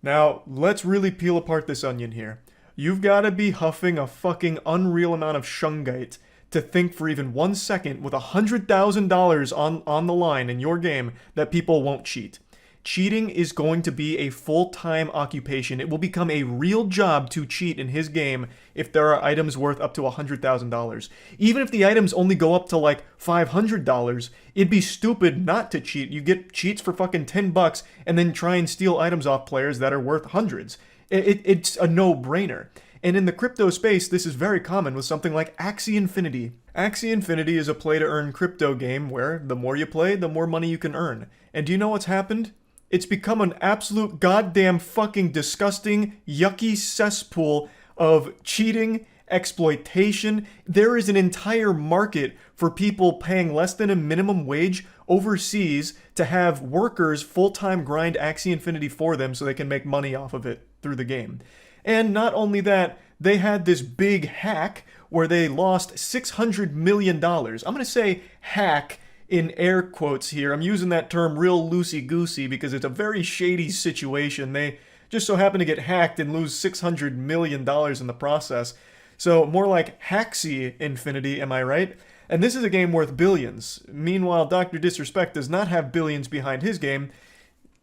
Now, let's really peel apart this onion here. You've got to be huffing a fucking unreal amount of shungite to think for even 1 second with $100,000 on the line in your game that people won't cheat. Cheating is going to be a full-time occupation. It will become a real job to cheat in his game if there are items worth up to $100,000. Even if the items only go up to like $500, it'd be stupid not to cheat. You get cheats for fucking $10 and then try and steal items off players that are worth hundreds. It's a no-brainer. And in the crypto space, this is very common with something like Axie Infinity. Axie Infinity is a play-to-earn crypto game where the more you play, the more money you can earn. And do you know what's happened? It's become an absolute goddamn fucking disgusting, yucky cesspool of cheating, exploitation. There is an entire market for people paying less than a minimum wage overseas to have workers full-time grind Axie Infinity for them so they can make money off of it through the game. And not only that, they had this big hack where they lost $600 million. I'm going to say hack in air quotes here. I'm using that term real loosey-goosey because it's a very shady situation. They just so happen to get hacked and lose $600 million in the process. So more like Haxie Infinity, am I right? And this is a game worth billions. Meanwhile, Dr. Disrespect does not have billions behind his game.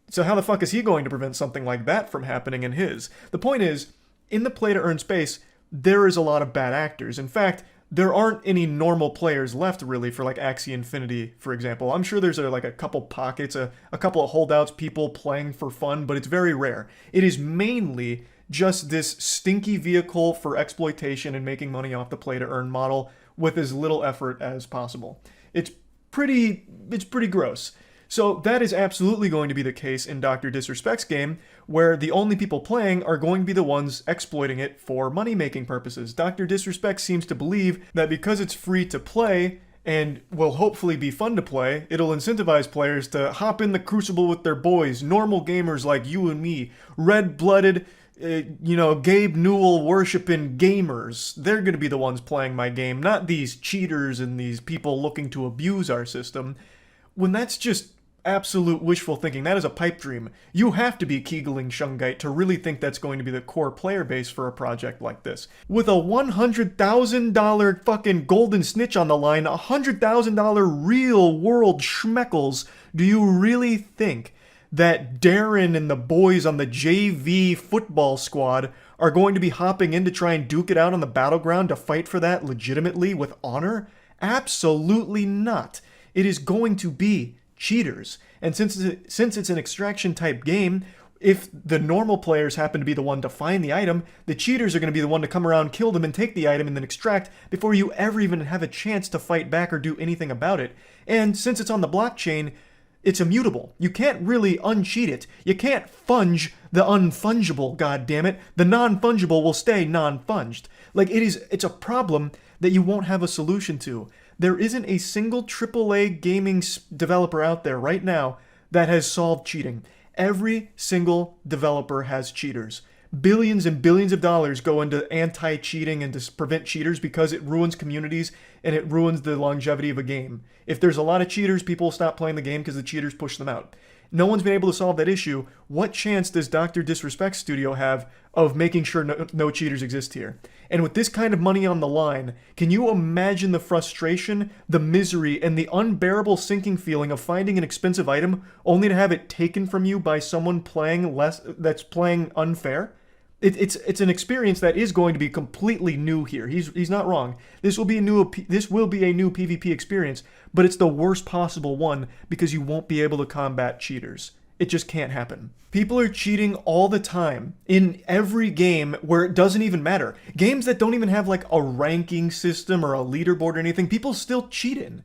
So how the fuck is he going to prevent something like that from happening in his? The point is, in the play-to-earn space, there is a lot of bad actors. In fact, there aren't any normal players left, really, for like Axie Infinity, for example. I'm sure there's like a couple pockets, a couple of holdouts, people playing for fun, but it's very rare. It is mainly just this stinky vehicle for exploitation and making money off the play-to-earn model with as little effort as possible. It's pretty gross. So that is absolutely going to be the case in Dr. Disrespect's game, where the only people playing are going to be the ones exploiting it for money-making purposes. Dr. Disrespect seems to believe that because it's free to play, and will hopefully be fun to play, it'll incentivize players to hop in the crucible with their boys, normal gamers like you and me, red-blooded, Gabe Newell worshiping gamers. They're going to be the ones playing my game, not these cheaters and these people looking to abuse our system. When that's just absolute wishful thinking, that is a pipe dream. You have to be Kegeling Shungite to really think that's going to be the core player base for a project like this. With a $100,000 fucking golden snitch on the line, $100,000 real world schmeckles, do you really think that Darren and the boys on the JV football squad are going to be hopping in to try and duke it out on the battleground to fight for that legitimately with honor? Absolutely not. It is going to be cheaters. And since it's an extraction type game, if the normal players happen to be the one to find the item, the cheaters are going to be the one to come around, kill them, and take the item and then extract before you ever even have a chance to fight back or do anything about it. And since it's on the blockchain, it's immutable. You can't really uncheat it. You can't funge the unfungible, goddammit. The non-fungible will stay non-funged. Like, it's a problem that you won't have a solution to. There isn't a single AAA gaming developer out there right now that has solved cheating. Every single developer has cheaters. Billions and billions of dollars go into anti-cheating and to prevent cheaters because it ruins communities and it ruins the longevity of a game. If there's a lot of cheaters, people will stop playing the game because the cheaters push them out. No one's been able to solve that issue. What chance does Dr. Disrespect Studio have of making sure no cheaters exist here? And with this kind of money on the line, can you imagine the frustration, the misery, and the unbearable sinking feeling of finding an expensive item only to have it taken from you by someone that's playing unfair? It's an experience that is going to be completely new here. He's not wrong. This will be a new PvP experience, but it's the worst possible one because you won't be able to combat cheaters. It just can't happen. People are cheating all the time in every game where it doesn't even matter. Games that don't even have like a ranking system or a leaderboard or anything, people still cheat in.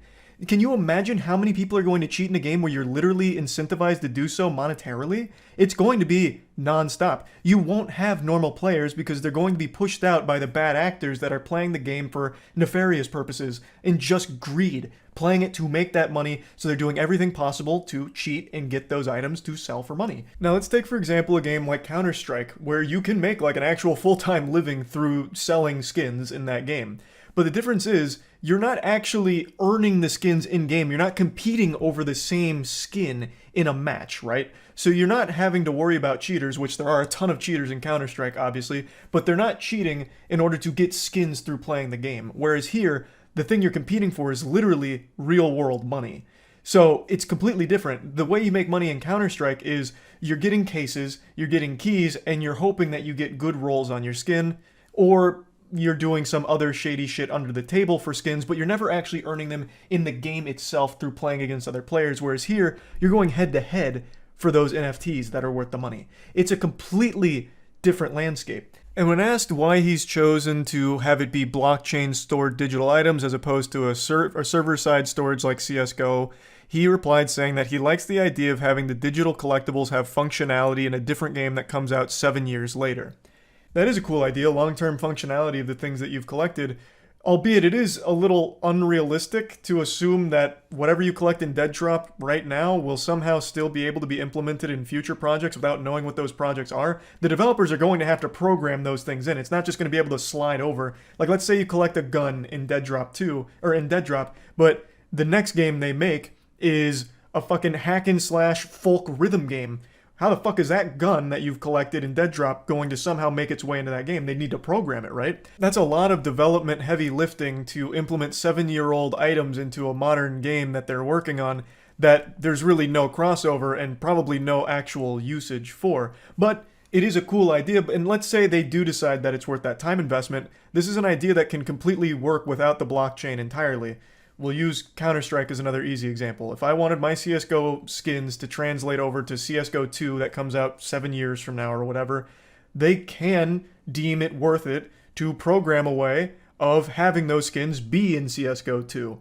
Can you imagine how many people are going to cheat in a game where you're literally incentivized to do so monetarily? It's going to be non-stop. You won't have normal players because they're going to be pushed out by the bad actors that are playing the game for nefarious purposes and just greed, playing it to make that money, so they're doing everything possible to cheat and get those items to sell for money. Now let's take for example a game like Counter-Strike, where you can make like an actual full-time living through selling skins in that game. But the difference is, you're not actually earning the skins in-game. You're not competing over the same skin in a match, right? So you're not having to worry about cheaters, which there are a ton of cheaters in Counter-Strike, obviously, but they're not cheating in order to get skins through playing the game. Whereas here, the thing you're competing for is literally real-world money. So it's completely different. The way you make money in Counter-Strike is you're getting cases, you're getting keys, and you're hoping that you get good rolls on your skin, or you're doing some other shady shit under the table for skins, but you're never actually earning them in the game itself through playing against other players, whereas here, you're going head-to-head for those NFTs that are worth the money. It's a completely different landscape. And when asked why he's chosen to have it be blockchain-stored digital items as opposed to a server-side storage like CSGO, he replied saying that he likes the idea of having the digital collectibles have functionality in a different game that comes out 7 years later. That is a cool idea, long-term functionality of the things that you've collected, albeit it is a little unrealistic to assume that whatever you collect in Dead Drop right now will somehow still be able to be implemented in future projects without knowing what those projects are. The developers are going to have to program those things in. It's not just going to be able to slide over. Like, let's say you collect a gun in Dead Drop 2, or in Dead Drop, but the next game they make is a fucking hack-and-slash folk rhythm game. How the fuck is that gun that you've collected in Dead Drop going to somehow make its way into that game? They need to program it, right? That's a lot of development heavy lifting to implement 7-year-old items into a modern game that they're working on that there's really no crossover and probably no actual usage for. But it is a cool idea, and let's say they do decide that it's worth that time investment. This is an idea that can completely work without the blockchain entirely. We'll use Counter-Strike as another easy example. If I wanted my CSGO skins to translate over to CSGO 2 that comes out 7 years from now or whatever, they can deem it worth it to program a way of having those skins be in CSGO 2.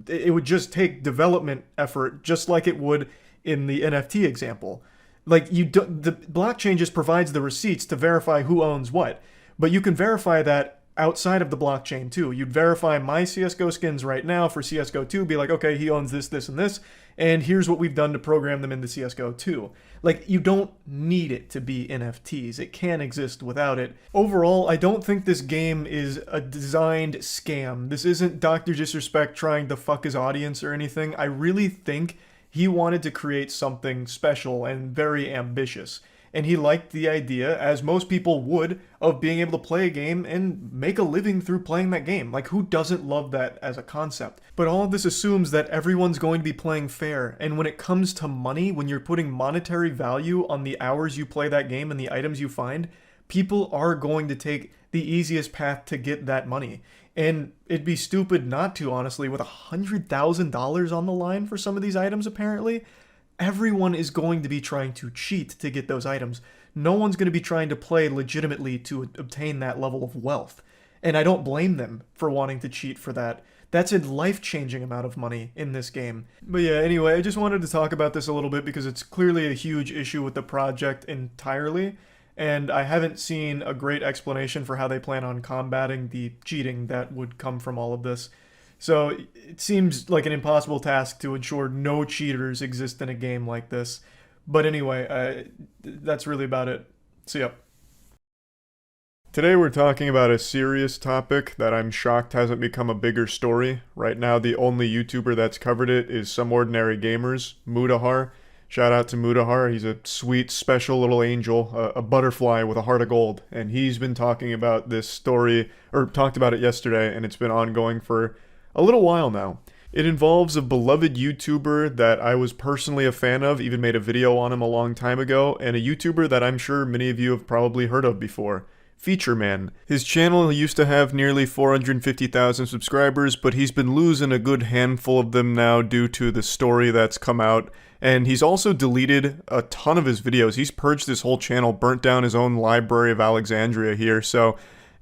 It would just take development effort, just like it would in the NFT example. Like, the blockchain just provides the receipts to verify who owns what, but you can verify that outside of the blockchain too. You'd verify my CSGO skins right now for CSGO 2, be like, okay, he owns this, this, and this, and here's what we've done to program them into CSGO 2. Like, you don't need it to be NFTs. It can exist without it. Overall, I don't think this game is a designed scam. This isn't Dr. Disrespect trying to fuck his audience or anything. I really think he wanted to create something special and very ambitious. And he liked the idea, as most people would, of being able to play a game and make a living through playing that game. Like, who doesn't love that as a concept? But all of this assumes that everyone's going to be playing fair, and when it comes to money, when you're putting monetary value on the hours you play that game and the items you find, people are going to take the easiest path to get that money. And it'd be stupid not to, honestly, with $100,000 on the line for some of these items, apparently. Everyone is going to be trying to cheat to get those items. No one's going to be trying to play legitimately to obtain that level of wealth. And I don't blame them for wanting to cheat for that. That's a life-changing amount of money in this game. But yeah, anyway, I just wanted to talk about this a little bit because it's clearly a huge issue with the project entirely, and I haven't seen a great explanation for how they plan on combating the cheating that would come from all of this. So it seems like an impossible task to ensure no cheaters exist in a game like this. But anyway, that's really about it. See ya. Today we're talking about a serious topic that I'm shocked hasn't become a bigger story. Right now the only YouTuber that's covered it is Some Ordinary Gamers, Mudahar. Shout out to Mudahar, he's a sweet, special little angel, a butterfly with a heart of gold. And he's been talking about this story, or talked about it yesterday, and it's been ongoing for a little while now. It involves a beloved YouTuber that I was personally a fan of, even made a video on him a long time ago, and a YouTuber that I'm sure many of you have probably heard of before. Featureman. His channel used to have nearly 450,000 subscribers, but he's been losing a good handful of them now due to the story that's come out. And he's also deleted a ton of his videos. He's purged his whole channel, burnt down his own Library of Alexandria here, so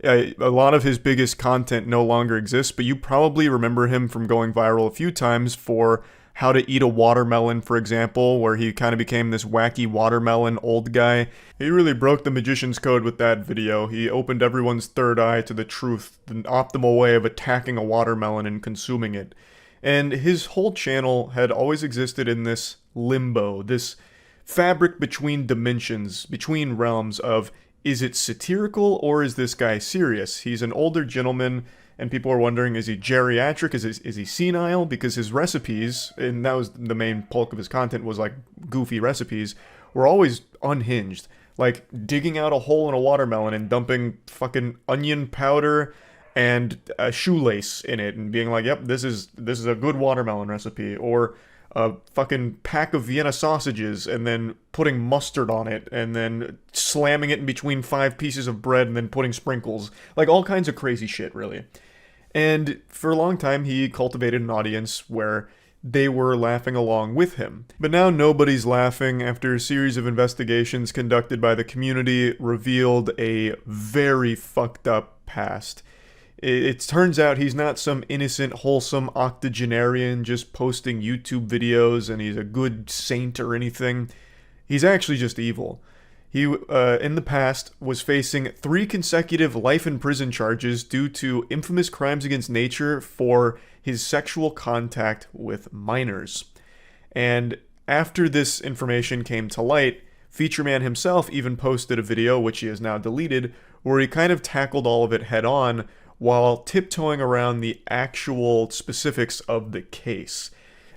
a lot of his biggest content no longer exists, but you probably remember him from going viral a few times for how to eat a watermelon, for example, where he kind of became this wacky watermelon old guy. He really broke the magician's code with that video. He opened everyone's third eye to the truth, the optimal way of attacking a watermelon and consuming it. And his whole channel had always existed in this limbo, this fabric between dimensions, between realms of, is it satirical or is this guy serious? He's an older gentleman, and people are wondering, is he geriatric? Is he senile? Because his recipes, and that was the main bulk of his content, was like goofy recipes, were always unhinged. Like digging out a hole in a watermelon and dumping fucking onion powder and a shoelace in it and being like, yep, this is a good watermelon recipe. Or a fucking pack of Vienna sausages and then putting mustard on it and then slamming it in between 5 pieces of bread and then putting sprinkles. Like all kinds of crazy shit, really. And for a long time, he cultivated an audience where they were laughing along with him. But now nobody's laughing after a series of investigations conducted by the community revealed a very fucked up past. It turns out he's not some innocent, wholesome octogenarian just posting YouTube videos and he's a good saint or anything. He's actually just evil. He, in the past, was facing 3 consecutive life in prison charges due to infamous crimes against nature for his sexual contact with minors. And after this information came to light, Featureman himself even posted a video, which he has now deleted, where he kind of tackled all of it head on, while tiptoeing around the actual specifics of the case.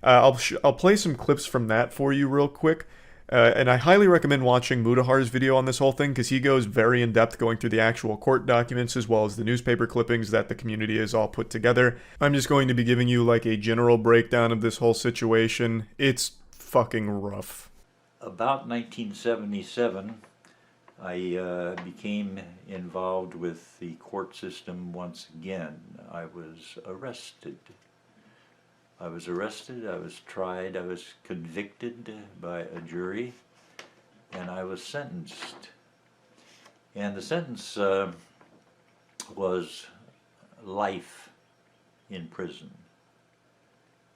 I'll play some clips from that for you real quick, and I highly recommend watching Mudahar's video on this whole thing, because he goes very in-depth going through the actual court documents as well as the newspaper clippings that the community has all put together. I'm just going to be giving you like a general breakdown of this whole situation. It's fucking rough. About 1977, I became involved with the court system once again. I was arrested. I was tried, I was convicted by a jury, and I was sentenced. And the sentence was life in prison.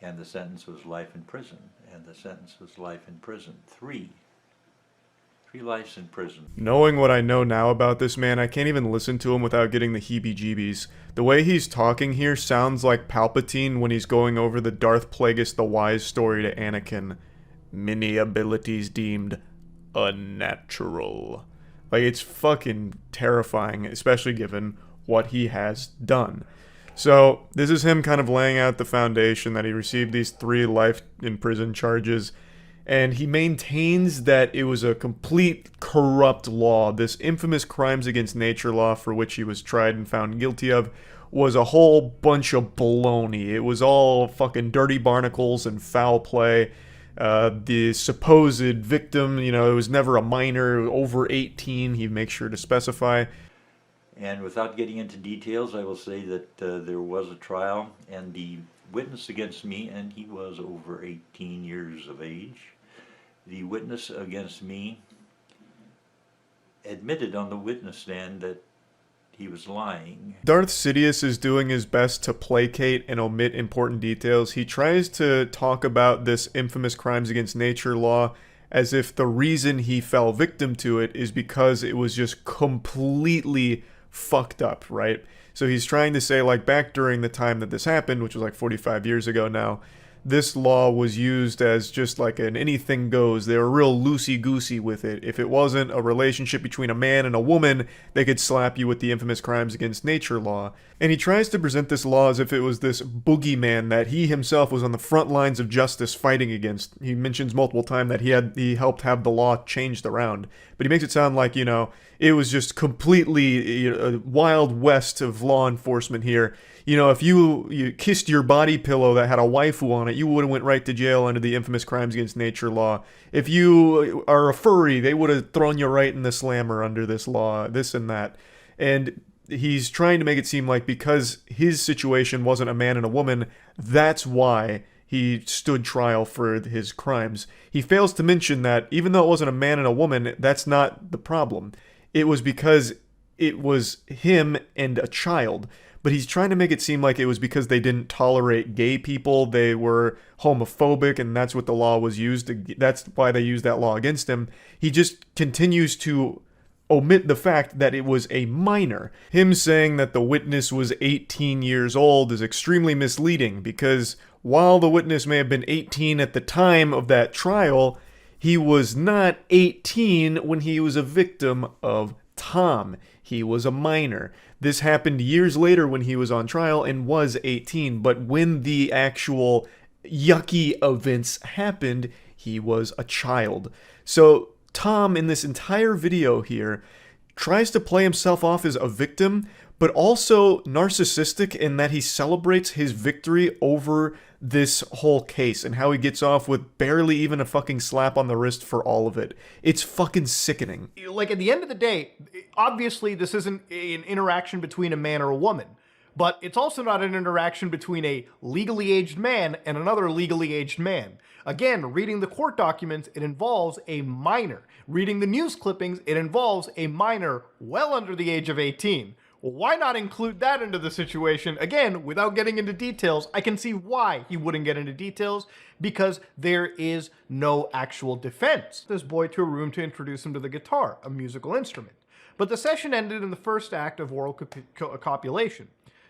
And the sentence was life in prison. And the sentence was life in prison. 3 lives in prison. Knowing what I know now about this man, I can't even listen to him without getting the heebie-jeebies. The way he's talking here sounds like Palpatine when he's going over the Darth Plagueis the Wise story to Anakin. Many abilities deemed unnatural. Like, it's fucking terrifying, especially given what he has done. So, this is him kind of laying out the foundation that he received these 3 life in prison charges. And he maintains that it was a complete corrupt law. This infamous crimes against nature law for which he was tried and found guilty of was a whole bunch of baloney. It was all fucking dirty barnacles and foul play. The supposed victim, you know, it was never a minor, over 18, he makes sure to specify. And without getting into details, I will say that there was a trial, and the witness against me, and he was over 18 years of age, the witness against me admitted on the witness stand that he was lying. Darth Sidious is doing his best to placate and omit important details. He tries to talk about this infamous crimes against nature law as if the reason he fell victim to it is because it was just completely fucked up, right? So he's trying to say, like, back during the time that this happened, which was like 45 years ago now, this law was used as just like an anything goes. They were real loosey-goosey with it. If it wasn't a relationship between a man and a woman, they could slap you with the infamous crimes against nature law. And he tries to present this law as if it was this boogeyman that he himself was on the front lines of justice fighting against. He mentions multiple times that he helped have the law changed around. But he makes it sound like, you know, it was just completely a wild west of law enforcement here. You know, if you kissed your body pillow that had a waifu on it, you would have went right to jail under the infamous crimes against nature law. If you are a furry, they would have thrown you right in the slammer under this law, this and that. And he's trying to make it seem like because his situation wasn't a man and a woman, that's why he stood trial for his crimes. He fails to mention that even though it wasn't a man and a woman, that's not the problem. It was because it was him and a child. But he's trying to make it seem like it was because they didn't tolerate gay people, they were homophobic, and that's what the law was used to, that's why they used that law against him. He just continues to omit the fact that it was a minor. Him saying that the witness was 18 years old is extremely misleading, because while the witness may have been 18 at the time of that trial, he was not 18 when he was a victim of Tom. He was a minor. This happened years later when he was on trial and was 18, but when the actual yucky events happened, he was a child. So Tom, in this entire video here, tries to play himself off as a victim, but also narcissistic in that he celebrates his victory over this whole case and how he gets off with barely even a fucking slap on the wrist for all of it. It's fucking sickening. Like, at the end of the day, obviously this isn't an interaction between a man or a woman, but it's also not an interaction between a legally aged man and another legally aged man. Again, reading the court documents, it involves a minor. Reading the news clippings, it involves a minor well under the age of 18. Well, why not include that into the situation? Again, without getting into details, I can see why he wouldn't get into details, because there is no actual defense. This boy to a room to introduce him to the guitar, a musical instrument. But the session ended in the first act of oral copulation.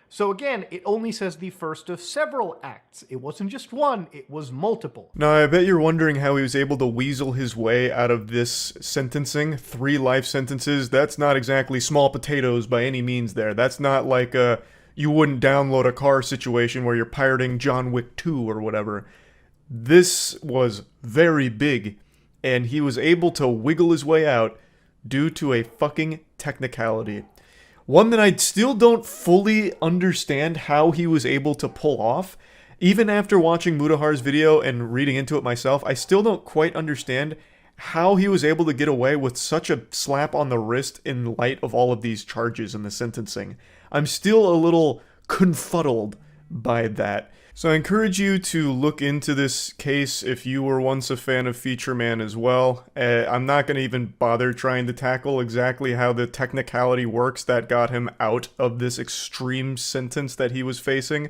So again, it only says the first of several acts. It wasn't just one, it was multiple. Now, I bet you're wondering how he was able to weasel his way out of this sentencing. 3 life sentences, that's not exactly small potatoes by any means there. That's not like a you wouldn't download a car situation where you're pirating John Wick 2 or whatever. This was very big, and he was able to wiggle his way out due to a fucking technicality. One that I still don't fully understand how he was able to pull off. Even after watching Mudahar's video and reading into it myself, I still don't quite understand how he was able to get away with such a slap on the wrist in light of all of these charges in the sentencing. I'm still a little confuddled by that. So I encourage you to look into this case if you were once a fan of Feature Man as well. I'm not going to even bother trying to tackle exactly how the technicality works that got him out of this extreme sentence that he was facing.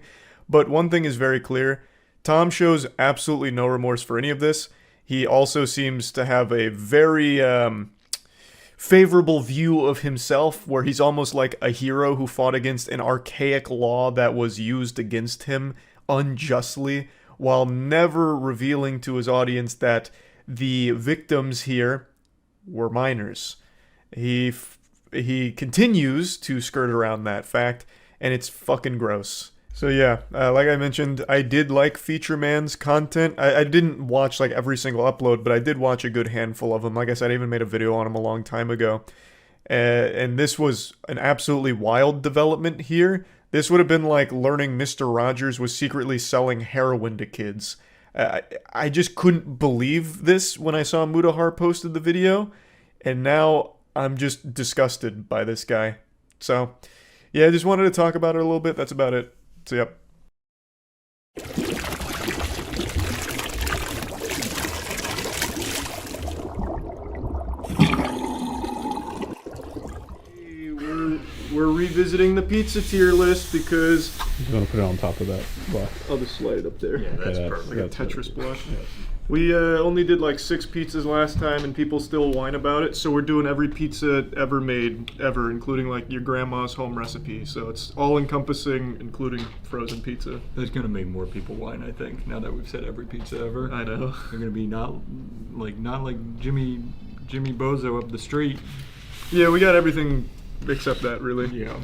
But one thing is very clear. Tom shows absolutely no remorse for any of this. He also seems to have a very favorable view of himself, where he's almost like a hero who fought against an archaic law that was used against him unjustly, while never revealing to his audience that the victims here were minors. He continues to skirt around that fact, and it's fucking gross. So yeah, like I mentioned, I did like Feature Man's content. I didn't watch like every single upload, but I did watch a good handful of them. Like I said, I even made a video on him a long time ago. And this was an absolutely wild development here. This would have been like learning Mr. Rogers was secretly selling heroin to kids. I just couldn't believe this when I saw Mudahar posted the video, and now I'm just disgusted by this guy. So, yeah, I just wanted to talk about it a little bit. That's about it. So, yep. we're revisiting the pizza tier list because You want to put it on top of that block? I'll just slide it up there. Yeah, that's perfect. Like a That's Tetris it. block. We only did like 6 pizzas last time, and people still whine about it. So we're doing every pizza ever made, ever, including like your grandma's home recipe. So it's all encompassing, including frozen pizza. That's gonna make more people whine, I think. Now that we've said every pizza ever, I know. They're gonna be not like Jimmy Bozo up the street. Yeah, we got everything except that, really. Yeah.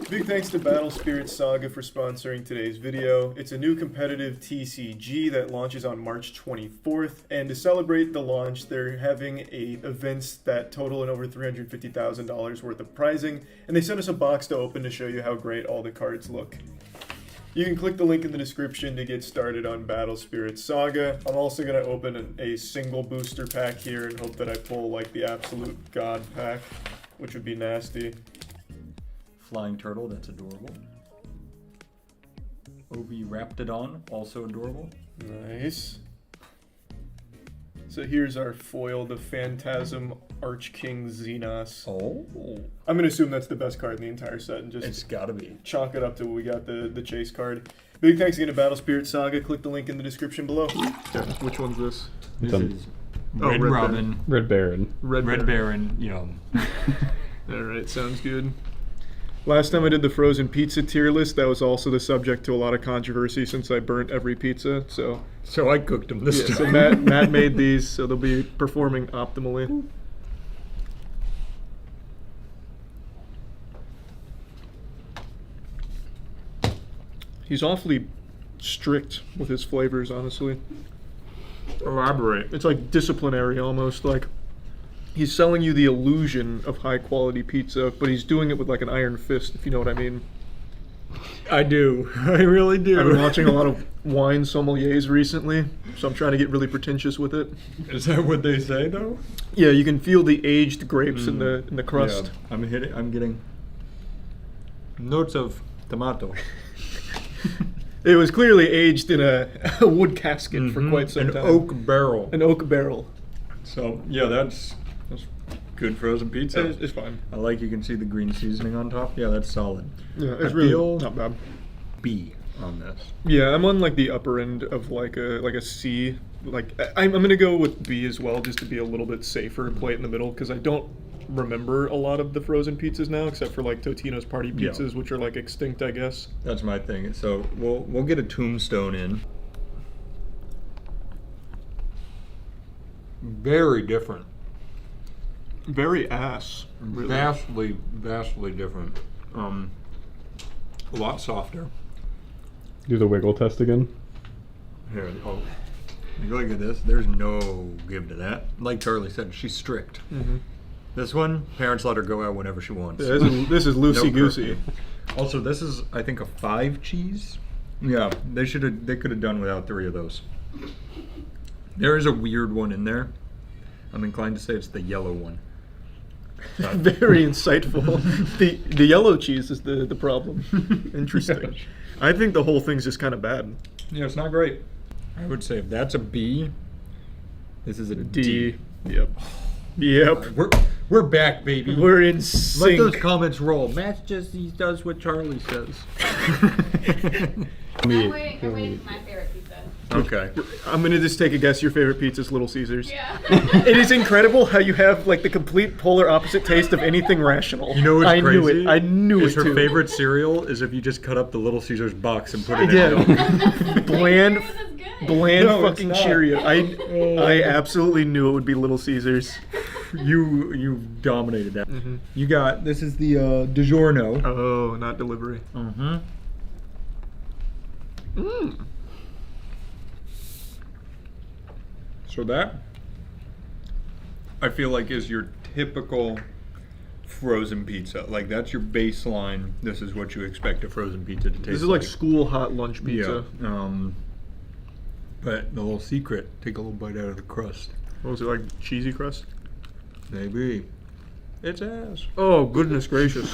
Big thanks to Battle Spirit Saga for sponsoring today's video. It's a new competitive TCG that launches on March 24th, and to celebrate the launch, they're having events that total in over $350,000 worth of prizing, and they sent us a box to open to show you how great all the cards look. You can click the link in the description to get started on Battle Spirit Saga. I'm also going to open a single booster pack here and hope that I pull like the absolute god pack, which would be nasty. Flying turtle, that's adorable. OV Raptidon, also adorable. Nice. So here's our foil, the Phantasm Archking Xenos. Oh. I'm going to assume that's the best card in the entire set and just It's gotta be. chalk it up to we got the chase card. Big thanks again to Battle Spirit Saga. Click the link in the description below. Yeah, which one's this? This Done. is Oh, Red Red Robin. Red Baron. Red Baron, yum. Alright, sounds good. Last time I did the frozen pizza tier list, that was also the subject to a lot of controversy since I burnt every pizza, so I cooked them this yeah, time. so Matt made these, so they'll be performing optimally. He's awfully strict with his flavors, honestly. Elaborate. It's like disciplinary almost, like he's selling you the illusion of high quality pizza, but he's doing it with like an iron fist, if you know what I mean. I do. I really do. I've been watching a lot of wine sommeliers recently, so I'm trying to get really pretentious with it. Is that what they say though? Yeah, you can feel the aged grapes in the crust. Yeah, I'm getting notes of tomato. It was clearly aged in a wood casket for quite some An time. oak barrel. An oak barrel. So yeah, that's good frozen pizza. It's fine. I like you can see the green seasoning on top. Yeah, that's solid. Yeah, it's I really feel not bad. B on this. Yeah, I'm on like the upper end of like a C. Like I'm gonna go with B as well, just to be a little bit safer and play it in the middle, because I don't remember a lot of the frozen pizzas now, except for like Totino's party pizzas, which are like extinct, I guess. That's my thing. So we'll get a tombstone in. Very different. Very ass. Really. Vastly different. A lot softer. Do the wiggle test again. Here, look at this. There's no give to that. Like Charlie said, she's strict. Mm-hmm. This one, parents let her go out whenever she wants. Yeah, this is loosey-goosey. Also, this is, I think, a 5 cheese. Yeah, they could have done without 3 of those. There is a weird one in there. I'm inclined to say it's the yellow one. Very insightful. The yellow cheese is the problem. Interesting. I think the whole thing's just kind of bad. Yeah, it's not great. I would say if that's a B, this is a D. Yep. Yep. We're back, baby. We're in sync. Let those comments roll. Matt he does what Charlie says. I'm waiting for my favorite pizza. Okay. I'm gonna just take a guess. Your favorite pizza is Little Caesars. Yeah. It is incredible how you have like the complete polar opposite taste of anything rational. You know what's crazy? Knew it. I knew it her too. favorite cereal is if you just cut up the Little Caesars box and put it in milk. Bland No, fucking it's not. Cheerio. I absolutely knew it would be Little Caesars. You dominated that. You got, this is the DiGiorno. Oh, not delivery. Mm-hmm. So that, I feel like, is your typical frozen pizza. Like, that's your baseline. This is what you expect a frozen pizza to taste like. This is like school hot lunch pizza. Yeah. But the little secret, take a little bite out of the crust. What was it, like cheesy crust? Maybe. It's ass. Oh, goodness gracious.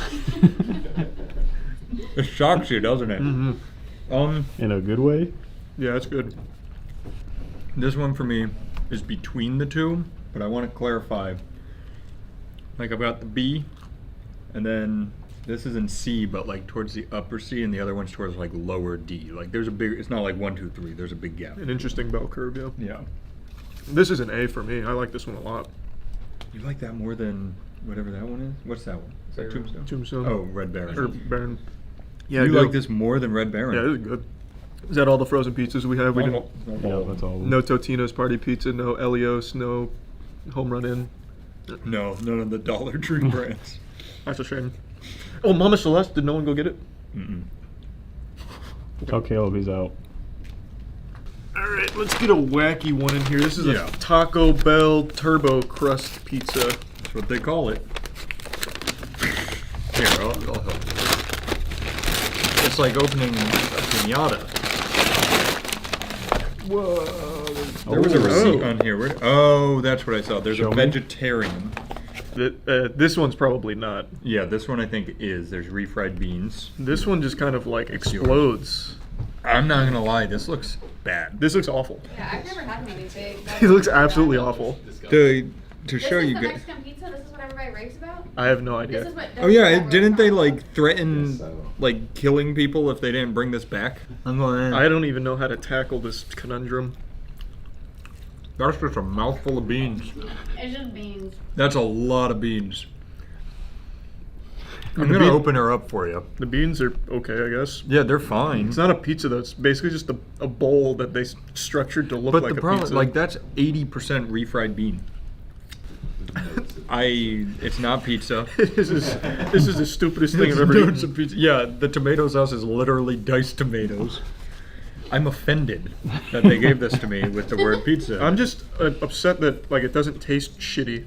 It shocks you, doesn't it? Mm-hmm. In a good way? Yeah, that's good. This one for me is between the two, but I want to clarify. Like, I've got the B, and then This is in C, but like towards the upper C, and the other one's towards like lower D. Like there's a big. It's not like 1, 2, 3. There's a big gap. An interesting bell curve, yeah. Yeah. This is an A for me. I like this one a lot. You like that more than whatever that one is? What's that one? Is that Tombstone? Tombstone. Oh, Red Baron. Or Baron. Yeah, you I do. like this more than Red Baron? Yeah, this is good. Is that all the frozen pizzas we have? We didn't. Yeah, that's all. No Totino's Party Pizza, no Elios, no Home Run Inn. No, none of the Dollar Tree brands. That's a shame. Oh, Mama Celeste, did no one go get it? Mm-mm. Tell Caleb he's out. Alright, let's get a wacky one in here. This is a Taco Bell Turbo Crust Pizza. That's what they call it. Here, I'll help. It's like opening a pinata. Whoa. There was a receipt on here. Oh, that's what I saw. There's a vegetarian. This one's probably not. Yeah, this one I think is. There's refried beans. This one just kind of like explodes. I'm not gonna lie, this looks bad. This looks awful. Yeah, I've never had one big. It looks absolutely awful. To This show is you the guys. Mexican pizza? This is what everybody raves about? I have no idea. This is what Oh yeah, didn't they like threaten like killing people if they didn't bring this back? I'm going. I don't even know how to tackle this conundrum. That's just a mouthful of beans. It's just beans. That's a lot of beans. I'm gonna open her up for you. The beans are okay, I guess. Yeah, they're fine. It's not a pizza though. It's basically just a bowl that they structured to look But like the a problem, pizza. like that's 80% refried bean. It's not pizza. this is the stupidest thing I've ever No, eaten. it's a pizza. Yeah, the tomato sauce is literally diced tomatoes. I'm offended that they gave this to me with the word pizza. I'm just upset that like it doesn't taste shitty.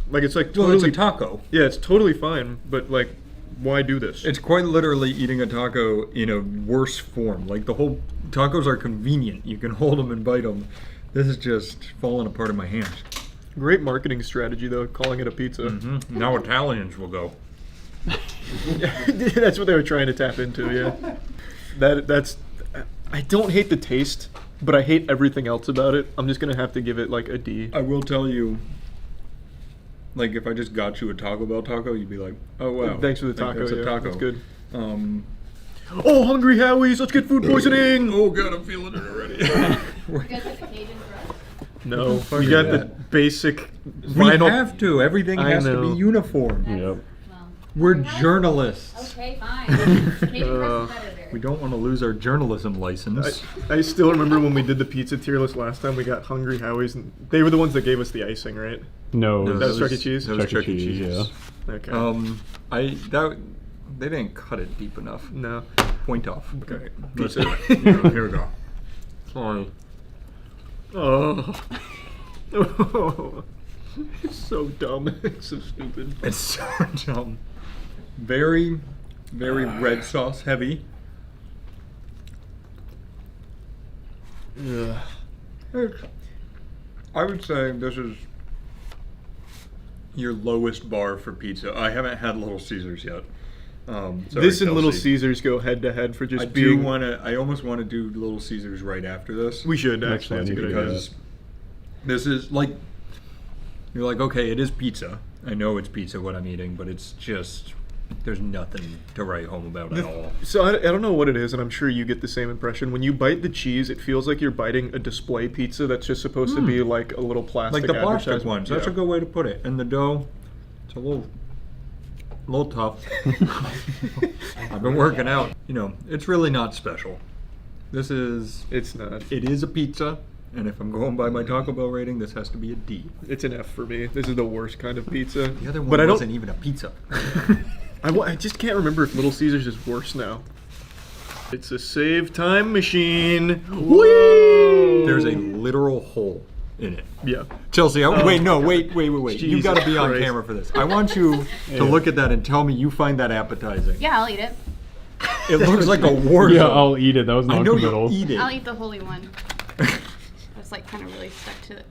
Like it's like Well, totally it's a taco. Yeah, it's totally fine, but like, why do this? It's quite literally eating a taco in a worse form. Like the whole tacos are convenient. You can hold them and bite them. This is just falling apart in my hands. Great marketing strategy though, calling it a pizza. Mm-hmm. Now Italians will go. That's what they were trying to tap into. Yeah, that's. I don't hate the taste, but I hate everything else about it. I'm just gonna have to give it like a D. I will tell you, like if I just got you a Taco Bell taco, you'd be like, oh wow. Thanks for the Like, taco. that's a Yeah, taco. that's good. Oh, Hungry Howies, let's get food poisoning. Oh god, I'm feeling it already. You guys like the Cajun crust? No, fuck we is got that? the basic We vinyl. have to. Everything I has to know. be uniform. Yep. We're journalists. Okay, fine. Cajun crust is better there. We don't want to lose our journalism license. I still remember when we did the pizza tier list last time. We got Hungry Howies, and they were the ones that gave us the icing, right? No, That was Chuck E. Cheese. That was Chuck E. Cheese, Cheese. Okay. They didn't cut it deep enough. No. Point off. Okay. Pizza. Here we go. Sorry. Oh. It's so dumb. It's so stupid. It's so dumb. Very, very red sauce heavy. Yeah. I would say this is your lowest bar for pizza. I haven't had Little Caesars yet. Sorry, This and Little Kelsey. Caesars go head to head for just I being. do want to. I almost want to do Little Caesars right after this. We should actually. That's a good idea. Because this is like, you're like, okay, it is pizza. I know it's pizza what I'm eating, but it's just, there's nothing to write home about at all. So I don't know what it is, and I'm sure you get the same impression. When you bite the cheese, it feels like you're biting a display pizza that's just supposed to be like a little plastic. Like the plastic advertisement. ones. That's Yeah. a good way to put it. And the dough, it's a little tough. I've been working out. You know, it's really not special. This is. It's not. It is a pizza, and if I'm going by my Taco Bell rating, this has to be a D. It's an F for me. This is the worst kind of pizza. The other one but I wasn't don't. even a pizza. I just can't remember if Little Caesars is worse now. It's a save time machine. Whee! There's a literal hole in it. Yeah. Chelsea, wait. You got to be on Christ. camera for this. I want you to look at that and tell me you find that appetizing. Yeah, I'll eat it. It looks like a war Yeah, zone. I'll eat it. That was I know non-committal. you eat it. I'll eat the holy one. I was like kind of really stuck to it.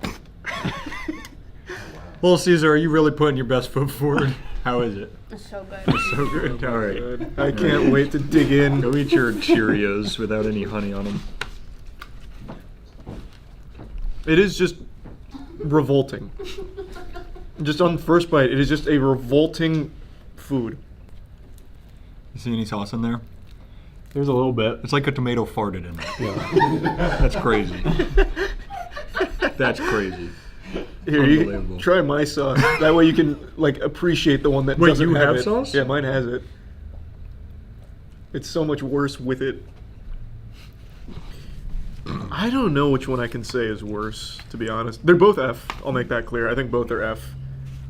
Little Caesar, are you really putting your best foot forward? How is it? It's so good. It's so good. All right. I can't wait to dig in. Go eat your Cheerios without any honey on them. It is just revolting. Just on first bite, it is just a revolting food. You see any sauce in there? There's a little bit. It's like a tomato farted in it. Yeah. That's crazy. That's crazy. Here, you try my sauce. That way you can like appreciate the one that Wait, doesn't you have have it. sauce? Yeah, mine has it. It's so much worse with it. I don't know which one I can say is worse, to be honest. They're both F. I'll make that clear. I think both are F.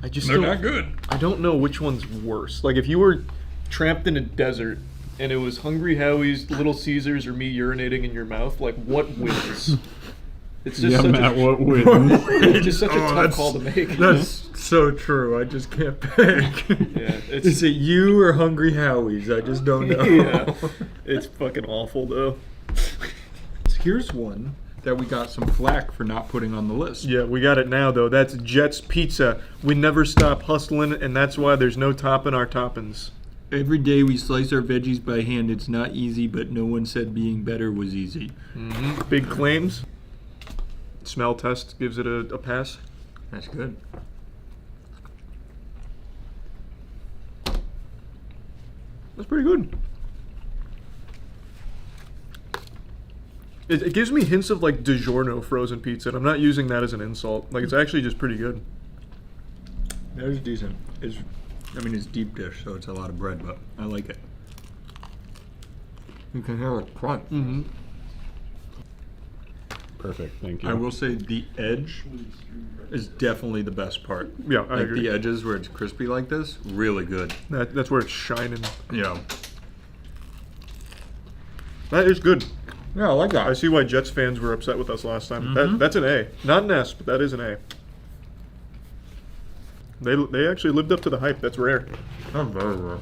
I just They're don't- not good. I don't know which one's worse. Like if you were trapped in a desert and it was Hungry Howie's, Little Caesars, or me urinating in your mouth, like what wins? It's just Yeah, such Matt, a, what wins? It's just such a tough that's- call to make. That's so true. I just can't pick. Yeah, Is it you or Hungry Howie's? I just don't know. Yeah, it's fucking awful though. Here's one that we got some flack for not putting on the list. Yeah, we got it now though. That's Jet's Pizza. We never stop hustling, and that's why there's no topping our toppings. Every day we slice our veggies by hand. It's not easy, but no one said being better was easy. Big claims. Smell test gives it a pass. That's good. That's pretty good. It gives me hints of like DiGiorno frozen pizza, and I'm not using that as an insult. Like it's actually just pretty good. That is decent. It's deep dish, so it's a lot of bread, but I like it. You can hear it crunch. Perfect, thank you. I will say the edge is definitely the best part. Yeah, I like agree. the edges where it's crispy like this, really good. That's where it's shining. Yeah. That is good. Yeah, I like that. I see why Jets fans were upset with us last time. That's an A. Not an S, but that is an A. They actually lived up to the hype. That's rare. That's very rare.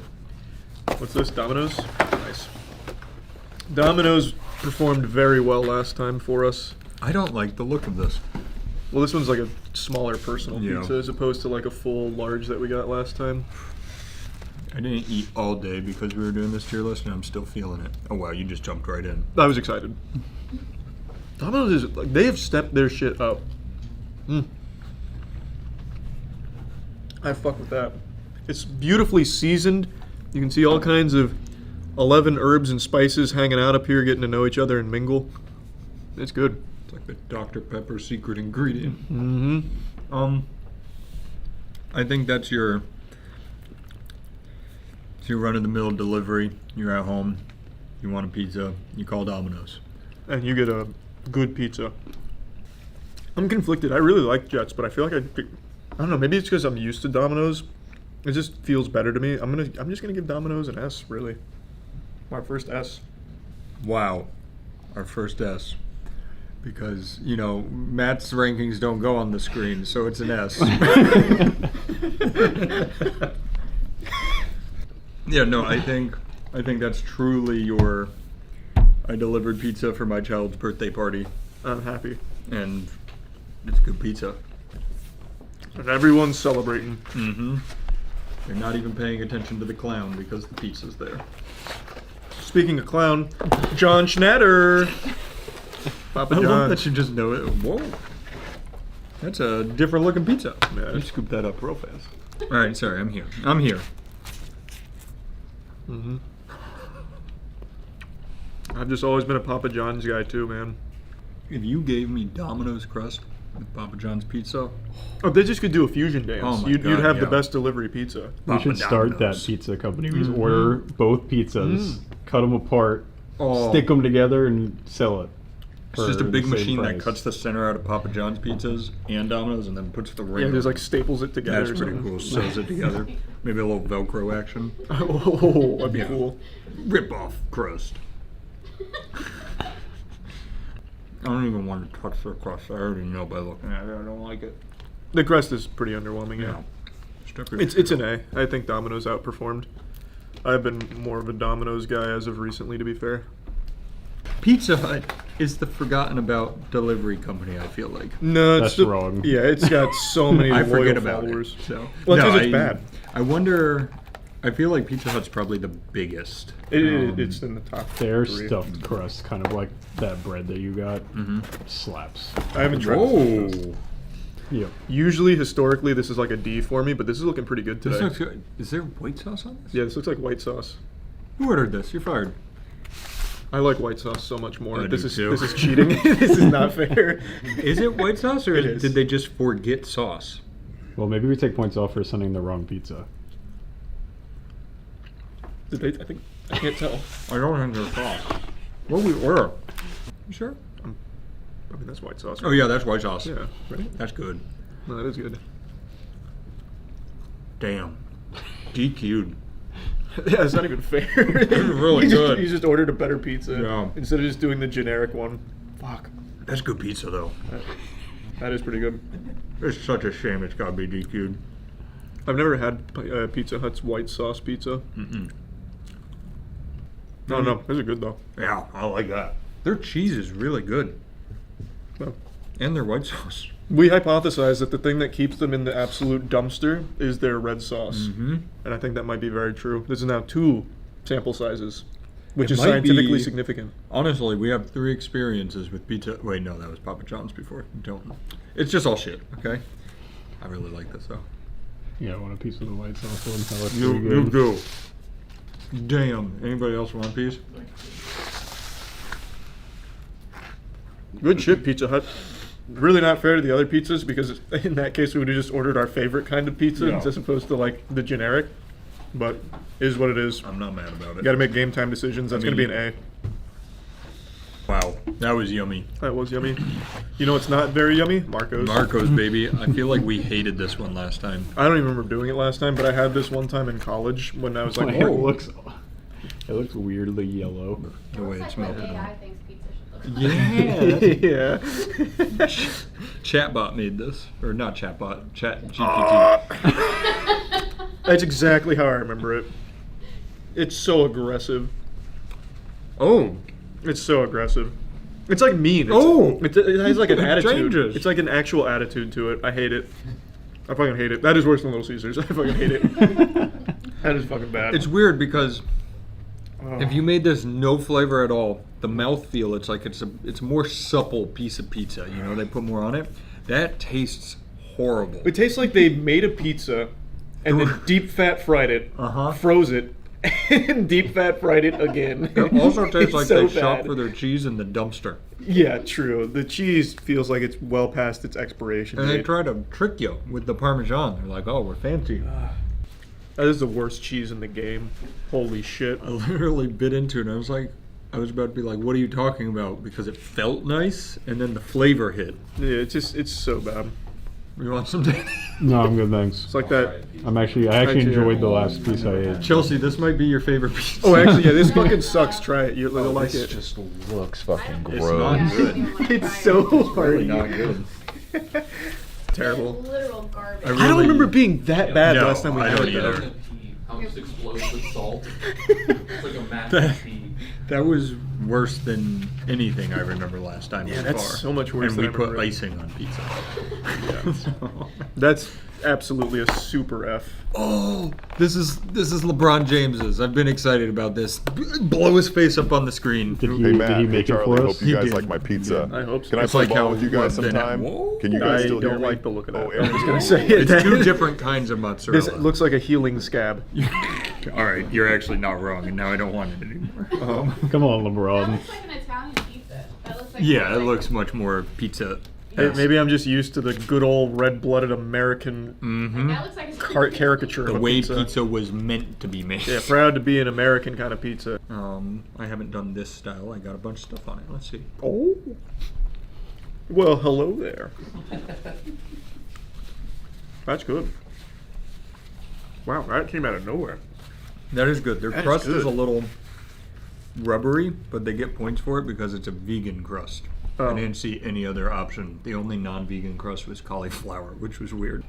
What's this? Domino's? Nice. Domino's performed very well last time for us. I don't like the look of this. Well, this one's like a smaller personal Yeah. pizza as opposed to like a full large that we got last time. I didn't eat all day because we were doing this tier list, and I'm still feeling it. Oh wow, you just jumped right in. I was excited. Domino's is like they have stepped their shit up. I fuck with that. It's beautifully seasoned. You can see all kinds of 11 herbs and spices hanging out up here, getting to know each other and mingle. It's good. It's like the Dr. Pepper secret ingredient. I think that's your run-of-the-mill delivery. You're at home, you want a pizza, you call Domino's. And you get a good pizza. I'm conflicted. I really like Jets, but I feel like I don't know, maybe it's because I'm used to Domino's. It just feels better to me. I'm just gonna give Domino's an S, really. My first S. Wow, our first S. Because, you know, Matt's rankings don't go on the screen, so it's an S. Yeah, no, I think that's truly your I delivered pizza for my child's birthday party. I'm happy. And it's good pizza. And everyone's celebrating. They're not even paying attention to the clown because the pizza's there. Speaking of clown, John Schnatter. Papa I John. love that you just know it. Whoa. That's a different looking pizza. Yeah, you scooped that up real fast. All right, sorry, I'm here. I've just always been a Papa John's guy too, man. If you gave me Domino's crust with Papa John's pizza, oh, they just could do a fusion dance. Oh my you'd God, have the yeah. best delivery pizza. We should start that pizza company. We just order both pizzas, cut them apart, stick them together, and sell it. it's just a for big the same machine that price. cuts the center out of Papa John's pizzas and Domino's and then puts the ring. Yeah, just over like staples it together. That's or pretty something. cool. Sews it together. Maybe a little Velcro action. Oh, that'd be cool. Rip off crust. I don't even want to touch the crust. I already know by looking at it. I don't like it. The crust is pretty underwhelming. Yeah, it's an A. I think Domino's outperformed. I've been more of a Domino's guy as of recently, to be fair. Pizza Hut is the forgotten about delivery company, I feel like. No, That's wrong. Yeah, it's got so many I loyal forget about followers. it. So. Well, it's 'cause it's bad. I wonder. I feel like Pizza Hut's probably the biggest. It's in the top Their 3. stuffed crust, kind of like that bread that you got, slaps. I haven't tried Whoa. this. Yep. Usually, historically, this is like a D for me, but this is looking pretty good This today. looks good. Is there white sauce on this? Yeah, this looks like white sauce. Who ordered this? You're fired. I like white sauce so much more. I This do is too. this is cheating. This is not fair. Is it white sauce or It is. did they just forget sauce? Well, maybe we take points off for sending the wrong pizza. Did they? I think I can't tell. I don't think there's sauce. What we order? You sure? I mean that's white sauce. Oh right? yeah, that's white sauce. Yeah. Right. That's good. No, that is good. Damn. DQ'd. Yeah, it's not even fair. This is really good. You just ordered a better pizza Yeah. instead of just doing the generic one. Fuck. That's good pizza though. That is pretty good. It's such a shame it's gotta be DQ'd. I've never had Pizza Hut's white sauce pizza. Mm-mm. No, those are good though. Yeah, I like that. Their cheese is really good. Oh. And their white sauce. We hypothesize that the thing that keeps them in the absolute dumpster is their red sauce. Mm-hmm. And I think that might be very true. This is now 2 sample sizes, which It is might scientifically be- significant. Honestly, we have 3 experiences with pizza. Wait, no, that was Papa John's before. Don't. It's just all shit, okay? I really like this though. Yeah, I want a piece of the white sauce one. That looks You, pretty you good. do. Damn. Anybody else want a piece? Good shit, Pizza Hut. Really not fair to the other pizzas because in that case we would have just ordered our favorite kind of pizza Yeah. as opposed to like the generic. But it is what it is. I'm not mad about it. You got to make game time decisions. That's going to be an A. Wow, that was yummy. That was yummy. You know what's not very yummy? Marco's. Marco's, baby. I feel like we hated this one last time. I don't even remember doing it last time, but I had this one time in college when I was like, it looks weirdly yellow. The way it's melted. AI thinks pizza should look Yeah. yeah. Chatbot made this, or not chatbot, Chat GPT. That's exactly how I remember it. It's so aggressive. Oh. It's so aggressive. It's like mean. It has like an It attitude. changes. It's like an actual attitude to it. I hate it. I fucking hate it. That is worse than Little Caesars. I fucking hate it. That is fucking bad. It's weird because if you made this no flavor at all, the mouthfeel, it's like it's a more supple piece of pizza. You know, they put more on it. That tastes horrible. It tastes like they made a pizza and then deep fat fried it, froze it, and deep fat fried it again. It also tastes It's like so they shop bad. for their cheese in the dumpster. Yeah, true. The cheese feels like it's well past its expiration And they date. try to trick you with the Parmesan. They're like, oh, we're fancy. That is the worst cheese in the game. Holy shit. I literally bit into it and I was about to be like, what are you talking about? Because it felt nice and then the flavor hit. Yeah, it's so bad. You want some, Danny? No, I'm good, thanks. It's like that. I actually enjoyed the last piece I ate. Chelsea, this might be your favorite piece. Oh, actually, yeah, this fucking sucks. Try it. You'll like this it. just looks fucking It's gross. not good. It's so Really hard. not good. Terrible. literal garbage. I don't remember being that bad No, last time we I had don't it. though. either. How much explodes with salt? It's like a massive pea. That was worse than anything I remember last time. Yeah, so that's far. so much worse And than we I put remember. icing on pizza. So- That's absolutely a super F. Oh, this is LeBron James's. I've been excited about this. Blow his face up on the screen. Did Hey he Matt, make it Charlie, for hope us? you He guys did. like my pizza. I hope so. Can I It's play like ball how with you guys we've been at- sometime? Whoa. Can you guys I still hear don't me? like the look of that. Oh, I'm just Aaron, gonna say it. It's two different kinds of mozzarella. This looks like a healing scab. All right, you're actually not wrong, and now I don't want it anymore. Come on, LeBron. That looks like an Italian pizza. That looks like Yeah, it looks much more pizza. Maybe I'm just used to the good old red-blooded American That looks like a caricature The of a way pizza. pizza was meant to be made. Yeah, proud to be an American kind of pizza. I haven't done this style. I got a bunch of stuff on it. Let's see. Oh. Well, hello there. That's good. Wow, that came out of nowhere. That is good. Their That is crust is good. a little rubbery, but they get points for it because it's a vegan crust. Oh. I didn't see any other option. The only non-vegan crust was cauliflower, which was weird.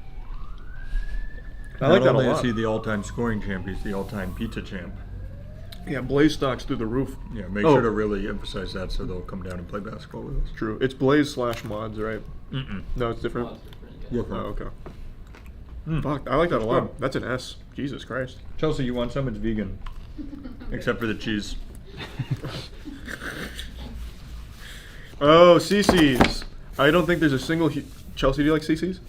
I like Not that a only lot. is he the all-time scoring champ, he's the all-time pizza champ. Yeah, Blaze stock's through the roof. Yeah, make Oh. sure to really emphasize that so they'll come down and play basketball with us. True. It's Blaze/mods, right? Mm-mm. No, it's different. Yeah. Oh, okay. Fuck, I like that a lot. That's an S. Jesus Christ. Chelsea, you want some? It's vegan. Except for the cheese. Oh, CC's. I don't think there's a single... Chelsea, do you like CC's?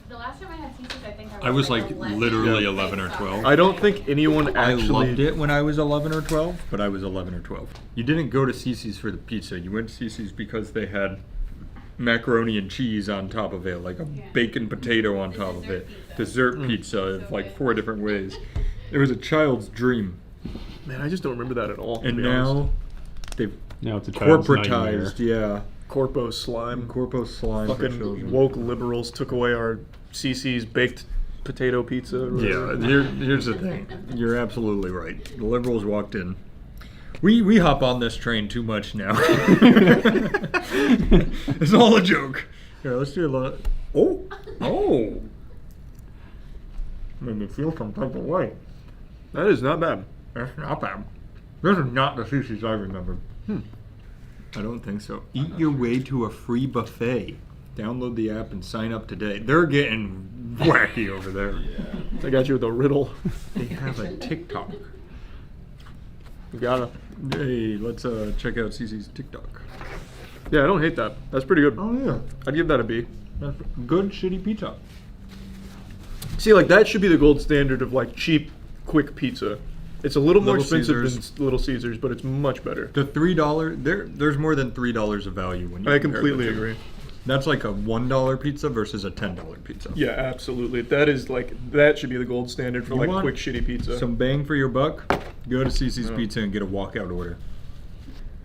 The last time I had CC's, I think I I was like literally 11 or 12. I don't think anyone I actually loved it when I was 11 or 12, but I was 11 or 12. You didn't go to CC's for the pizza. You went to CC's because they had macaroni and cheese on top of it, like a bacon potato on top of it. Dessert pizza, like 4 different ways. It was a child's dream. Man, I just don't remember that at all. And now they've it's a child's corporatized, nightmare. Corpo slime. Corpo slime for Fucking children. woke liberals took away our CC's baked potato pizza. Yeah, here's the thing. You're absolutely right. The liberals walked in. We hop on this train too much now. It's all a joke. Here, let's do a little. Oh. Made me feel some type of way. That is not bad. That's not bad. This is not the CC's I remember. I don't think so. Eat your way to a free buffet. Download the app and sign up today. They're getting wacky over there. I got you with a riddle. They have a TikTok. You gotta. Hey, let's check out CC's TikTok. Yeah, I don't hate that. That's pretty good. Oh yeah, I'd give that a B. That's good shitty pizza. See, like that should be the gold standard of like cheap, quick pizza. It's a little more Little expensive Caesars. than Little Caesars, but it's much better. The $3 there's more than $3 of value when you I compare completely the two. agree. That's like a $1 pizza versus a $10 pizza. Yeah, absolutely. That is like that should be the gold standard for You like want quick shitty pizza. Some bang for your buck. Go to CC's Pizza and get a walkout order.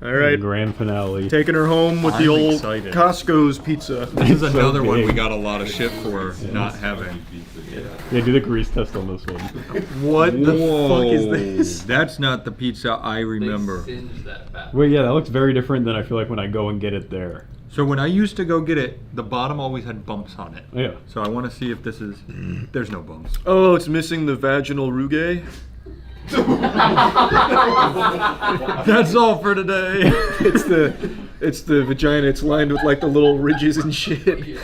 All right, Grand finale. taking her home with the I'm old excited. Costco's pizza. This is So another one we big. got a lot of shit for not having. Yeah, do the grease test on this one. What the fuck is this? That's not the pizza I remember. Wait, yeah, that looks very different than I feel like when I go and get it there. So when I used to go get it, the bottom always had bumps on it. Yeah. So I want to see if this is. There's no bumps. Oh, it's missing the vaginal rugae. That's all for today. It's the vagina. It's lined with like the little ridges and shit.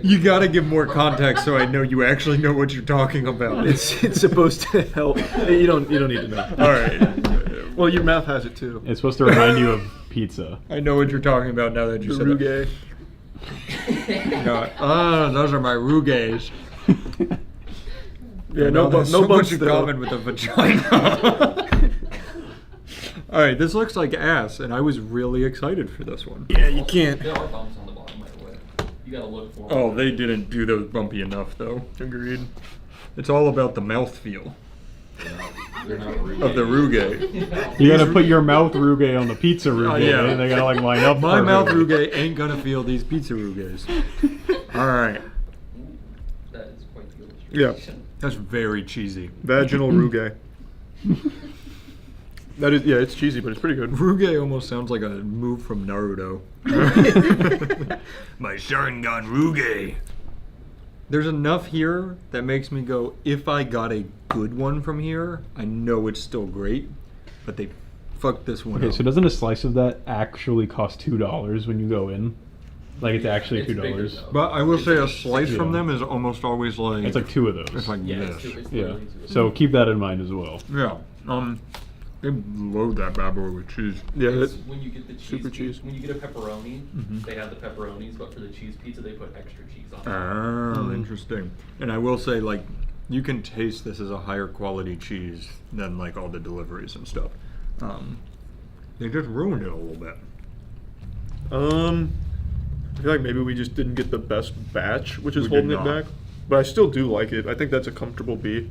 You gotta give more context so I know you actually know what you're talking about. It's supposed to help. You don't need to know. All right. Well, your mouth has it too. It's supposed to remind you of pizza. I know what you're talking about now that you The said rugae. that. Those are my rugays. Yeah, no there's no so bumps much in though. common with a vagina. All right, this looks like ass, and I was really excited for this one. Yeah, you can't. There are bumps on the bottom, by the way. You gotta look for them. Oh, they didn't do those bumpy enough, though. Agreed. It's all about the mouthfeel They're not of the rugae. You gotta put your mouth rugae on the pizza rugae. yeah. They gotta like line up. My mouth perfectly. rugae ain't gonna feel these pizza rugaes. All right. That is quite the Yeah, illustration. That's very cheesy. vaginal rugae. That is, yeah, it's cheesy, but it's pretty good. Rugae almost sounds like a move from Naruto. My Sharingan rugae. There's enough here that makes me go, if I got a good one from here, I know it's still great, but they fucked this one Okay, up. so doesn't a slice of that actually cost $2 when you go in? Like it's actually It's bigger, $2. though. But I will say a slice from Yeah. them is almost always like... It's like 2 of those. It's like Yeah, this. it's Yeah. literally two. So keep that in mind as well. Yeah. They load that bad boy with cheese. Yeah, It's that, when you get the cheese, super cheese. When you get a pepperoni, they have the pepperonis, but for the cheese pizza, they put extra cheese on it. Oh, interesting. And I will say, like, you can taste this as a higher quality cheese than, like, all the deliveries and stuff. They just ruined it a little bit. I feel like maybe we just didn't get the best batch, which is We holding did it not. back. But I still do like it. I think that's a comfortable B.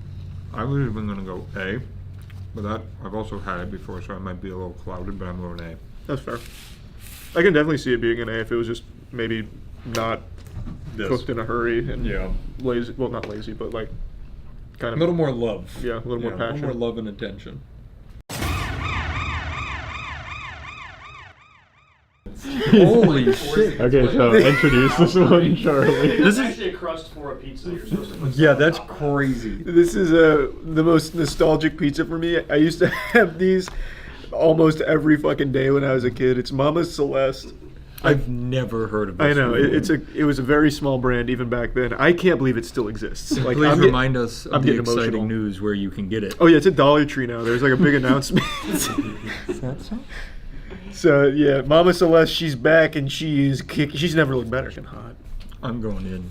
I was even going to go A, but that I've also had it before, so I might be a little clouded, but I'm going A. That's fair. I can definitely see it being an A if it was just maybe not This. cooked in a hurry and Yeah. lazy. Well, not lazy, but like kind A of little more love. Yeah, a little more A passion. little more love and attention. Holy shit. Okay, so introduce this one, Charlie. This is actually a crust for a pizza you're supposed to put. Yeah, that's crazy. This is the most nostalgic pizza for me. I used to have these almost every fucking day when I was a kid. It's Mama Celeste. I've never heard of this. I know before. it was a very small brand even back then. I can't believe it still exists. Like, Please I'm remind us I'm of the getting exciting emotional. news where you can get it. Oh yeah, it's a Dollar Tree now. There's like a big announcement. Is that so? So yeah, Mama Celeste, she's back and she's never looked better than hot. I'm going in.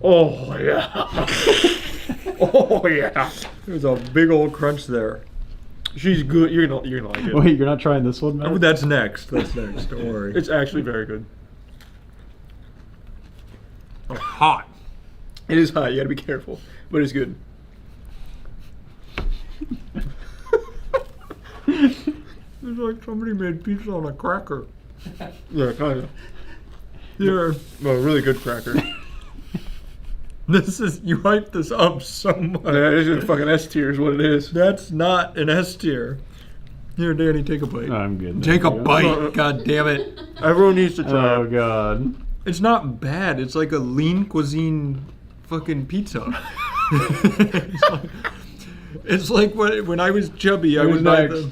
Oh yeah. Oh yeah. There's a big old crunch there. She's good. You're gonna like it. Wait, you're not trying this one, man? Oh, that's next. That's next. Don't worry. It's actually very good. Oh, hot. It is hot. You gotta be careful, but it's good. It's like somebody made pizza on a cracker. Yeah, kind of. Here. Well, really good cracker. You hyped this up so much. Yeah, this is a fucking S tier is what it is. That's not an S tier. Here, Danny, take a bite. I'm good. Take a There you go. bite. God damn it. Everyone needs to try Oh it. god. It's not bad. It's like a lean cuisine fucking pizza. it's like when I was chubby, I Who's would buy next? the.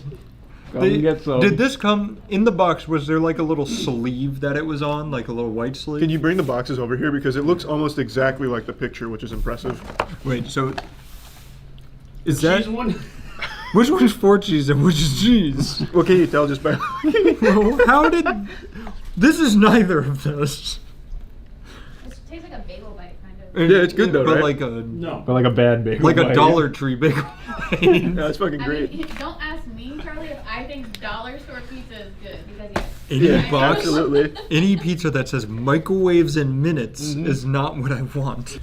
Come and get some. Did this come in the box? Was there like a little sleeve that it was on, like a little white sleeve? Can you bring the boxes over here because it looks almost exactly like the picture, which is impressive. Wait, so is that Cheese one? which one's 4 cheese and which is cheese? What can you tell just by? Well, how did this is neither of those? It tastes like a bagel bite, kind of. Yeah, it's good though, but right? like a No. But like a bad bagel. like a bite. Dollar Tree bagel. Yeah, that's fucking great. Don't ask me, Charlie, if I think dollar store pizza is good, because yes. Any Yeah, box, absolutely. any pizza that says microwaves in minutes is not what I want.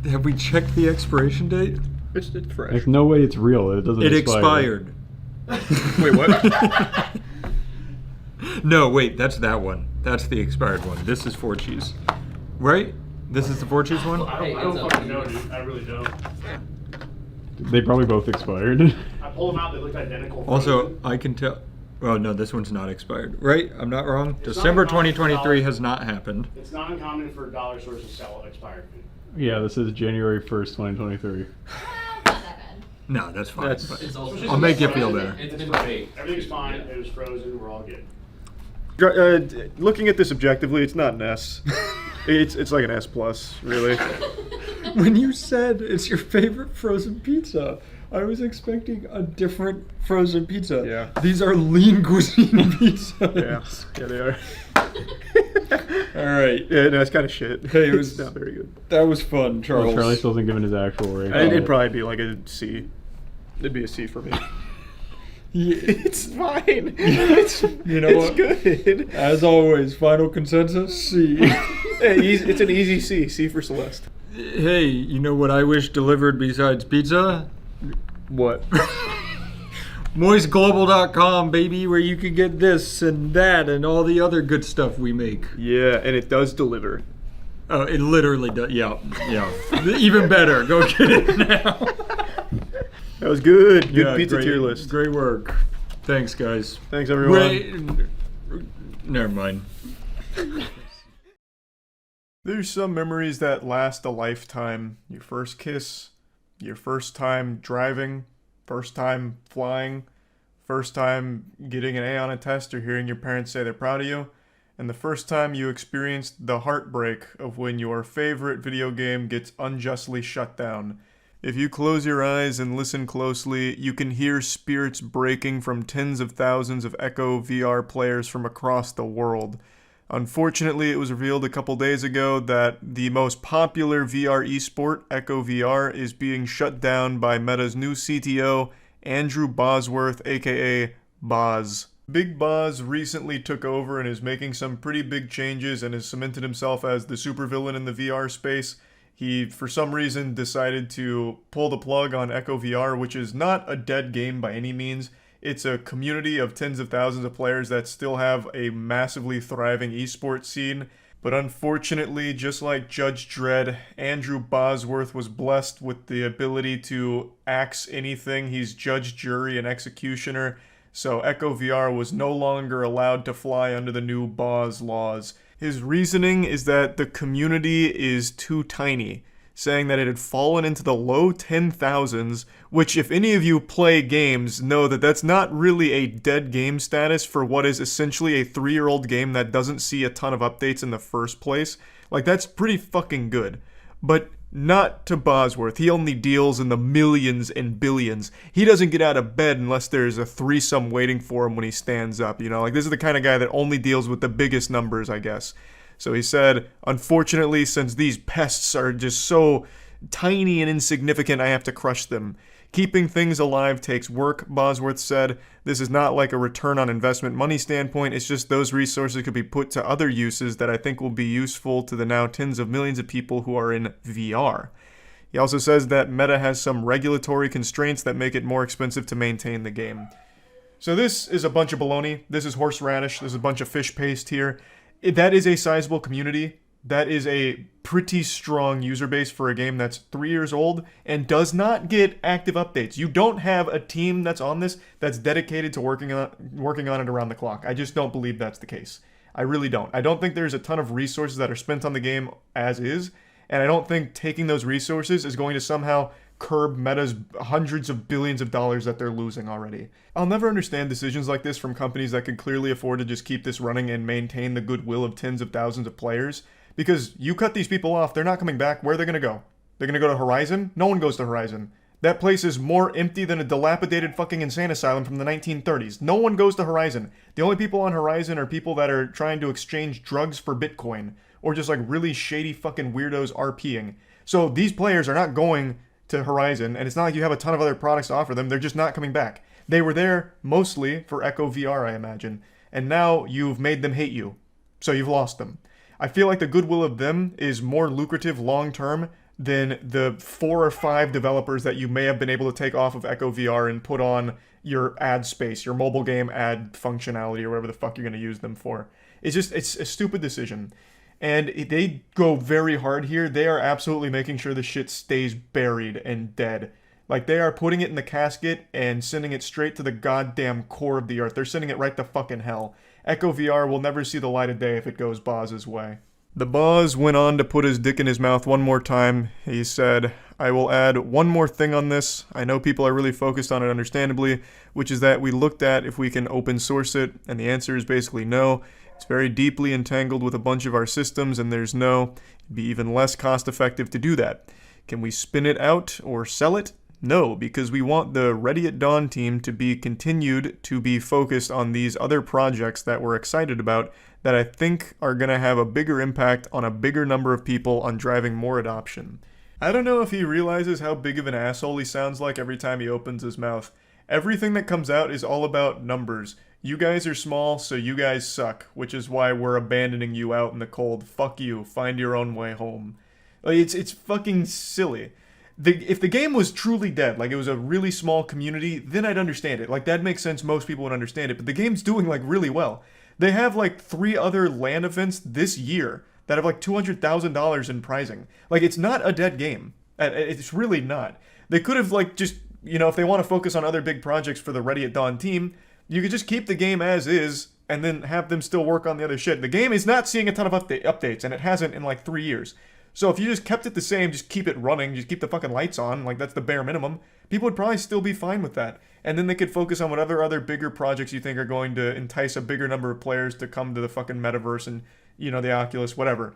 Have we checked the expiration date? It's fresh. There's no way it's real. It doesn't It expire. expired. Wait, what? No, wait, that's that one. That's the expired one. This is 4 cheese. Right? This is the 4 cheese one? I don't fucking know, dude. I really don't. They probably both expired. I pulled them out. They looked identical. Also, I can tell. Oh, no, this one's not expired. Right? I'm not wrong? It's December not uncommon 2023 for has not happened. It's not uncommon for dollar stores to sell expired food. Yeah, this is January 1st, 2023. No, that's fine. That's- but It's also I'll make you feel better. It's been baked. Everything's fine. It was frozen. We're all good. Looking at this objectively, it's not an S. It's like an S plus, really. When you said it's your favorite frozen pizza, I was expecting a different frozen pizza. Yeah. These are lean cuisine pizzas. Yeah, they are. All right. Yeah, no, it's kind of shit. Hey, it It's was not very good. That was fun, Charles. Well, Charlie still hasn't given his actual rating. It'd probably be like a C. It'd be a C for me. Yeah. It's fine. It's, You know it's what? good. As always, final consensus, C. It's an easy C. C for Celeste. Hey, you know what I wish delivered besides pizza? What? moistglobal.com, baby, where you can get this and that and all the other good stuff we make. Yeah, and it does deliver. Oh, it literally does. Yeah. Even better. Go get it now. That was good. Good Yeah, pizza great, tier list. Great work. Thanks, guys. Thanks, everyone. Wait, never mind. There's some memories that last a lifetime. Your first kiss, your first time driving, first time flying, first time getting an A on a test or hearing your parents say they're proud of you, and the first time you experienced the heartbreak of when your favorite video game gets unjustly shut down. If you close your eyes and listen closely, you can hear spirits breaking from tens of thousands of Echo VR players from across the world. Unfortunately, it was revealed a couple days ago that the most popular VR esport, Echo VR, is being shut down by Meta's new CTO, Andrew Bosworth, aka Boz. Big Boz recently took over and is making some pretty big changes and has cemented himself as the supervillain in the VR space. He, for some reason, decided to pull the plug on Echo VR, which is not a dead game by any means. It's a community of tens of thousands of players that still have a massively thriving esports scene. But unfortunately, just like Judge Dredd, Andrew Bosworth was blessed with the ability to axe anything. He's judge, jury, and executioner. So Echo VR was no longer allowed to fly under the new Boz laws. His reasoning is that the community is too tiny, saying that it had fallen into the low 10,000s, which if any of you play games know that that's not really a dead game status for what is essentially a 3-year-old game that doesn't see a ton of updates in the first place. Like, that's pretty fucking good. But not to Bosworth. He only deals in the millions and billions. He doesn't get out of bed unless there's a threesome waiting for him when he stands up, you know? Like, this is the kind of guy that only deals with the biggest numbers, I guess. So he said, unfortunately, since these pests are just so tiny and insignificant, I have to crush them. Keeping things alive takes work, Bosworth said. This is not like a return on investment money standpoint, it's just those resources could be put to other uses that I think will be useful to the now tens of millions of people who are in VR. He also says that Meta has some regulatory constraints that make it more expensive to maintain the game. So this is a bunch of baloney. This is horseradish. There's a bunch of fish paste here. That is a sizable community. That is a pretty strong user base for a game that's 3 years old and does not get active updates. You don't have a team that's on this that's dedicated to working on it around the clock. I just don't believe that's the case. I really don't. I don't think there's a ton of resources that are spent on the game as is, and I don't think taking those resources is going to somehow curb Meta's hundreds of billions of dollars that they're losing already. I'll never understand decisions like this from companies that can clearly afford to just keep this running and maintain the goodwill of tens of thousands of players. Because you cut these people off, they're not coming back. Where are they going to go? They're going to go to Horizon? No one goes to Horizon. That place is more empty than a dilapidated fucking insane asylum from the 1930s. No one goes to Horizon. The only people on Horizon are people that are trying to exchange drugs for Bitcoin. Or just like really shady fucking weirdos RPing. So these players are not going to Horizon, and it's not like you have a ton of other products to offer them. They're just not coming back. They were there mostly for Echo VR, I imagine. And now you've made them hate you. So you've lost them. I feel like the goodwill of them is more lucrative long-term than the 4 or 5 developers that you may have been able to take off of Echo VR and put on your ad space, your mobile game ad functionality, or whatever the fuck you're going to use them for. It's a stupid decision. And they go very hard here. They are absolutely making sure the shit stays buried and dead. Like, they are putting it in the casket and sending it straight to the goddamn core of the earth. They're sending it right to fucking hell. Echo VR will never see the light of day if it goes Boz's way. The Boz went on to put his dick in his mouth one more time. He said, I will add one more thing on this. I know people are really focused on it understandably, which is that we looked at if we can open source it, and the answer is basically no. It's very deeply entangled with a bunch of our systems, and there's no. It'd be even less cost effective to do that. Can we spin it out or sell it? No, because we want the Ready at Dawn team to be continued to be focused on these other projects that we're excited about that I think are going to have a bigger impact on a bigger number of people on driving more adoption. I don't know if he realizes how big of an asshole he sounds like every time he opens his mouth. Everything that comes out is all about numbers. You guys are small, so you guys suck, which is why we're abandoning you out in the cold. Fuck you. Find your own way home. Like, it's fucking silly. If the game was truly dead, like it was a really small community, then I'd understand it. Like, that makes sense, most people would understand it, but the game's doing, like, really well. They have, like, 3 other LAN events this year that have, like, $200,000 in pricing. Like, it's not a dead game. It's really not. They could have, like, just, you know, if they want to focus on other big projects for the Ready at Dawn team, you could just keep the game as is and then have them still work on the other shit. The game is not seeing a ton of updates, and it hasn't in, like, 3 years. So if you just kept it the same, just keep it running, just keep the fucking lights on, like that's the bare minimum, people would probably still be fine with that. And then they could focus on whatever other bigger projects you think are going to entice a bigger number of players to come to the fucking metaverse and, you know, the Oculus, whatever.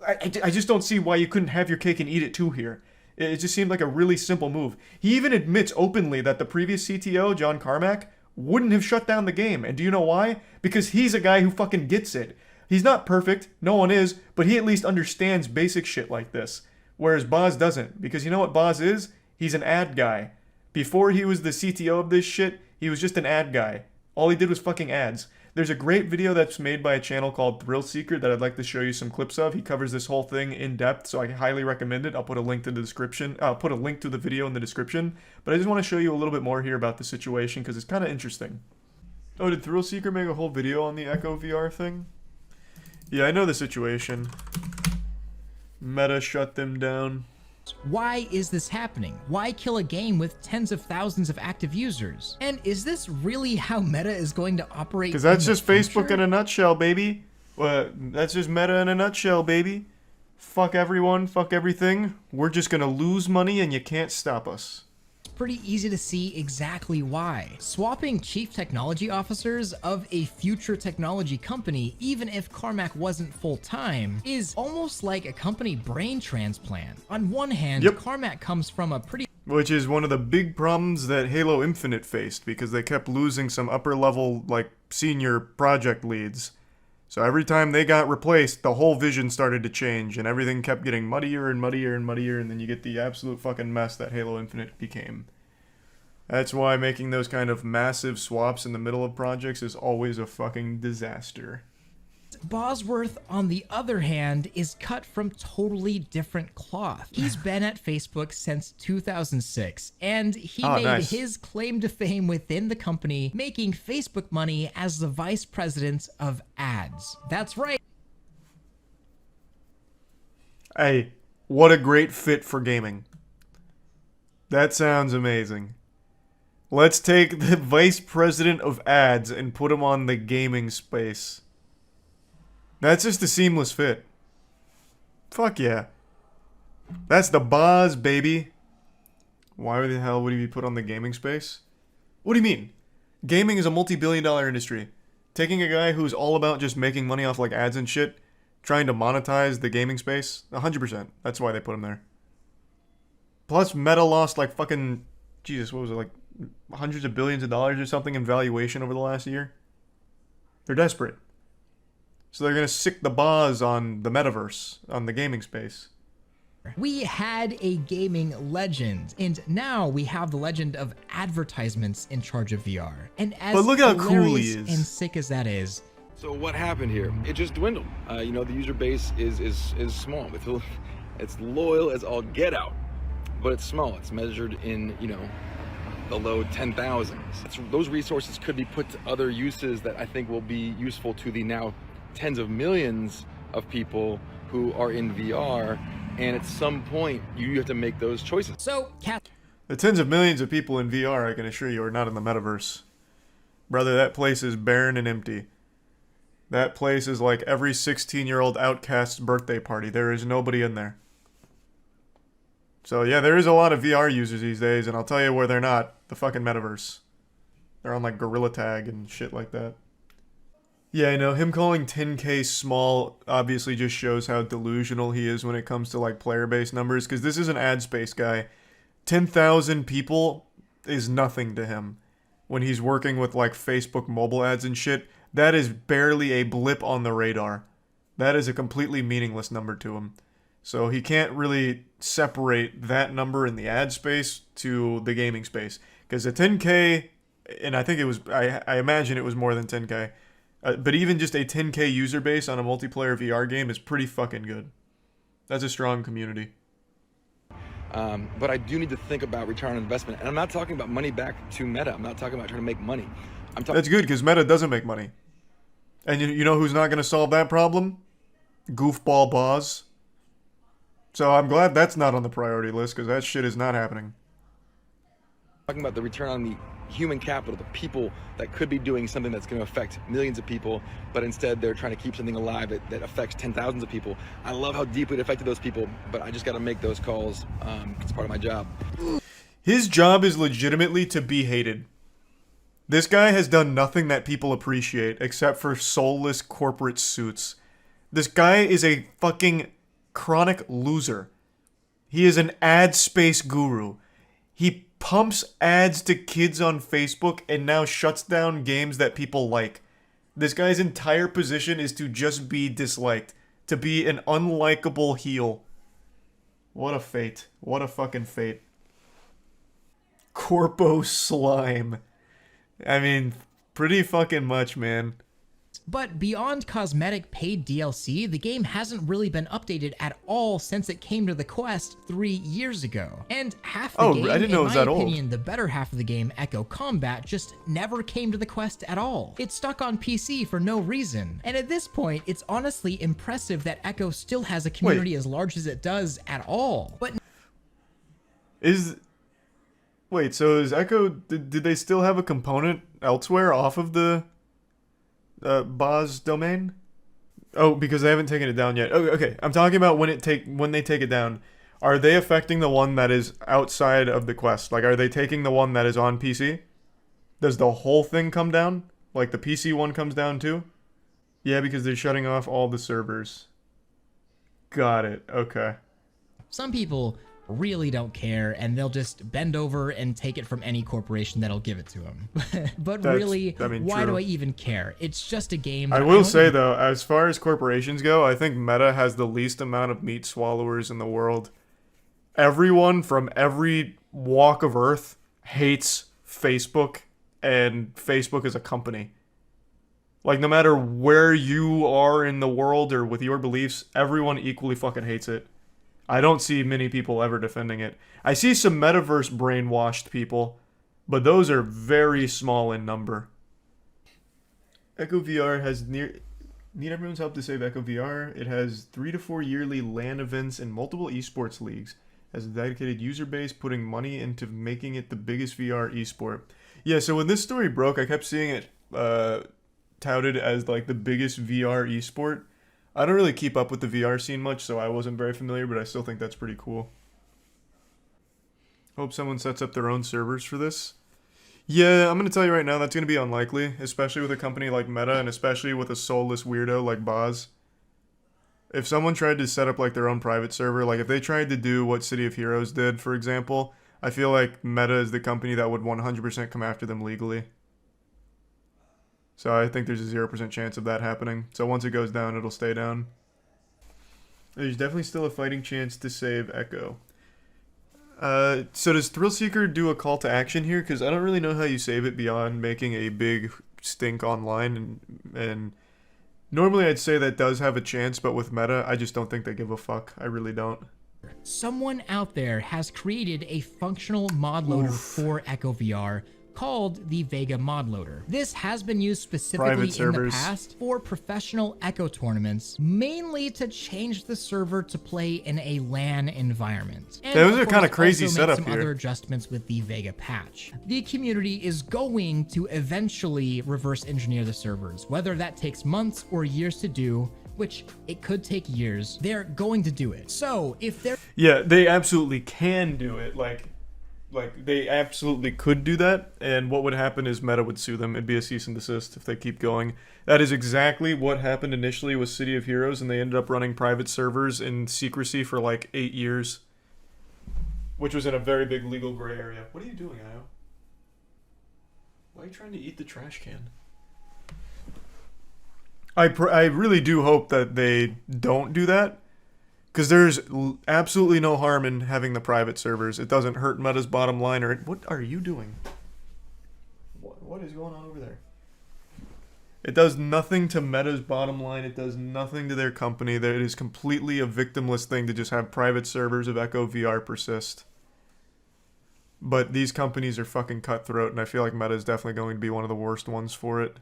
I just don't see why you couldn't have your cake and eat it too here. It just seemed like a really simple move. He even admits openly that the previous CTO, John Carmack, wouldn't have shut down the game. And do you know why? Because he's a guy who fucking gets it. He's not perfect, no one is, but he at least understands basic shit like this. Whereas Boz doesn't, because you know what Boz is? He's an ad guy. Before he was the CTO of this shit, he was just an ad guy. All he did was fucking ads. There's a great video that's made by a channel called Thrill Seeker that I'd like to show you some clips of. He covers this whole thing in depth, so I highly recommend it. I'll put a link to the description. I'll put a link to the video in the description. But I just want to show you a little bit more here about the situation, because it's kind of interesting. Oh, did Thrill Seeker make a whole video on the Echo VR thing? Yeah, I know the situation. Meta shut them down. Why is this happening? Why kill a game with tens of thousands of active users? And is this really how Meta is going to operate? Because that's just Facebook in a nutshell, baby. That's just Meta in a nutshell, baby. Fuck everyone, fuck everything. We're just gonna lose money and you can't stop us. Pretty easy to see exactly why. Swapping chief technology officers of a future technology company, even if Carmack wasn't full-time, is almost like a company brain transplant. On one hand, Carmack comes from a pretty... Which is one of the big problems that Halo Infinite faced, because they kept losing some upper-level, like, senior project leads. So every time they got replaced, the whole vision started to change, and everything kept getting muddier and muddier and muddier, and then you get the absolute fucking mess that Halo Infinite became. That's why making those kind of massive swaps in the middle of projects is always a fucking disaster. Bosworth, on the other hand, is cut from totally different cloth. He's been at Facebook since 2006, and he made his claim to fame within the company, making Facebook money as the vice president of ads. That's right. Hey, what a great fit for gaming. That sounds amazing. Let's take the vice president of ads and put him on the gaming space. That's just a seamless fit. Fuck yeah. That's the boss, baby. Why the hell would he be put on the gaming space? What do you mean? Gaming is a multi-billion-dollar industry. Taking a guy who's all about just making money off like ads and shit, trying to monetize the gaming space, 100%. That's why they put him there. Plus, Meta lost like fucking, Jesus, what was it, like hundreds of billions of dollars or something in valuation over the last year? They're desperate. So they're gonna sick the boss on the metaverse, on the gaming space. We had a gaming legend, and now we have the legend of advertisements in charge of VR. And as but look how cool he hilarious is. and sick as that is, So what happened here? It just dwindled. You know, the user base is small. It's loyal as all get out, but it's small. It's measured in, you know, the low 10,000s. Those resources could be put to other uses that I think will be useful to the now tens of millions of people who are in VR, and at some point you have to make those choices. So, the tens of millions of people in VR, I can assure you, are not in the metaverse. Brother, that place is barren and empty. That place is like every 16-year-old outcast's birthday party. There is nobody in there. So yeah, there is a lot of VR users these days, and I'll tell you where they're not. The fucking metaverse. They're on like Gorilla Tag and shit like that. Yeah, I know, him calling 10K small obviously just shows how delusional he is when it comes to like player-based numbers, because this is an ad space guy. 10,000 people is nothing to him. When he's working with like Facebook mobile ads and shit, that is barely a blip on the radar. That is a completely meaningless number to him. So he can't really separate that number in the ad space to the gaming space. Because a 10K, and I think it was, I imagine it was more than 10K. But even just a 10K user base on a multiplayer VR game is pretty fucking good. That's a strong community. But I do need to think about return on investment. And I'm not talking about money back to Meta. I'm not talking about trying to make money. That's good, because Meta doesn't make money. And you know who's not going to solve that problem? Goofball Boz. So I'm glad that's not on the priority list, because that shit is not happening. Talking about the return on the human capital, the people that could be doing something that's going to affect millions of people, but instead they're trying to keep something alive that affects 10,000s of people. I love how deeply it affected those people, but I just got to make those calls. It's part of my job. His job is legitimately to be hated. This guy has done nothing that people appreciate except for soulless corporate suits. This guy is a fucking chronic loser. He is an ad space guru. He pumps ads to kids on Facebook and now shuts down games that people like. This guy's entire position is to just be disliked. To be an unlikable heel. What a fate. What a fucking fate. Corpo slime. I mean, pretty fucking much, man. But beyond cosmetic paid DLC, the game hasn't really been updated at all since it came to the Quest 3 years ago. And half the game, I didn't know it was that old. in my opinion, the better half of the game, Echo Combat, just never came to the Quest at all. It's stuck on PC for no reason. And at this point, it's honestly impressive that Echo still has a community as large as it does at all. But Wait, so is Echo... Did they still have a component elsewhere off of the Boz domain? Oh, because they haven't taken it down yet. Oh, okay. I'm talking about when they take it down. Are they affecting the one that is outside of the Quest? Like, are they taking the one that is on PC? Does the whole thing come down? Like, the PC one comes down too? Yeah, because they're shutting off all the servers. Got it. Okay. some people really don't care, and they'll just bend over and take it from any corporation that'll give it to them. But really, why do I even care? It's just a game. I will say though, as far as corporations go, I think Meta has the least amount of meat swallowers in the world. Everyone from every walk of earth hates Facebook, and Facebook is a company. Like, no matter where you are in the world or with your beliefs, everyone equally fucking hates it. I don't see many people ever defending it. I see some metaverse brainwashed people, but those are very small in number. Echo VR has need everyone's help to save Echo VR. It has 3 to 4 yearly LAN events and multiple esports leagues. Has a dedicated user base, putting money into making it the biggest VR esport. Yeah, so when this story broke, I kept seeing it touted as like the biggest VR esport. I don't really keep up with the VR scene much, so I wasn't very familiar, but I still think that's pretty cool. Hope someone sets up their own servers for this. Yeah, I'm going to tell you right now, that's going to be unlikely, especially with a company like Meta, and especially with a soulless weirdo like Boz. If someone tried to set up like their own private server, like if they tried to do what City of Heroes did, for example, I feel like Meta is the company that would 100% come after them legally. So I think there's a 0% chance of that happening. So once it goes down, it'll stay down. There's definitely still a fighting chance to save Echo. So does Thrillseeker do a call to action here? Because I don't really know how you save it beyond making a big stink online. And normally I'd say that does have a chance, but with Meta, I just don't think they give a fuck. I really don't. Someone out there has created a functional mod loader for Echo VR called the Vega Mod Loader. This has been used specifically in the past for professional Echo tournaments, mainly to change the server to play in a LAN environment. And those are kind of crazy also setup make some here. other adjustments with the Vega patch. The community is going to eventually reverse engineer the servers, whether that takes months or years to do, which it could take years. They're going to do it. So if they're they absolutely can do it. Like they absolutely could do that, and what would happen is Meta would sue them. It'd be a cease and desist if they keep going. That is exactly what happened initially with City of Heroes, and they ended up running private servers in secrecy for like 8 years, which was in a very big legal gray area. What are you doing, Io? Why are you trying to eat the trash can? I really do hope that they don't do that, because there's absolutely no harm in having the private servers. It doesn't hurt Meta's bottom line. Or what are you doing? What is going on over there? It does nothing to Meta's bottom line. It does nothing to their company. It is completely a victimless thing to just have private servers of Echo VR persist. But these companies are fucking cutthroat, and I feel like Meta is definitely going to be one of the worst ones for it.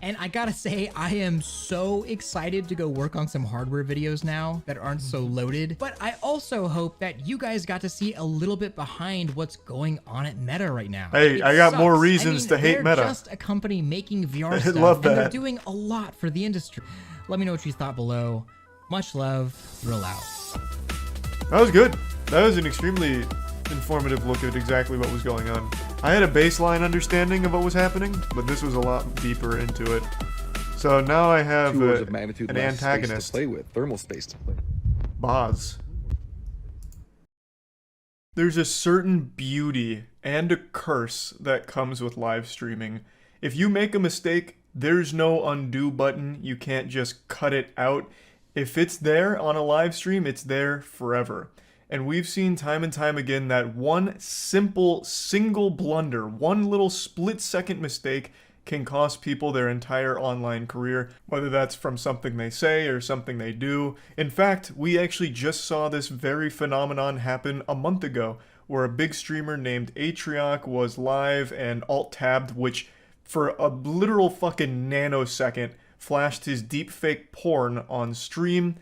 And I gotta say, I am so excited to go work on some hardware videos now that aren't so loaded. But I also hope that you guys got to see a little bit behind what's going on at Meta right now. Hey, I got more reasons to hate Meta. They're just a company making VR stuff, love that. and they're doing a lot for the industry. Let me know what you thought below. Much love. Thrill out. That was good. That was an extremely informative look at exactly what was going on. I had a baseline understanding of what was happening, but this was a lot deeper into it. So now I have an antagonist. To play with, thermal space to play. Boz. There's a certain beauty and a curse that comes with live streaming. If you make a mistake, there's no undo button. You can't just cut it out. If it's there on a live stream, it's there forever. And we've seen time and time again that one simple, single blunder, one little split-second mistake can cost people their entire online career, whether that's from something they say or something they do. In fact, we actually just saw this very phenomenon happen a month ago, where a big streamer named Atrioc was live and alt-tabbed, which for a literal fucking nanosecond flashed his deepfake porn on stream.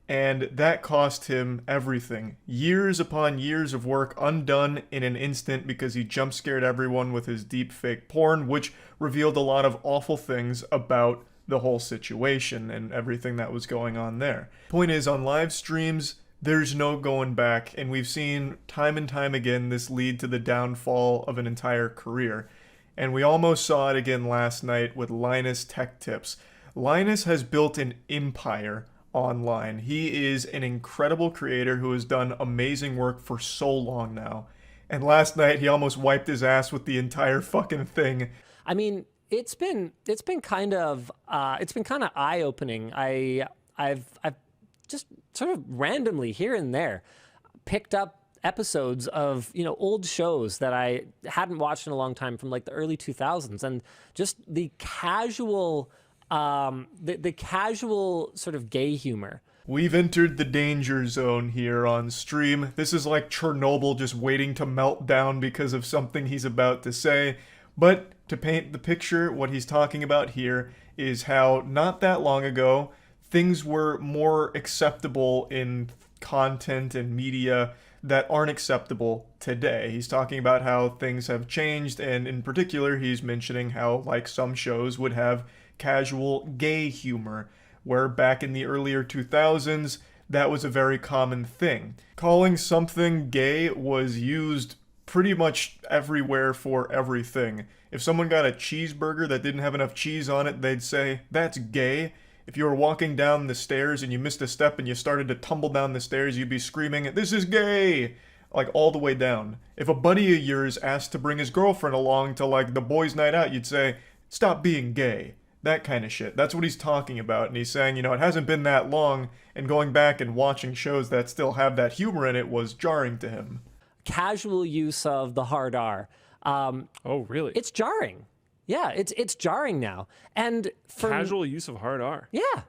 And that cost him everything. Years upon years of work undone in an instant because he jump scared everyone with his deep fake porn, which revealed a lot of awful things about the whole situation and everything that was going on there. Point is, on live streams, there's no going back, and we've seen time and time again this lead to the downfall of an entire career. And we almost saw it again last night with Linus Tech Tips. Linus has built an empire online. He is an incredible creator who has done amazing work for so long now. And last night he almost wiped his ass with the entire fucking thing. I mean, it's been kind of eye-opening. I've just sort of randomly here and there picked up episodes of, you know, old shows that I hadn't watched in a long time from like the early 2000s, and just the casual the casual sort of gay humor. We've entered the danger zone here on stream. This is like Chernobyl just waiting to melt down because of something he's about to say. But to paint the picture, what he's talking about here is how not that long ago, things were more acceptable in content and media that aren't acceptable today. He's talking about how things have changed, and in particular, he's mentioning how, like, some shows would have casual gay humor, where back in the earlier 2000s, that was a very common thing. Calling something gay was used pretty much everywhere for everything. If someone got a cheeseburger that didn't have enough cheese on it, they'd say, "That's gay." If you were walking down the stairs and you missed a step and you started to tumble down the stairs, you'd be screaming, "This is gay!" Like, all the way down. If a buddy of yours asked to bring his girlfriend along to, like, the boys' night out, you'd say, "Stop being gay." That kind of shit. That's what he's talking about. And he's saying, you know, it hasn't been that long, and going back and watching shows that still have that humor in it was jarring to him. Casual use of the hard R. Oh, really? It's jarring. Yeah, it's jarring now. And for Casual use of hard R. Yeah.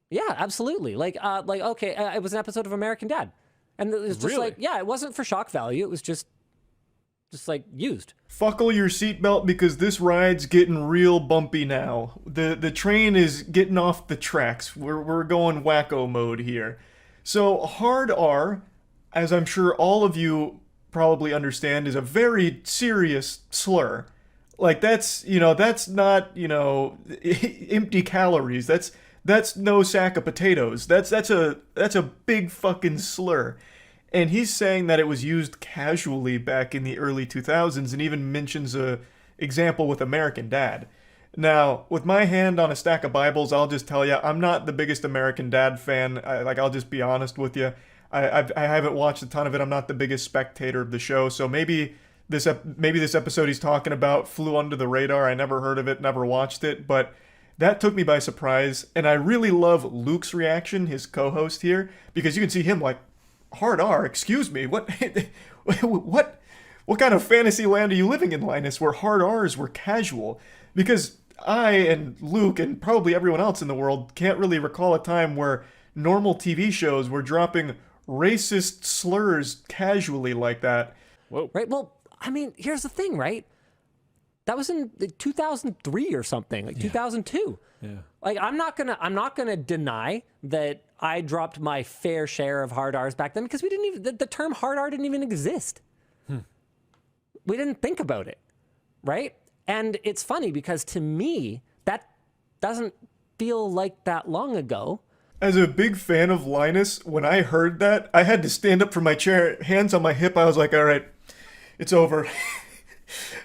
Yeah, absolutely. Like okay, it was an episode of American Dad. And it was just Really? like, yeah, it wasn't for shock value. It was just like used. Buckle your seatbelt because this ride's getting real bumpy now. The train is getting off the tracks. We're going wacko mode here. So hard R, as I'm sure all of you probably understand, is a very serious slur. Like, that's, you know, that's not, you know, empty calories. That's no sack of potatoes. That's a big fucking slur. And he's saying that it was used casually back in the early 2000s, and even mentions a example with American Dad. Now, with my hand on a stack of Bibles, I'll just tell you, I'm not the biggest American Dad fan. I'll just be honest with you. I haven't watched a ton of it. I'm not the biggest spectator of the show, so maybe this episode he's talking about flew under the radar. I never heard of it, never watched it, but that took me by surprise. And I really love Luke's reaction, his co-host here, because you can see him like, hard R, excuse me, what kind of fantasy land are you living in, Linus, where hard R's were casual? Because I and Luke and probably everyone else in the world can't really recall a time where normal TV shows were dropping racist slurs casually like that. Whoa. Right? Well, I mean, here's the thing, right? That was in 2003 or something, like 2002. Yeah. Like, I'm not gonna deny that I dropped my fair share of hard R's back then, because we didn't even, the term hard R didn't even exist. We didn't think about it, right? And it's funny because to me, that doesn't feel like that long ago. As a big fan of Linus, when I heard that, I had to stand up from my chair, hands on my hip. I was like, all right, it's over.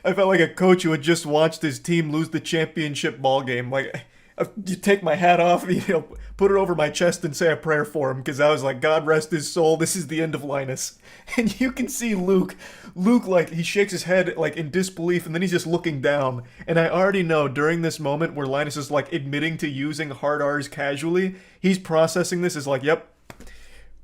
I felt like a coach who had just watched his team lose the championship ball game. Like, you take my hat off, you know, put it over my chest and say a prayer for him, because I was like, God rest his soul, this is the end of Linus. And you can see Luke, like, he shakes his head, like, in disbelief, and then he's just looking down. And I already know during this moment where Linus is, like, admitting to using hard R's casually, he's processing this as like, yep,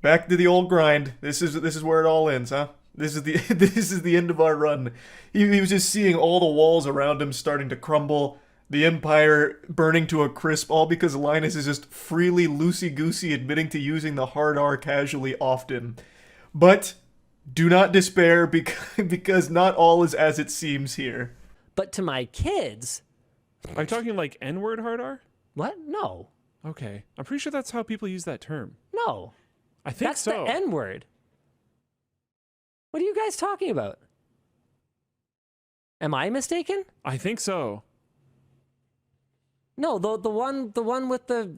back to the old grind. This is where it all ends, huh? This is the end of our run. He was just seeing all the walls around him starting to crumble, the empire burning to a crisp, all because Linus is just freely loosey-goosey admitting to using the hard R casually often. But do not despair, because not all is as it seems here. But to my kids... Are you talking like N-word hard R? What? No. Okay. I'm pretty sure that's how people use that term. No. I think that's so. That's the N-word. What are you guys talking about? Am I mistaken? I think so. No, the one with the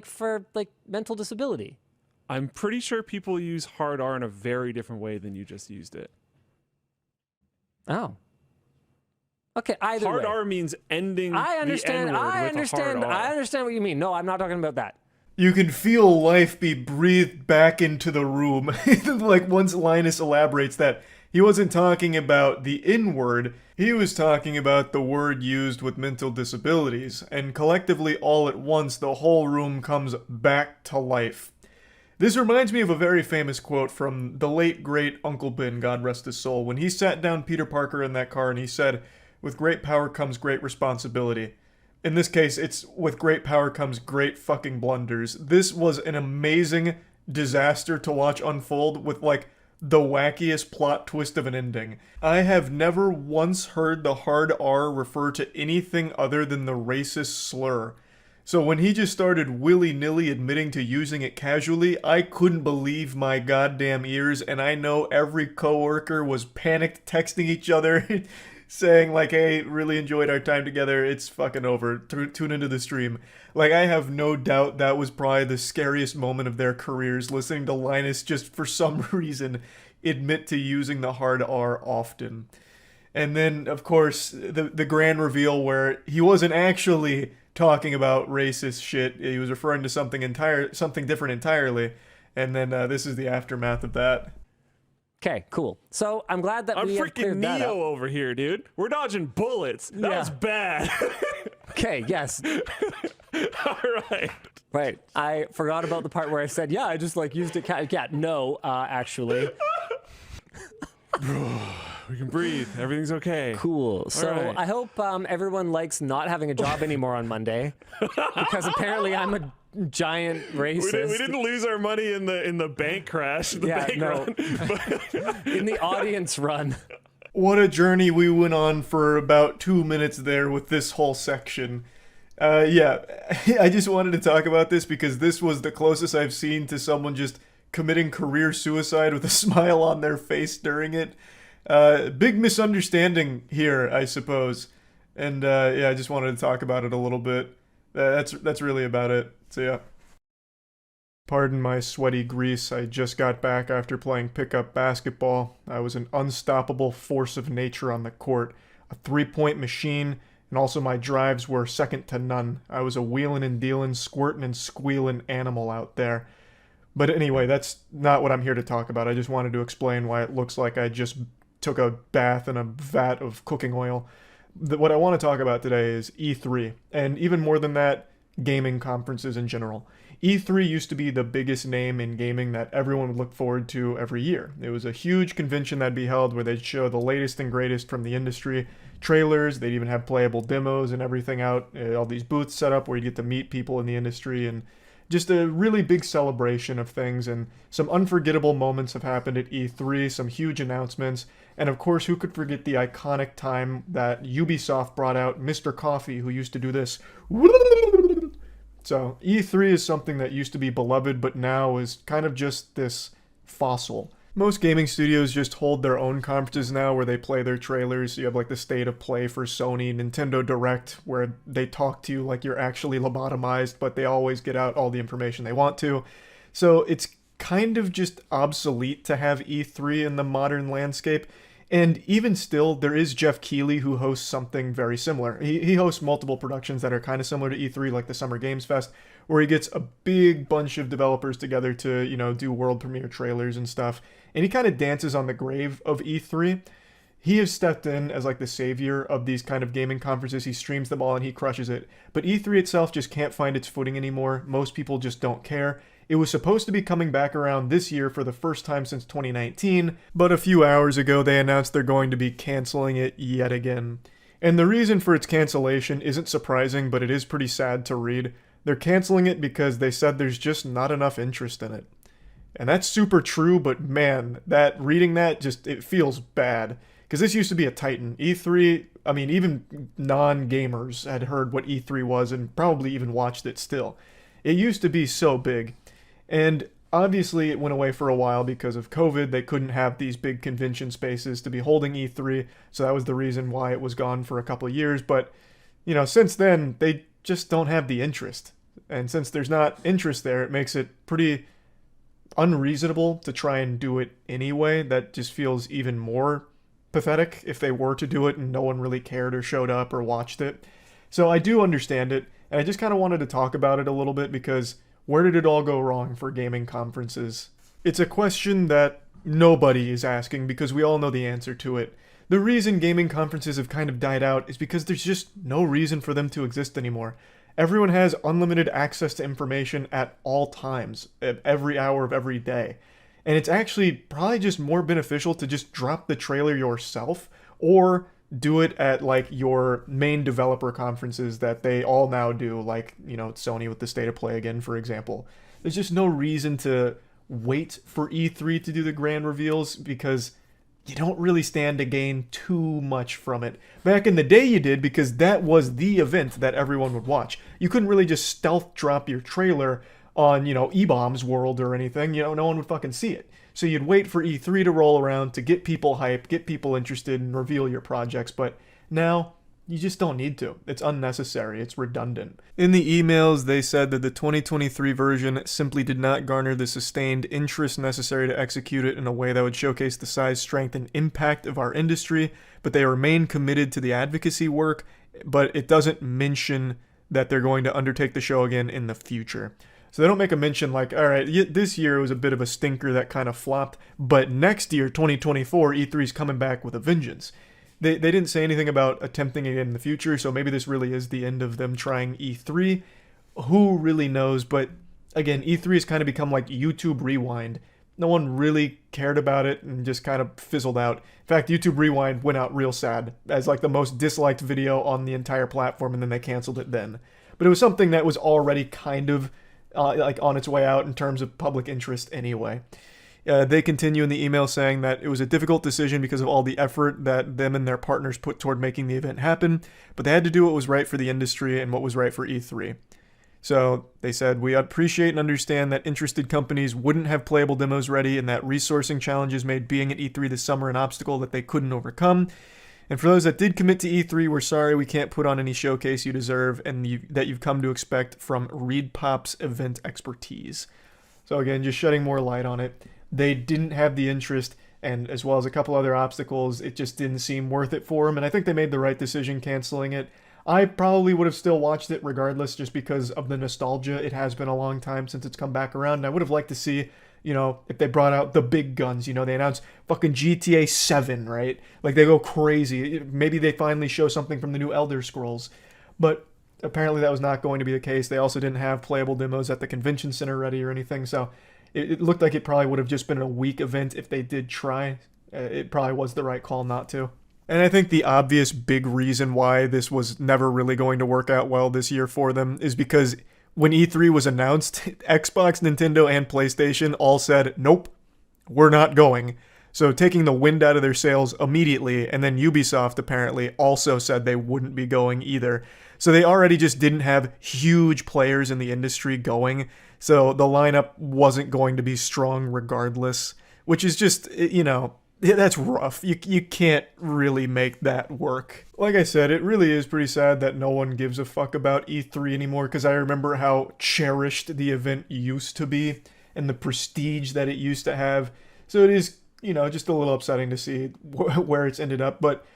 for mental disability. I'm pretty sure people use hard R in a very different way than you just used it. Oh. Okay, either hard way. R means ending I understand. the N-word I with understand. a hard R. I understand what you mean. No, I'm not talking about that. You can feel life be breathed back into the room. Like once Linus elaborates that he wasn't talking about the N-word, he was talking about the word used with mental disabilities, and collectively all at once the whole room comes back to life. This reminds me of a very famous quote from the late great Uncle Ben, God rest his soul, when he sat down Peter Parker in that car and he said, "With great power comes great responsibility." In this case, it's with great power comes great fucking blunders. This was an amazing disaster to watch unfold with like the wackiest plot twist of an ending. I have never once heard the hard R refer to anything other than the racist slur. So when he just started willy-nilly admitting to using it casually, I couldn't believe my goddamn ears, and I know every coworker was panicked texting each other saying like, "Hey, really enjoyed our time together, it's fucking over, tune into the stream." Like, I have no doubt that was probably the scariest moment of their careers, listening to Linus just for some reason admit to using the hard R often. And then, of course, the grand reveal where he wasn't actually talking about racist shit. He was referring to something different entirely. And then this is the aftermath of that. Okay, cool. So I'm glad that I'm we have freaking cleared that Neo up. over here, dude. We're dodging bullets. That was bad. Okay, yes. All right. Right. I forgot about the part where I said, yeah, I just like used it. Yeah, no, actually. We can breathe. Everything's okay. Cool. So right. I hope everyone likes not having a job anymore on Monday, because apparently I'm a giant racist. We didn't lose our money in the bank crash. The bank run. In the audience run. What a journey we went on for about 2 minutes there with this whole section. Yeah, I just wanted to talk about this because this was the closest I've seen to someone just committing career suicide with a smile on their face during it. Big misunderstanding here, I suppose. And yeah, I just wanted to talk about it a little bit. That's really about it. So yeah. Pardon my sweaty grease. I just got back after playing pickup basketball. I was an unstoppable force of nature on the court, a three-point machine, and also my drives were second to none. I was a wheelin' and dealin', squirtin' and squealin' animal out there. But anyway, that's not what I'm here to talk about. I just wanted to explain why it looks like I just took a bath in a vat of cooking oil. What I want to talk about today is E3, and even more than that, gaming conferences in general. E3 used to be the biggest name in gaming that everyone would look forward to every year. It was a huge convention that'd be held where they'd show the latest and greatest from the industry, trailers, they'd even have playable demos and everything out, all these booths set up where you get to meet people in the industry, and just a really big celebration of things, and some unforgettable moments have happened at E3, some huge announcements, and of course, who could forget the iconic time that Ubisoft brought out Mr. Coffee, who used to do this. So E3 is something that used to be beloved, but now is kind of just this fossil. Most gaming studios just hold their own conferences now where they play their trailers. You have like the State of Play for Sony, Nintendo Direct, where they talk to you like you're actually lobotomized, but they always get out all the information they want to. So it's kind of just obsolete to have E3 in the modern landscape. And even still, there is Jeff Keighley who hosts something very similar. He hosts multiple productions that are kind of similar to E3, like the Summer Games Fest, where he gets a big bunch of developers together to, you know, do world premiere trailers and stuff. And he kind of dances on the grave of E3. He has stepped in as like the savior of these kind of gaming conferences. He streams them all and he crushes it. But E3 itself just can't find its footing anymore. Most people just don't care. It was supposed to be coming back around this year for the first time since 2019, but a few hours ago they announced they're going to be canceling it yet again. And the reason for its cancellation isn't surprising, but it is pretty sad to read. They're canceling it because they said there's just not enough interest in it. And that's super true, but man, reading that it feels bad. Because this used to be a titan. E3, I mean, even non-gamers had heard what E3 was and probably even watched it still. It used to be so big. And obviously it went away for a while because of COVID. They couldn't have these big convention spaces to be holding E3, so that was the reason why it was gone for a couple of years. But, you know, since then, they just don't have the interest. And since there's not interest there, it makes it pretty unreasonable to try and do it anyway. That just feels even more pathetic if they were to do it and no one really cared or showed up or watched it. So I do understand it, and I just kind of wanted to talk about it a little bit because Where did it all go wrong for gaming conferences? It's a question that nobody is asking because we all know the answer to it. The reason gaming conferences have kind of died out is because there's just no reason for them to exist anymore. Everyone has unlimited access to information at all times, at every hour of every day. And it's actually probably just more beneficial to just drop the trailer yourself or do it at like your main developer conferences that they all now do, like, you know, Sony with the State of Play again, for example. There's just no reason to wait for E3 to do the grand reveals because you don't really stand to gain too much from it. Back in the day you did because that was the event that everyone would watch. You couldn't really just stealth drop your trailer on, you know, E-Bomb's World or anything. You know, no one would fucking see it. So you'd wait for E3 to roll around to get people hyped, get people interested, and reveal your projects. But now, you just don't need to. It's unnecessary. It's redundant. In the emails, they said that the 2023 version simply did not garner the sustained interest necessary to execute it in a way that would showcase the size, strength, and impact of our industry, but they remain committed to the advocacy work, but it doesn't mention that they're going to undertake the show again in the future. So they don't make a mention like, all right, this year was a bit of a stinker that kind of flopped, but next year, 2024, E3's coming back with a vengeance. They didn't say anything about attempting it in the future, so maybe this really is the end of them trying E3. Who really knows? But again, E3 has kind of become like YouTube Rewind. No one really cared about it and just kind of fizzled out. In fact, YouTube Rewind went out real sad as like the most disliked video on the entire platform, and then they canceled it then. But it was something that was already kind of like on its way out in terms of public interest anyway. They continue in the email saying that it was a difficult decision because of all the effort that them and their partners put toward making the event happen, but they had to do what was right for the industry and what was right for E3. So they said, we appreciate and understand that interested companies wouldn't have playable demos ready and that resourcing challenges made being at E3 this summer an obstacle that they couldn't overcome. And for those that did commit to E3, we're sorry we can't put on any showcase you deserve and that you've come to expect from ReedPop's event expertise. So again, just shedding more light on it. They didn't have the interest, and as well as a couple other obstacles, it just didn't seem worth it for them, and I think they made the right decision canceling it. I probably would have still watched it regardless just because of the nostalgia. It has been a long time since it's come back around, and I would have liked to see, you know, if they brought out the big guns. You know, they announced fucking GTA 7, right? Like, they go crazy. Maybe they finally show something from the new Elder Scrolls, but apparently that was not going to be the case. They also didn't have playable demos at the convention center ready or anything, so it looked like it probably would have just been a weak event if they did try. It probably was the right call not to. And I think the obvious big reason why this was never really going to work out well this year for them is because when E3 was announced, Xbox, Nintendo, and PlayStation all said, nope, we're not going. So taking the wind out of their sails immediately, and then Ubisoft apparently also said they wouldn't be going either. So they already just didn't have huge players in the industry going, so the lineup wasn't going to be strong regardless, which is just, you know, that's rough. You can't really make that work. Like I said, it really is pretty sad that no one gives a fuck about E3 anymore, because I remember how cherished the event used to be and the prestige that it used to have. So it is, you know, just a little upsetting to see where it's ended up, but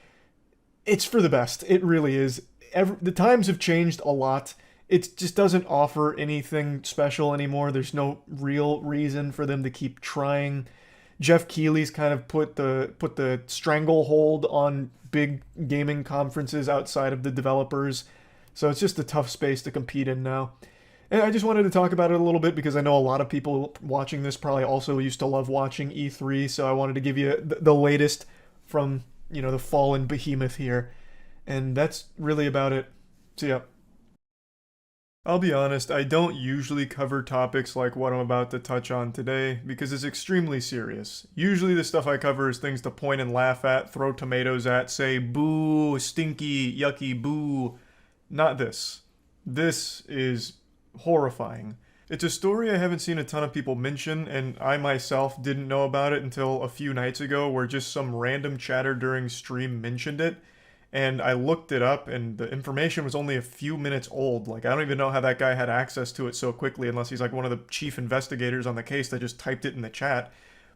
it's for the best. It really is. The times have changed a lot. It just doesn't offer anything special anymore. There's no real reason for them to keep trying. Jeff Keighley's kind of put the stranglehold on big gaming conferences outside of the developers. So it's just a tough space to compete in now. And I just wanted to talk about it a little bit because I know a lot of people watching this probably also used to love watching E3. So I wanted to give you the latest from, you know, the fallen behemoth here. And that's really about it. So yeah. I'll be honest, I don't usually cover topics like what I'm about to touch on today because it's extremely serious. Usually the stuff I cover is things to point and laugh at, throw tomatoes at, say boo, stinky, yucky, boo. Not this. This is horrifying. It's a story I haven't seen a ton of people mention, and I myself didn't know about it until a few nights ago where just some random chatter during stream mentioned it. And I looked it up, and the information was only a few minutes old. Like, I don't even know how that guy had access to it so quickly, unless he's like one of the chief investigators on the case that just typed it in the chat.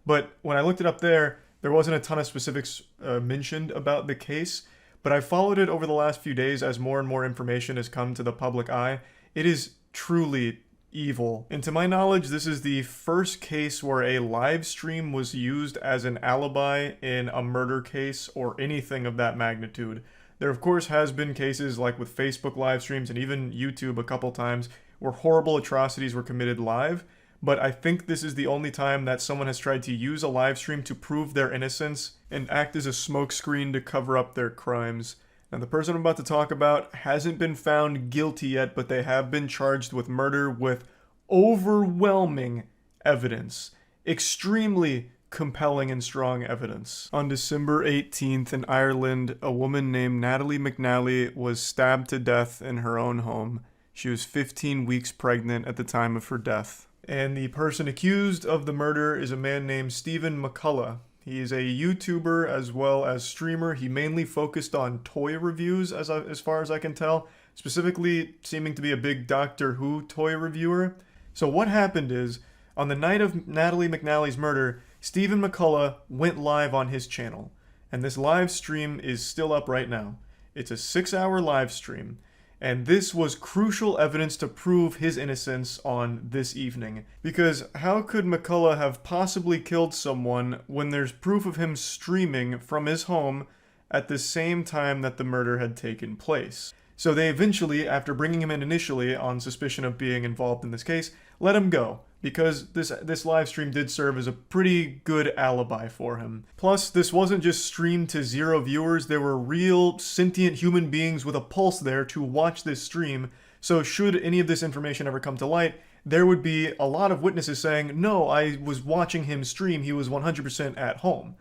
But when I looked it up there wasn't a ton of specifics mentioned about the case. But I followed it over the last few days as more and more information has come to the public eye. It is truly evil. And to my knowledge, this is the first case where a live stream was used as an alibi in a murder case or anything of that magnitude. There of course has been cases like with Facebook live streams and even YouTube a couple times where horrible atrocities were committed live, but I think this is the only time that someone has tried to use a live stream to prove their innocence and act as a smokescreen to cover up their crimes. Now, the person I'm about to talk about hasn't been found guilty yet, but they have been charged with murder with overwhelming evidence. Extremely compelling and strong evidence. On December 18th in Ireland, a woman named Natalie McNally was stabbed to death in her own home. She was 15 weeks pregnant at the time of her death. And the person accused of the murder is a man named Stephen McCullough. He is a YouTuber as well as streamer. He mainly focused on toy reviews as far as I can tell, specifically seeming to be a big Doctor Who toy reviewer. So what happened is, on the night of Natalie McNally's murder, Stephen McCullough went live on his channel. And this live stream is still up right now. It's a 6-hour live stream. And this was crucial evidence to prove his innocence on this evening. Because how could McCullough have possibly killed someone when there's proof of him streaming from his home at the same time that the murder had taken place? So they eventually, after bringing him in initially on suspicion of being involved in this case, let him go, because this live stream did serve as a pretty good alibi for him. Plus, this wasn't just streamed to 0 viewers, there were real sentient human beings with a pulse there to watch this stream, so should any of this information ever come to light, there would be a lot of witnesses saying, no, I was watching him stream, he was 100% at home.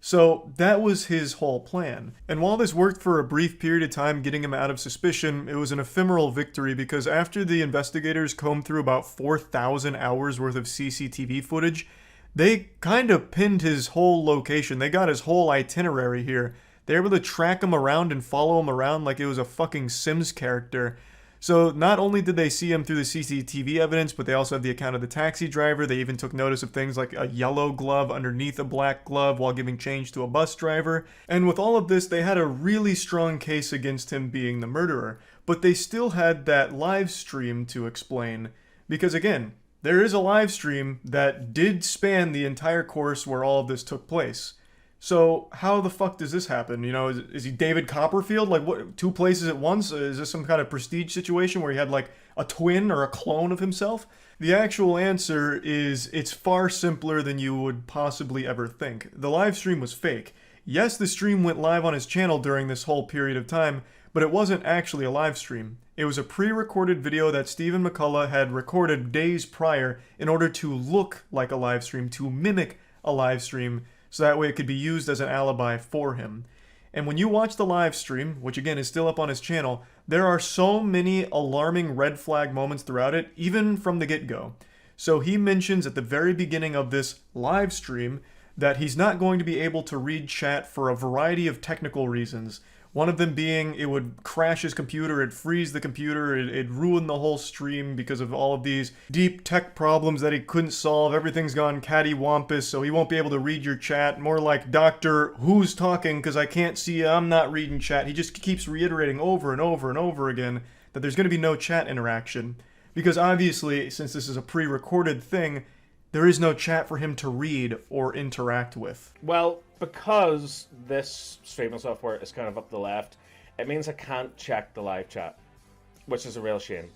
So that was his whole plan. And while this worked for a brief period of time getting him out of suspicion, it was an ephemeral victory because after the investigators combed through about 4,000 hours worth of CCTV footage, they kind of pinned his whole location. They got his whole itinerary here. They were able to track him around and follow him around like it was a fucking Sims character. So not only did they see him through the CCTV evidence, but they also have the account of the taxi driver. They even took notice of things like a yellow glove underneath a black glove while giving change to a bus driver. And with all of this, they had a really strong case against him being the murderer. But they still had that live stream to explain. Because again, there is a live stream that did span the entire course where all of this took place. So how the fuck does this happen? You know, is he David Copperfield? Like, what, 2 places at once? Is this some kind of prestige situation where he had like a twin or a clone of himself? The actual answer is it's far simpler than you would possibly ever think. The live stream was fake. Yes, the stream went live on his channel during this whole period of time, but it wasn't actually a live stream. It was a pre-recorded video that Stephen McCullough had recorded days prior in order to look like a live stream, to mimic a live stream, so that way it could be used as an alibi for him. And when you watch the live stream, which again is still up on his channel, there are so many alarming red flag moments throughout it, even from the get-go. So he mentions at the very beginning of this live stream that he's not going to be able to read chat for a variety of technical reasons. One of them being it would crash his computer, it'd freeze the computer, it'd ruin the whole stream because of all of these deep tech problems that he couldn't solve. Everything's gone cattywampus, so he won't be able to read your chat. More like, Doctor, who's talking? Because I can't see you, I'm not reading chat. He just keeps reiterating over and over and over again that there's going to be no chat interaction. Because obviously, since this is a pre-recorded thing, there is no chat for him to read or interact with. Well, because this streaming software is kind of up the left, it means I can't check the live chat, which is a real shame.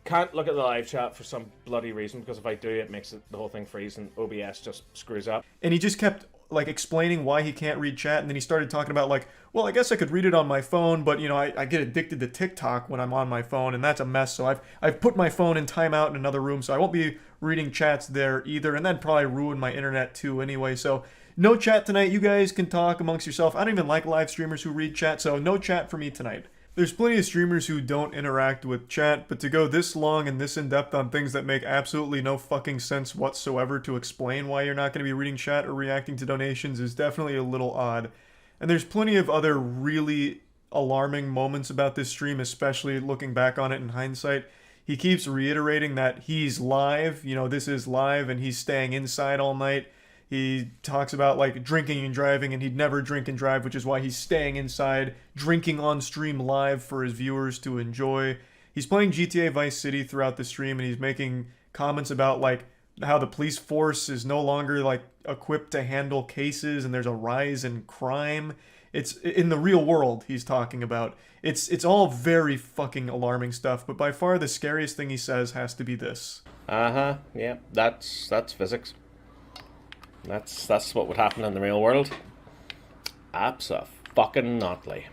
Can't look at the live chat for some bloody reason, because if I do, it makes the whole thing freeze and OBS just screws up. And he just kept like explaining why he can't read chat, and then he started talking about like, well, I guess I could read it on my phone, but you know, I get addicted to TikTok when I'm on my phone, and that's a mess, so I've put my phone in timeout in another room, so I won't be reading chats there either, and that'd probably ruin my internet too anyway, so no chat tonight. You guys can talk amongst yourself. I don't even like live streamers who read chat, so no chat for me tonight. There's plenty of streamers who don't interact with chat, but to go this long and this in-depth on things that make absolutely no fucking sense whatsoever to explain why you're not going to be reading chat or reacting to donations is definitely a little odd. And there's plenty of other really alarming moments about this stream, especially looking back on it in hindsight. He keeps reiterating that he's live, you know, this is live, and he's staying inside all night. He talks about like drinking and driving, and he'd never drink and drive, which is why he's staying inside, drinking on stream live for his viewers to enjoy. He's playing GTA Vice City throughout the stream, and he's making comments about like how the police force is no longer like equipped to handle cases, and there's a rise in crime. It's in the real world he's talking about. It's all very fucking alarming stuff, but by far the scariest thing he says has to be this. Yeah, that's physics. That's what would happen in the real world. Abso-fucking-notly.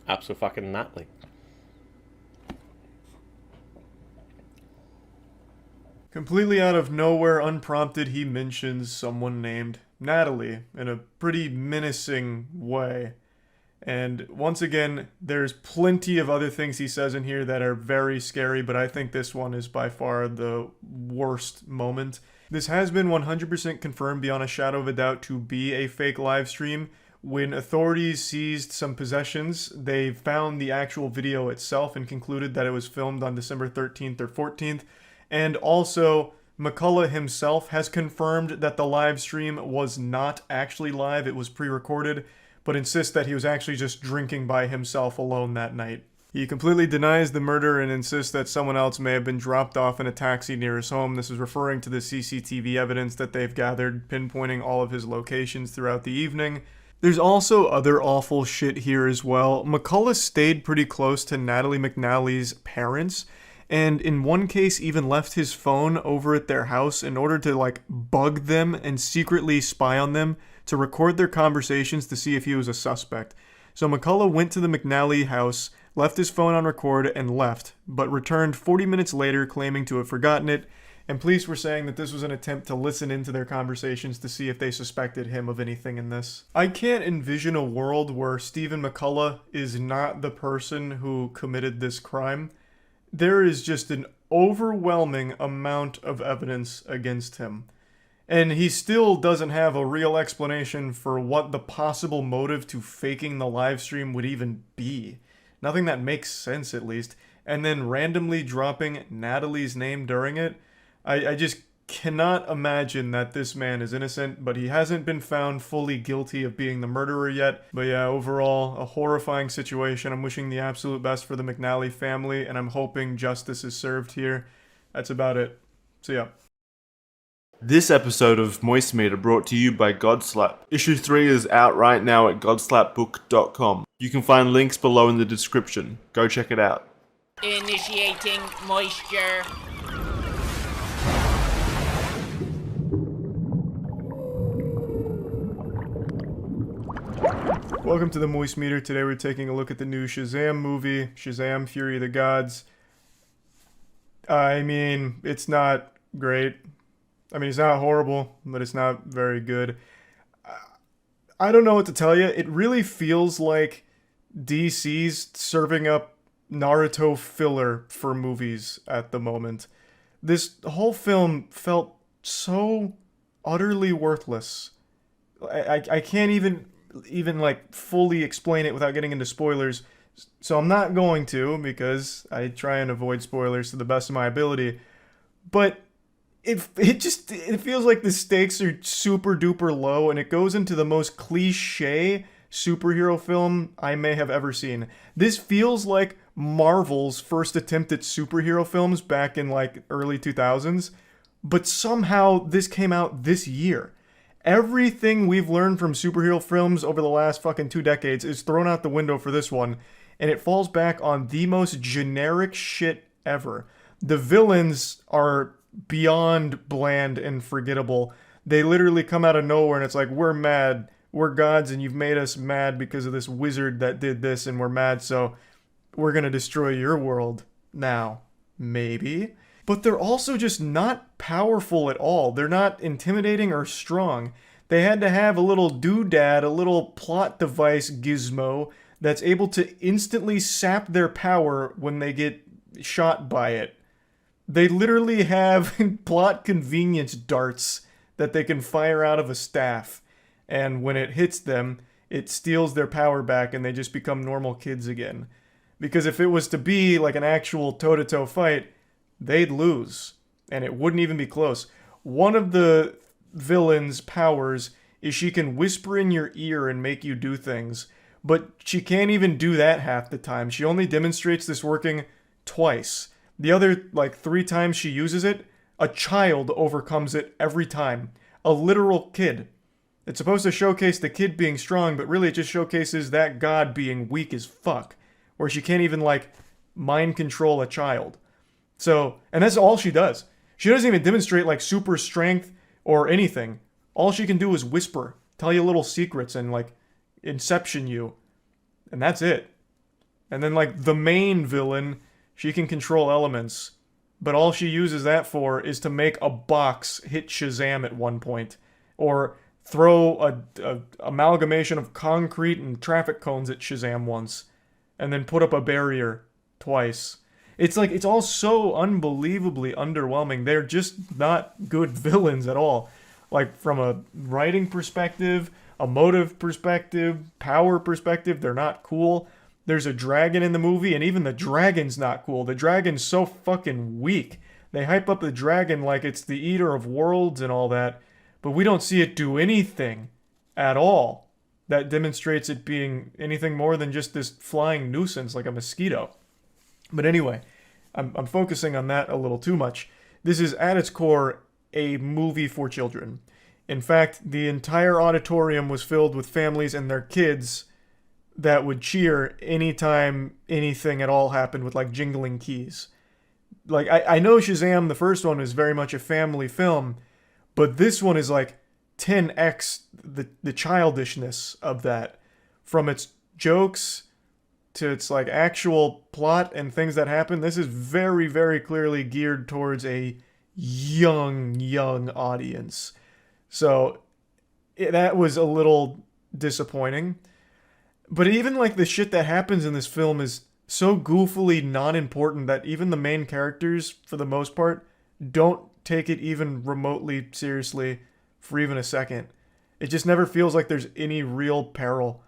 Abso-fucking-notly. Completely out of nowhere, unprompted, he mentions someone named Natalie in a pretty menacing way. And once again, there's plenty of other things he says in here that are very scary, but I think this one is by far the worst moment. This has been 100% confirmed beyond a shadow of a doubt to be a fake live stream. When authorities seized some possessions, they found the actual video itself and concluded that it was filmed on December 13th or 14th. And also, McCullough himself has confirmed that the live stream was not actually live, it was pre-recorded, but insists that he was actually just drinking by himself alone that night. He completely denies the murder and insists that someone else may have been dropped off in a taxi near his home. This is referring to the CCTV evidence that they've gathered, pinpointing all of his locations throughout the evening. There's also other awful shit here as well. McCullough stayed pretty close to Natalie McNally's parents, and in one case even left his phone over at their house in order to like bug them and secretly spy on them to record their conversations to see if he was a suspect. So McCullough went to the McNally house, left his phone on record, and left, but returned 40 minutes later claiming to have forgotten it, and police were saying that this was an attempt to listen into their conversations to see if they suspected him of anything in this. I can't envision a world where Stephen McCullough is not the person who committed this crime. There is just an overwhelming amount of evidence against him. And he still doesn't have a real explanation for what the possible motive to faking the live stream would even be. Nothing that makes sense, at least. And then randomly dropping Natalie's name during it. I just cannot imagine that this man is innocent, but he hasn't been found fully guilty of being the murderer yet. But yeah, overall, a horrifying situation. I'm wishing the absolute best for the McNally family, and I'm hoping justice is served here. That's about it. See ya. This episode of Moist Meter brought to you by Godslap. Issue 3 is out right now at godslapbook.com. You can find links below in the description. Go check it out. Initiating moisture. Welcome to the Moist Meter. Today we're taking a look at the new Shazam movie, Shazam! Fury of the Gods. I mean, it's not great. I mean, it's not horrible, but it's not very good. I don't know what to tell you. It really feels like DC's serving up Naruto filler for movies at the moment. This whole film felt so utterly worthless. I can't even like fully explain it without getting into spoilers, so I'm not going to, because I try and avoid spoilers to the best of my ability. But it feels like the stakes are super duper low, and it goes into the most cliche superhero film I may have ever seen. This feels like Marvel's first attempt at superhero films back in like early 2000s, but somehow this came out this year. Everything we've learned from superhero films over the last fucking 2 decades is thrown out the window for this one, and it falls back on the most generic shit ever. The villains are beyond bland and forgettable. They literally come out of nowhere and it's like, we're mad, we're gods, and you've made us mad because of this wizard that did this, and we're mad, so we're gonna destroy your world now. Maybe. But they're also just not powerful at all. They're not intimidating or strong. They had to have a little doodad, a little plot device gizmo that's able to instantly sap their power when they get shot by it. They literally have plot convenience darts that they can fire out of a staff. And when it hits them, it steals their power back and they just become normal kids again. Because if it was to be like an actual toe-to-toe fight, they'd lose, and it wouldn't even be close. One of the villain's powers is she can whisper in your ear and make you do things, but she can't even do that half the time. She only demonstrates this working twice. The other, like, 3 times she uses it, a child overcomes it every time. A literal kid. It's supposed to showcase the kid being strong, but really it just showcases that god being weak as fuck. Where she can't even, like, mind control a child. So, and that's all she does. She doesn't even demonstrate, like, super strength or anything. All she can do is whisper, tell you little secrets, and, like, inception you. And that's it. And then, like, the main villain, she can control elements. But all she uses that for is to make a box hit Shazam at one point. Or throw a amalgamation of concrete and traffic cones at Shazam once. And then put up a barrier twice. It's like, it's all so unbelievably underwhelming. They're just not good villains at all. Like, from a writing perspective, a motive perspective, power perspective, they're not cool. There's a dragon in the movie, and even the dragon's not cool. The dragon's so fucking weak. They hype up the dragon like it's the eater of worlds and all that, but we don't see it do anything at all that demonstrates it being anything more than just this flying nuisance like a mosquito. But anyway, I'm focusing on that a little too much. This is, at its core, a movie for children. In fact, the entire auditorium was filled with families and their kids that would cheer anytime anything at all happened with, like, jingling keys. Like, I know Shazam, the first one, is very much a family film, but this one is, like, 10x the childishness of that. From its jokes to its, like, actual plot and things that happen, this is very, very clearly geared towards a young audience. So that was a little disappointing. But even, like, the shit that happens in this film is so goofily non-important that even the main characters, for the most part, don't take it even remotely seriously for even a second. It just never feels like there's any real peril.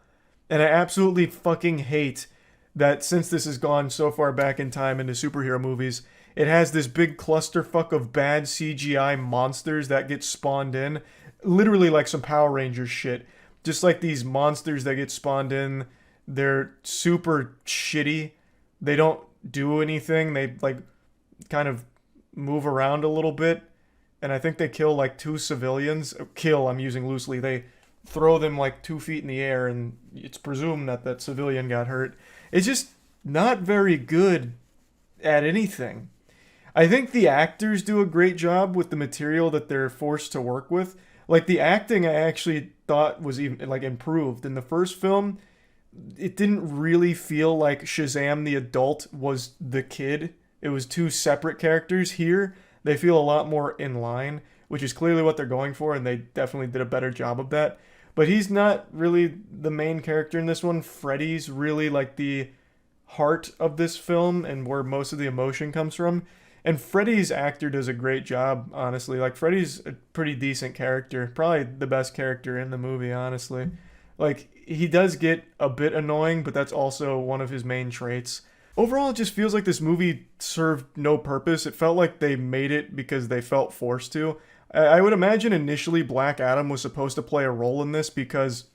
And I absolutely fucking hate that since this has gone so far back in time into superhero movies, it has this big clusterfuck of bad CGI monsters that get spawned in. Literally like some Power Rangers shit. Just like these monsters that get spawned in, they're super shitty. They don't do anything. They, like, kind of move around a little bit. And I think they kill, like, 2 civilians. Kill, I'm using loosely. They throw them, like, 2 feet in the air, and it's presumed that that civilian got hurt. It's just not very good at anything. I think the actors do a great job with the material that they're forced to work with. Like, the acting I actually thought was even, like, improved. In the first film, it didn't really feel like Shazam the adult was the kid. It was 2 separate characters. Here, they feel a lot more in line, which is clearly what they're going for, and they definitely did a better job of that. But he's not really the main character in this one. Freddy's really, like, the heart of this film and where most of the emotion comes from. And Freddy's actor does a great job, honestly. Like, Freddy's a pretty decent character. Probably the best character in the movie, honestly. Like, he does get a bit annoying, but that's also one of his main traits. Overall, it just feels like this movie served no purpose. It felt like they made it because they felt forced to. I would imagine initially Black Adam was supposed to play a role in this because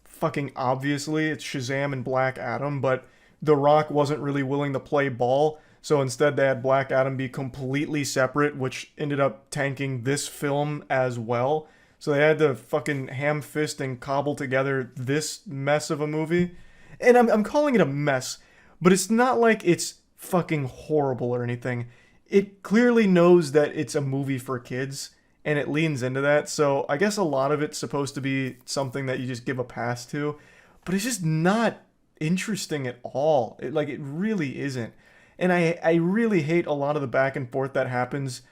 fucking obviously it's Shazam and Black Adam, but The Rock wasn't really willing to play ball. So instead they had Black Adam be completely separate, which ended up tanking this film as well. So they had to fucking ham-fist and cobble together this mess of a movie. And I'm calling it a mess, but it's not like it's fucking horrible or anything. It clearly knows that it's a movie for kids, and it leans into that. So I guess a lot of it's supposed to be something that you just give a pass to, but it's just not interesting at all. It really isn't. And I really hate a lot of the back and forth that happens,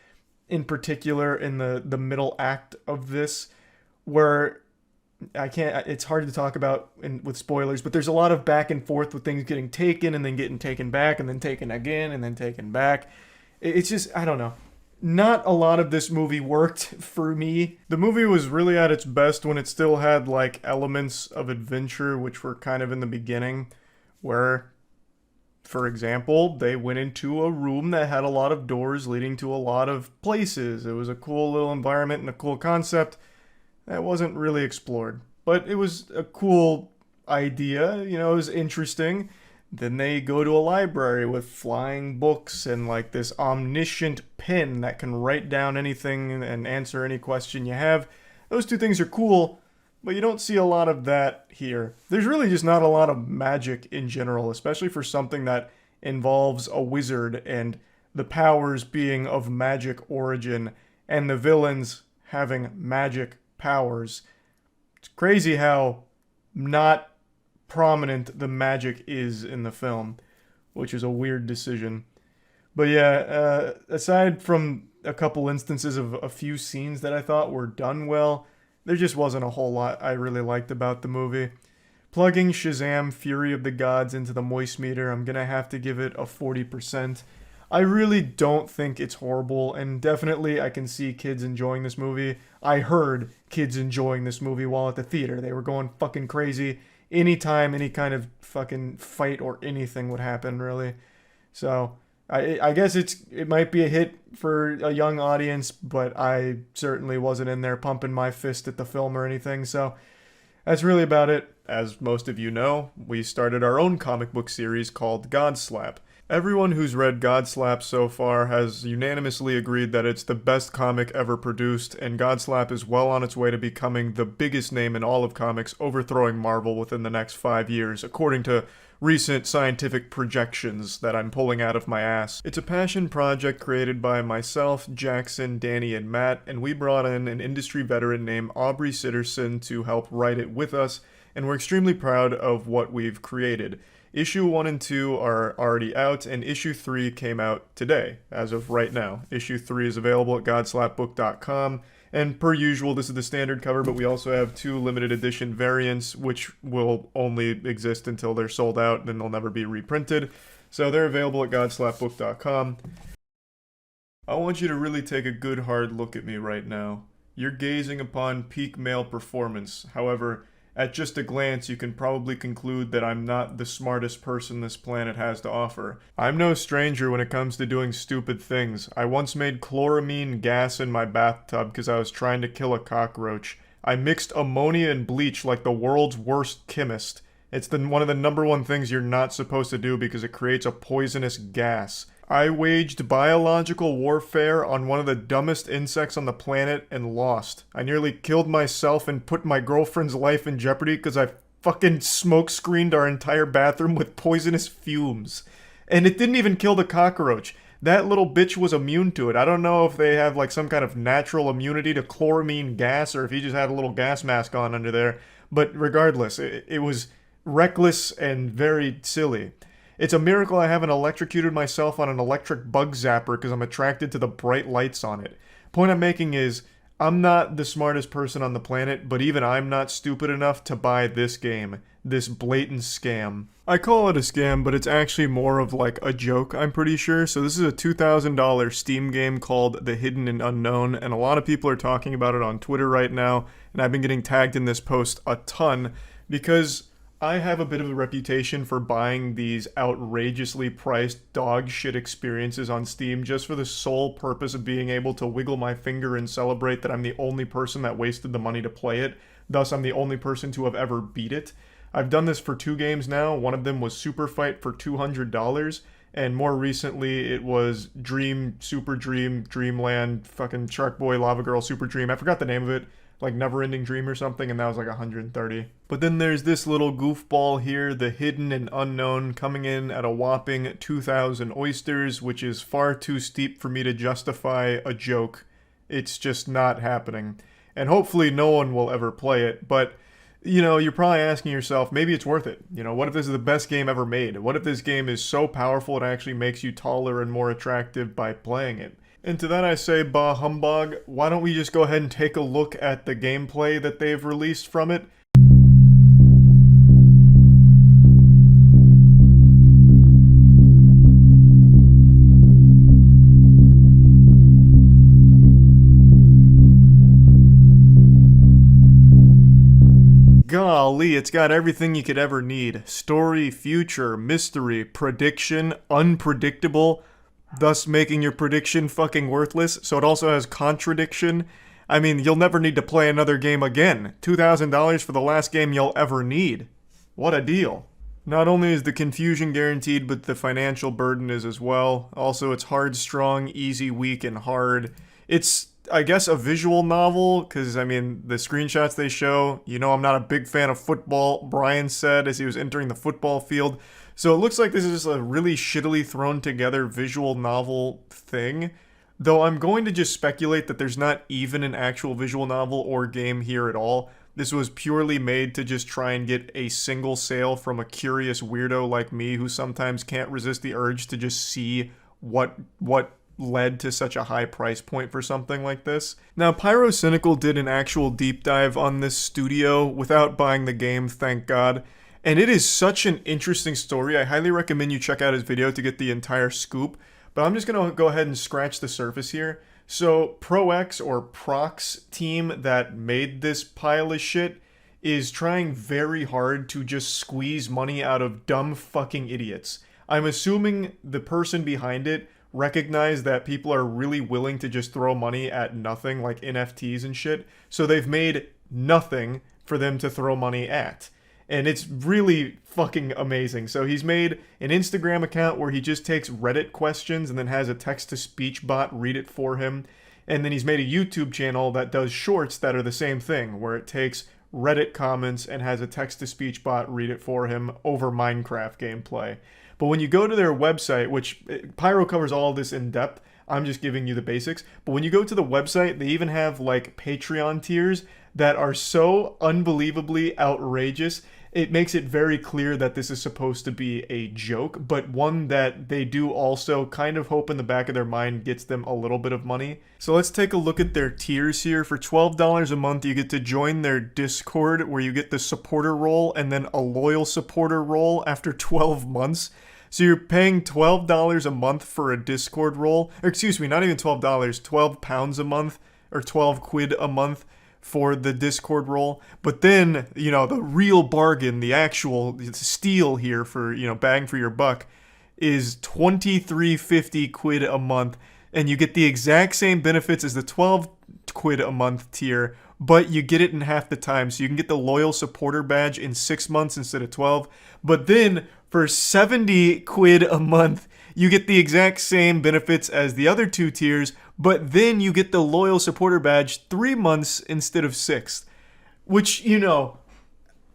in particular in the middle act of this, where it's hard to talk about with spoilers, but there's a lot of back and forth with things getting taken and then getting taken back and then taken again and then taken back. It's just, I don't know. Not a lot of this movie worked for me. The movie was really at its best when it still had, like, elements of adventure, which were kind of in the beginning, where, for example, they went into a room that had a lot of doors leading to a lot of places. It was a cool little environment and a cool concept that wasn't really explored. But it was a cool idea, you know, is interesting. Then they go to a library with flying books and like this omniscient pen that can write down anything and answer any question you have. Those two things are cool, but you don't see a lot of that here. There's really just not a lot of magic in general, especially for something that involves a wizard and the powers being of magic origin and the villains having magic powers. It's crazy how not prominent the magic is in the film, which is a weird decision. But yeah, aside from a couple instances of a few scenes that I thought were done well, there just wasn't a whole lot I really liked about the movie. Plugging Shazam Fury of the Gods into the moist meter, I'm gonna have to give it a 40%. I really don't think it's horrible, and definitely I can see kids enjoying this movie. I heard kids enjoying this movie while at the theater. They were going fucking crazy anytime any kind of fucking fight or anything would happen, really. So I guess it might be a hit for a young audience, but I certainly wasn't in there pumping my fist at the film or anything, so that's really about it. As most of you know, we started our own comic book series called Godslap. Everyone who's read Godslap so far has unanimously agreed that it's the best comic ever produced, and Godslap is well on its way to becoming the biggest name in all of comics, overthrowing Marvel within the next 5 years, according to recent scientific projections that I'm pulling out of my ass. It's a passion project created by myself, Jackson, Danny, and Matt, and we brought in an industry veteran named Aubrey Sitterson to help write it with us, and we're extremely proud of what we've created. Issue 1 and 2 are already out, and Issue 3 came out today, as of right now. Issue 3 is available at godslapbook.com, and per usual, this is the standard cover, but we also have 2 limited edition variants, which will only exist until they're sold out, and then they'll never be reprinted. So they're available at godslapbook.com. I want you to really take a good hard look at me right now. You're gazing upon peak male performance. However, at just a glance, you can probably conclude that I'm not the smartest person this planet has to offer. I'm no stranger when it comes to doing stupid things. I once made chloramine gas in my bathtub because I was trying to kill a cockroach. I mixed ammonia and bleach like the world's worst chemist. It's one of the #1 things you're not supposed to do because it creates a poisonous gas. I waged biological warfare on one of the dumbest insects on the planet and lost. I nearly killed myself and put my girlfriend's life in jeopardy because I fucking smoke screened our entire bathroom with poisonous fumes. And it didn't even kill the cockroach. That little bitch was immune to it. I don't know if they have like some kind of natural immunity to chloramine gas or if he just had a little gas mask on under there. But regardless, it was reckless and very silly. It's a miracle I haven't electrocuted myself on an electric bug zapper because I'm attracted to the bright lights on it. Point I'm making is, I'm not the smartest person on the planet, but even I'm not stupid enough to buy this game. This blatant scam. I call it a scam, but it's actually more of like a joke, I'm pretty sure. So this is a $2,000 Steam game called The Hidden and Unknown, and a lot of people are talking about it on Twitter right now, and I've been getting tagged in this post a ton because I have a bit of a reputation for buying these outrageously priced dog shit experiences on Steam just for the sole purpose of being able to wiggle my finger and celebrate that I'm the only person that wasted the money to play it. Thus, I'm the only person to have ever beat it. I've done this for 2 games now. One of them was Super Fight for $200, and more recently it was Dream, Super Dream, Dreamland, fucking Shark Boy, Lava Girl, Super Dream. I forgot the name of it. Like Never-Ending Dream or something, and that was like $130. But then there's this little goofball here, The Hidden and Unknown, coming in at a whopping 2,000 oysters, which is far too steep for me to justify a joke. It's just not happening. And hopefully no one will ever play it, but, you know, you're probably asking yourself, maybe it's worth it. You know, what if this is the best game ever made? What if this game is so powerful it actually makes you taller and more attractive by playing it? And to that I say, bah humbug, why don't we just go ahead and take a look at the gameplay that they've released from it? Golly, it's got everything you could ever need. Story, future, mystery, prediction, unpredictable, thus making your prediction fucking worthless. So it also has contradiction. I mean, you'll never need to play another game again. $2,000 for the last game you'll ever need. What a deal. Not only is the confusion guaranteed, but the financial burden is as well. Also, it's hard, strong, easy, weak, and hard. It's, I guess, a visual novel, because, I mean, the screenshots they show, you know I'm not a big fan of football, Brian said as he was entering the football field. So it looks like this is a really shittily thrown together visual novel thing. Though I'm going to just speculate that there's not even an actual visual novel or game here at all. This was purely made to just try and get a single sale from a curious weirdo like me who sometimes can't resist the urge to just see what led to such a high price point for something like this. Now, Pyrocynical did an actual deep dive on this studio without buying the game, thank God. And it is such an interesting story. I highly recommend you check out his video to get the entire scoop. But I'm just going to go ahead and scratch the surface here. So ProX or Prox team that made this pile of shit is trying very hard to just squeeze money out of dumb fucking idiots. I'm assuming the person behind it recognized that people are really willing to just throw money at nothing like NFTs and shit. So they've made nothing for them to throw money at. And it's really fucking amazing. So he's made an Instagram account where he just takes Reddit questions and then has a text-to-speech bot read it for him. And then he's made a YouTube channel that does shorts that are the same thing, where it takes Reddit comments and has a text-to-speech bot read it for him over Minecraft gameplay. But when you go to their website, which Pyro covers all of this in depth, I'm just giving you the basics. But when you go to the website, they even have like Patreon tiers that are so unbelievably outrageous. It makes it very clear that this is supposed to be a joke, but one that they do also kind of hope in the back of their mind gets them a little bit of money. So let's take a look at their tiers here. For $12 a month, you get to join their Discord, where you get the supporter role and then a loyal supporter role after 12 months. So you're paying $12 a month for a Discord role, or excuse me, not even $12, 12 pounds a month, or 12 quid a month for the Discord role. But then, you know, the real bargain, the actual steal here for, you know, bang for your buck is $23.50 quid a month, and you get the exact same benefits as the 12 quid a month tier, but you get it in half the time. So you can get the loyal supporter badge in 6 months instead of 12. But then for 70 quid a month, you get the exact same benefits as the other two tiers, but then you get the loyal supporter badge 3 months instead of 6. Which, you know,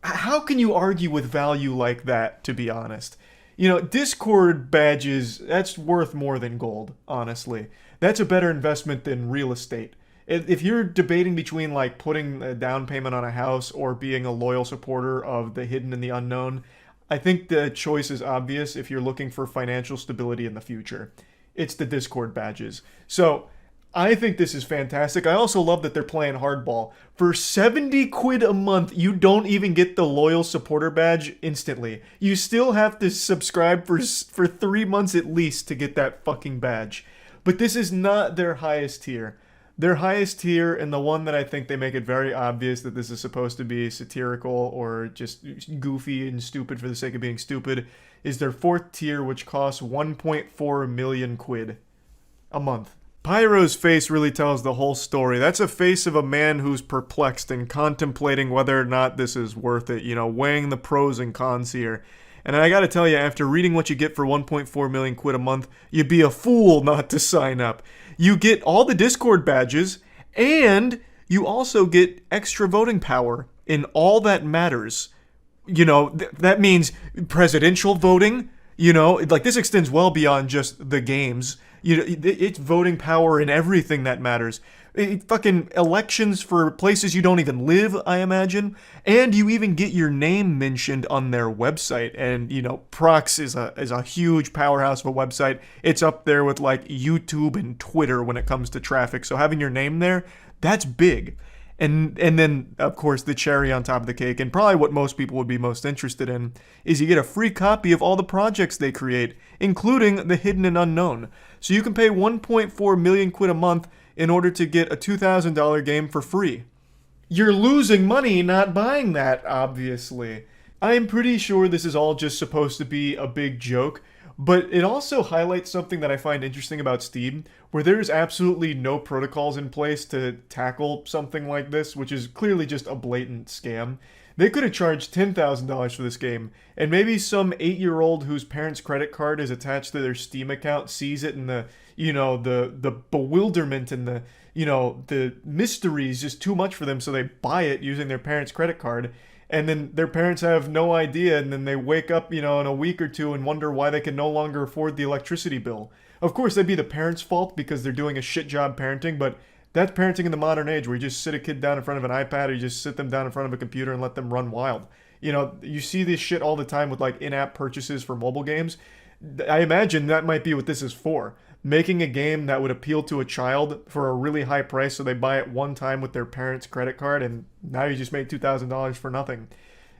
how can you argue with value like that, to be honest? You know, Discord badges, that's worth more than gold, honestly. That's a better investment than real estate. If you're debating between, like, putting a down payment on a house or being a loyal supporter of the hidden and the unknown, I think the choice is obvious if you're looking for financial stability in the future. It's the Discord badges. So, I think this is fantastic. I also love that they're playing hardball. For 70 quid a month, you don't even get the loyal supporter badge instantly. You still have to subscribe for 3 months at least to get that fucking badge. But this is not their highest tier. Their highest tier, and the one that I think they make it very obvious that this is supposed to be satirical or just goofy and stupid for the sake of being stupid, is their 4th tier, which costs 1.4 million quid a month. Pyro's face really tells the whole story. That's a face of a man who's perplexed and contemplating whether or not this is worth it, you know, weighing the pros and cons here. And I gotta tell you, after reading what you get for 1.4 million quid a month, you'd be a fool not to sign up. You get all the Discord badges, and you also get extra voting power in all that matters. You know, that means presidential voting, you know, like this extends well beyond just the games. You know, it's voting power in everything that matters. Fucking elections for places you don't even live, I imagine. And you even get your name mentioned on their website. And, you know, Prox is a huge powerhouse of a website. It's up there with, like, YouTube and Twitter when it comes to traffic. So having your name there, that's big. And then, of course, the cherry on top of the cake, and probably what most people would be most interested in, is you get a free copy of all the projects they create, including the hidden and unknown. So you can pay 1.4 million quid a month in order to get a $2,000 game for free. You're losing money not buying that, obviously. I am pretty sure this is all just supposed to be a big joke, but it also highlights something that I find interesting about Steam, where there's absolutely no protocols in place to tackle something like this, which is clearly just a blatant scam. They could have charged $10,000 for this game, and maybe some 8-year-old whose parents' credit card is attached to their Steam account sees it, and the bewilderment and the mystery is just too much for them, so they buy it using their parents' credit card, and then their parents have no idea, and then they wake up, in a week or two and wonder why they can no longer afford the electricity bill. Of course, that'd be the parents' fault because they're doing a shit job parenting, but that's parenting in the modern age where you just sit a kid down in front of an iPad, or you just sit them down in front of a computer and let them run wild. You see this shit all the time with like in-app purchases for mobile games. I imagine that might be what this is for. Making a game that would appeal to a child for a really high price so they buy it one time with their parents' credit card, and now you just made $2,000 for nothing.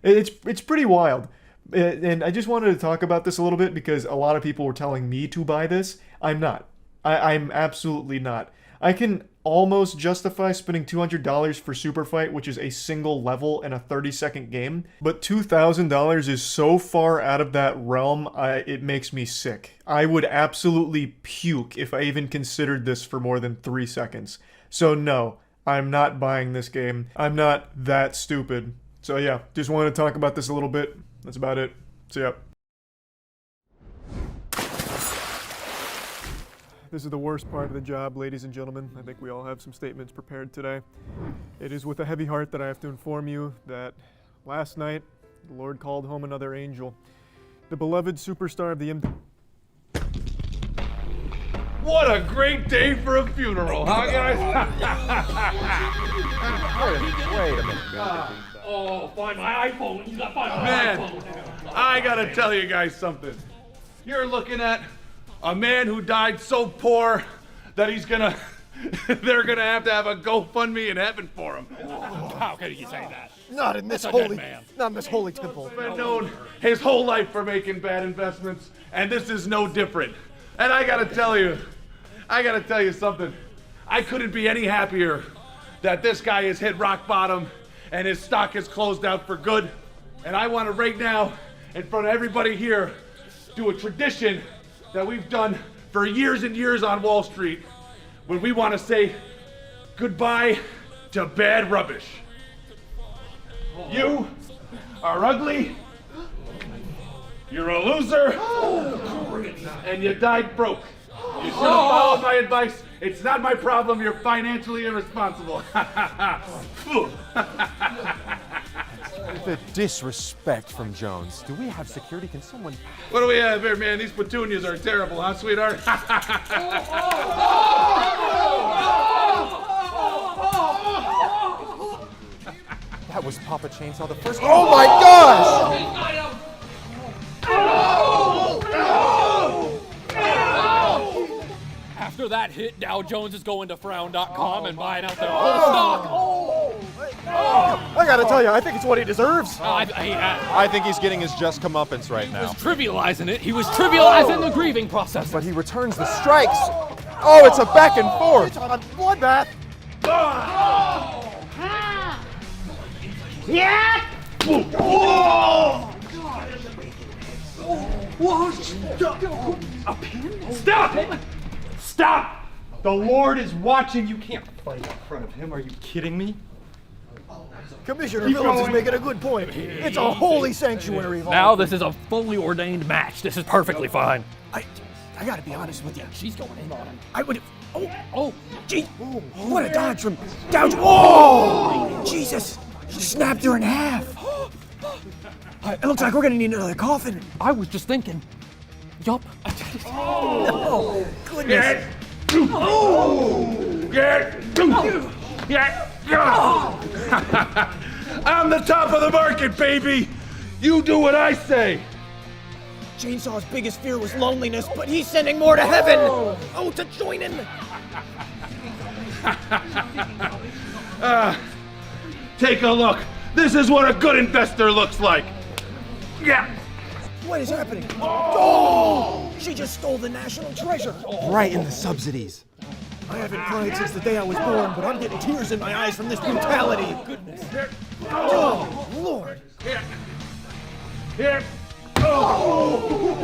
It's pretty wild. And I just wanted to talk about this a little bit because a lot of people were telling me to buy this. I'm not. I'm absolutely not. I can almost justify spending $200 for Super Fight, which is a single level and a 30-second game, but $2,000 is so far out of that realm, it makes me sick. I would absolutely puke if I even considered this for more than 3 seconds. So no, I'm not buying this game. I'm not that stupid. So yeah, just wanted to talk about this a little bit. That's about it. See ya. This is the worst part of the job, ladies and gentlemen. I think we all have some statements prepared today. It is with a heavy heart that I have to inform you that last night, the Lord called home another angel. The beloved superstar of the What a great day for a funeral, huh, guys? Wait a minute. Oh, find my iPhone. You got to find my iPhone. I gotta tell you guys something. You're looking at a man who died so poor that they're gonna have to have a GoFundMe in heaven for him. How can you say that? Not in this holy temple. Been known his whole life for making bad investments, and this is no different. And I gotta tell you something. I couldn't be any happier that this guy has hit rock bottom and his stock has closed out for good. And I want to right now, in front of everybody here, do a tradition that we've done for years and years on Wall Street, when we want to say goodbye to bad rubbish. You are ugly, you're a loser, and you died broke. You should have followed my advice. It's not my problem, you're financially irresponsible. The disrespect from Jones. Do we have security? Can someone... What do we have here, man? These petunias are terrible, huh, sweetheart? That was Papa Chainsaw the first... Oh my gosh! After that hit, Dow Jones is going to frown.com and buying out their whole stock. I gotta tell you, I think it's what he deserves. I think he's getting his just comeuppance right now. Trivializing it. He was trivializing the grieving process. But he returns the strikes. Oh, it's a back and forth. It's a bloodbath. Yeah! Stop! Stop! The Lord is watching. You can't fight in front of him. Are you kidding me? Commissioner Phillips is making a good point. It's a holy sanctuary. Now this is a fully ordained match. This is perfectly fine. I gotta be honest with you. She's going in on him. I would have. Oh, gee. What a dodge from Dow. Oh, Jesus. She snapped her in half. It looks like we're gonna need another coffin. I was just thinking. Yup. Oh, goodness. Get! Oh! Get! I'm the top of the market, baby! You do what I say! Chainsaw's biggest fear was loneliness, but he's sending more to heaven! Oh, to join him! Take a look. This is what a good investor looks like. Yeah. What is happening? Oh! She just stole the national treasure. Right in the subsidies. I haven't cried since the day I was born, but I'm getting tears in my eyes from this brutality. Goodness. Oh, Lord. Here. Oh!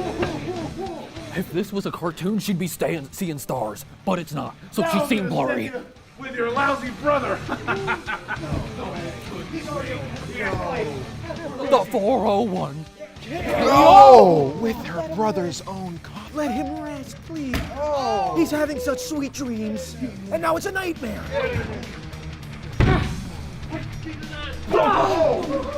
If this was a cartoon, she'd be seeing stars, but it's not. So she's seeing blurry. With your lousy brother. The 401. Oh, with her brother's own coffee. Let him rest, please. Oh. He's having such sweet dreams, and now it's a nightmare. Oh.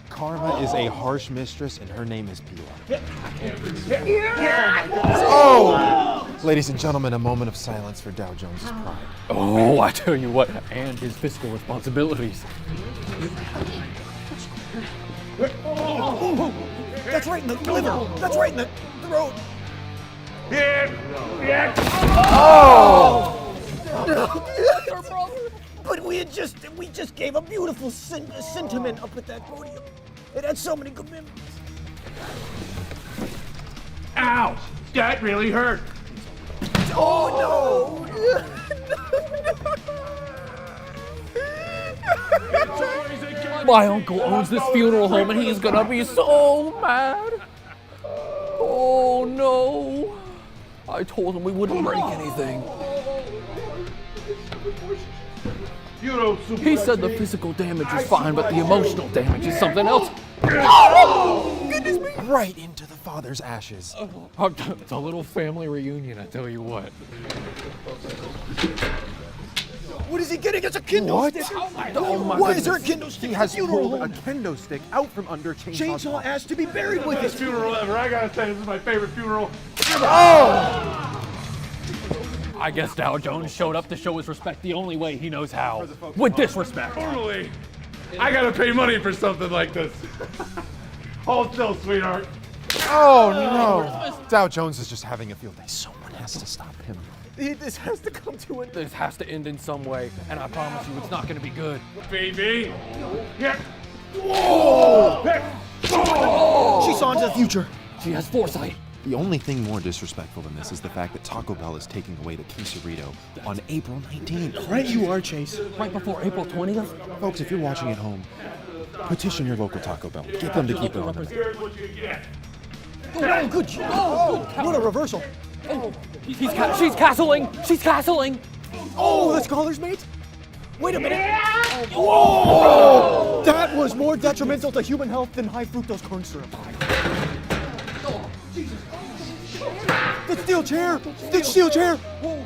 Karma is a harsh mistress, and her name is Pila. Oh! Ladies and gentlemen, a moment of silence for Dow Jones's pride. Oh, I tell you what, and his fiscal responsibilities. Oh, that's right in the liver. That's right in the throat. Oh! But we just gave a beautiful sentiment up at that podium. It had so many good memories. Ow! That really hurt. Oh no! My uncle owns this funeral home and he's gonna be so mad. Oh no! I told him we wouldn't break anything. He said the physical damage is fine, but the emotional damage is something else. Oh, goodness me! Right into the father's ashes. It's a little family reunion, I tell you what. What is he getting as a kendo stick? Why is there a kendo stick? He has pulled a kendo stick out from under Chainsaw asked to be buried with Best funeral ever. I gotta say, this is my favorite funeral. Oh! I guess Dow Jones showed up to show his respect the only way he knows how. With disrespect. Totally. I gotta pay money for something like this. Hold still, sweetheart. Oh no! Dow Jones is just having a field day. Someone has to stop him. This has to come to an end. This has to end in some way, and I promise you it's not gonna be good. Baby. Yeah. Whoa! She saw into the future. She has foresight. The only thing more disrespectful than this is the fact that Taco Bell is taking away the quesarito on April 19th. Right you are, Chase. Right before April 20th? Folks, if you're watching at home, petition your local Taco Bell. Get them to keep it on the menu. Here's what you get. Oh, good. Oh, what a reversal. Oh, she's castling. She's castling. Oh, the scholar's mate? Wait a minute. Whoa! That was more detrimental to human health than high fructose corn syrup. The steel chair! The steel chair!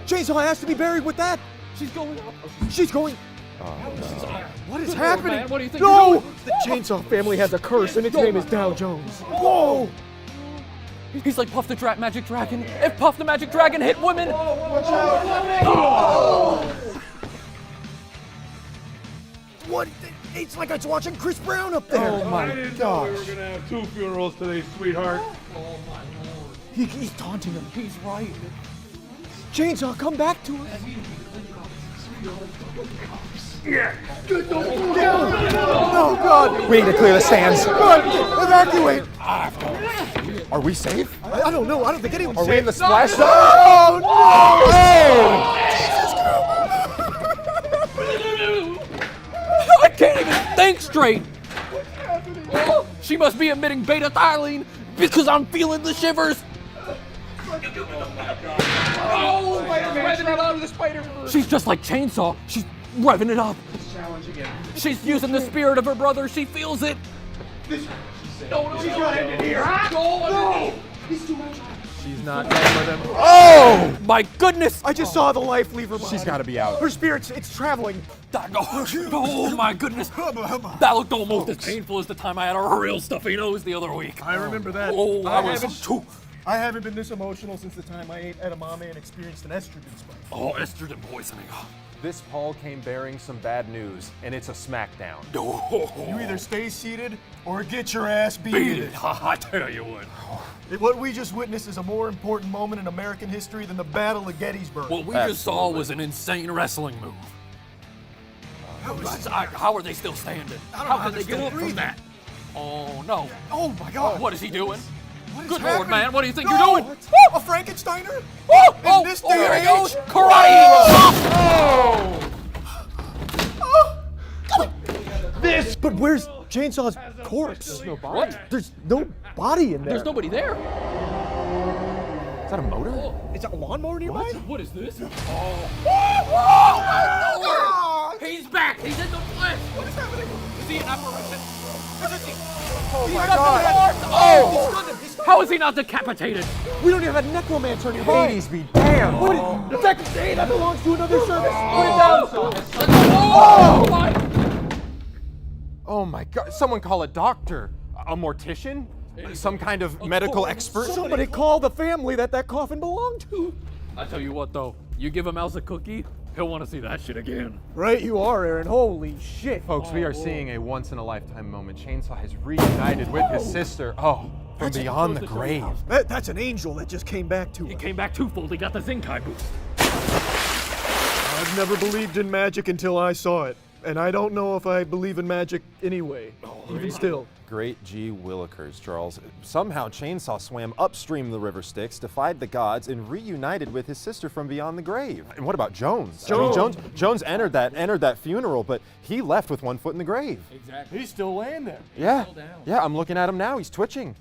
Chainsaw has to be buried with that! She's going up. She's going... What is happening? Man, what do you think no! you're doing? The Chainsaw family has a curse and its name is Dow Jones. Whoa! He's like Puff the Magic Dragon. If Puff the Magic Dragon hit women... What? It's like I was watching Chris Brown up there. Oh my gosh. We're gonna have 2 funerals today, sweetheart. Oh my lord. He's taunting him. He's right. Chainsaw, come back to us. Yeah. Oh God. We need to clear the stands. Run! Evacuate! Are we safe? I don't know. I don't think anyone's Are safe. we in the splash zone? Oh no! I can't even think straight. Oh, she must be emitting beta-thylene because I'm feeling the shivers. Oh, revving it out of the Spider-Verse. She's just like Chainsaw. She's revving it up. She's using the spirit of her brother. She feels it. She's not in here. No. She's not done with him. Oh my goodness! I just saw the life leave her body. She's got to be out. Her spirit's, it's traveling. Oh my goodness! That looked almost as painful as the time I had a real stuffy nose the other week. I remember that. Oh, I haven't been this emotional since the time I ate edamame and experienced an estrogen spike. Oh, estrogen poisoning. This Paul came bearing some bad news, and it's a smackdown. You either stay seated or get your ass beat. Beat it! I tell you what. What we just witnessed is a more important moment in American history than the Battle of Gettysburg. What we just saw was an insane wrestling move. How are they still standing? How can they get up from that? Oh no! Oh my God! What is he doing? Good happening? Lord, man! What do you think you're doing? A Frankensteiner? Oh, this day here and he goes! age? Karate! This. But where's Chainsaw's corpse? There's no body. What? There's no body in there. There's nobody there. Is that a motor? Is that a lawnmower nearby? What is this? Oh my God! He's back! He's in the flesh! What is happening? Is he an apparition? Oh my god! Oh! How is he not decapitated? We don't even have a necromancer nearby. Hades be damned! What? That belongs to another service. Put it down, son. Oh my god! Someone call a doctor, a mortician, some kind of medical expert. Somebody call the family that coffin belonged to. I tell you what, though, you give a mouse a cookie, he'll want to see that shit again. Right, you are, Aaron. Holy shit. Folks, we are seeing a once-in-a-lifetime moment. Chainsaw has reunited with his sister. Oh, from beyond the grave. That's an angel that just came back to us. He came back twofold. He got the Zinkai boost. I've never believed in magic until I saw it. And I don't know if I believe in magic anyway, even still. Great G Willikers, Charles. Somehow Chainsaw swam upstream the river Styx, defied the gods, and reunited with his sister from beyond the grave. And what about Jones? Jones entered that funeral, but he left with one foot in the grave. Exactly. He's still laying there. Yeah, I'm looking at him now. He's twitching.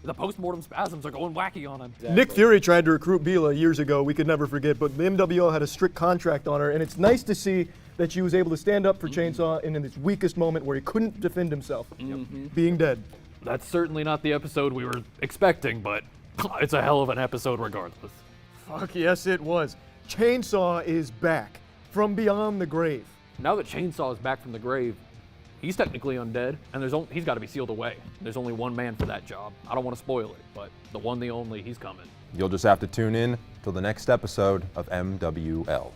The post-mortem spasms are going wacky on him. Nick Fury tried to recruit Bila years ago, we could never forget, but the MWO had a strict contract on her, and it's nice to see that she was able to stand up for Chainsaw in its weakest moment where he couldn't defend himself, being dead. That's certainly not the episode we were expecting, but it's a hell of an episode regardless. Fuck yes, it was. Chainsaw is back from beyond the grave. Now that Chainsaw is back from the grave, he's technically undead, and he's got to be sealed away. There's only one man for that job. I don't want to spoil it, but the one, the only, he's coming. You'll just have to tune in till the next episode of MWL.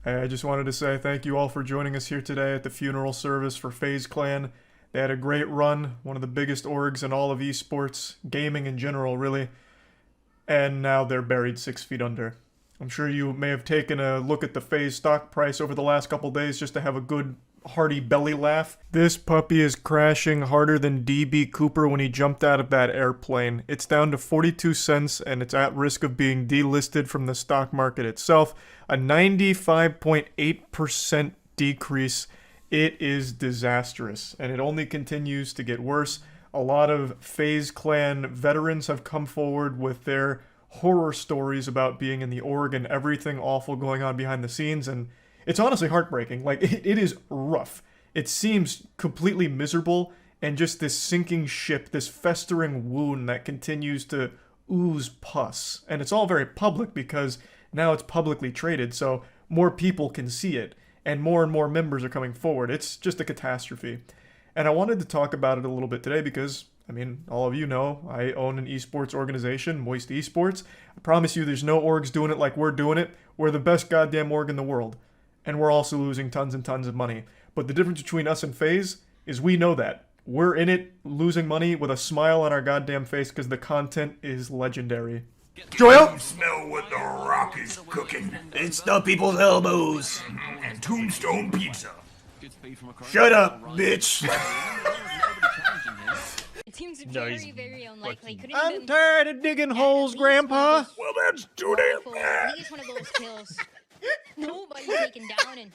I just wanted to say thank you all for joining us here today at the funeral service for FaZe Clan. They had a great run, one of the biggest orgs in all of esports, gaming in general, really. And now they're buried 6 feet under. I'm sure you may have taken a look at the FaZe stock price over the last couple days just to have a good, hearty belly laugh. This puppy is crashing harder than DB Cooper when he jumped out of that airplane. It's down to 42 cents and it's at risk of being delisted from the stock market itself. A 95.8% decrease. It is disastrous, and it only continues to get worse. A lot of FaZe Clan veterans have come forward with their horror stories about being in the org and everything awful going on behind the scenes, and it's honestly heartbreaking. Like, it is rough. It seems completely miserable, and just this sinking ship, this festering wound that continues to ooze pus. And it's all very public because now it's publicly traded, so more people can see it, and more members are coming forward. It's just a catastrophe. And I wanted to talk about it a little bit today because, I mean, all of you know, I own an esports organization, Moist Esports. I promise you there's no orgs doing it like we're doing it. We're the best goddamn org in the world. And we're also losing tons and tons of money. But the difference between us and FaZe is we know that. We're in it losing money with a smile on our goddamn face because the content is legendary. Joel? Smell what the Rock is cooking. It's the people's elbows. And Tombstone Pizza. Shut up, bitch. It seems very unlikely. I'm tired of digging holes, Grandpa. Well, that's too damn bad. He gets one of those kills. Nobody taken down and...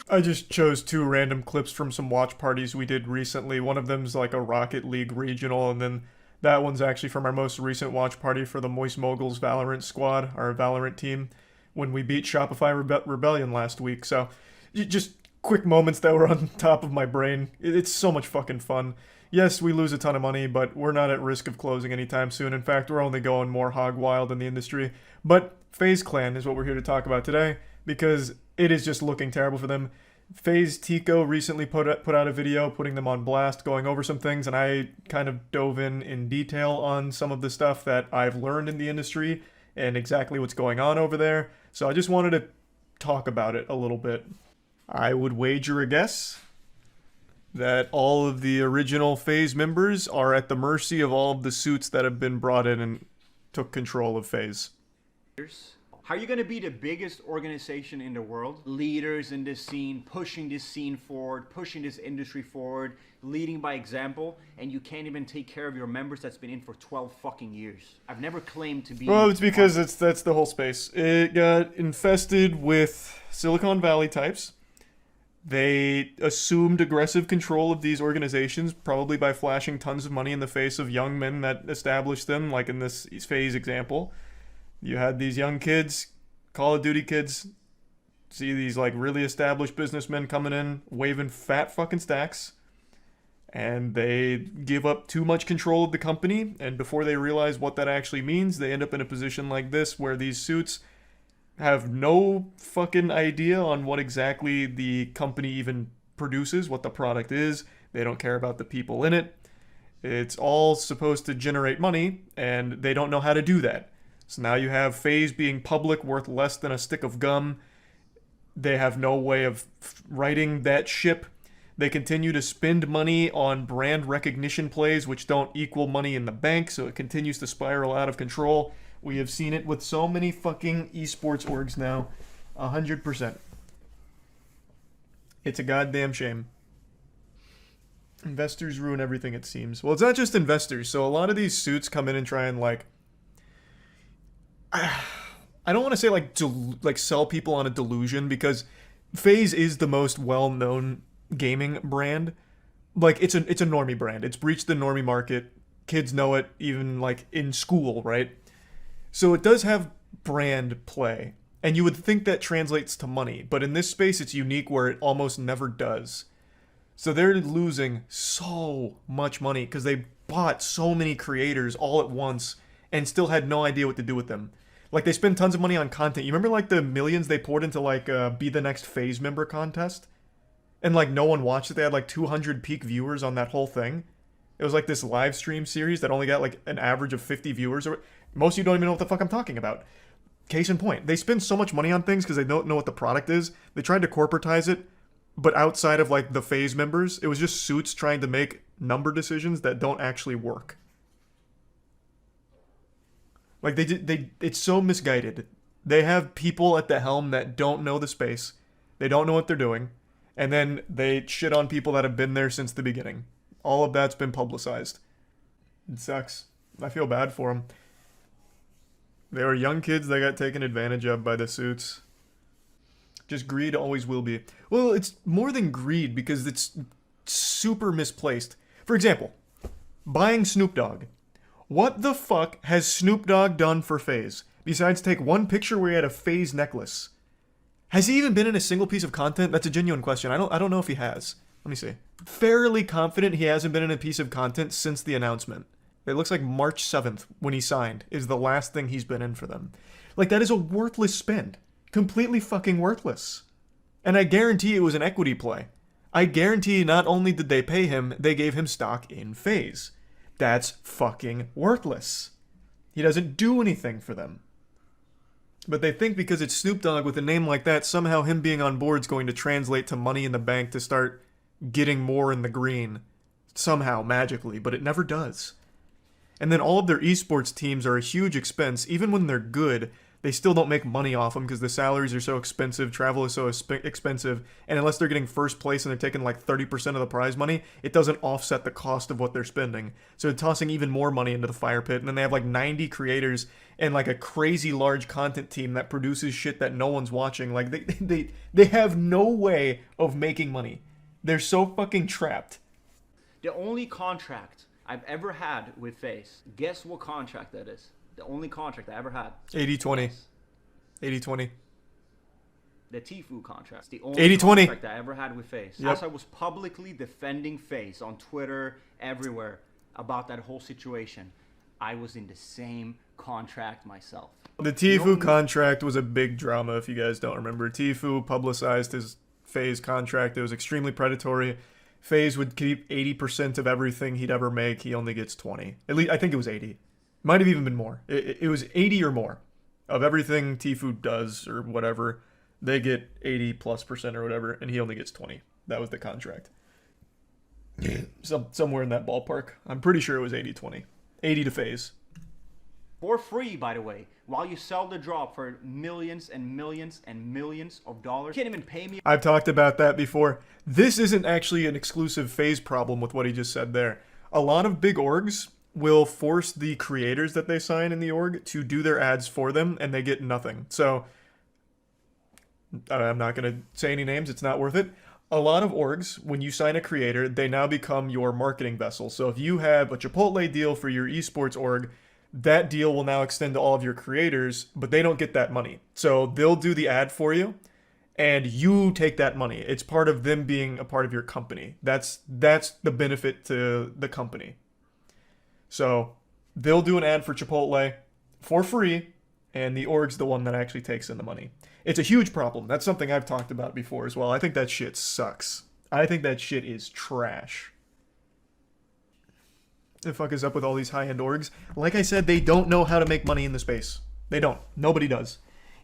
I just chose 2 random clips from some watch parties we did recently. One of them's like a Rocket League regional, and then that one's actually from our most recent watch party for the Moist Moguls Valorant squad, our Valorant team, when we beat Shopify Rebellion last week. So, just quick moments that were on top of my brain. It's so much fucking fun. Yes, we lose a ton of money, but we're not at risk of closing anytime soon. In fact, we're only going more hog wild in the industry. But FaZe Clan is what we're here to talk about today, because it is just looking terrible for them. FaZe Tico recently put out a video putting them on blast, going over some things, and I kind of dove in detail on some of the stuff that I've learned in the industry and exactly what's going on over there. So I just wanted to talk about it a little bit. I would wager a guess that all of the original FaZe members are at the mercy of all of the suits that have been brought in and took control of FaZe. How are you going to be the biggest organization in the world? Leaders in this scene, pushing this scene forward, pushing this industry forward, leading by example, and you can't even take care of your members that's been in for 12 fucking years. I've never claimed to be... Well, it's because that's the whole space. It got infested with Silicon Valley types. They assumed aggressive control of these organizations, probably by flashing tons of money in the face of young men that established them, like in this FaZe example. You had these young kids, Call of Duty kids, see these like really established businessmen coming in, waving fat fucking stacks, and they give up too much control of the company, and before they realize what that actually means, they end up in a position like this where these suits have no fucking idea on what exactly the company even produces, what the product is. They don't care about the people in it. It's all supposed to generate money, and they don't know how to do that. So now you have FaZe being public, worth less than a stick of gum. They have no way of righting that ship. They continue to spend money on brand recognition plays, which don't equal money in the bank, so it continues to spiral out of control. We have seen it with so many fucking esports orgs now. 100%. It's a goddamn shame. Investors ruin everything, it seems. Well, it's not just investors. So a lot of these suits come in and try and like... I don't want to say like sell people on a delusion, because FaZe is the most well-known gaming brand. Like it's a normie brand. It's breached the normie market. Kids know it even like in school, right? So it does have brand play. And you would think that translates to money, but in this space it's unique where it almost never does. So they're losing so much money because they bought so many creators all at once and still had no idea what to do with them. Like, they spend tons of money on content. You remember, like, the millions they poured into, like, Be the Next FaZe member contest? And, like, no one watched it. They had, like, 200 peak viewers on that whole thing. It was, like, this live stream series that only got, like, an average of 50 viewers. Most of you don't even know what the fuck I'm talking about. Case in point. They spend so much money on things because they don't know what the product is. They tried to corporatize it, but outside of, like, the FaZe members, it was just suits trying to make number decisions that don't actually work. Like, it's so misguided. They have people at the helm that don't know the space. They don't know what they're doing. And then they shit on people that have been there since the beginning. All of that's been publicized. It sucks. I feel bad for them. They were young kids that got taken advantage of by the suits. Just greed always will be. Well, it's more than greed because it's super misplaced. For example, buying Snoop Dogg. What the fuck has Snoop Dogg done for FaZe, besides take one picture where he had a FaZe necklace? Has he even been in a single piece of content? That's a genuine question. I don't know if he has. Let me see. Fairly confident he hasn't been in a piece of content since the announcement. It looks like March 7th, when he signed, is the last thing he's been in for them. Like, that is a worthless spend. Completely fucking worthless. And I guarantee it was an equity play. I guarantee not only did they pay him, they gave him stock in FaZe. That's fucking worthless. He doesn't do anything for them. But they think because it's Snoop Dogg with a name like that, somehow him being on board is going to translate to money in the bank to start getting more in the green. Somehow, magically, but it never does. And then all of their esports teams are a huge expense. Even when they're good, they still don't make money off them because the salaries are so expensive, travel is so expensive, and unless they're getting first place and they're taking like 30% of the prize money, it doesn't offset the cost of what they're spending. So they're tossing even more money into the fire pit, and then they have like 90 creators and like a crazy large content team that produces shit that no one's watching. Like they have no way of making money. They're so fucking trapped. The only contract I've ever had with FaZe, guess what contract that is? The only contract I ever had. 80-20. 80-20. The Tfue contract. It's the only 80-20. contract I ever had with FaZe. Yep. As I was publicly defending FaZe on Twitter, everywhere, about that whole situation, I was in the same contract myself. The Tfue contract was a big drama, if you guys don't remember. Tfue publicized his FaZe contract. It was extremely predatory. FaZe would keep 80% of everything he'd ever make. He only gets 20. At least, I think it was 80. Might have even been more. It was 80 or more of everything Tfue does or whatever. They get 80+% or whatever, and he only gets 20. That was the contract. Somewhere in that ballpark. I'm pretty sure it was 80-20. 80 to FaZe. For free, by the way, while you sell the drop for millions and millions and millions of dollars. You can't even pay me. I've talked about that before. This isn't actually an exclusive FaZe problem with what he just said there. A lot of big orgs will force the creators that they sign in the org to do their ads for them, and they get nothing. So, I'm not going to say any names, it's not worth it. A lot of orgs, when you sign a creator, they now become your marketing vessel. So if you have a Chipotle deal for your esports org, that deal will now extend to all of your creators, but they don't get that money. So they'll do the ad for you, and you take that money. It's part of them being a part of your company. That's the benefit to the company. So they'll do an ad for Chipotle for free, and the org's the one that actually takes in the money. It's a huge problem. That's something I've talked about before as well. I think that shit sucks. I think that shit is trash. The fuck is up with all these high-end orgs? Like I said, they don't know how to make money in the space. They don't. Nobody does.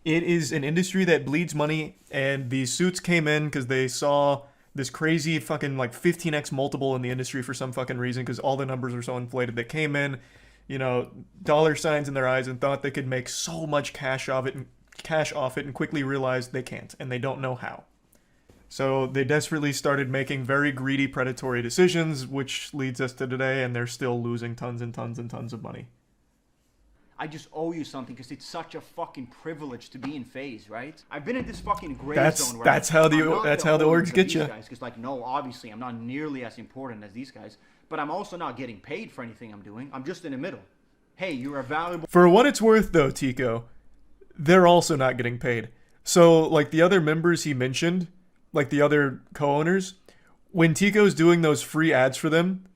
It is an industry that bleeds money, and these suits came in because they saw this crazy fucking like 15x multiple in the industry for some fucking reason because all the numbers are so inflated. They came in, you know, dollar signs in their eyes and thought they could make so much cash off it and quickly realized they can't, and they don't know how. So they desperately started making very greedy, predatory decisions, which leads us to today, and they're still losing tons and tons and tons of money. I just owe you something because it's such a fucking privilege to be in FaZe, right? I've been in this fucking gray zone where that's how the orgs get you. Because like, no, obviously I'm not nearly as important as these guys, but I'm also not getting paid for anything I'm doing. I'm just in the middle. Hey, you're a valuable. For what it's worth, though, Tico, they're also not getting paid. So like the other members he mentioned, like the other co-owners, when Tico's doing those free ads for them,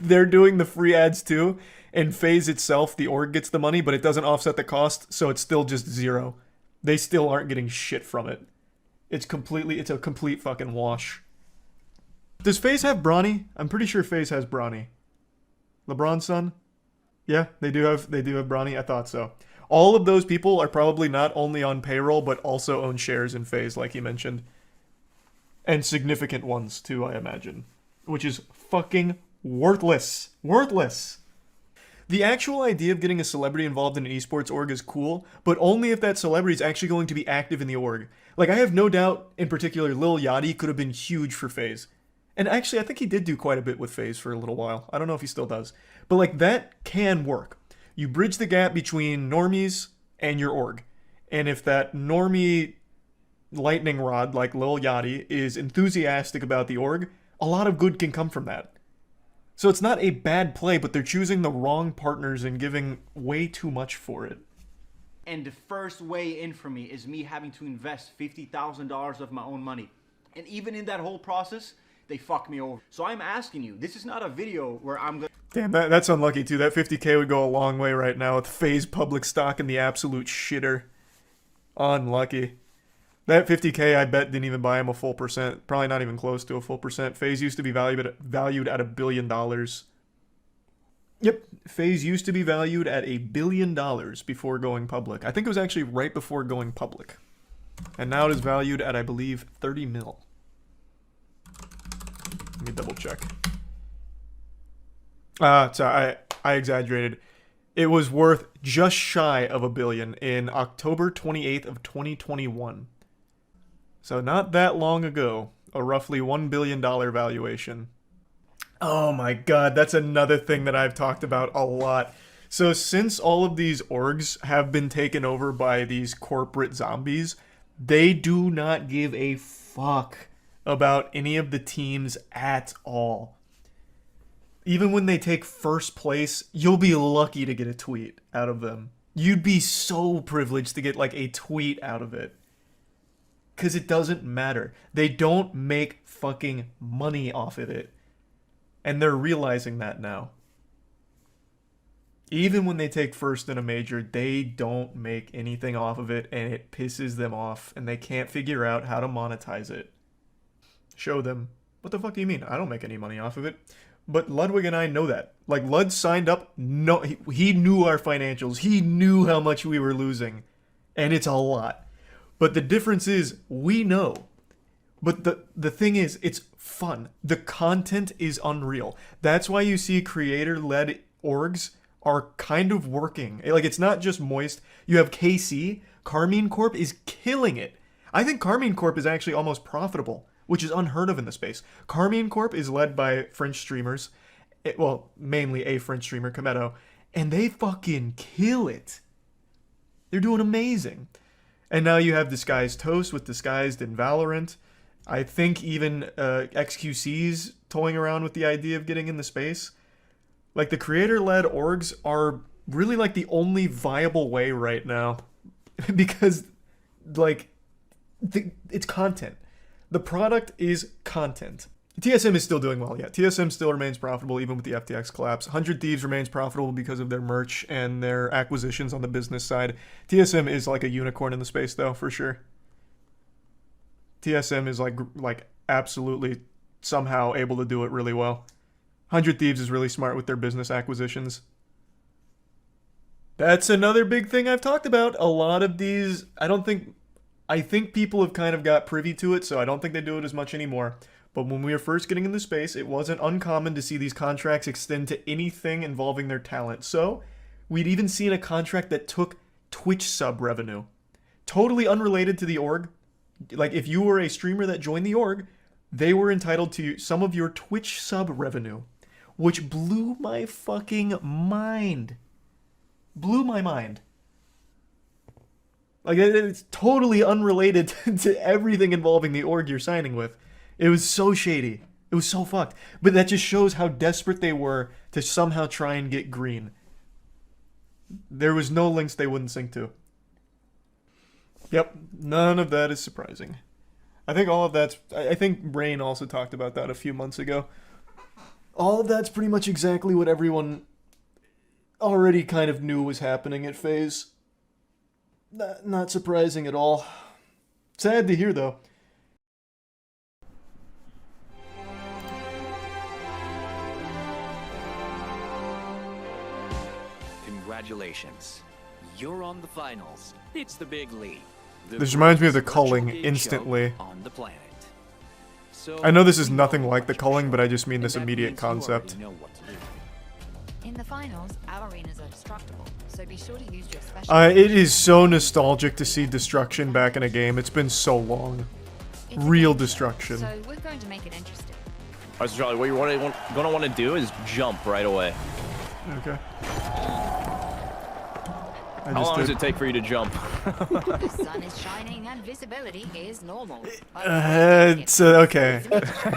they're doing the free ads too, and FaZe itself, the org gets the money, but it doesn't offset the cost, so it's still just zero. They still aren't getting shit from it. It's a complete fucking wash. Does FaZe have Bronny? I'm pretty sure FaZe has Bronny. LeBron's son? Yeah, they do have Bronny. I thought so. All of those people are probably not only on payroll, but also own shares in FaZe, like he mentioned. And significant ones, too, I imagine. Which is fucking worthless. Worthless! The actual idea of getting a celebrity involved in an esports org is cool, but only if that celebrity is actually going to be active in the org. Like, I have no doubt, in particular, Lil Yachty could have been huge for FaZe. And actually, I think he did do quite a bit with FaZe for a little while. I don't know if he still does. But, like, that can work. You bridge the gap between normies and your org. And if that normie lightning rod like Lil Yachty is enthusiastic about the org, a lot of good can come from that. So it's not a bad play, but they're choosing the wrong partners and giving way too much for it. And the first way in for me is me having to invest $50,000 of my own money. And even in that whole process, they fuck me over. So I'm asking you, this is not a video where I'm going. Damn, that's unlucky too. That 50K would go a long way right now with FaZe public stock in the absolute shitter. Unlucky. That 50K, I bet, didn't even buy him a full percent. Probably not even close to a full percent. FaZe used to be valued at $1 billion. Yep, FaZe used to be valued at $1 billion before going public. I think it was actually right before going public. And now it is valued at, I believe, 30 mil. Let me double check. Sorry, I exaggerated. It was worth just shy of $1 billion in October 28th of 2021. So not that long ago, a roughly $1 billion valuation. Oh my god, that's another thing that I've talked about a lot. So since all of these orgs have been taken over by these corporate zombies, they do not give a fuck about any of the teams at all. Even when they take first place, you'll be lucky to get a tweet out of them. You'd be so privileged to get like a tweet out of it. Because it doesn't matter. They don't make fucking money off of it. And they're realizing that now. Even when they take first in a major, they don't make anything off of it, and it pisses them off, and they can't figure out how to monetize it. Show them. What the fuck do you mean? I don't make any money off of it. But Ludwig and I know that. Like, Lud signed up, no, he knew our financials. He knew how much we were losing. And it's a lot. But the difference is, we know. But the thing is, it's fun. The content is unreal. That's why you see creator-led orgs are kind of working. Like, it's not just Moist. You have KC. Carmine Corp is killing it. I think Carmine Corp is actually almost profitable, which is unheard of in the space. Carmine Corp is led by French streamers. Well, mainly a French streamer, Kometo. And they fucking kill it. They're doing amazing. And now you have Disguised Toast with Disguised in Valorant. I think even XQC's toying around with the idea of getting in the space. Like, the creator-led orgs are really, like, the only viable way right now. Because, like, it's content. The product is content. TSM is still doing well, yeah. TSM still remains profitable even with the FTX collapse. 100 Thieves remains profitable because of their merch and their acquisitions on the business side. TSM is like a unicorn in the space, though, for sure. TSM is like absolutely somehow able to do it really well. 100 Thieves is really smart with their business acquisitions. That's another big thing I've talked about. A lot of these, I think people have kind of got privy to it, so I don't think they do it as much anymore. But when we were first getting into space, it wasn't uncommon to see these contracts extend to anything involving their talent. So, we'd even seen a contract that took Twitch sub revenue. Totally unrelated to the org. Like, if you were a streamer that joined the org, they were entitled to some of your Twitch sub revenue. Which blew my fucking mind. Blew my mind. Like, it's totally unrelated to everything involving the org you're signing with. It was so shady. It was so fucked. But that just shows how desperate they were to somehow try and get green. There was no links they wouldn't sync to. Yep, none of that is surprising. I think all of that's... I think Rain also talked about that a few months ago. All of that's pretty much exactly what everyone already kind of knew was happening at FaZe. Not surprising at all. Sad to hear, though. Congratulations. You're on the finals. It's the big league. This reminds me of the culling instantly. On the planet. So I know this is nothing like the culling, but I just mean this immediate concept. In the finals, our arenas are destructible, so be sure to use your special... It is so nostalgic to see destruction back in a game. It's been so long. Real destruction. So we're going to make it interesting. Alright, so Charlie, what you're gonna want to do is jump right away. Okay. How long does it take for you to jump? The sun is shining and visibility is normal. Okay.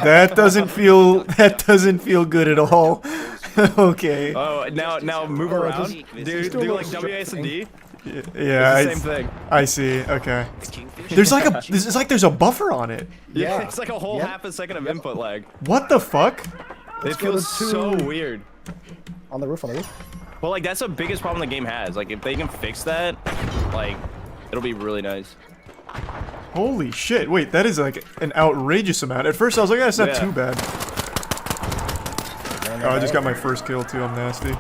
That doesn't feel good at all. Okay. Oh, now move around. Do like WASD. Yeah, it's the same thing. I see. Okay. There's like there's a buffer on it. Yeah, it's like a whole half a second of input lag. What the fuck? It feels so weird. On the roof. Well, like, that's the biggest problem the game has. Like, if they can fix that, like, it'll be really nice. Holy shit. Wait, that is like an outrageous amount. At first I was like, that's not too bad. Oh, I just got my first kill too. I'm nasty.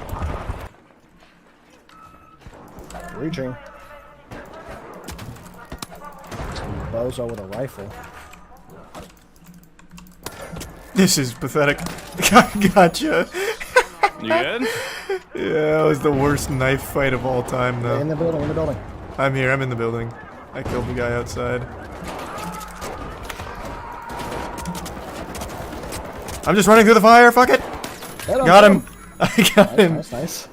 Reaching. Bozo with a rifle. This is pathetic. Gotcha. You good? Yeah, that was the worst knife fight of all time, though. In the building. I'm here, I'm in the building. I killed the guy outside. I'm just running through the fire, fuck it! Got him! I got him! Nice.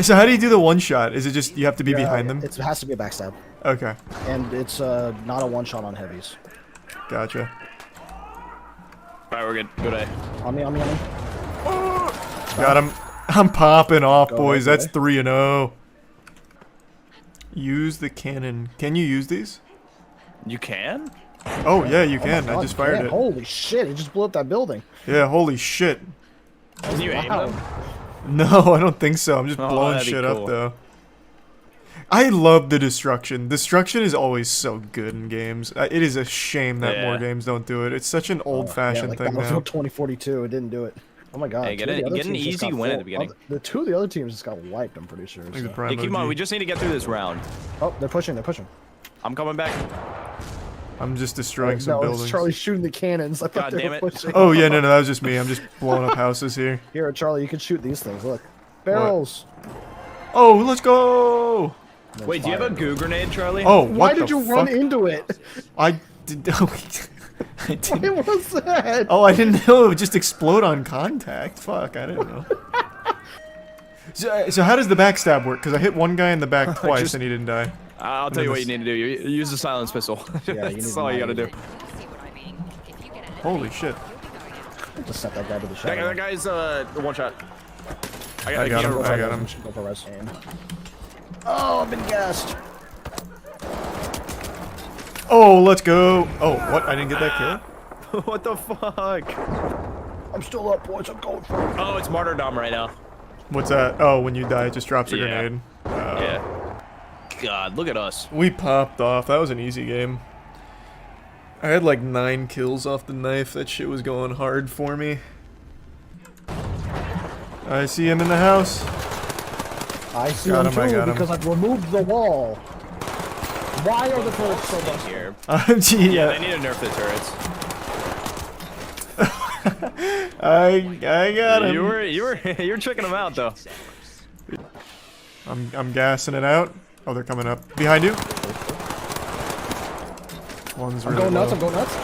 So how do you do the one shot? Is it just, you have to be behind them? It has to be a backstab. Okay. And it's not a one shot on heavies. Gotcha. Alright, we're good. Good day. On me. Got him. I'm popping off, boys. That's 3-0. Use the cannon. Can you use these? You can? Oh, yeah, you can. I just fired it. Holy shit, it just blew up that building. Yeah, holy shit. Can you aim them? No, I don't think so. I'm just blowing shit up, though. I love the destruction. Destruction is always so good in games. It is a shame that more games don't do it. It's such an old-fashioned thing now. Battlefield 2042, it didn't do it. Oh my god. Hey, get an easy win at the beginning. The two of the other teams just got wiped, I'm pretty sure. So. Hey, keep in mind, we just need to get through this round. Oh, they're pushing. I'm coming back. I'm just destroying some buildings. It's Charlie shooting the cannons. I thought they were pushing. Oh, yeah, no, that was just me. I'm just blowing up houses here. Here, Charlie, you can shoot these things. Look. Barrels. Oh, let's go! Wait, do you have a goo grenade, Charlie? Oh, Why what did the you run fuck? into it? I did. I didn't. What was that? Oh, I didn't know it would just explode on contact. Fuck, I didn't know. So how does the backstab work? Because I hit one guy in the back twice and he didn't die. I'll tell you what you need to do. You use the silence pistol. That's all you gotta do. Holy shit. Just set that guy to the shadow. That guy's one shot. I got him. I got him. Go for res. Oh, I've been gassed. Oh, let's go. Oh, what? I didn't get that kill? What the fuck? I'm still up, boys. I'm going for it. Oh, it's martyrdom right now. What's that? Oh, when you die, it just drops a grenade. Yeah. God, look at us. We popped off. That was an easy game. I had like 9 kills off the knife. That shit was going hard for me. I see him in the house. I see him too because I've removed the wall. Why are the turrets so busted? Here. Gee, Yeah, they need to nerf the turrets. I got him. You're tricking them out though. I'm gassing it out. Oh, they're coming up behind you. One's I'm really going nuts. low. I'm going nuts.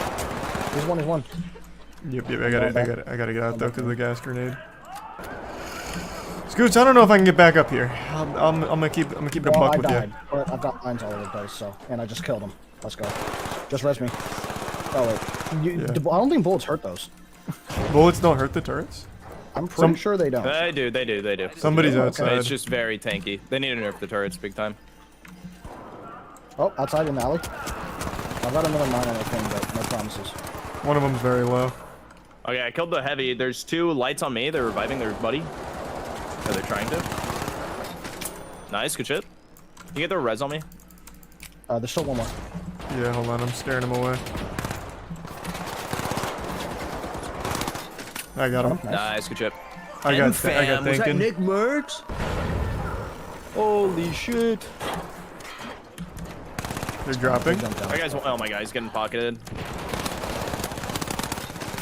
He's one. He's one. Yep. I gotta get out though because of the gas grenade. Scoots, I don't know if I can get back up here. I'm gonna keep it a buck with you. But I've got lines all over the place, so and I just killed him. Let's go. Just res me. Oh wait, I don't think bullets hurt those. Bullets don't hurt the turrets? I'm pretty sure they don't. They do. Somebody's outside. It's just very tanky. They need to nerf the turrets big time. Oh, outside in the alley. I've got another mine on the thing, but no promises. One of them's very low. Okay, I killed the heavy. There's 2 lights on me. They're reviving their buddy. Or they're trying to. Nice, good shit. You get the res on me? There's still one more. Yeah, hold on. I'm scaring him away. I got him. Nice, good shit. I got Was that thinking. Nick Merckx? Holy shit. They're dropping. That guy's, oh my god, he's getting pocketed.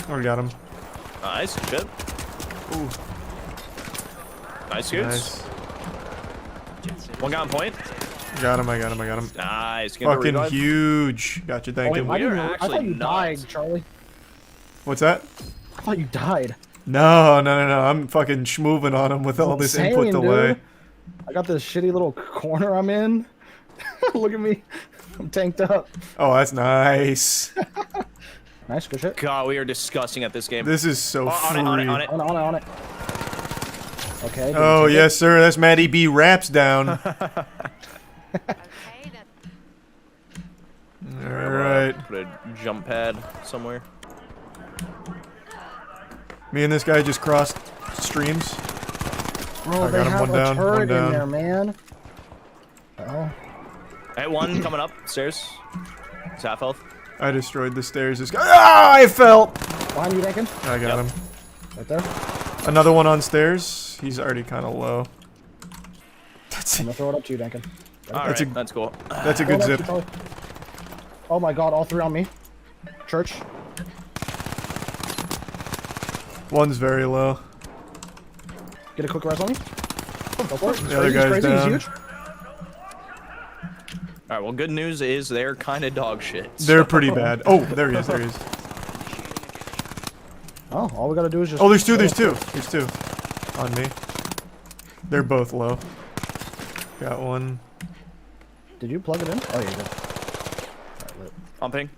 Oh, we got him. Nice, good shit. Ooh. Nice shoots. Nice. One guy on point. Got him. I got him. Nice. Fucking huge. Gotcha. Thank you. I thought you died, Charlie. What's that? I thought you died. No. I'm fucking schmooving on him with all this input delay. Dude. I got this shitty little corner I'm in. Look at me. I'm tanked up. Oh, that's nice. Nice, good shit. God, we are disgusting at this game. This is so free. On it. Okay. Oh, yes, sir. That's Matty B. Raps down. Alright. Put a jump pad somewhere. Me and this guy just crossed streams. Bro, I got him. One down. One down. In there, man. Oh. Hey, one coming up stairs. He's half health. I destroyed the stairs. This guy. Ah! I fell. Behind you, Lincoln. I got him. Right there. Another one on stairs. He's already kind of low. I'm gonna throw it up to you, Duncan. Alright, that's cool. That's a good zip. Oh my god, all 3 on me. Church. One's very low. Get a quick res on me. Go for it. The other guy's down. He's huge. Alright, well, good news is they're kind of dog shit. They're pretty bad. Oh, there he is. Oh, all we gotta do is just... Oh, there's two. There's two. On me. They're both low. Got one. Did you plug it in? Oh, yeah, you did. On ping.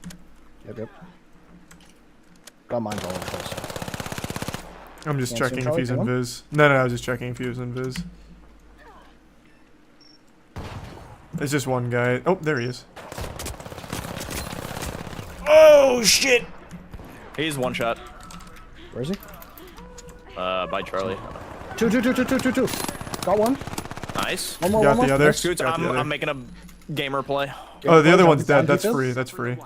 Yep. Got mine all over the place. I'm just checking if he's in Viz. No, I was just checking if he was in Viz. It's just one guy. Oh, there he is. Oh, shit! He's one shot. Where is he? By Charlie. Two. Got one. Nice. One more. Got the other. Scoots, I'm making a gamer play. Oh, the other one's dead. That's free.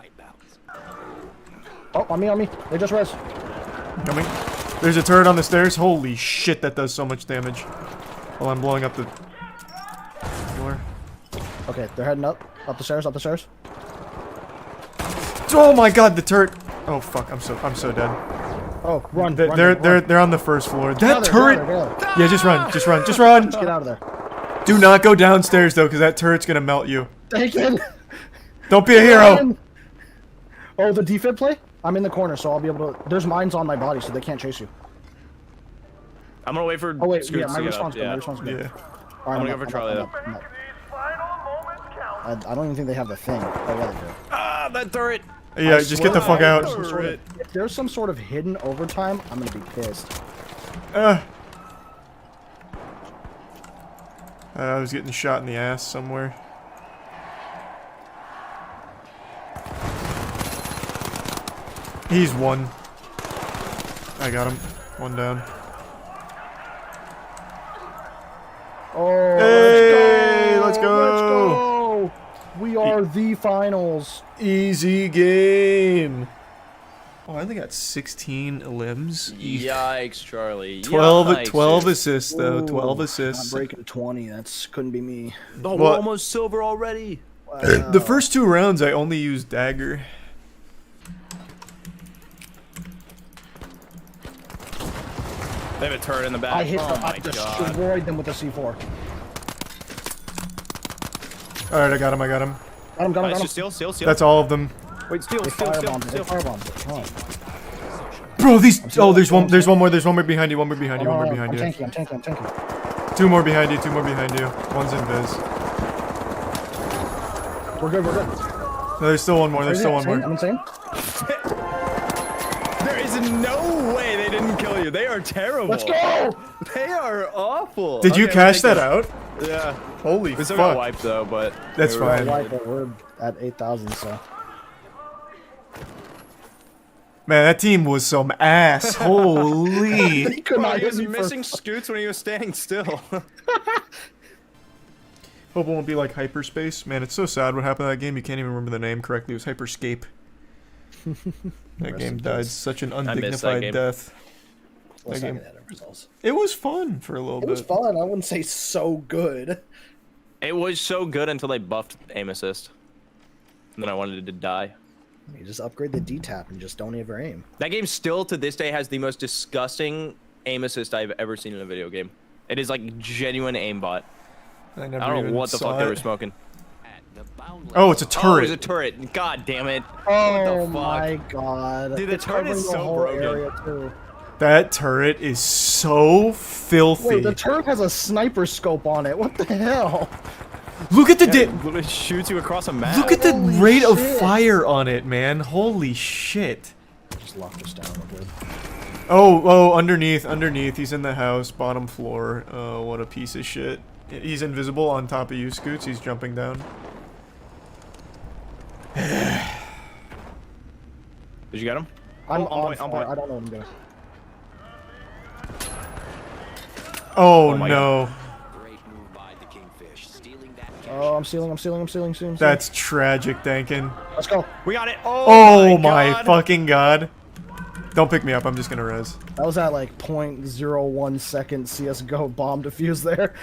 Oh, on me. They just res. Coming. There's a turret on the stairs. Holy shit, that does so much damage. While I'm blowing up the door. Okay, they're heading up the stairs. Oh my god, the turret. Oh fuck, I'm so dead. Oh, run. They're on the first floor. That Get turret. out of there. Yeah, just run. Just get out of there. Do not go downstairs though, because that turret's gonna melt you. Taken. Don't be a hero. Oh, the defib play? I'm in the corner, so I'll be able to. There's mines on my body, so they can't chase you. I'm gonna wait for. Oh wait, Scoots yeah, my to get response up. good. Yeah. My response good. Yeah. I'm gonna go for Charlie though. I don't even think they have the thing. Oh yeah, they do. Ah, that turret. Yeah, just get the fuck out. If there's some sort of hidden overtime, I'm gonna be pissed. I was getting shot in the ass somewhere. He's one. I got him. One down. Oh, hey, let's go! We are the finals. Easy game. Oh, I only got 16 limbs. Yikes, Charlie. 12 assists though. 12 assists. I'm breaking 20. That's couldn't be me. Oh, we're almost silver already. The first 2 rounds, I only used dagger. They have a turret in the back. I hit oh them. I destroyed them with a C4. Alright, I got him. Got him. Just steal. That's all of them. Wait, steal. They firebombed it. Come on. Bro, these. Oh, there's one more behind you. One more behind you. I'm tanking. 2 more behind you. 2 more behind you. One's in Viz. We're good. No, there's still one more. There's still one more. I'm insane. There is no way they didn't kill you. They are terrible. Let's go! They are awful. Did you cash that out? Yeah. Holy we still fuck. got wiped though, but that's fine. We're at 8,000, so. Man, that team was some ass. Holy. He was missing Scoots when he was standing still. Hope it won't be like Hyperspace. Man, it's so sad what happened to that game. You can't even remember the name correctly. It was Hyperscape. That game died such an undignified death. That game. It was fun for a little bit. It was fun. I wouldn't say so good. It was so good until they buffed aim assist. And then I wanted it to die. You just upgrade the D-tap and just don't ever aim. That game still, to this day, has the most disgusting aim assist I've ever seen in a video game. It is like genuine aimbot. I don't know what the fuck they were smoking. Oh, it's a turret. Oh, it's a turret. God damn it. What the fuck? My god. Dude, the turret is so broken. That turret is so filthy. Wait, the turret has a sniper scope on it. What the hell? Look at the it literally shoots you across a map. Look at the rate of fire on it, man. Holy shit. Just locked us down. We're good. Oh, underneath. He's in the house, bottom floor. Oh, what a piece of shit. He's invisible on top of you, Scoots. He's jumping down. Did you get him? I'm on point. I don't know what I'm doing. Oh no. Oh, I'm stealing. That's tragic, Dankin. Let's go. We got it. Oh my fucking god. Don't pick me up. I'm just gonna res. That was at like 0.01 second CS:GO bomb defuse there.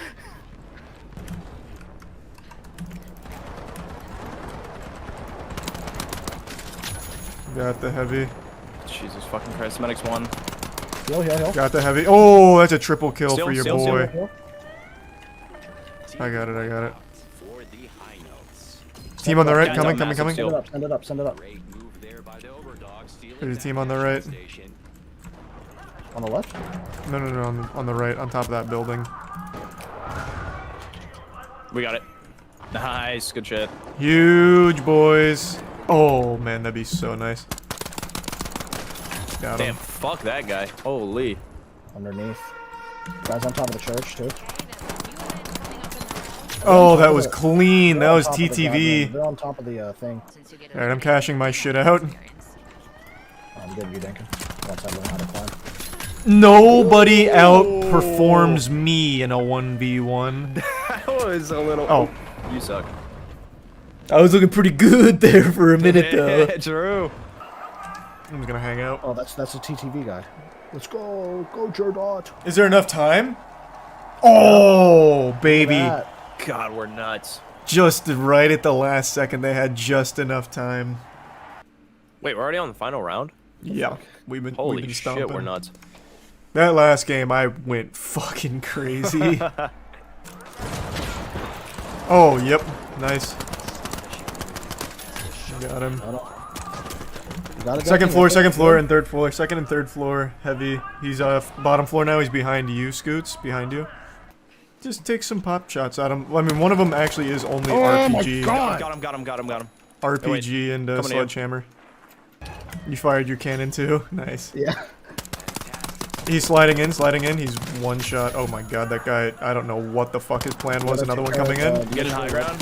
Got the heavy. Jesus fucking Christ. Medic's one. Heal. Got the heavy. Oh, that's a triple kill Steal, for your steal, boy. steal. I got it. Team on the right, coming. Send it up. There's a team on the right. On the left? No, on the right, on top of that building. We got it. Nice, good shit. Huge, boys. Oh, man, that'd be so nice. Got him. Damn, fuck that guy. Holy. Underneath. Guys on top of the church, too. Oh, that was clean. That was TTV. They're on top of the thing. Alright, I'm cashing my shit out. I'm getting you, Duncan. Once I learn how to climb. Nobody outperforms me in a 1v1. That was a little... Oh. You suck. I was looking pretty good there for a minute, though. Yeah, true. I'm just gonna hang out. Oh, that's a TTV guy. Let's go. Go, Jerdot. Is there enough time? Oh, baby. God, we're nuts. Just right at the last second, they had just enough time. Wait, we're already on the final round? Yeah, we've been Holy stomping. shit, we're nuts. That last game, I went fucking crazy. Oh, yep. Nice. Got him. Second floor, and third floor. Second and third floor, heavy. He's bottom floor now. He's behind you, Scoots. Behind you. Just take some pop shots at him. I mean, one of them actually is only RPG. Got him. RPG and sledgehammer. You fired your cannon too. Nice. Yeah. He's sliding in. He's one shot. Oh my god, that guy. I don't know what the fuck his plan was. Another one coming in. Get in high ground.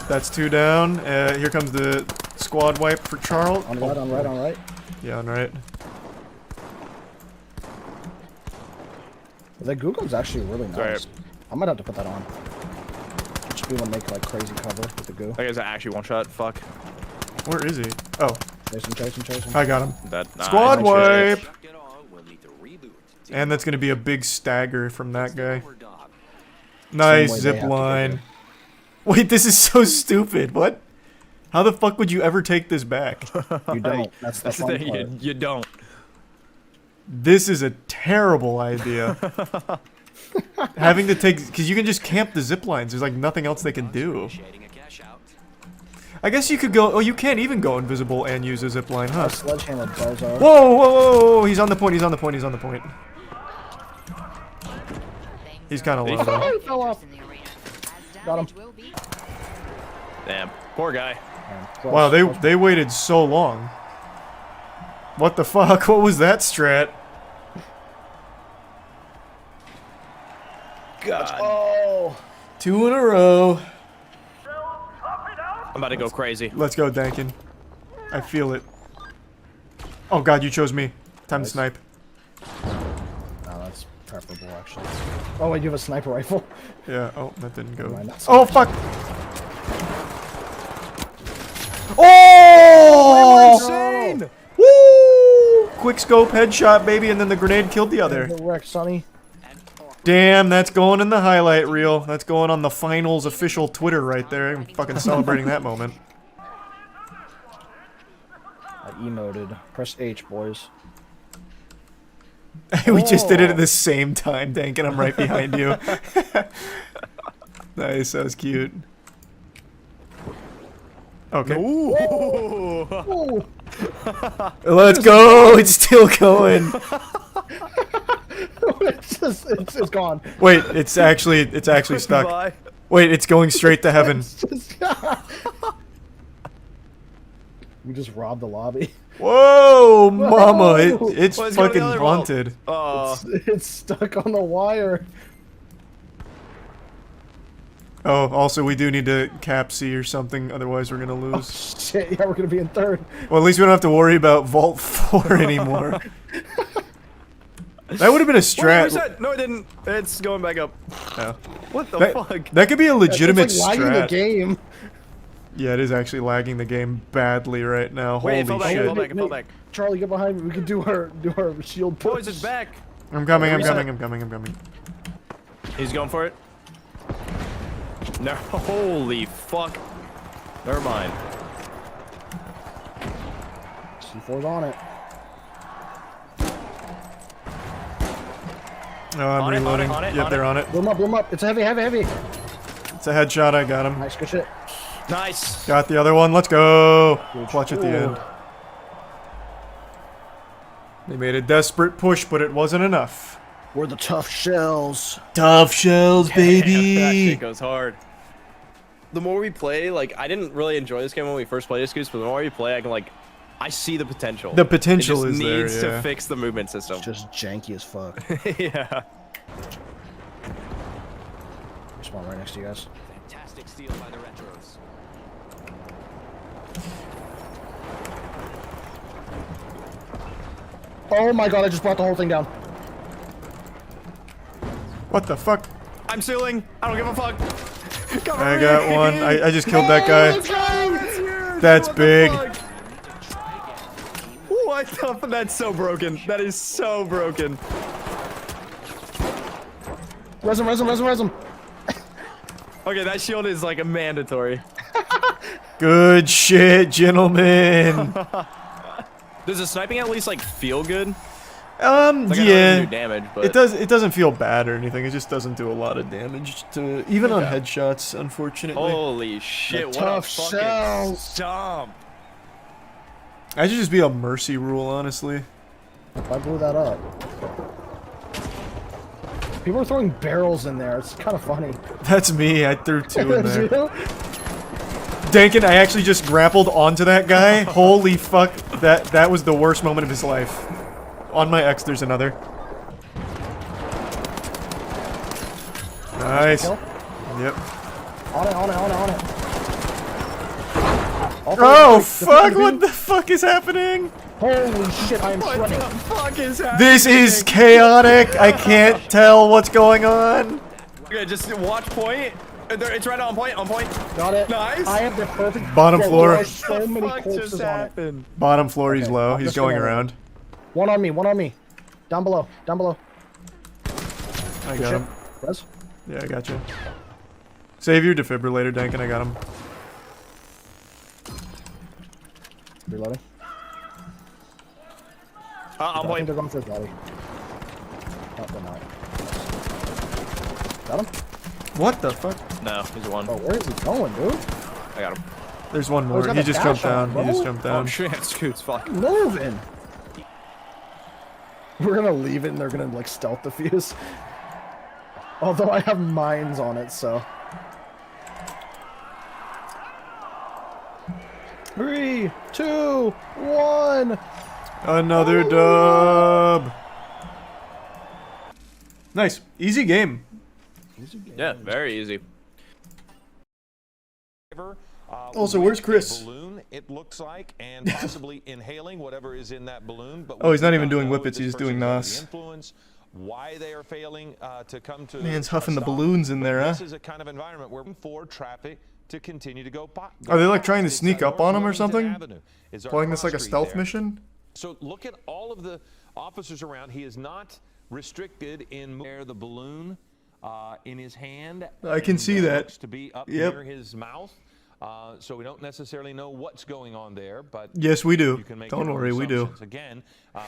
That's 2 down. Here comes the squad wipe for Charles. On right. Yeah, on right. The Google's actually really nice. Right. I might have to put that on. Just be able to make like crazy cover with the goo. That guy's actually one shot. Fuck. Where is he? Oh. Chase him. I got him. Nice. Squad wipe! And that's going to be a big stagger from that guy. Nice zip line. Wait, this is so stupid. What? How the fuck would you ever take this back? You don't. That's the fun part. You don't. This is a terrible idea. Having to take... Because you can just camp the zip lines. There's like nothing else they can do. I guess you could go... Oh, you can't even go invisible and use a zip line, huh? Sledgehammer bozo. Whoa! He's on the point. He's on the point. He's kind of low. Oh, he fell off. Got him. Damn. Poor guy. Wow, they waited so long. What the fuck? What was that strat? God. Oh. 2 in a row. I'm about to go crazy. Let's go, Dankin. I feel it. Oh god, you chose me. Time to snipe. No, that's preferable, actually. Oh, wait, you have a sniper rifle? Yeah, oh, that didn't go. Oh, fuck! Oh! Insane! Woo! Quick scope headshot, baby, and then the grenade killed the other. Wreck, Sonny. Damn, that's going in the highlight reel. That's going on the finals official Twitter right there. I'm fucking celebrating that moment. I emoted. Press H, boys. We just did it at the same time, Dank, and I'm right behind you. Nice, that was cute. Okay. Ooh. Let's go! It's still going. it's gone. Wait, it's actually stuck. Bye. Wait, it's going straight to heaven. We just robbed the lobby. Whoa, mama! It's fucking haunted. It's stuck on the wire. Oh, also we do need to cap C or something, otherwise we're gonna lose. Oh, shit, yeah, we're gonna be in third. Well, at least we don't have to worry about Vault 4 anymore. That would have been a strat. Wait, no, it didn't. It's going back up. Oh. What the fuck? That could be a legitimate it's like lagging strat. the game. Yeah, it is actually lagging the game badly right now. Wait, Holy it shit. fell back. Charlie, get behind me. We can do our shield push. Boys, it's back. I'm coming. He's going for it. No, holy fuck. Never mind. C4's on it. Oh, I'm reloading. Yep, they're on it. Blow him up. It's heavy. It's a headshot. I got him. Nice, good shit. Nice. Got the other one. Let's go. Clutch at the end. They made a desperate push, but it wasn't enough. We're the tough shells. Tough shells, baby. That shit goes hard. The more we play, like, I didn't really enjoy this game when we first played this, but the more we play, I see the potential. The potential is there, It just needs to fix the movement system. It's just janky as fuck. Yeah. Spawn right next to you guys. Fantastic steal by the retros. Oh my god, I just brought the whole thing down. What the fuck? I'm sealing. I don't give a fuck. I got one. I just killed that guy. That's big. What the fuck? That's so broken. That is so broken. Res him. Okay, that shield is like a mandatory. Good shit, gentlemen. Does the sniping at least like feel good? Like, I know it yeah. doesn't do damage, but It doesn't feel bad or anything. It just doesn't do a lot of damage to even on headshots, unfortunately. Holy shit! What a tough fucking shell. stomp! I should just be a mercy rule, honestly. I blew that up. People are throwing barrels in there. It's kind of funny. That's me. I threw 2 in That's there. you? Dankin, I actually just grappled onto that guy. Holy fuck. That was the worst moment of his life. On my X, there's another. Nice. Yep. On it. Oh, fuck! What the fuck is happening? Holy shit, I am sweating. What the fuck is happening? This is chaotic. I can't tell what's going on. Okay, just watch point. It's right on point. On point. Got it. Nice. I have the perfect. Bottom There floor. are so many corpses on it. Bottom floor, he's Okay, low. I'm He's just going gonna- around. One on me. Down below. I Good got shit. him. Res? Yeah, I got you. Save your defibrillator, Dankin. I got him. Reloading. On I think point. they're going for his body. Oh, they're not. Got him? What the fuck? No, he's one. Oh, where is he going, dude? I got him. There's one he's more. got He a just dash jumped down. on, He just bro. jumped Oh, down. shit, Scoots, fuck. Moving. We're gonna leave it and they're gonna like stealth defuse. Although I have mines on it, so. 3, 2, 1. Another dub. Nice. Easy game. Yeah, very easy. Also, where's Chris? Balloon, it looks like, and possibly inhaling whatever is in that balloon. But Oh, he's not even do doing know whippets. this He's doing person's under NOS. the influence, why they are failing to come to Man's a huffing the stop. balloons in there, huh? This is a kind of environment where for traffic to continue to go. Are they like trying to It's sneak up on him or North something? Wilmington Avenue is our Playing this like a cross street stealth there. mission? So look at all of the officers around. He is not restricted in where the balloon in his hand. I can see and that. looks to be up Yep. near his mouth. So we don't necessarily know what's going on there, but Yes, we do. you can make Don't your own worry, we do. assumptions. Again,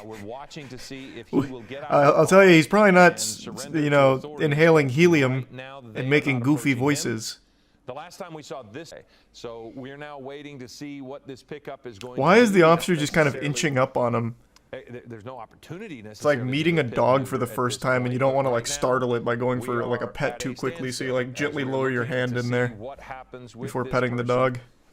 we're watching to see if he will get out. I'll tell you, he's probably not, and surrender you to know, authorities. inhaling helium Right now, they and are making not goofy approaching him. voices. The last time we saw this, so we're now waiting to see what this pickup is going. Why to is do. the Not officer just kind of necessarily- inching up on him? There's no opportunity necessarily. It's like meeting a to pit dog for the maneuver at first this time and you don't point, want to but like right now, startle it by going we for like a are pet at too a quickly, so you standstill like as gently we're lower your looking hand to in see there what happens with before this petting the person,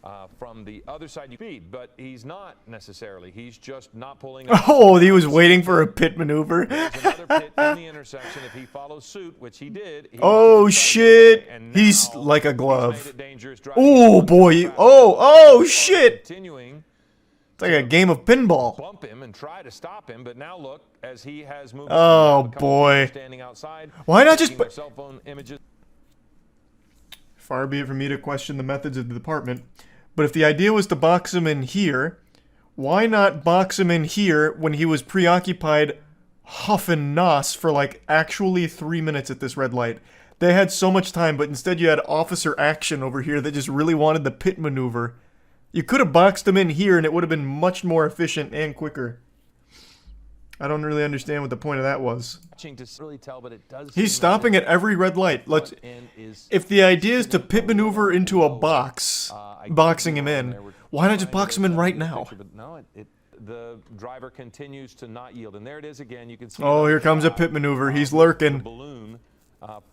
dog. From the other side you feed, but he's not necessarily. He's just not pulling. Oh, he was waiting for a pit maneuver. There's another pit in the intersection. If he follows suit, which he did. Oh shit! He's like a glove. Oh boy! Oh shit! Continuing It's like a game of pinball. bump him and try to stop him, but now look as he has moved. Oh a couple boy! people standing outside, Why not just taking their cell phone images? Far be it from me to question the methods of the department, but if the idea was to box him in here, why not box him in here when he was preoccupied huffing NOS for like actually 3 minutes at this red light? They had so much time, but instead you had officer action over here that just really wanted the pit maneuver. You could have boxed him in here and it would have been much more efficient and quicker. I don't really understand what the point of that was. To really tell, but it does He's stopping at every red light. If the idea is to pit maneuver into a box, boxing him in, why not just box him in right now? But no, the driver continues to not yield, and there it is again. You can see. Oh, here comes a pit maneuver. He's lurking.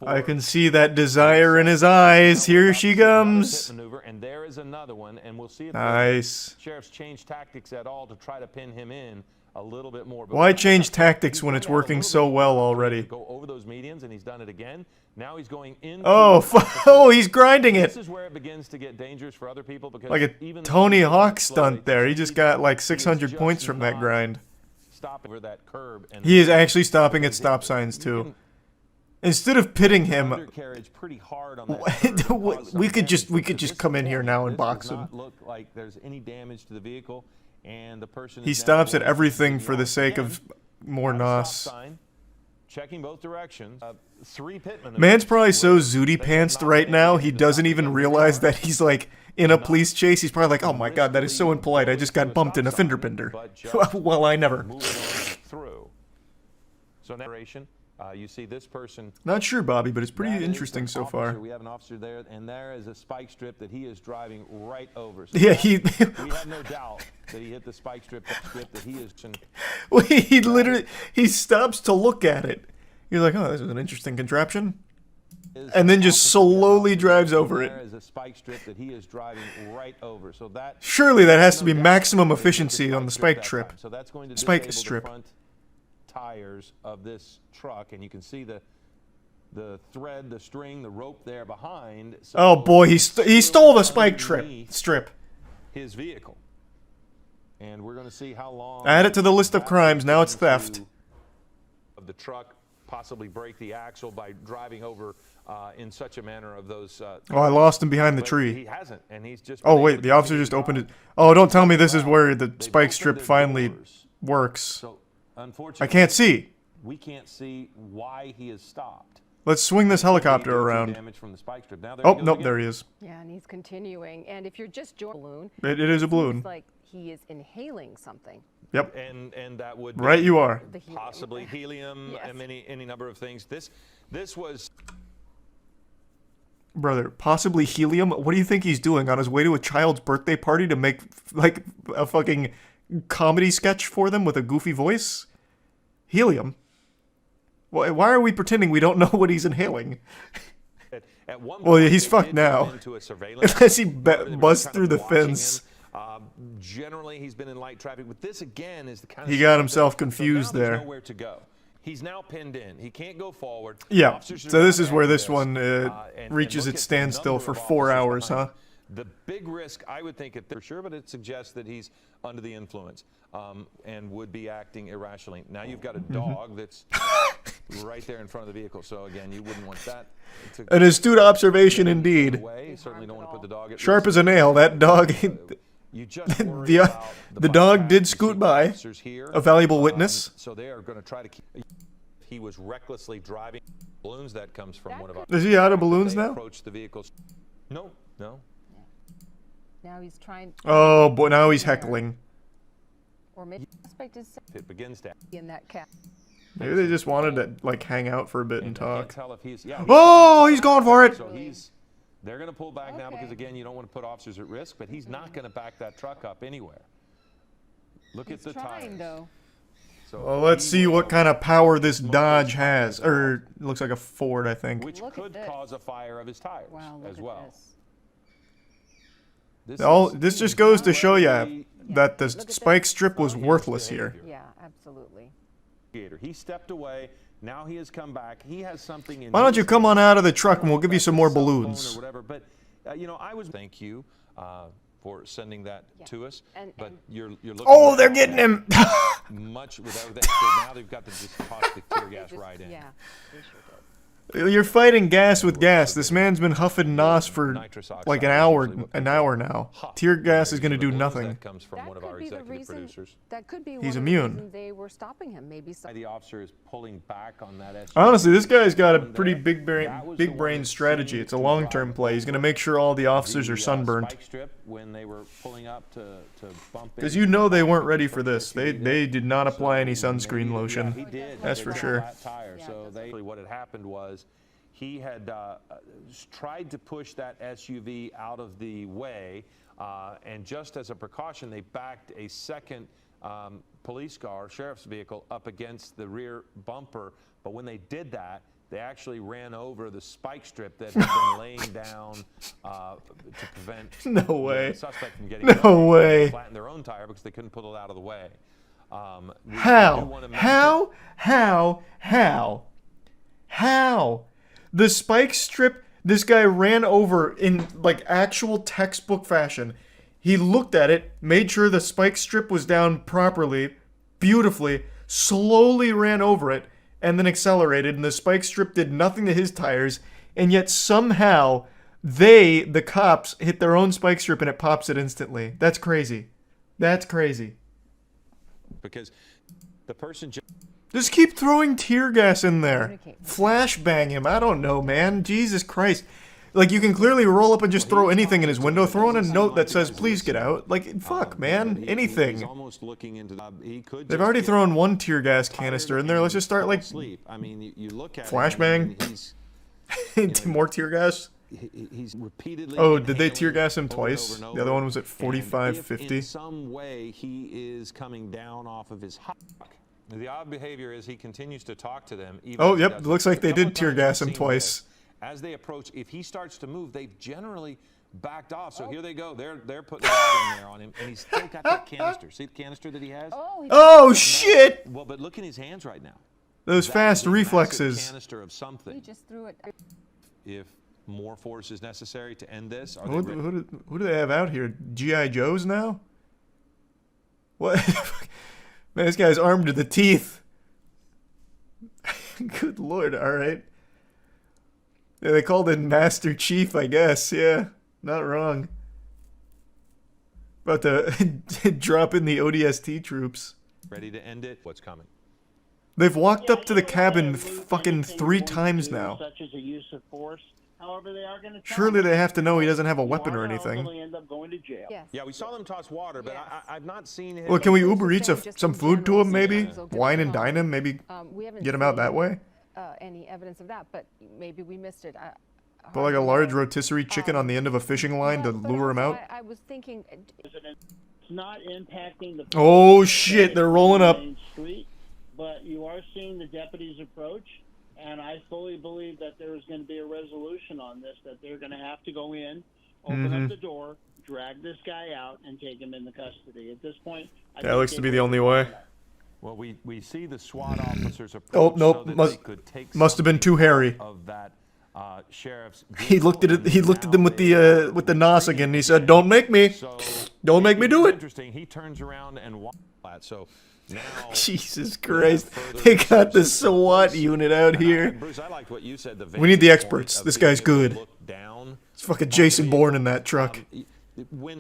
I can see that desire in his eyes. Here she comes. And there is another one, and we'll see if Nice. the sheriff's changed tactics at all to try to pin him in a little bit more. Why change tactics when it's working so well already? Go over those medians, and he's done it again. Now he's going in. Oh, oh, he's grinding it. This is where it begins to get dangerous for other people because Like a even Tony Hawk stunt there. He just got like 600 points from that grind. stop over that curb. And He is actually stopping at stop signs too. Instead of pitting him, we could just come in here now and box him. Look like there's any damage to the vehicle, and the person. He stops at everything for the sake of more NOS. Checking both directions. 3 pit maneuvers. Man's probably so zooty pantsed right now, he doesn't even realize that he's like in a police chase. He's probably like, oh my god, that is so impolite. I just got bumped in a fender bender. Well, I never. So narration, you see this person. Not sure, Bobby, but it's pretty That is interesting an so officer. far. We have an officer there, and there is a spike strip that he is driving right over. So Yeah, we have no doubt that he hit the spike strip that he is. Well, he literally he stops to look at it. You're like, oh, this is an interesting contraption, and then just slowly drives over it. There is a spike strip that he is driving right over. So that Surely that has to be maximum efficiency on the spike strip. So that's going to Spike disable strip. the front tires of this truck, and you can see the thread, the string, the rope there behind. So Oh boy, he stole the spike strip. His vehicle, and we're going to see how long. Add it to the list of crimes. Now it's theft. Of the truck, possibly break the axle by driving over in such a manner of those. Oh, I lost him behind the but tree. He hasn't, and he's just. Oh been wait, able the to officer just opened it. Oh, don't tell me this is where the spike strip finally works. So, unfortunately, I can't see. We can't see why he has stopped. Let's swing this helicopter around. Damage from the spike strip. Now Oh, nope, there he is. Yeah, and he's continuing. And if you're just joining a balloon, It is a balloon. seems like he is inhaling something. Yep. And that would Right you are. Possibly helium and any number of things. This was Brother, possibly helium? What do you think he's doing on his way to a child's birthday party to make, like, a fucking comedy sketch for them with a goofy voice? Helium? Why are we pretending we don't know what he's inhaling? at one Well, point, he's they fucked did now. go into a surveillance. Unless he They were busts kind through of the watching fence. him. Generally, he's been in light traffic, but this again is the kind of. He got stuff himself that- confused so now there's there. Nowhere to go. He's now pinned in. He can't go forward. Yeah, Officers are so this now is where after this one and reaches look its at the standstill number for of 4 officers hours, huh? behind. The big risk, I would think, for sure, but it suggests that he's under the influence and would be acting irrationally. Now you've got a dog that's right there in front of the vehicle. So again, you wouldn't want that. An astute observation indeed. You certainly don't want to put the dog at Sharp risk. as a nail, that dog... You just worry the about the dog did scoot by, officers here. a valuable witness. So they are going to try to keep. He was recklessly driving balloons. That comes from one of our. Is he out of balloons They now? approached the vehicles. No. Now he's trying. Oh boy, now he's heckling. Or maybe the suspect is It begins to. in that cat. Maybe they just wanted to like hang out for a bit and talk. Tell if he's. Oh, he's going for it. So they're going to pull back now because again, you don't want to put officers at risk. But he's not going to back that truck up anywhere. Look at the tires. Though. So Well, let's see what kind of power this Dodge has. Or it looks like a Ford, I think. which could cause a fire of his tires as well. This just goes to show you that the spike strip was worthless here. Yeah, absolutely. He stepped away. Now he has come back. He has something in. Why don't you his come on hand. out of the truck and we'll give you some more Cell phone balloons. Or whatever. But I was. Thank you for sending that to us. But you're looking. Oh, they're getting him. Much with everything. So now they've got to just toss the tear gas right in. Yeah. You're fighting gas with gas. This man's been huffing NOS for like an hour now. Tear gas is going to do nothing. That comes from one of our executive producers. That could be He's one immune. Of the reasons they were stopping him. Maybe The officer is pulling back on that SUV. Honestly, this guy's got a pretty big brain strategy. It's a long-term play. He's going to make sure all the officers are sunburned. Spike strip when they were pulling up to bump in. Because you know they weren't ready for this. They did not apply any sunscreen lotion. He did. That's for sure. Flat tire. So what had happened was he had tried to push that SUV out of the way, and just as a precaution, they backed a second police car, sheriff's vehicle, up against the rear bumper. But when they did that, they actually ran over the spike strip that had been laying down to prevent No way. the suspect from getting No way. flatten their own tire because they couldn't pull it out of the way. How? The spike strip, this guy ran over in like actual textbook fashion. He looked at it, made sure the spike strip was down properly, beautifully, slowly ran over it, and then accelerated, and the spike strip did nothing to his tires, and yet somehow the cops, hit their own spike strip and it pops it instantly. That's crazy. That's crazy. Because the person Just keep throwing tear gas in there. Flashbang him. I don't know, man. Jesus Christ. Like, you can clearly roll up and just throw anything in his window, throw in a note that says, please get out. Like, fuck, man, anything. They've already thrown one tear gas canister in there, let's just start, like, flashbang. More tear gas? Oh, did they tear gas him twice? The other one was at 45, 50. In some way, he is coming down off of his high. The odd behavior is he continues to talk to them. Oh, yep, looks like they did tear gas him twice. As they approach, if he starts to move, they've generally backed off. So here they go. They're putting it in there on him, and he's still got that canister. See the canister that he has? Oh, shit! Well, but look in his hands right now. Those fast reflexes. Canister of something. He just threw it. If more force is necessary to end this, are Who do they have out here? G.I. Joes now? What? Man, this guy's armed to the teeth. Good lord, alright. Yeah, they called him Master Chief, I guess. Yeah, not wrong. About to drop in the ODST troops. ready to end it? What's coming? They've walked up to the cabin fucking 3 times now. Such as a use of force. However, they are going to Surely they have to know he doesn't have a weapon or anything. end up going to jail. Yeah, we saw them toss water, but I've not seen him. Well, can we Uber Eats some food to him, maybe? Wine and dine him, maybe get him out that way? Any evidence of that, but maybe we missed it. Put like a large rotisserie chicken on the end of a fishing line to lure him out? I was thinking... It's not impacting the... Oh shit, they're rolling up. Street, but you are seeing the deputies approach, and I fully believe that there is going to be a resolution on this, that they're going to have to go in, open up the door, drag this guy out, and take him into custody. At this point... That looks to be the only way. Well, we see the SWAT officers approach. Oh nope, so that they could take must have been too hairy. Of that sheriff's He looked at it. He looked at them with the nos again. And he said, "Don't make me, don't make me do it." Interesting. He turns around and walks flat. So now, Jesus Christ, they got the SWAT unit out here. Bruce, I liked what you said. We need the experts. This guy's good. It's fucking Jason Bourne in that truck. With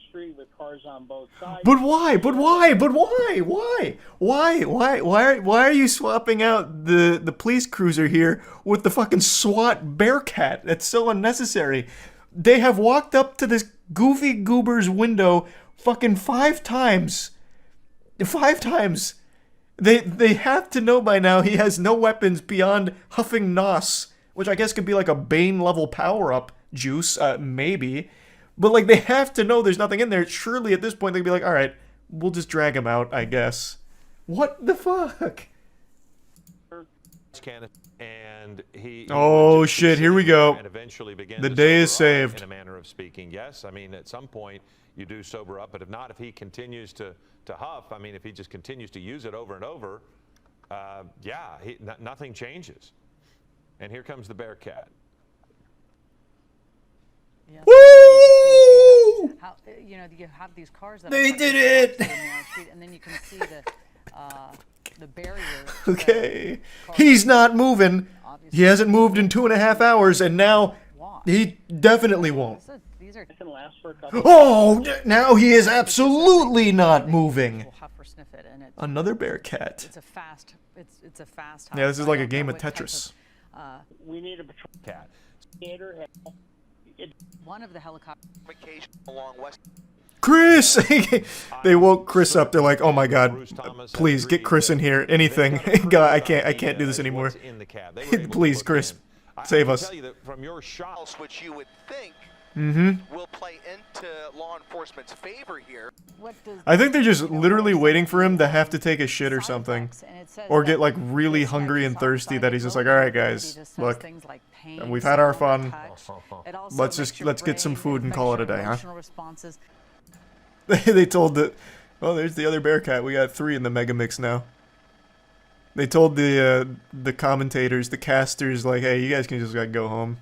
cars on both sides. But why? But why? But why? Why are you swapping out the police cruiser here with the fucking SWAT Bearcat? That's so unnecessary. They have walked up to this goofy goober's window fucking 5 times. 5 times. They have to know by now he has no weapons beyond huffing nos, which I guess could be like a Bane level power-up juice, maybe. But, like, they have to know there's nothing in there. Surely, at this point, they'd be like, alright, we'll just drag him out, I guess. What the fuck? And he oh, shit, here we go. And eventually begin the to day is sober up saved. In a manner of speaking, yes. I mean, at some point, you do sober up. But if not, if he continues to huff, I mean, if he just continues to use it over and over, yeah, nothing changes. And here comes the Bearcat. Yeah. Woo! How, you know, you have these cars that they did it, and then you can see the barrier. Okay, he's not moving. He hasn't moved in 2.5 hours, and now he definitely won't. These are can last for a couple. Oh, now he is absolutely not moving. Another Bearcat. It's a fast. It's a fast. Yeah, this is like a game of Tetris. We need a patrol cat. One of the helicopters. Along West. Chris! They woke Chris up. They're like, "Oh my God, please get Chris in here. Anything, God, I can't do this anymore. Please, Chris, save us." From your shot, which you would think will play into law enforcement's favor here. I think they're just literally waiting for him to have to take a shit or something, or get like really hungry and thirsty that he's just like, "All right, guys, look, we've had our fun. Let's get some food and call it a day, huh?" They told the, oh, there's the other Bearcat. We got 3 in the mega mix now. They told the commentators, the casters, like, "Hey, you guys can just like go home."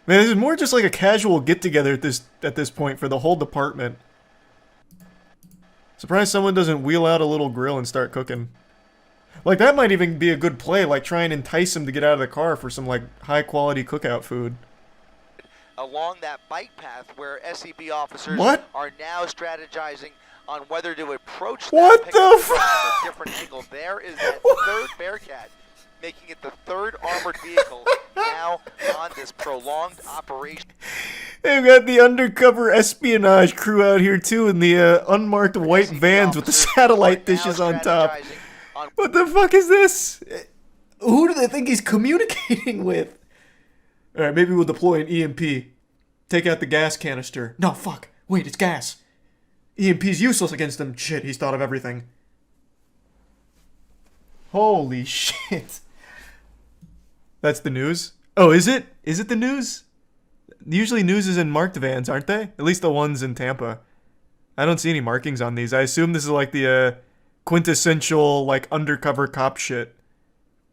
Man, this is more just like a casual get-together at this point for the whole department. Surprised someone doesn't wheel out a little grill and start cooking. Like, that might even be a good play, like try and entice him to get out of the car for some like high-quality cookout food. Along that bike path where SCB officers are now strategizing on whether to approach that pickup from a different angle. There is that 3rd Bearcat, making it the 3rd armored vehicle now on this prolonged operation. They've got the undercover espionage crew out here too, in the unmarked white vans with the satellite dishes on top. What the fuck is this? Who do they think he's communicating with? Alright, maybe we'll deploy an EMP. Take out the gas canister. No, fuck. Wait, it's gas. EMP's useless against them. Shit, he's thought of everything. Holy shit. That's the news? Oh, is it? Is it the news? Usually news is in marked vans, aren't they? At least the ones in Tampa. I don't see any markings on these. I assume this is like the quintessential like undercover cop shit.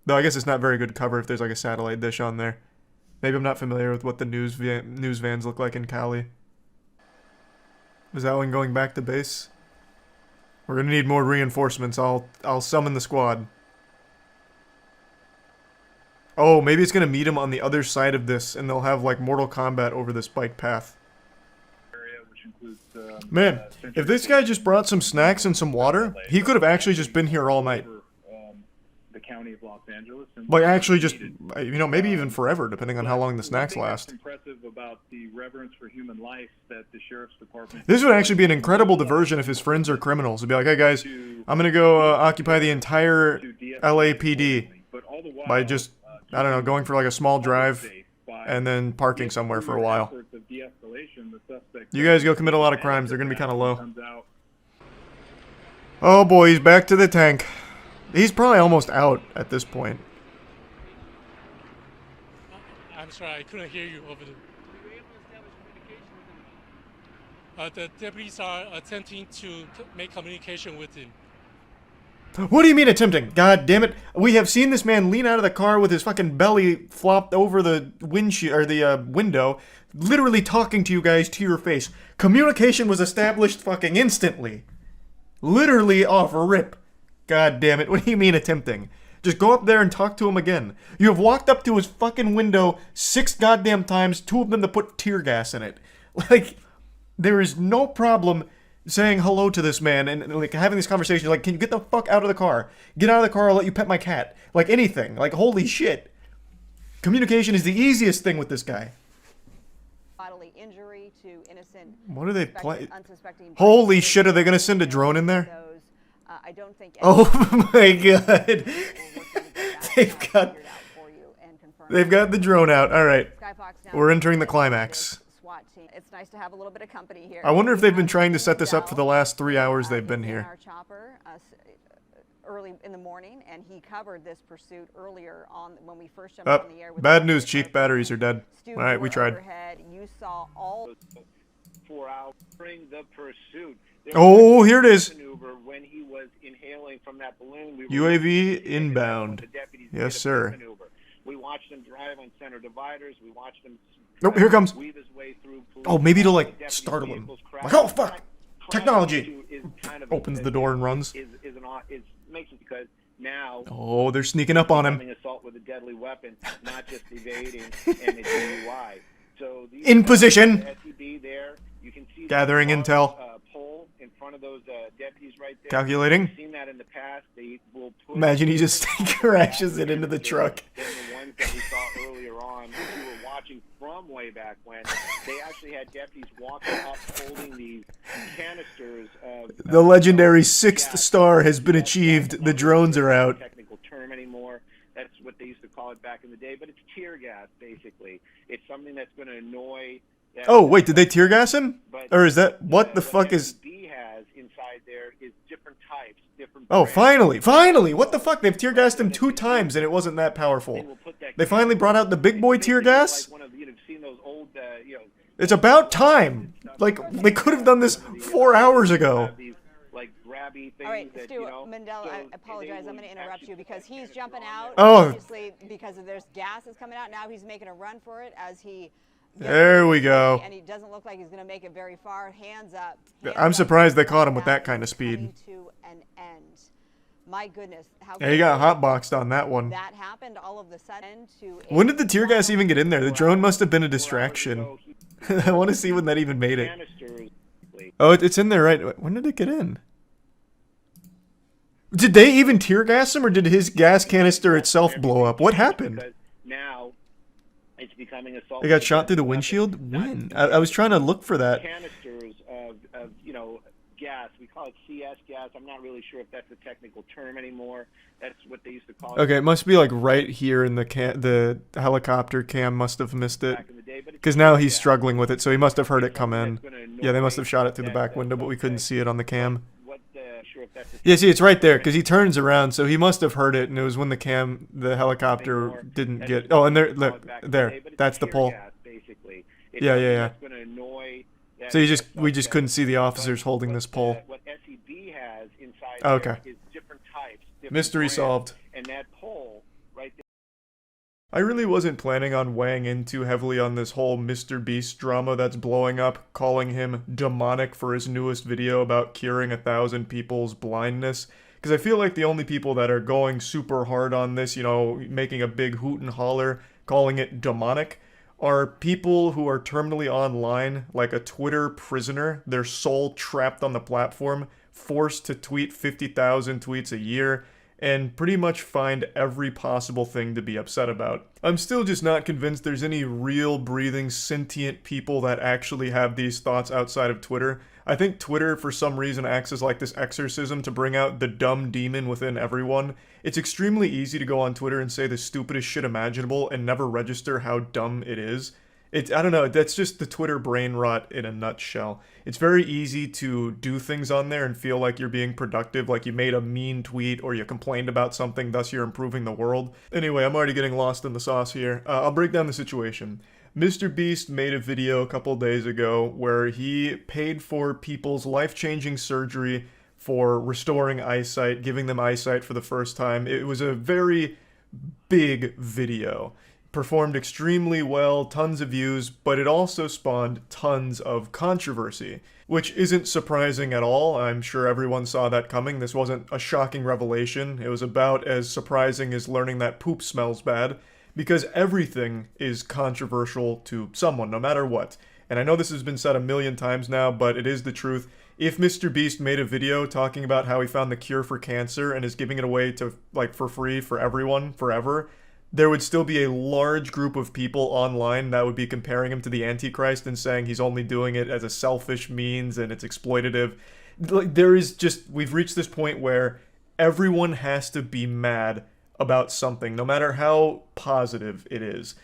Though I guess it's not very good cover if there's like a satellite dish on there. Maybe I'm not familiar with what the news vans look like in Cali. Is that one going back to base? We're gonna need more reinforcements. I'll summon the squad. Oh, maybe it's gonna meet him on the other side of this, and they'll have like Mortal Kombat over this bike path. Man, if this guy just brought some snacks and some water, he could have actually just been here all night. The county of Los Angeles. Like actually just, you know, maybe even forever, depending on how long the snacks last. Impressive about the reverence for human life that the sheriff's department. This would actually be an incredible diversion if his friends are criminals. It'd be like, hey guys, I'm gonna go occupy the entire LAPD by just, I don't know, going for like a small drive and then parking somewhere for a while. You guys go commit a lot of crimes. They're gonna be kind of low. Oh boy, he's back to the tank. He's probably almost out at this point. I'm sorry, I couldn't hear you over there. The deputies are attempting to make communication with him. What do you mean attempting? God damn it. We have seen this man lean out of the car with his fucking belly flopped over the windshield, or the window, literally talking to you guys to your face. Communication was established fucking instantly. Literally off rip. God damn it. What do you mean attempting? Just go up there and talk to him again. You have walked up to his fucking window 6 goddamn times, 2 of them to put tear gas in it. Like, there is no problem saying hello to this man and like having this conversation. Like, can you get the fuck out of the car? Get out of the car, I'll let you pet my cat. Like, anything. Like, holy shit. Communication is the easiest thing with this guy. Bodily injury to innocent. What are they playing? Holy shit, are they gonna send a drone in there? I don't think. Oh my god. They've got the drone out. All right. We're entering the climax. It's nice to have a little bit of company here. I wonder if they've been trying to set this up for the last 3 hours they've been here. Our chopper early in the morning, and he covered this pursuit earlier on when we first jumped on the air. Bad news, Chief. Batteries are dead. All right, we tried. You saw all 4 hours during the pursuit. Oh, here it is. When he was inhaling from that balloon, UAV inbound. Yes, sir. We watched him drive on center dividers. We watched him. Nope, here it comes. Oh, maybe to like startle him. Like, oh fuck! Technology. Opens the door and runs. Makes it because now. Oh, they're sneaking up on him. Assault with a deadly weapon, not just evading and a DUI. So in position. There, you can see gathering intel. Pole in front of those deputies right there. Calculating. We've seen that in the past. They will imagine he just crashes it into the truck. The ones that we saw earlier on, which we were watching from way back when, they actually had deputies walking up holding these canisters of. The legendary 6th star has been achieved. The drones are out. Technical term anymore. That's what they used to call it back in the day, but it's tear gas basically. It's something that's going to annoy. Oh wait, did they tear gas him? Or is that what the fuck is? Has inside there is different types, different. Oh, finally! What the fuck? They've tear gassed him 2 times and it wasn't that powerful. They finally brought out the big boy tear gas. It's about time. Like they could have done this 4 hours ago. All right, Stu Mandela, I apologize. I'm going to interrupt you because he's jumping out. Oh. Obviously, because there's gas is coming out. Now he's making a run for it as he. There we go. And he doesn't look like he's going to make it very far. Hands up. I'm surprised they caught him with that kind of speed. To an end. My goodness. How yeah, he got hotboxed on that one. That happened all of the sudden to. When did the tear gas even get in there? The drone must have been a distraction. I want to see when that even made it. Oh, it's in there, right? When did it get in? Did they even tear gas him, or did his gas canister itself blow up? What happened? Now It's becoming assault. They got shot through the windshield? When? I was trying to look for that. Canisters of gas. We call it CS gas. I'm not really sure if that's a technical term anymore. That's what they used to call it. Okay, it must be like right here in the helicopter cam must have missed it. Because now he's struggling with it, so he must have heard it come in. Yeah, they must have shot it through the back window, but we couldn't see it on the cam. Yeah, see, it's right there, because he turns around, so he must have heard it, and it was when the helicopter didn't get... Oh, and there, look, there, that's the pole. Yeah. So we just couldn't see the officers holding this pole. What SEB has inside okay. there is different types, different Mystery brands, solved. and that pole right there. I really wasn't planning on weighing in too heavily on this whole MrBeast drama that's blowing up, calling him demonic for his newest video about curing 1,000 people's blindness. Because I feel like the only people that are going super hard on this, making a big hoot and holler, calling it demonic, are people who are terminally online, like a Twitter prisoner, their soul trapped on the platform, forced to tweet 50,000 tweets a year, and pretty much find every possible thing to be upset about. I'm still just not convinced there's any real, breathing, sentient people that actually have these thoughts outside of Twitter. I think Twitter, for some reason, acts as like this exorcism to bring out the dumb demon within everyone. It's extremely easy to go on Twitter and say the stupidest shit imaginable and never register how dumb it is. I don't know, that's just the Twitter brain rot in a nutshell. It's very easy to do things on there and feel like you're being productive, like you made a mean tweet or you complained about something, thus you're improving the world. Anyway, I'm already getting lost in the sauce here. I'll break down the situation. MrBeast made a video a couple days ago where he paid for people's life-changing surgery for restoring eyesight, giving them eyesight for the first time. It was a very big video. Performed extremely well, tons of views, but it also spawned tons of controversy, which isn't surprising at all. I'm sure everyone saw that coming. This wasn't a shocking revelation. It was about as surprising as learning that poop smells bad, because everything is controversial to someone, no matter what. And I know this has been said a million times now, but it is the truth. If MrBeast made a video talking about how he found the cure for cancer and is giving it away to, like, for free for everyone, forever, there would still be a large group of people online that would be comparing him to the Antichrist and saying he's only doing it as a selfish means and it's exploitative. Like, we've reached this point where everyone has to be mad about something, no matter how positive it is.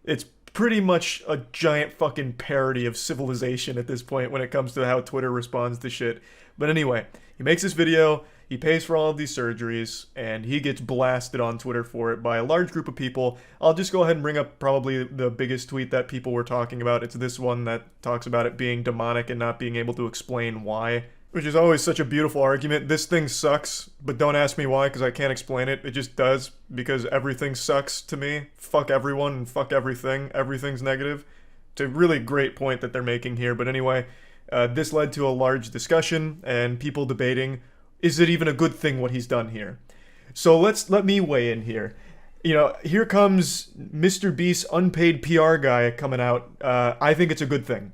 It's pretty much a giant fucking parody of civilization at this point when it comes to how Twitter responds to shit. But anyway, he makes this video, he pays for all of these surgeries, and he gets blasted on Twitter for it by a large group of people. I'll just go ahead and bring up probably the biggest tweet that people were talking about. It's this one that talks about it being demonic and not being able to explain why. Which is always such a beautiful argument. This thing sucks, but don't ask me why, because I can't explain it. It just does, because everything sucks to me. Fuck everyone and fuck everything. Everything's negative. It's a really great point that they're making here, but anyway, this led to a large discussion and people debating, is it even a good thing what he's done here? So let me weigh in here. Here comes MrBeast's unpaid PR guy coming out. I think it's a good thing.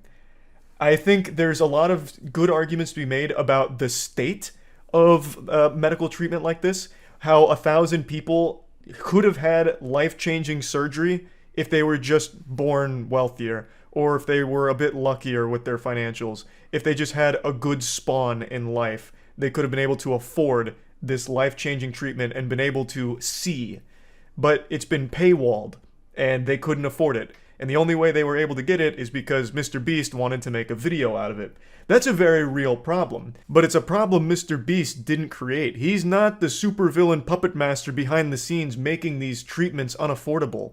I think there's a lot of good arguments to be made about the state of medical treatment like this, how 1,000 people could have had life-changing surgery if they were just born wealthier, or if they were a bit luckier with their financials. If they just had a good spawn in life, they could have been able to afford this life-changing treatment and been able to see. But it's been paywalled, and they couldn't afford it. And the only way they were able to get it is because MrBeast wanted to make a video out of it. That's a very real problem. But it's a problem MrBeast didn't create. He's not the supervillain puppet master behind the scenes making these treatments unaffordable.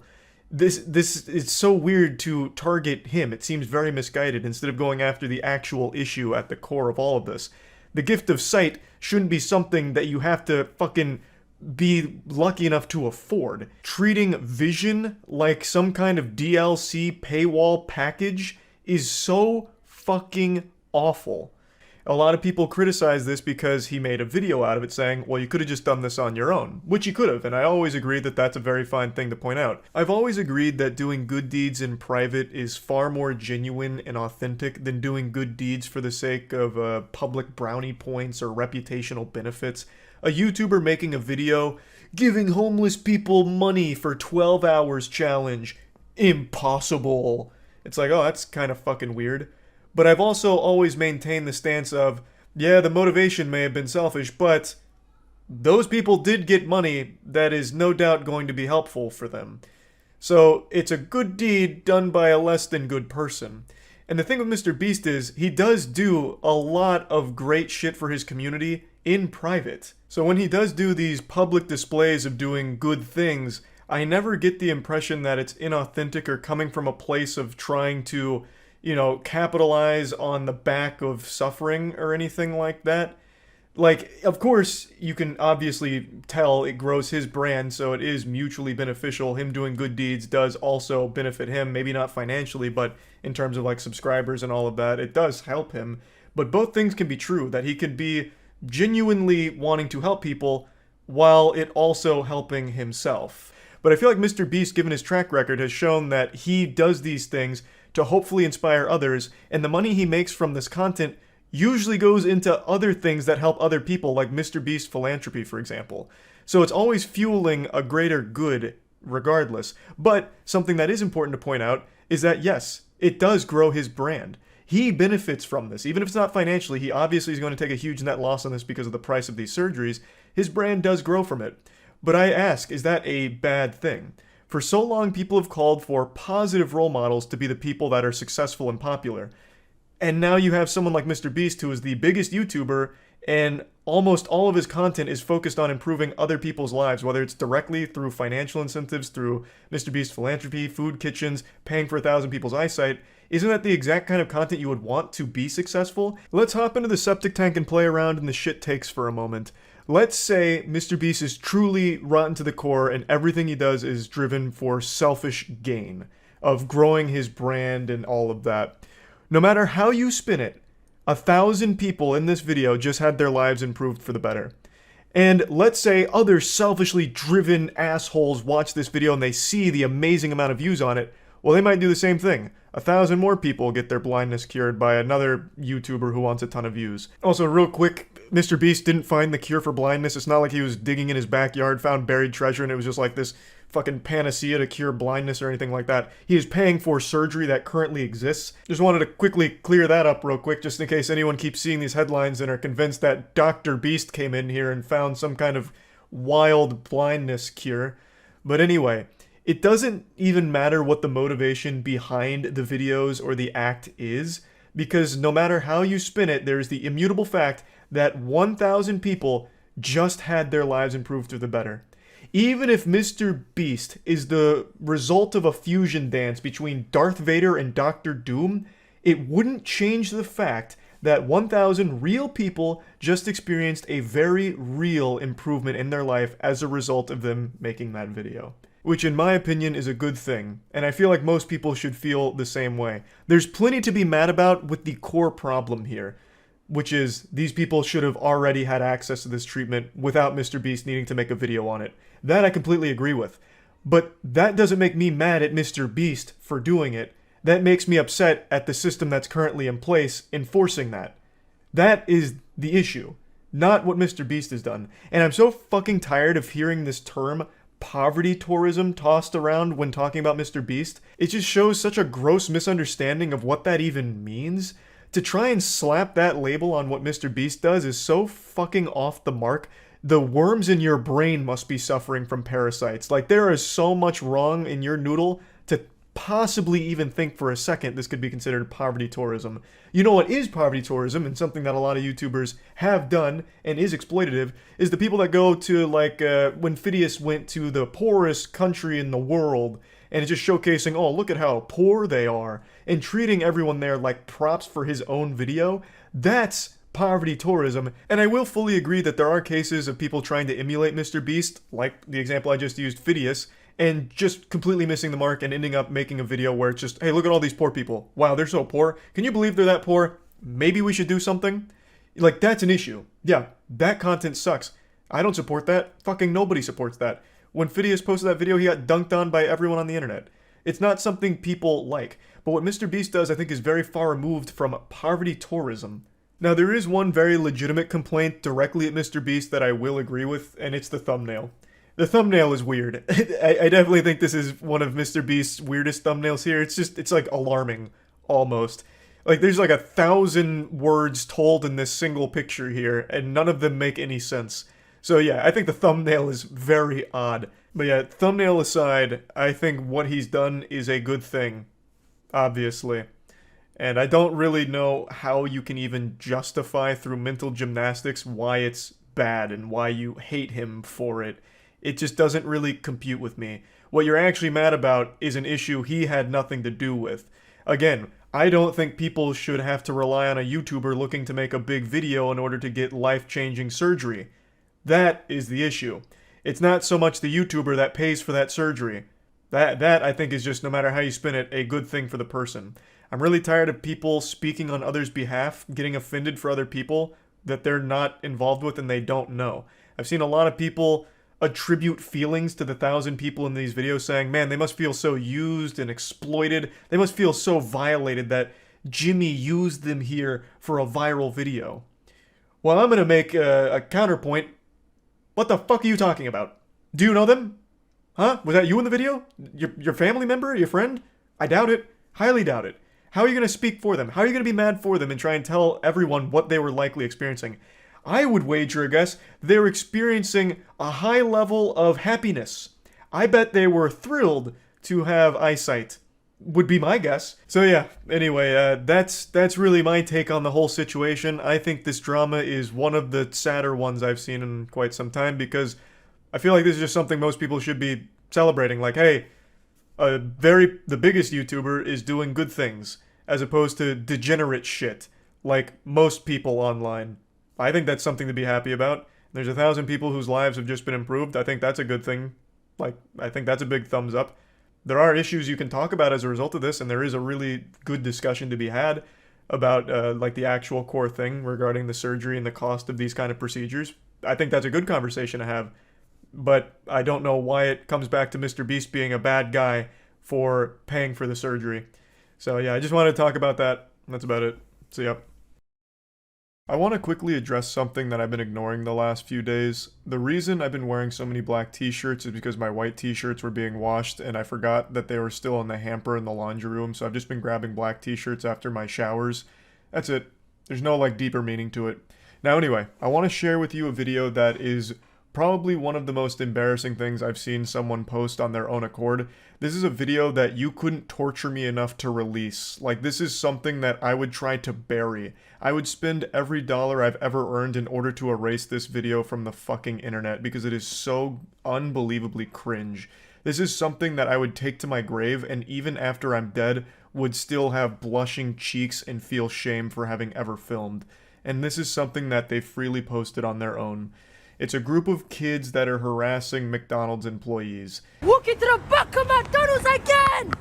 It's so weird to target him. It seems very misguided instead of going after the actual issue at the core of all of this. The gift of sight shouldn't be something that you have to fucking be lucky enough to afford. Treating vision like some kind of DLC paywall package is so fucking awful. A lot of people criticize this because he made a video out of it saying, well, you could have just done this on your own, which you could have, and I always agree that that's a very fine thing to point out. I've always agreed that doing good deeds in private is far more genuine and authentic than doing good deeds for the sake of public brownie points or reputational benefits. A YouTuber making a video, giving homeless people money for 12 hours challenge, impossible. It's like, oh, that's kind of fucking weird. But I've also always maintained the stance of, yeah, the motivation may have been selfish, but those people did get money that is no doubt going to be helpful for them. So it's a good deed done by a less than good person. And the thing with MrBeast is, he does do a lot of great shit for his community in private. So when he does do these public displays of doing good things, I never get the impression that it's inauthentic or coming from a place of trying to, you know, capitalize on the back of suffering or anything like that. Like, of course, you can obviously tell it grows his brand, so it is mutually beneficial. Him doing good deeds does also benefit him, maybe not financially, but in terms of, like, subscribers and all of that, it does help him. But both things can be true, that he could be genuinely wanting to help people while it also helping himself. But I feel like MrBeast, given his track record, has shown that he does these things to hopefully inspire others, and the money he makes from this content usually goes into other things that help other people, like MrBeast philanthropy, for example. So it's always fueling a greater good regardless. But something that is important to point out is that, yes, it does grow his brand. He benefits from this. Even if it's not financially, he obviously is going to take a huge net loss on this because of the price of these surgeries. His brand does grow from it. But I ask, is that a bad thing? For so long, people have called for positive role models to be the people that are successful and popular. And now you have someone like MrBeast, who is the biggest YouTuber, and almost all of his content is focused on improving other people's lives, whether it's directly through financial incentives, through MrBeast philanthropy, food kitchens, paying for 1,000 people's eyesight. Isn't that the exact kind of content you would want to be successful? Let's hop into the septic tank and play around in the shit takes for a moment. Let's say MrBeast is truly rotten to the core and everything he does is driven for selfish gain, of growing his brand and all of that. No matter how you spin it, 1,000 people in this video just had their lives improved for the better. And let's say other selfishly driven assholes watch this video and they see the amazing amount of views on it. Well, they might do the same thing. 1,000 more people get their blindness cured by another YouTuber who wants a ton of views. Also, real quick, MrBeast didn't find the cure for blindness. It's not like he was digging in his backyard, found buried treasure, and it was just like this fucking panacea to cure blindness or anything like that. He is paying for surgery that currently exists. Just wanted to quickly clear that up real quick, just in case anyone keeps seeing these headlines and are convinced that Dr. Beast came in here and found some kind of wild blindness cure. But anyway, it doesn't even matter what the motivation behind the videos or the act is, because no matter how you spin it, there's the immutable fact that 1,000 people just had their lives improved for the better. Even if MrBeast is the result of a fusion dance between Darth Vader and Dr. Doom, it wouldn't change the fact that 1,000 real people just experienced a very real improvement in their life as a result of them making that video. Which in my opinion is a good thing, and I feel like most people should feel the same way. There's plenty to be mad about with the core problem here, which is these people should have already had access to this treatment without MrBeast needing to make a video on it. That I completely agree with. But that doesn't make me mad at MrBeast for doing it. That makes me upset at the system that's currently in place enforcing that. That is the issue, not what MrBeast has done. And I'm so fucking tired of hearing this term poverty tourism tossed around when talking about MrBeast. It just shows such a gross misunderstanding of what that even means. To try and slap that label on what MrBeast does is so fucking off the mark. The worms in your brain must be suffering from parasites. Like, there is so much wrong in your noodle to possibly even think for a second this could be considered poverty tourism. You know what is poverty tourism, and something that a lot of YouTubers have done and is exploitative, is the people that go to, like, when FaZe went to the poorest country in the world, and it's just showcasing, oh, look at how poor they are, and treating everyone there like props for his own video. That's poverty tourism, and I will fully agree that there are cases of people trying to emulate MrBeast, like the example I just used, FaZe, and just completely missing the mark and ending up making a video where it's just, hey, look at all these poor people. Wow, they're so poor. Can you believe they're that poor? Maybe we should do something? Like, that's an issue. Yeah, that content sucks. I don't support that. Fucking nobody supports that. When FaZe posted that video, he got dunked on by everyone on the internet. It's not something people like. But what MrBeast does, I think, is very far removed from poverty tourism. Now, there is one very legitimate complaint directly at MrBeast that I will agree with, and it's the thumbnail. The thumbnail is weird. I definitely think this is one of MrBeast's weirdest thumbnails here. It's like alarming, almost. Like there's like 1,000 words told in this single picture here, and none of them make any sense. So yeah, I think the thumbnail is very odd. But yeah, thumbnail aside, I think what he's done is a good thing, obviously. And I don't really know how you can even justify through mental gymnastics why it's bad and why you hate him for it. It just doesn't really compute with me. What you're actually mad about is an issue he had nothing to do with. Again, I don't think people should have to rely on a YouTuber looking to make a big video in order to get life-changing surgery. That is the issue. It's not so much the YouTuber that pays for that surgery. That I think is just, no matter how you spin it, a good thing for the person. I'm really tired of people speaking on others' behalf, getting offended for other people that they're not involved with and they don't know. I've seen a lot of people attribute feelings to the 1,000 people in these videos saying, man, they must feel so used and exploited. They must feel so violated that Jimmy used them here for a viral video. Well, I'm going to make a counterpoint. What the fuck are you talking about? Do you know them? Huh? Was that you in the video? Your family member? Your friend? I doubt it. Highly doubt it. How are you going to speak for them? How are you going to be mad for them and try and tell everyone what they were likely experiencing? I would wager a guess they're experiencing a high level of happiness. I bet they were thrilled to have eyesight, would be my guess. So yeah, anyway, that's really my take on the whole situation. I think this drama is one of the sadder ones I've seen in quite some time, because I feel like this is just something most people should be celebrating. Like, hey, the biggest YouTuber is doing good things, as opposed to degenerate shit, like most people online. I think that's something to be happy about. There's 1,000 people whose lives have just been improved. I think that's a good thing. Like, I think that's a big thumbs up. There are issues you can talk about as a result of this, and there is a really good discussion to be had about, like, the actual core thing regarding the surgery and the cost of these kind of procedures. I think that's a good conversation to have. But I don't know why it comes back to MrBeast being a bad guy for paying for the surgery. So yeah, I just wanted to talk about that. That's about it. See ya. I want to quickly address something that I've been ignoring the last few days. The reason I've been wearing so many black t-shirts is because my white t-shirts were being washed and I forgot that they were still in the hamper in the laundry room, so I've just been grabbing black t-shirts after my showers. That's it. There's no like deeper meaning to it. Now anyway, I want to share with you a video that is probably one of the most embarrassing things I've seen someone post on their own accord. This is a video that you couldn't torture me enough to release. Like, this is something that I would try to bury. I would spend every dollar I've ever earned in order to erase this video from the fucking internet because it is so unbelievably cringe. This is something that I would take to my grave, and even after I'm dead, would still have blushing cheeks and feel shame for having ever filmed. And this is something that they freely posted on their own. It's a group of kids that are harassing McDonald's employees. Walk into the back of McDonald's again!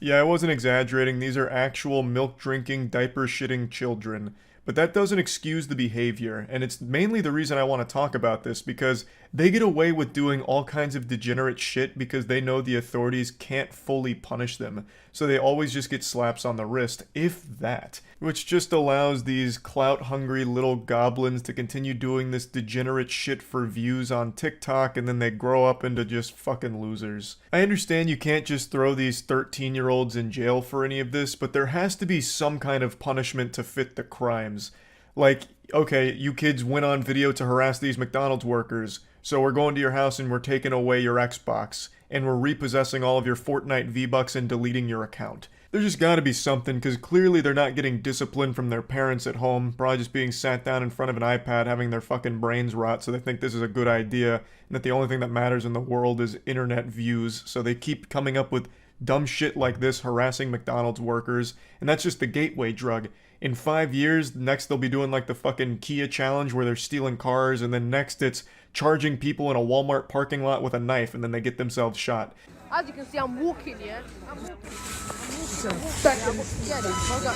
Yeah, I wasn't exaggerating. These are actual milk-drinking, diaper-shitting children. But that doesn't excuse the behavior, and it's mainly the reason I want to talk about this, because they get away with doing all kinds of degenerate shit because they know the authorities can't fully punish them, so they always just get slaps on the wrist, if that. Which just allows these clout-hungry little goblins to continue doing this degenerate shit for views on TikTok, and then they grow up into just fucking losers. I understand you can't just throw these 13-year-olds in jail for any of this, but there has to be some kind of punishment to fit the crimes. Like, okay, you kids went on video to harass these McDonald's workers, so we're going to your house and we're taking away your Xbox, and we're repossessing all of your Fortnite V-Bucks and deleting your account. There's just gotta be something, because clearly they're not getting discipline from their parents at home, probably just being sat down in front of an iPad having their fucking brains rot, so they think this is a good idea, and that the only thing that matters in the world is internet views, so they keep coming up with dumb shit like this, harassing McDonald's workers, and that's just the gateway drug. In 5 years, next they'll be doing like the fucking Kia challenge where they're stealing cars, and then next it's charging people in a Walmart parking lot with a knife, and then they get themselves shot. As you can see, I'm walking, yeah?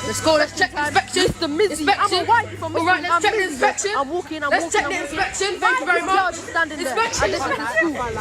Let's go, let's check the inspection. Mr. Mizzy, I'm a wife from Mr. Alright, let's check the inspection. I'm walking, let's check the inspection. Thank you very much.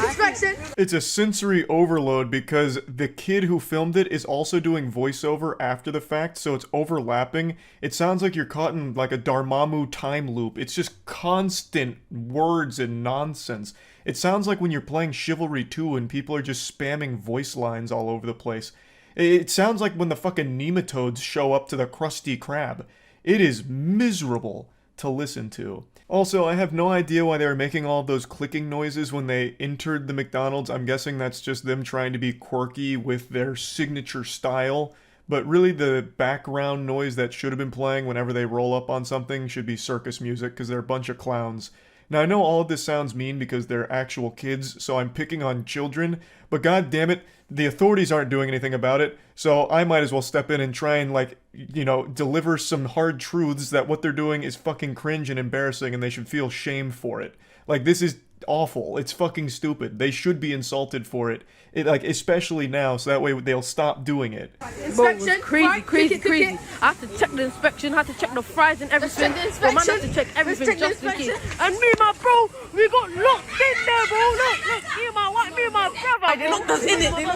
Inspection. It's a sensory overload because the kid who filmed it is also doing voiceover after the fact, so it's overlapping. It sounds like you're caught in like a Dormammu time loop. It's just constant words and nonsense. It sounds like when you're playing Chivalry 2 and people are just spamming voice lines all over the place. It sounds like when the fucking nematodes show up to the Krusty Krab. It is miserable to listen to. Also, I have no idea why they were making all of those clicking noises when they entered the McDonald's. I'm guessing that's just them trying to be quirky with their signature style. But really the background noise that should have been playing whenever they roll up on something should be circus music because they're a bunch of clowns. Now, I know all of this sounds mean because they're actual kids, so I'm picking on children, but god damn it, the authorities aren't doing anything about it, so I might as well step in and try and, like, you know, deliver some hard truths that what they're doing is fucking cringe and embarrassing and they should feel shame for it. Like, this is awful. It's fucking stupid. They should be insulted for it. Like, especially now, so that way they'll stop doing it. Inspection, crazy. I have to check the inspection, I have to check the fries and everything. Bro, man, I have to check everything just in case. And me and my bro, we got locked in there, bro. Look, me and my brother. They locked us in it. They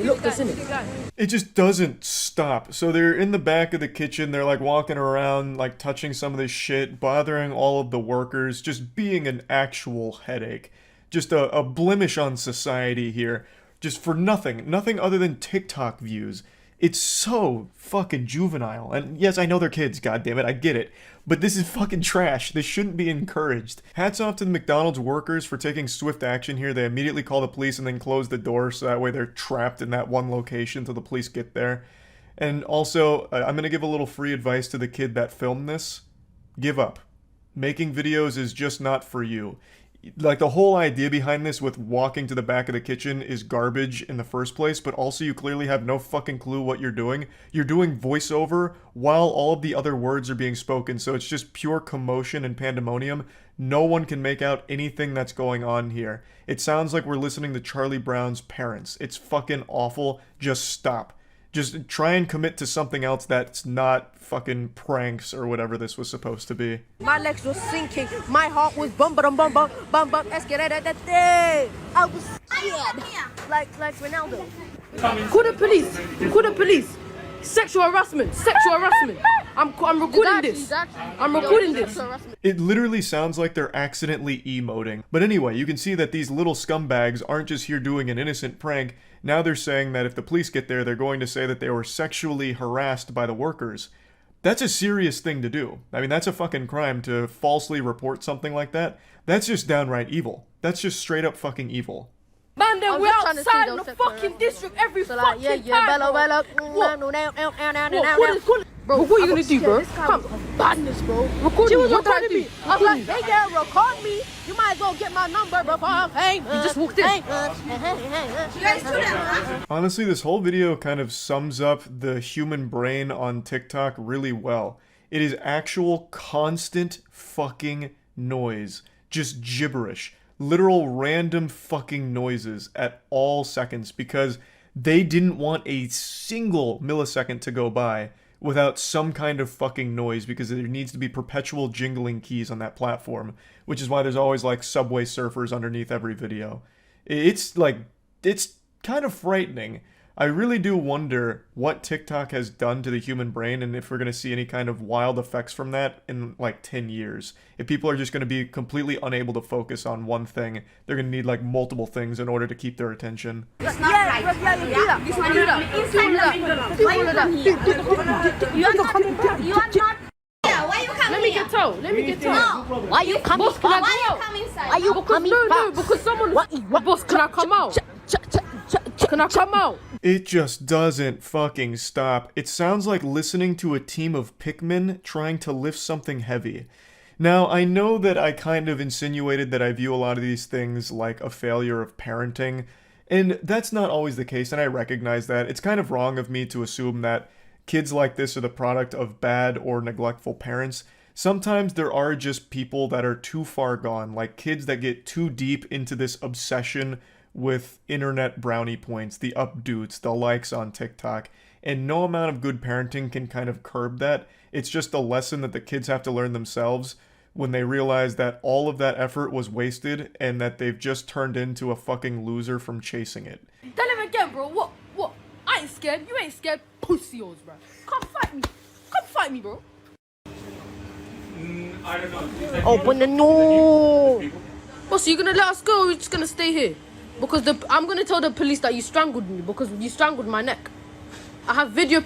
locked us in it. It just doesn't stop. So they're in the back of the kitchen, they're like walking around, like touching some of this shit, bothering all of the workers, just being an actual headache. Just a blemish on society here. Just for nothing other than TikTok views. It's so fucking juvenile. And yes, I know they're kids, goddammit, I get it. But this is fucking trash. This shouldn't be encouraged. Hats off to the McDonald's workers for taking swift action here. They immediately call the police and then close the door so that way they're trapped in that one location till the police get there. And also, I'm gonna give a little free advice to the kid that filmed this. Give up. Making videos is just not for you. Like, the whole idea behind this with walking to the back of the kitchen is garbage in the first place, but also you clearly have no fucking clue what you're doing. You're doing voiceover while all of the other words are being spoken, so it's just pure commotion and pandemonium. No one can make out anything that's going on here. It sounds like we're listening to Charlie Brown's parents. It's fucking awful. Just stop. Just try and commit to something else that's not fucking pranks or whatever this was supposed to be. My legs were sinking. My heart was bum. I was scared. Like Ronaldo. Call the police. Sexual harassment. I'm recording this. I'm recording this. It literally sounds like they're accidentally emoting. But anyway, you can see that these little scumbags aren't just here doing an innocent prank. Now they're saying that if the police get there, they're going to say that they were sexually harassed by the workers. That's a serious thing to do. I mean, that's a fucking crime to falsely report something like that. That's just downright evil. That's just straight up fucking evil. Man, then we're outside in the fucking district every fucking time, bro. What? Bro, what are you gonna do, bro? Come, badness, bro. Record me. What did me? I was like, hey, girl, record me. You might as well get my number, bro. Hey, you just walked in. Honestly, this whole video kind of sums up the human brain on TikTok really well. It is actual constant fucking noise. Just gibberish. Literal random fucking noises at all seconds because they didn't want a single millisecond to go by without some kind of fucking noise because there needs to be perpetual jingling keys on that platform, which is why there's always like Subway Surfers underneath every video. It's kind of frightening. I really do wonder what TikTok has done to the human brain and if we're going to see any kind of wild effects from that in like 10 years. If people are just going to be completely unable to focus on one thing, they're going to need like multiple things in order to keep their attention. You are not. Why you coming? Let me get told. No. Why you coming? Boss, can I go out? Why you coming? No, because someone. Boss, can I come out? Can I come out? It just doesn't fucking stop. It sounds like listening to a team of Pikmin trying to lift something heavy. Now, I know that I kind of insinuated that I view a lot of these things like a failure of parenting, and that's not always the case, and I recognize that. It's kind of wrong of me to assume that kids like this are the product of bad or neglectful parents. Sometimes there are just people that are too far gone, like kids that get too deep into this obsession with internet brownie points, the updoots, the likes on TikTok, and no amount of good parenting can kind of curb that. It's just a lesson that the kids have to learn themselves when they realize that all of that effort was wasted and that they've just turned into a fucking loser from chasing it. Tell him again, bro. What? I ain't scared. You ain't scared. Pussy yours, bro. Come fight me. Come fight me, bro. I don't know. Open the door. Oh, so you're gonna let us go or you're just gonna stay here? Because I'm gonna tell the police that you strangled me because you strangled my neck. I have video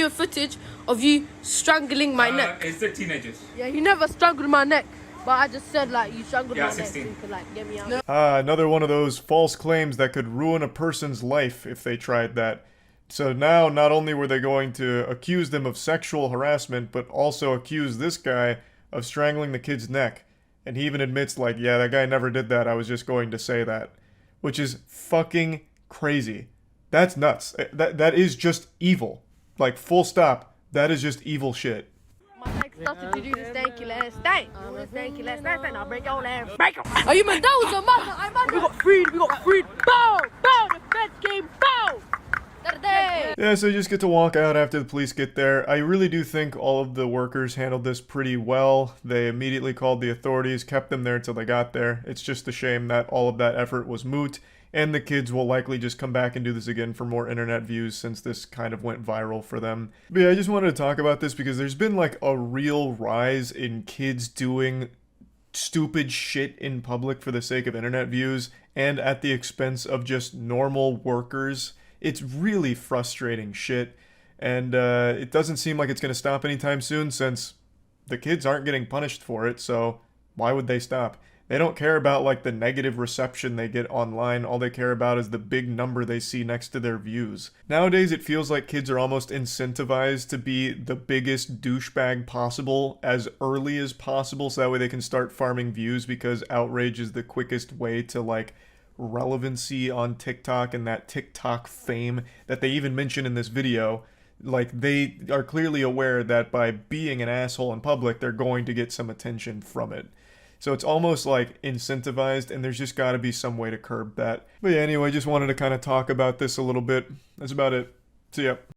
footage of you strangling my neck. It's the teenagers. Yeah, you never strangled my neck. But I just said like you strangled my 16. neck so you could like get me out. Another one of those false claims that could ruin a person's life if they tried that. So now, not only were they going to accuse them of sexual harassment, but also accuse this guy of strangling the kid's neck. And he even admits, like, yeah, that guy never did that, I was just going to say that. Which is fucking crazy. That's nuts. That is just evil. Like, full stop. That is just evil shit. My neck started to do this stanky last night. Stanky last night, and I'll break your ass. Break your ass. Oh, you man, that was a mother. I'm under. We got freed. Bow. The feds came. Bow. Yeah, so you just get to walk out after the police get there. I really do think all of the workers handled this pretty well. They immediately called the authorities, kept them there until they got there. It's just a shame that all of that effort was moot, and the kids will likely just come back and do this again for more internet views since this kind of went viral for them. But yeah, I just wanted to talk about this because there's been like a real rise in kids doing stupid shit in public for the sake of internet views and at the expense of just normal workers. It's really frustrating shit, and it doesn't seem like it's going to stop anytime soon since the kids aren't getting punished for it, so why would they stop? They don't care about like the negative reception they get online. All they care about is the big number they see next to their views. Nowadays, it feels like kids are almost incentivized to be the biggest douchebag possible as early as possible so that way they can start farming views because outrage is the quickest way to like relevancy on TikTok and that TikTok fame that they even mention in this video. Like, they are clearly aware that by being an asshole in public, they're going to get some attention from it. So it's almost like incentivized, and there's just got to be some way to curb that. But yeah, anyway, just wanted to kind of talk about this a little bit. That's about it. See ya.